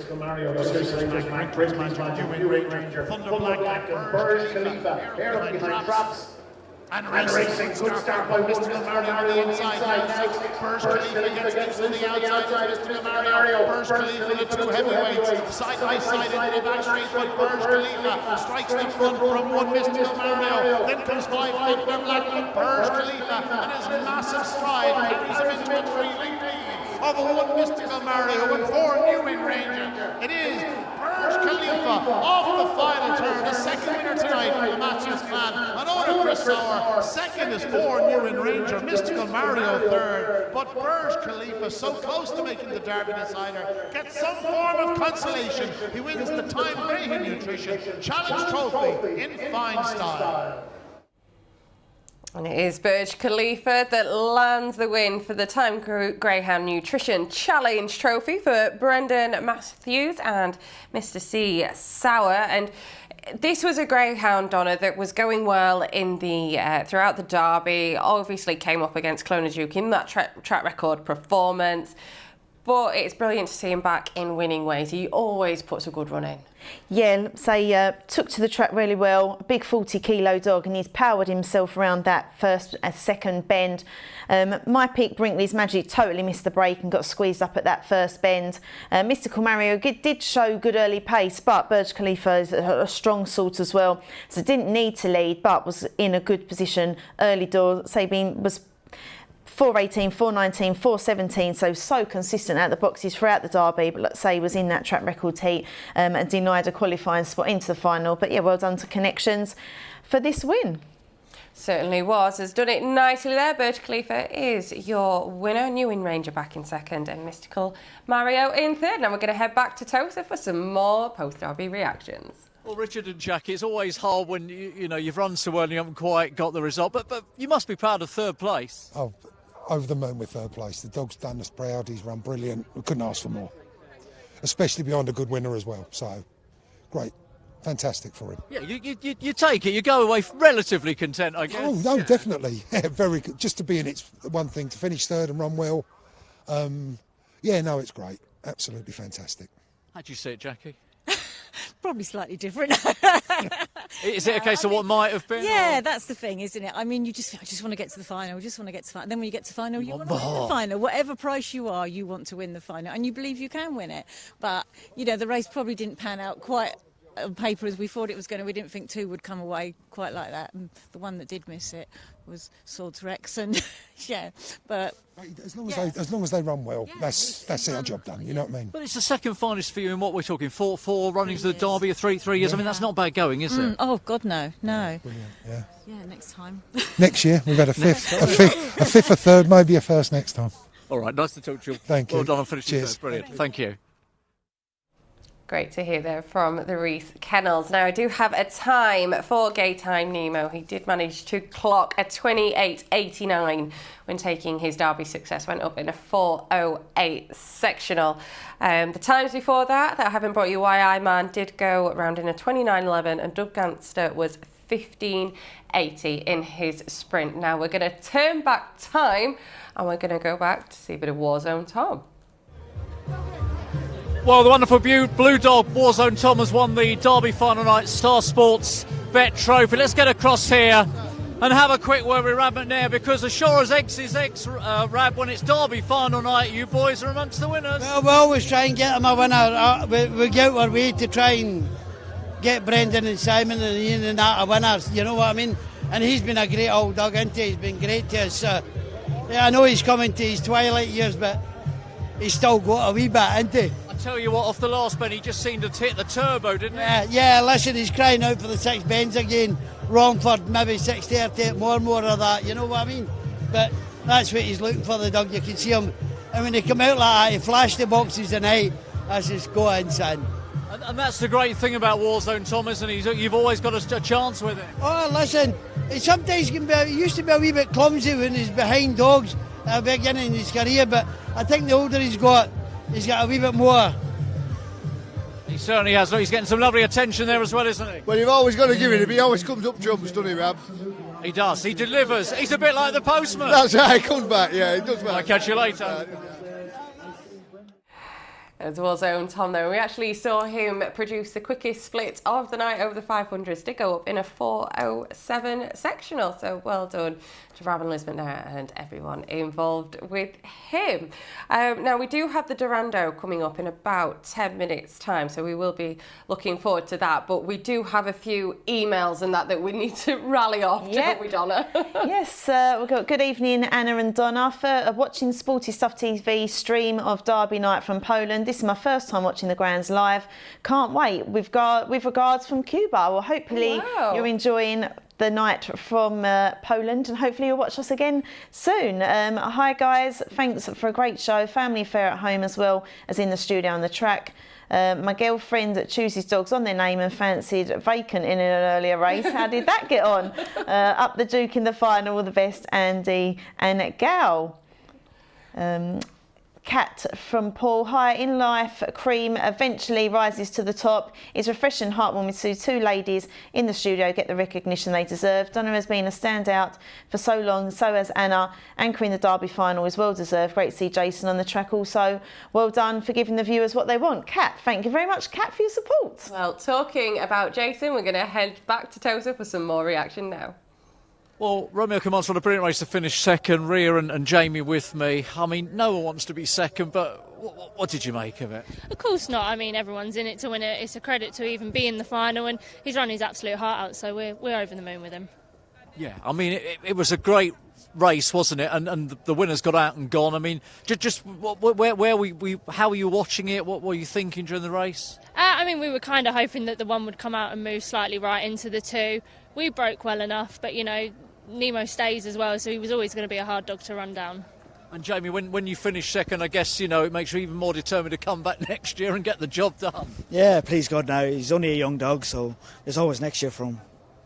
And racing, good start by Mystical Mario on the inside. Burj Khalifa gets to the outside. Mystical Mario, Burj Khalifa, the two heavyweights, side by side in the back straight. But Burj Khalifa strikes the front from one Mystical Mario. Then comes 5 foot Burj Khalifa and his massive stride carries him into a 3-link lead of a one Mystical Mario and 4 new in Ranger. It is Burj Khalifa off the final turn, the second winner tonight for the Matches clan. And Oda Chris Sauer, second is 4 new in Ranger, Mystical Mario third. But Burj Khalifa, so close to making the Derby decider, gets some form of consolation. He wins the Time Greyhound Nutrition Challenge Trophy in fine style.
And it is Burj Khalifa that lands the win for the Time Greyhound Nutrition Challenge Trophy for Brendan Matthews and Mr. C. Sauer. And this was a greyhound, Donna, that was going well in the throughout the Derby. Obviously came up against Clonarduke in that track record performance. But it's brilliant to see him back in winning ways. He always puts a good run in.
Yeah, took to the track really well. A big 40-kilo dog, and he's powered himself around that second bend. My Peak Brinkley's Magic totally missed the break and got squeezed up at that first bend. Mystical Mario did show good early pace, but Burj Khalifa is a strong sort as well. So didn't need to lead, but was in a good position early door. Sabine was 4.18, 4.19, 4.17, so consistent at the boxes throughout the Derby, but let's say he was in that track record heat and denied a qualifying spot into the final. But yeah, well done to Connections for this win.
Certainly was. Has done it nicely there. Burj Khalifa is your winner. New in Ranger back in second and Mystical Mario in third. Now we're going to head back to Towcester for some more post-Derby reactions.
Well, Richard and Jackie, it's always hard when you know you've run so well and you haven't quite got the result, but you must be proud of third place.
Oh, over the moon with third place. The dog's done us proud. He's run brilliant. We couldn't ask for more, especially behind a good winner as well. So great, fantastic for him.
Yeah, you take it. You go away relatively content, I guess.
Oh no, yeah. Definitely. Yeah, very good. Just to be in it's one thing. To finish third and run well. Yeah, no, it's great. Absolutely fantastic.
How'd you see it, Jackie?
Probably slightly different.
Is it a case of what might have been?
Yeah,
or?
That's the thing, isn't it? I mean, I just want to get to the final. I just want to get to the final. Then when you get to the final, you want to win the final. Whatever price you are, you want to win the final, and you believe you can win it. But you know, the race probably didn't pan out quite on paper as we thought it was going to. We didn't think 2 would come away quite like that. And the one that did miss it was Swords Rex, and yeah, but
as long as they run well, that's our job done. You know what I mean?
But it's the second finest for you in what we're talking 4 runnings of the Derby of 3 years. I mean, that's not bad going, is it?
Oh God, no.
Brilliant.
Yeah, next time.
Next year we've had a fifth, a third, maybe a first next time.
All right, nice to talk to you.
Thank you.
Well done on finishing
Cheers.
third. Brilliant. Thank you.
Great to hear there from the Reese Kennels. Now, I do have a time for Gaytime Nemo. He did manage to clock a 28.89 when taking his Derby success. Went up in a 4.08 sectional. The times before that I haven't brought you YI Man did go around in a 29.11 and Doug Ganster was 15.80 in his sprint. Now we're going to turn back time and we're going to go back to see a bit of Warzone Tom.
Well, the wonderful Blue Dog Warzone Tom has won the Derby final night Star Sports Bet Trophy. Let's get across here and have a quick word with Rab McNair, because as sure as X is X, Rab, when it's Derby final night, you boys are amongst the winners.
Well, we always try and get them a winner. We go out our way to try and get Brendan and Simon and Ian and that a winners, you know what I mean? And he's been a great old dog, hasn't he? He's been great to us. Yeah, I know he's coming to his twilight years, but he's still got a wee bit, hasn't he?
Tell you what, off the last bend, he just seemed to hit the turbo, didn't he?
Yeah, listen, he's crying out for the 6 bends again. Romford, maybe 6.30, more of that, you know what I mean? But that's what he's looking for, the dog. You can see him, and when he come out like that, he flashed the boxes tonight. That's just go in, son.
And that's the great thing about Warzone Tom, isn't it? You've always got a chance with it.
Oh, listen, it sometimes he used to be a wee bit clumsy when he's behind dogs at the beginning of his career, but I think the older he's got a wee bit more
He certainly has. He's getting some lovely attention there as well, isn't he?
Well, you've always got to give it him. He always comes up trumps, doesn't he, Rab?
He does. He delivers. He's a bit like the postman.
That's right. He comes back. Yeah, he does.
I'll catch you later.
As was own Tom, though, we actually saw him produce the quickest split of the night over the 500s. Did go up in a 4:07 sectional, so well done to Rab and Lisbon there and everyone involved with him. Now, we do have the Durando coming up in about 10 minutes' time, so we will be looking forward to that. But we do have a few emails and that we need to rally off, don't we, Donna?
Yes, we've got good evening, Anna and Donna. For watching Sporty Stuff TV stream of Derby night from Poland. This is my first time watching the Grands live. Can't wait. With regards from Cuba. Well, hopefully you're enjoying the night from Poland, and hopefully you'll watch us again soon. Hi guys, thanks for a great show. Family affair at home as well as in the studio on the track. My girlfriend chooses dogs on their name and fancied vacant in an earlier race. How did that get on? Up the Duke in the final. All the best, Andy and Gal. Cat from Paul. Hi, in life, cream eventually rises to the top. It's refreshing and heartwarming to see two ladies in the studio get the recognition they deserve. Donna has been a standout for so long, so has Anna. Anchoring the Derby final is well deserved. Great to see Jason on the track also. Well done for giving the viewers what they want. Kat, thank you very much, Kat, for your support.
Well, talking about Jason, we're going to head back to Towcester for some more reaction now.
Well, Romeo Commands on a brilliant race to finish second. Rhea and Jamie with me. I mean, no one wants to be second, but what did you make of it?
Of course not. I mean, everyone's in it to win it. It's a credit to even be in the final, and he's run his absolute heart out, so we're over the moon with him.
Yeah, I mean, it was a great race, wasn't it? And the winners got out and gone. I mean, just how were you watching it? What were you thinking during the race?
I mean, we were kind of hoping that the one would come out and move slightly right into the two. We broke well enough, but, you know, Nemo stays as well, so he was always going to be a hard dog to run down.
And Jamie, when you finish second, I guess, you know, it makes you even more determined to come back next year and get the job done.
Yeah, please God, now he's only a young dog, so there's always next year for him.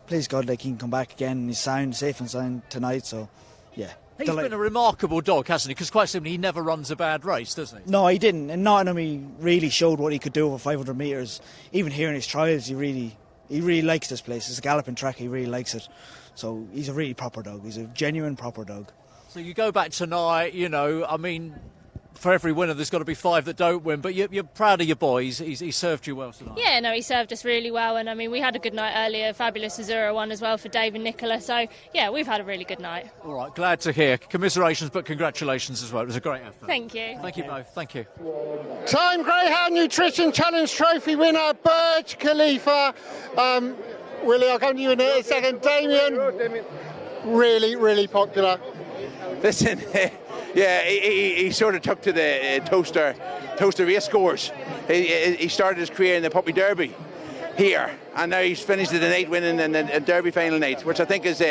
Please God, like, he can come back again, and he's safe and sound tonight, so yeah.
He's been a remarkable dog, hasn't he? Because quite simply, he never runs a bad race, doesn't he?
No, he didn't, and Nottingham he really showed what he could do over 500 metres. Even here in his trials, he really likes this place. It's a galloping track, he really likes it. So he's a really proper dog. He's a genuine proper dog.
So you go back tonight, you know, I mean, for every winner there's got to be 5 that don't win, but you're proud of your boy. He served you well tonight.
Yeah, no, he served us really well, and I mean, we had a good night earlier. Fabulous Azura won as well for Dave and Nicola, so yeah, we've had a really good night.
All right, glad to hear. Commiserations, but congratulations as well. It was a great effort.
Thank you.
Thank you both. Thank you.
Time Greyhound Nutrition Challenge Trophy winner, Burj Khalifa. Willie, I'll come to you in a second. Damien, really, really popular.
Listen, yeah, he sort of took to the Towcester race course. He started his career in the Puppy Derby here, and now he's finished it in 8 winning and a Derby final 8, which I think is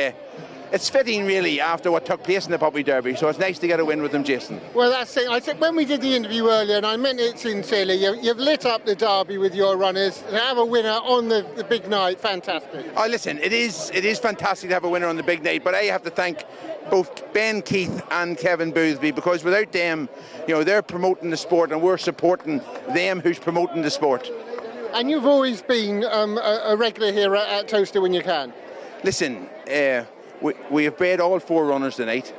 it's fitting really after what took place in the Puppy Derby. So it's nice to get a win with him, Jason.
Well, that's it. I said when we did the interview earlier, and I meant it sincerely, you've lit up the Derby with your runners. To have a winner on the big night, fantastic.
Oh, listen, it is fantastic to have a winner on the big night, but I have to thank both Ben Keith and Kevin Boothby, because without them, you know, they're promoting the sport and we're supporting them who's promoting the sport.
And you've always been a regular here at Towcester when you can.
Listen, we have bred all 4 runners tonight.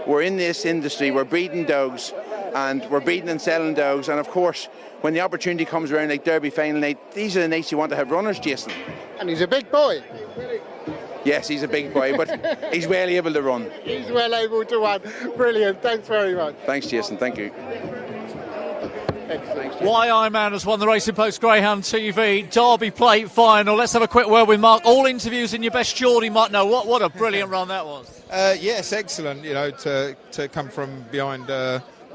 We're in this industry, we're breeding dogs, and we're breeding and selling dogs, and of course, when the opportunity comes around like Derby final night, these are the nights you want to have runners, Jason.
And he's a big boy.
Yes, he's a big boy, but he's well able to run.
He's well able to run. Brilliant, thanks very much.
Thanks, Jason, thank you.
Why Ironman has won the Racing Post Greyhound TV Derby Plate final. Let's have a quick word with Mark. All interviews in your best Geordie, Mark. No, what a brilliant run that was.
Yes, excellent. You know, to come from behind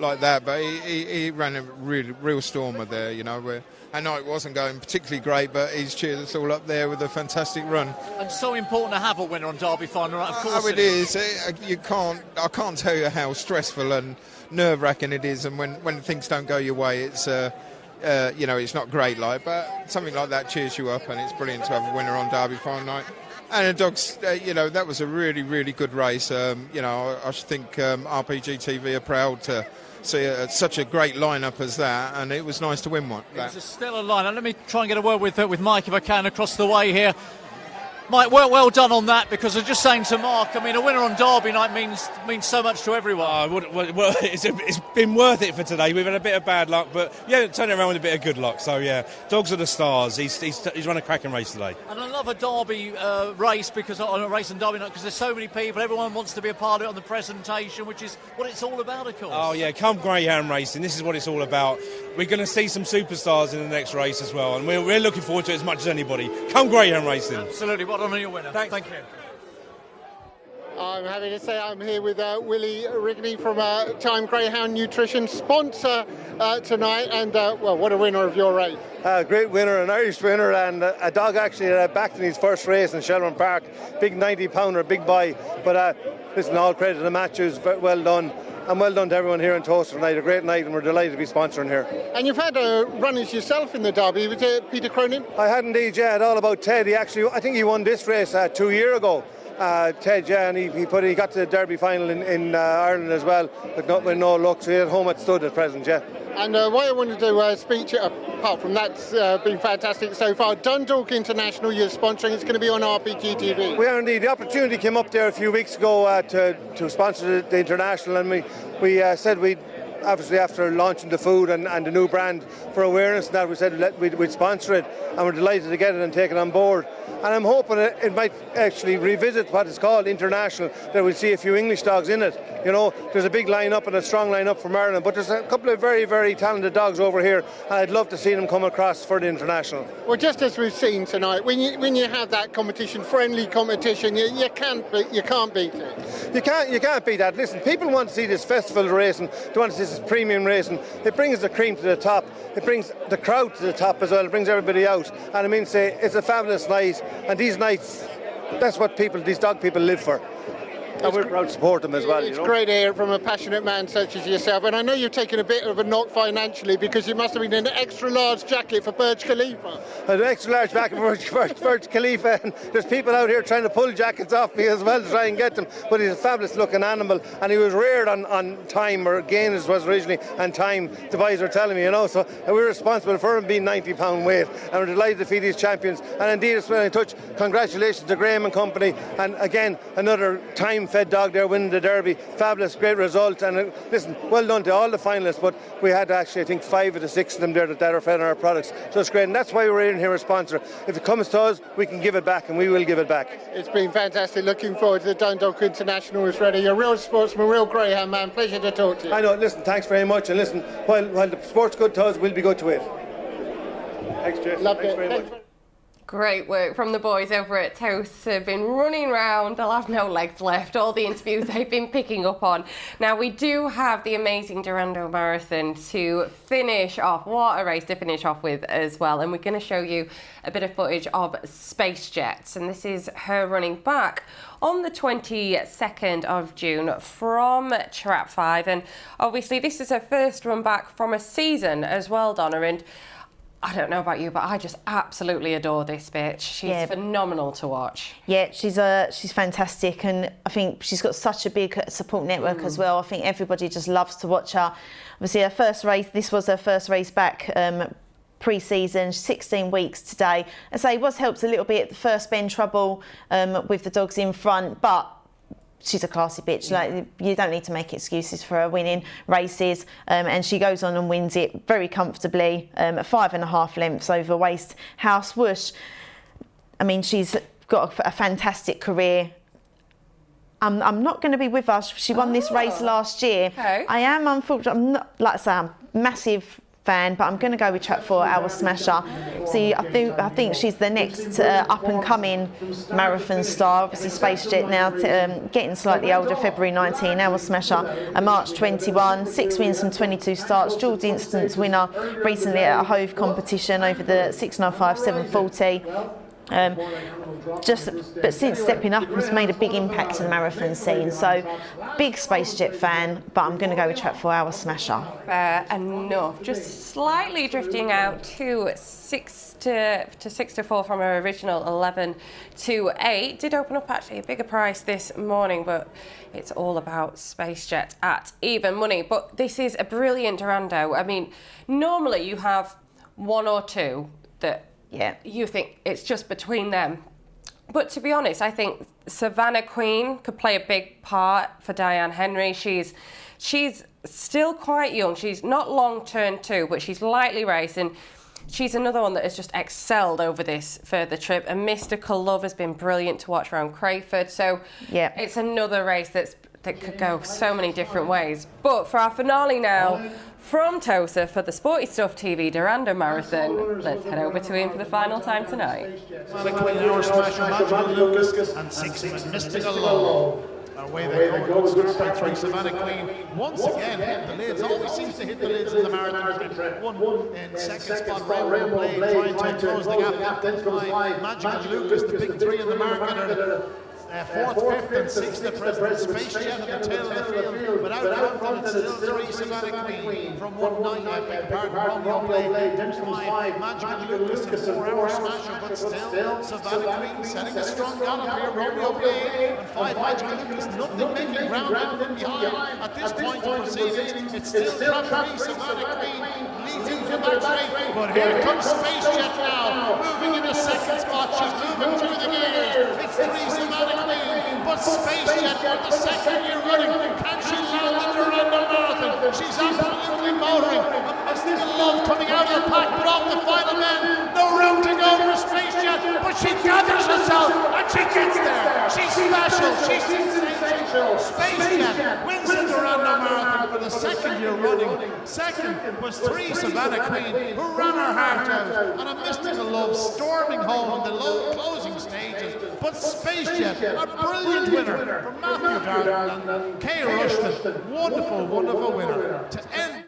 like that, but he ran a real stormer there. You know, I know it wasn't going particularly great, but he's cheered us all up there with a fantastic run.
And so important to have a winner on Derby final, right? Of course
it is. I can't tell you how stressful and nerve-wracking it is, and when things don't go your way, it's you know, it's not great, like, but something like that cheers you up, and it's brilliant to have a winner on Derby final night. And the dogs, you know, that was a really, really good race. You know, I think Rpgtv are proud to see such a great lineup as that, and it was nice to win one.
It's a stellar line. And let me try and get a word with Mike if I can across the way here. Mike, well done on that, because I was just saying to Mark, I mean, a winner on Derby night means so much to everyone.
Well, it's been worth it for today. We've had a bit of bad luck, but yeah, turn it around with a bit of good luck. So yeah, dogs are the stars. He's run a cracking race today.
And I love a Derby race, because on a race on Derby night, because there's so many people. Everyone wants to be a part of it on the presentation, which is what it's all about, of course.
Oh yeah, come Greyhound racing. This is what it's all about. We're going to see some superstars in the next race as well, and we're looking forward to it as much as anybody. Come Greyhound racing.
Absolutely. Well done on your winner. Thank you.
I'm happy to say I'm here with Willie Rigney from Time Greyhound Nutrition, sponsor tonight, and well, what a winner of your race.
Great winner, an Irish winner, and a dog actually backed in his first race in Shelburne Park. Big 90-pounder, big boy. But listen, all credit to the matches, well done. And well done to everyone here in Towcester tonight. A great night, and we're delighted to be sponsoring here.
And you've had runners yourself in the Derby. Was it Peter Cronin?
I had indeed, yeah. All about Ted. I think he won this race 2 years ago. Ted, yeah, and he got to the Derby final in Ireland as well, but with no luck. So he's at home at stud at present, yeah.
And what I wanted to speak to you, apart from that's been fantastic so far, Dundalk International you're sponsoring, it's going to be on Rpgtv.
We are indeed. The opportunity came up there a few weeks ago to sponsor the International, and we said we'd, obviously after launching the food and the new brand for awareness and that, we said we'd sponsor it, and we're delighted to get it and take it on board. And I'm hoping it might actually revisit what is called International, that we'll see a few English dogs in it. You know, there's a big line-up and a strong line-up from Ireland, but there's a couple of very, very talented dogs over here, and I'd love to see them come across for the International.
Well, just as we've seen tonight, when you have that competition, friendly competition, you can't beat it.
You can't beat that. Listen, people want to see this festival racing, they want to see this premium racing. It brings the cream to the top. It brings the crowd to the top as well. It brings everybody out. And I mean, say, it's a fabulous night. And these nights, that's what these dog people live for. And we're proud to support them as well.
It's great to hear it from a passionate man such as yourself. And I know you've taken a bit of a knock financially, because you must have been in an extra large jacket for Burj Khalifa.
An extra large jacket for Burj Khalifa. And there's people out here trying to pull jackets off me as well to try and get them. But he's a fabulous looking animal, and he was reared on time, or Gaines was originally, and time, the boys are telling me, you know. So we're responsible for him being 90-pound weight, and we're delighted to feed these champions. And indeed, it's been in touch. Congratulations to Graham and company. And again, another time-fed dog there winning the Derby. Fabulous, great result. And listen, well done to all the finalists, but we had actually, I think, 5 of the 6 of them there that are fed on our products. So it's great, and that's why we're in here as sponsor. If it comes to us, we can give it back, and we will give it back.
It's been fantastic. Looking forward to the Dundalk International is ready. You're a real sportsman, real Greyhound man. Pleasure to talk to you.
I know. Listen, thanks very much. And listen, while the sport's good to us, we'll be good to it. Thanks, Jess. Thanks very much.
Great work from the boys over at Towcester. Been running round, they'll have no legs left, all the interviews they've been picking up on. Now, we do have the amazing Durando Marathon to finish off. What a race to finish off with as well. And we're going to show you a bit of footage of Space Jets. And this is her running back on the 22nd of June from Trap 5. And obviously, this is her first run back from a season as well, Donna. And I don't know about you, but I just absolutely adore this bitch. She's phenomenal to watch.
Yeah, she's fantastic, and I think she's got such a big support network as well. I think everybody just loves to watch her. Obviously, her first race, this was her first race back pre-season, 16 weeks today. And so it was helped a little bit at the first bend trouble with the dogs in front, but she's a classy bitch. Like, you don't need to make excuses for her winning races, and she goes on and wins it very comfortably at 5.5 lengths over Waste House Whoosh. I mean, she's got a fantastic career. I'm not going to be with her. She won this race last year. Okay. I am, unfortunately, I'm not, like I say, I'm a massive fan, but I'm going to go with Trap 4, Our Smasher. See, I think she's the next up-and-coming marathon star. Obviously, Space Jet now getting slightly older, February 19, Our Smasher, a March 21, 6 wins from 22 starts, dual distance winner recently at a Hove competition over the 695, 740. But since stepping up, it's made a big impact in the marathon scene. So, big SpaceJet fan, but I'm going to go with Track 4 Hour Smasher.
Fair enough. Just slightly drifting out to 6 to 4 from our original 11 to 8. Did open up actually a bigger price this morning, but it's all about SpaceJet at even money. But this is a brilliant Durando. I mean, normally you have one or two that you think it's just between them. But to be honest, I think Savannah Queen could play a big part for Diane Henry. She's still quite young. She's not long turn 2, but she's lightly racing. She's another one that has just excelled over this further trip. And Mystical Love has been brilliant to watch around Crayford. So it's another race that could go so many different ways. But for our finale now, from Towcester for the Sporty Stuff TV Durando Marathon, let's head over to him for the final time tonight.
And 6 Mystical Love. Away they go, good start by 3 Savannah Queen. Once again, hit the lids, always seems to hit the lids in the marathon. One in second spot, Railroad Blade, trying to close the gap. Then comes by Magic and Lucas, the big 3 in the market. Fourth, fifth, and sixth at present. SpaceJet at the tail of the field, but out front it's still 3 Savannah Queen. From 1-9, I beg pardon, Romeo Blade, then comes 5 Magic and Lucas, and 4 Hour Smasher, but still Savannah Queen setting a strong gallop here. Romeo Blade and 5 Magic and Lucas, nothing making ground from behind at this point of proceedings. It's still top 3 Savannah Queen leading from that straight, but here comes SpaceJet now, moving in the second spot. She's moving through the gears. It's 3 Savannah Queen, but SpaceJet for the second year running. Can she land the Durando Marathon? She's absolutely motoring. A Mystical Love coming out of the pack, but off the final bend. No room to go for SpaceJet, but she gathers herself and she gets there. She's special. She's sensational. SpaceJet wins the Durando Marathon for the second year running. Second was 3 Savannah Queen, who ran her heart out, and a Mystical Love storming home in the closing stages. But SpaceJet, a brilliant winner from Matthew Darden and Kay Rushton. Wonderful, wonderful winner to end.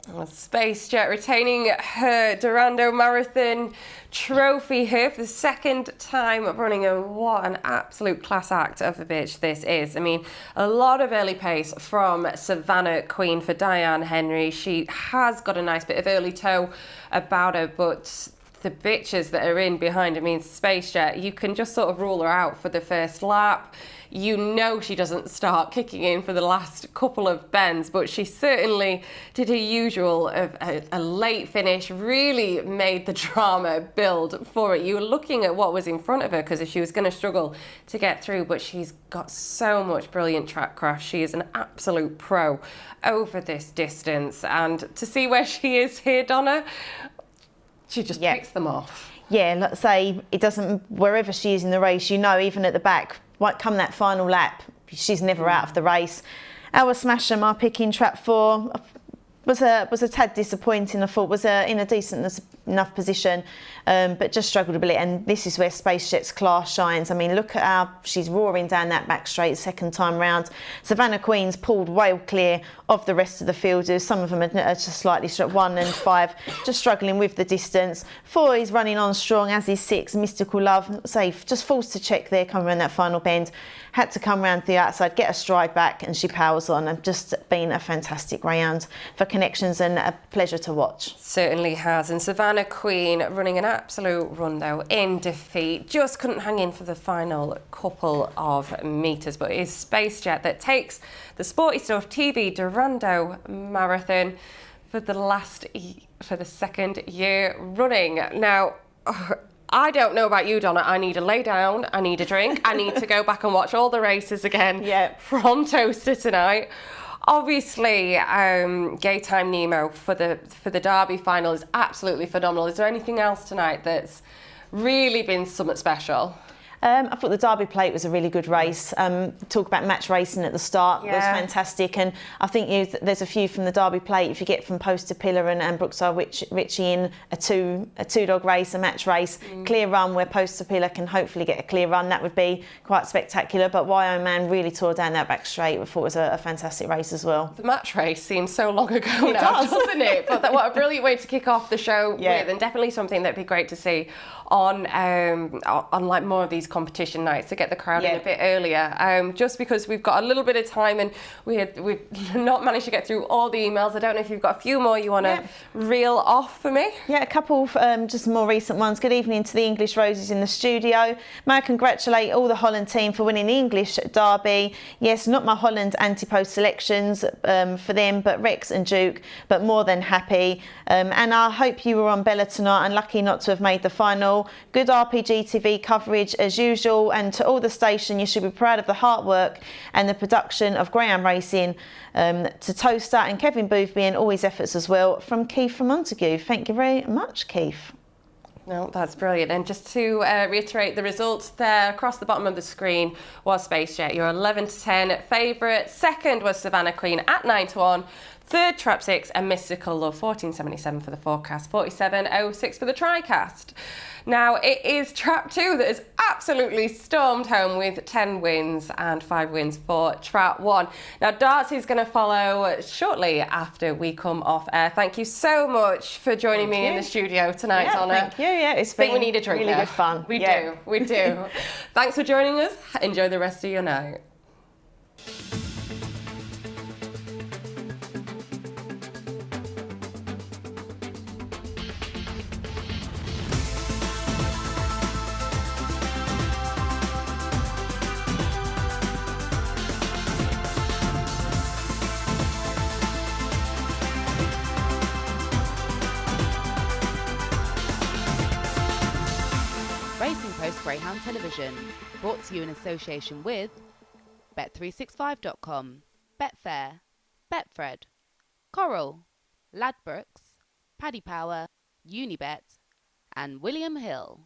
SpaceJet retaining her Durando Marathon trophy here for the second time running, and what an absolute class act of a bitch this is. I mean, a lot of early pace from Savannah Queen for Diane Henry. She has got a nice bit of early toe about her, but the bitches that are in behind, I mean, SpaceJet, you can just sort of rule her out for the first lap. You know she doesn't start kicking in for the last couple of bends, but she certainly did her usual of a late finish, really made the drama build for it. You were looking at what was in front of her because if she was going to struggle to get through, but she's got so much brilliant track craft. She is an absolute pro over this distance, and to see where she is here, Donna, she just picks them off.
Yeah, let's say it doesn't, wherever she is in the race, you know, even at the back, come that final lap, she's never out of the race. Our Smasher, my pick in Track 4, was a tad disappointing. I thought was in a decent enough position, but just struggled a bit. And this is where SpaceJet's class shines. I mean, look at how she's roaring down that back straight second time round. Savannah Queen's pulled well clear of the rest of the fielders. Some of them are just slightly 1 and 5, just struggling with the distance. 4 is running on strong, as is 6 Mystical Love. Safe, just forced to check there, come around that final bend. Had to come round the outside, get a stride back, and she powers on. And just been a fantastic round for connections and a pleasure to watch.
Certainly has. And Savannah Queen running an absolute run though in defeat. Just couldn't hang in for the final couple of metres. But it is SpaceJet that takes the Sporty Stuff TV Durando Marathon for the second year running. Now, I don't know about you, Donna. I need to lay down. I need a drink. I need to go back and watch all the races again from Towcester tonight. Obviously, Gay Time Nemo for the Derby final is absolutely phenomenal. Is there anything else tonight that's really been something special?
I thought the Derby Plate was a really good race. Talk about match racing at the start, it was fantastic, and I think there's a few from the Derby Plate. If you get from Post to Pillar and Brookside Ritchie in a two-dog race, a match race, clear run where Post to Pillar can hopefully get a clear run, that would be quite spectacular. But Wyo Man really tore down that back straight. I thought it was a fantastic race as well.
The match race seems so long ago now, doesn't it? But what a brilliant way to kick off the show with, and definitely something that'd be great to see on like more of these competition nights, to get the crowd in a bit earlier, just because we've got a little bit of time and we've not managed to get through all the emails. I don't know if you've got a few more you want to reel off for me.
Yeah, a couple just more recent ones. Good evening to the English Roses in the studio. May I congratulate all the Holland team for winning the English Derby. Yes, not my Holland anti-post selections for them, but Rex and Duke, but more than happy. And I hope you were on Bella tonight and lucky not to have made the final. Good Rpgtv coverage as usual, and to all the station, you should be proud of the hard work and the production of Greyhound racing. To Towcester and Kevin Boothby and all his efforts as well, from Keith from Montague. Thank you very much, Keith.
No, that's brilliant. And just to reiterate the results there across the bottom of the screen was Space Jet, your 11-10 favourite. Second was Savannah Queen at 9-1. Third, Trap 6 and Mystical Love, 14.77 for the forecast, 47.06 for the TriCast. Now, it is Trap 2 that has absolutely stormed home with 10 wins and 5 wins for Trap 1. Now, Darts is going to follow shortly after we come off air. Thank you so much for joining me in the studio tonight, Donna.
Thank you. Yeah, it's
been we need a drink
really
now.
Good fun.
We do. Thanks for joining us. Enjoy the rest of your night.
Racing Post Greyhound Television, brought to you in association with Bet365.com, Betfair, Betfred, Coral, Ladbrokes, Paddy Power, Unibet, and William Hill.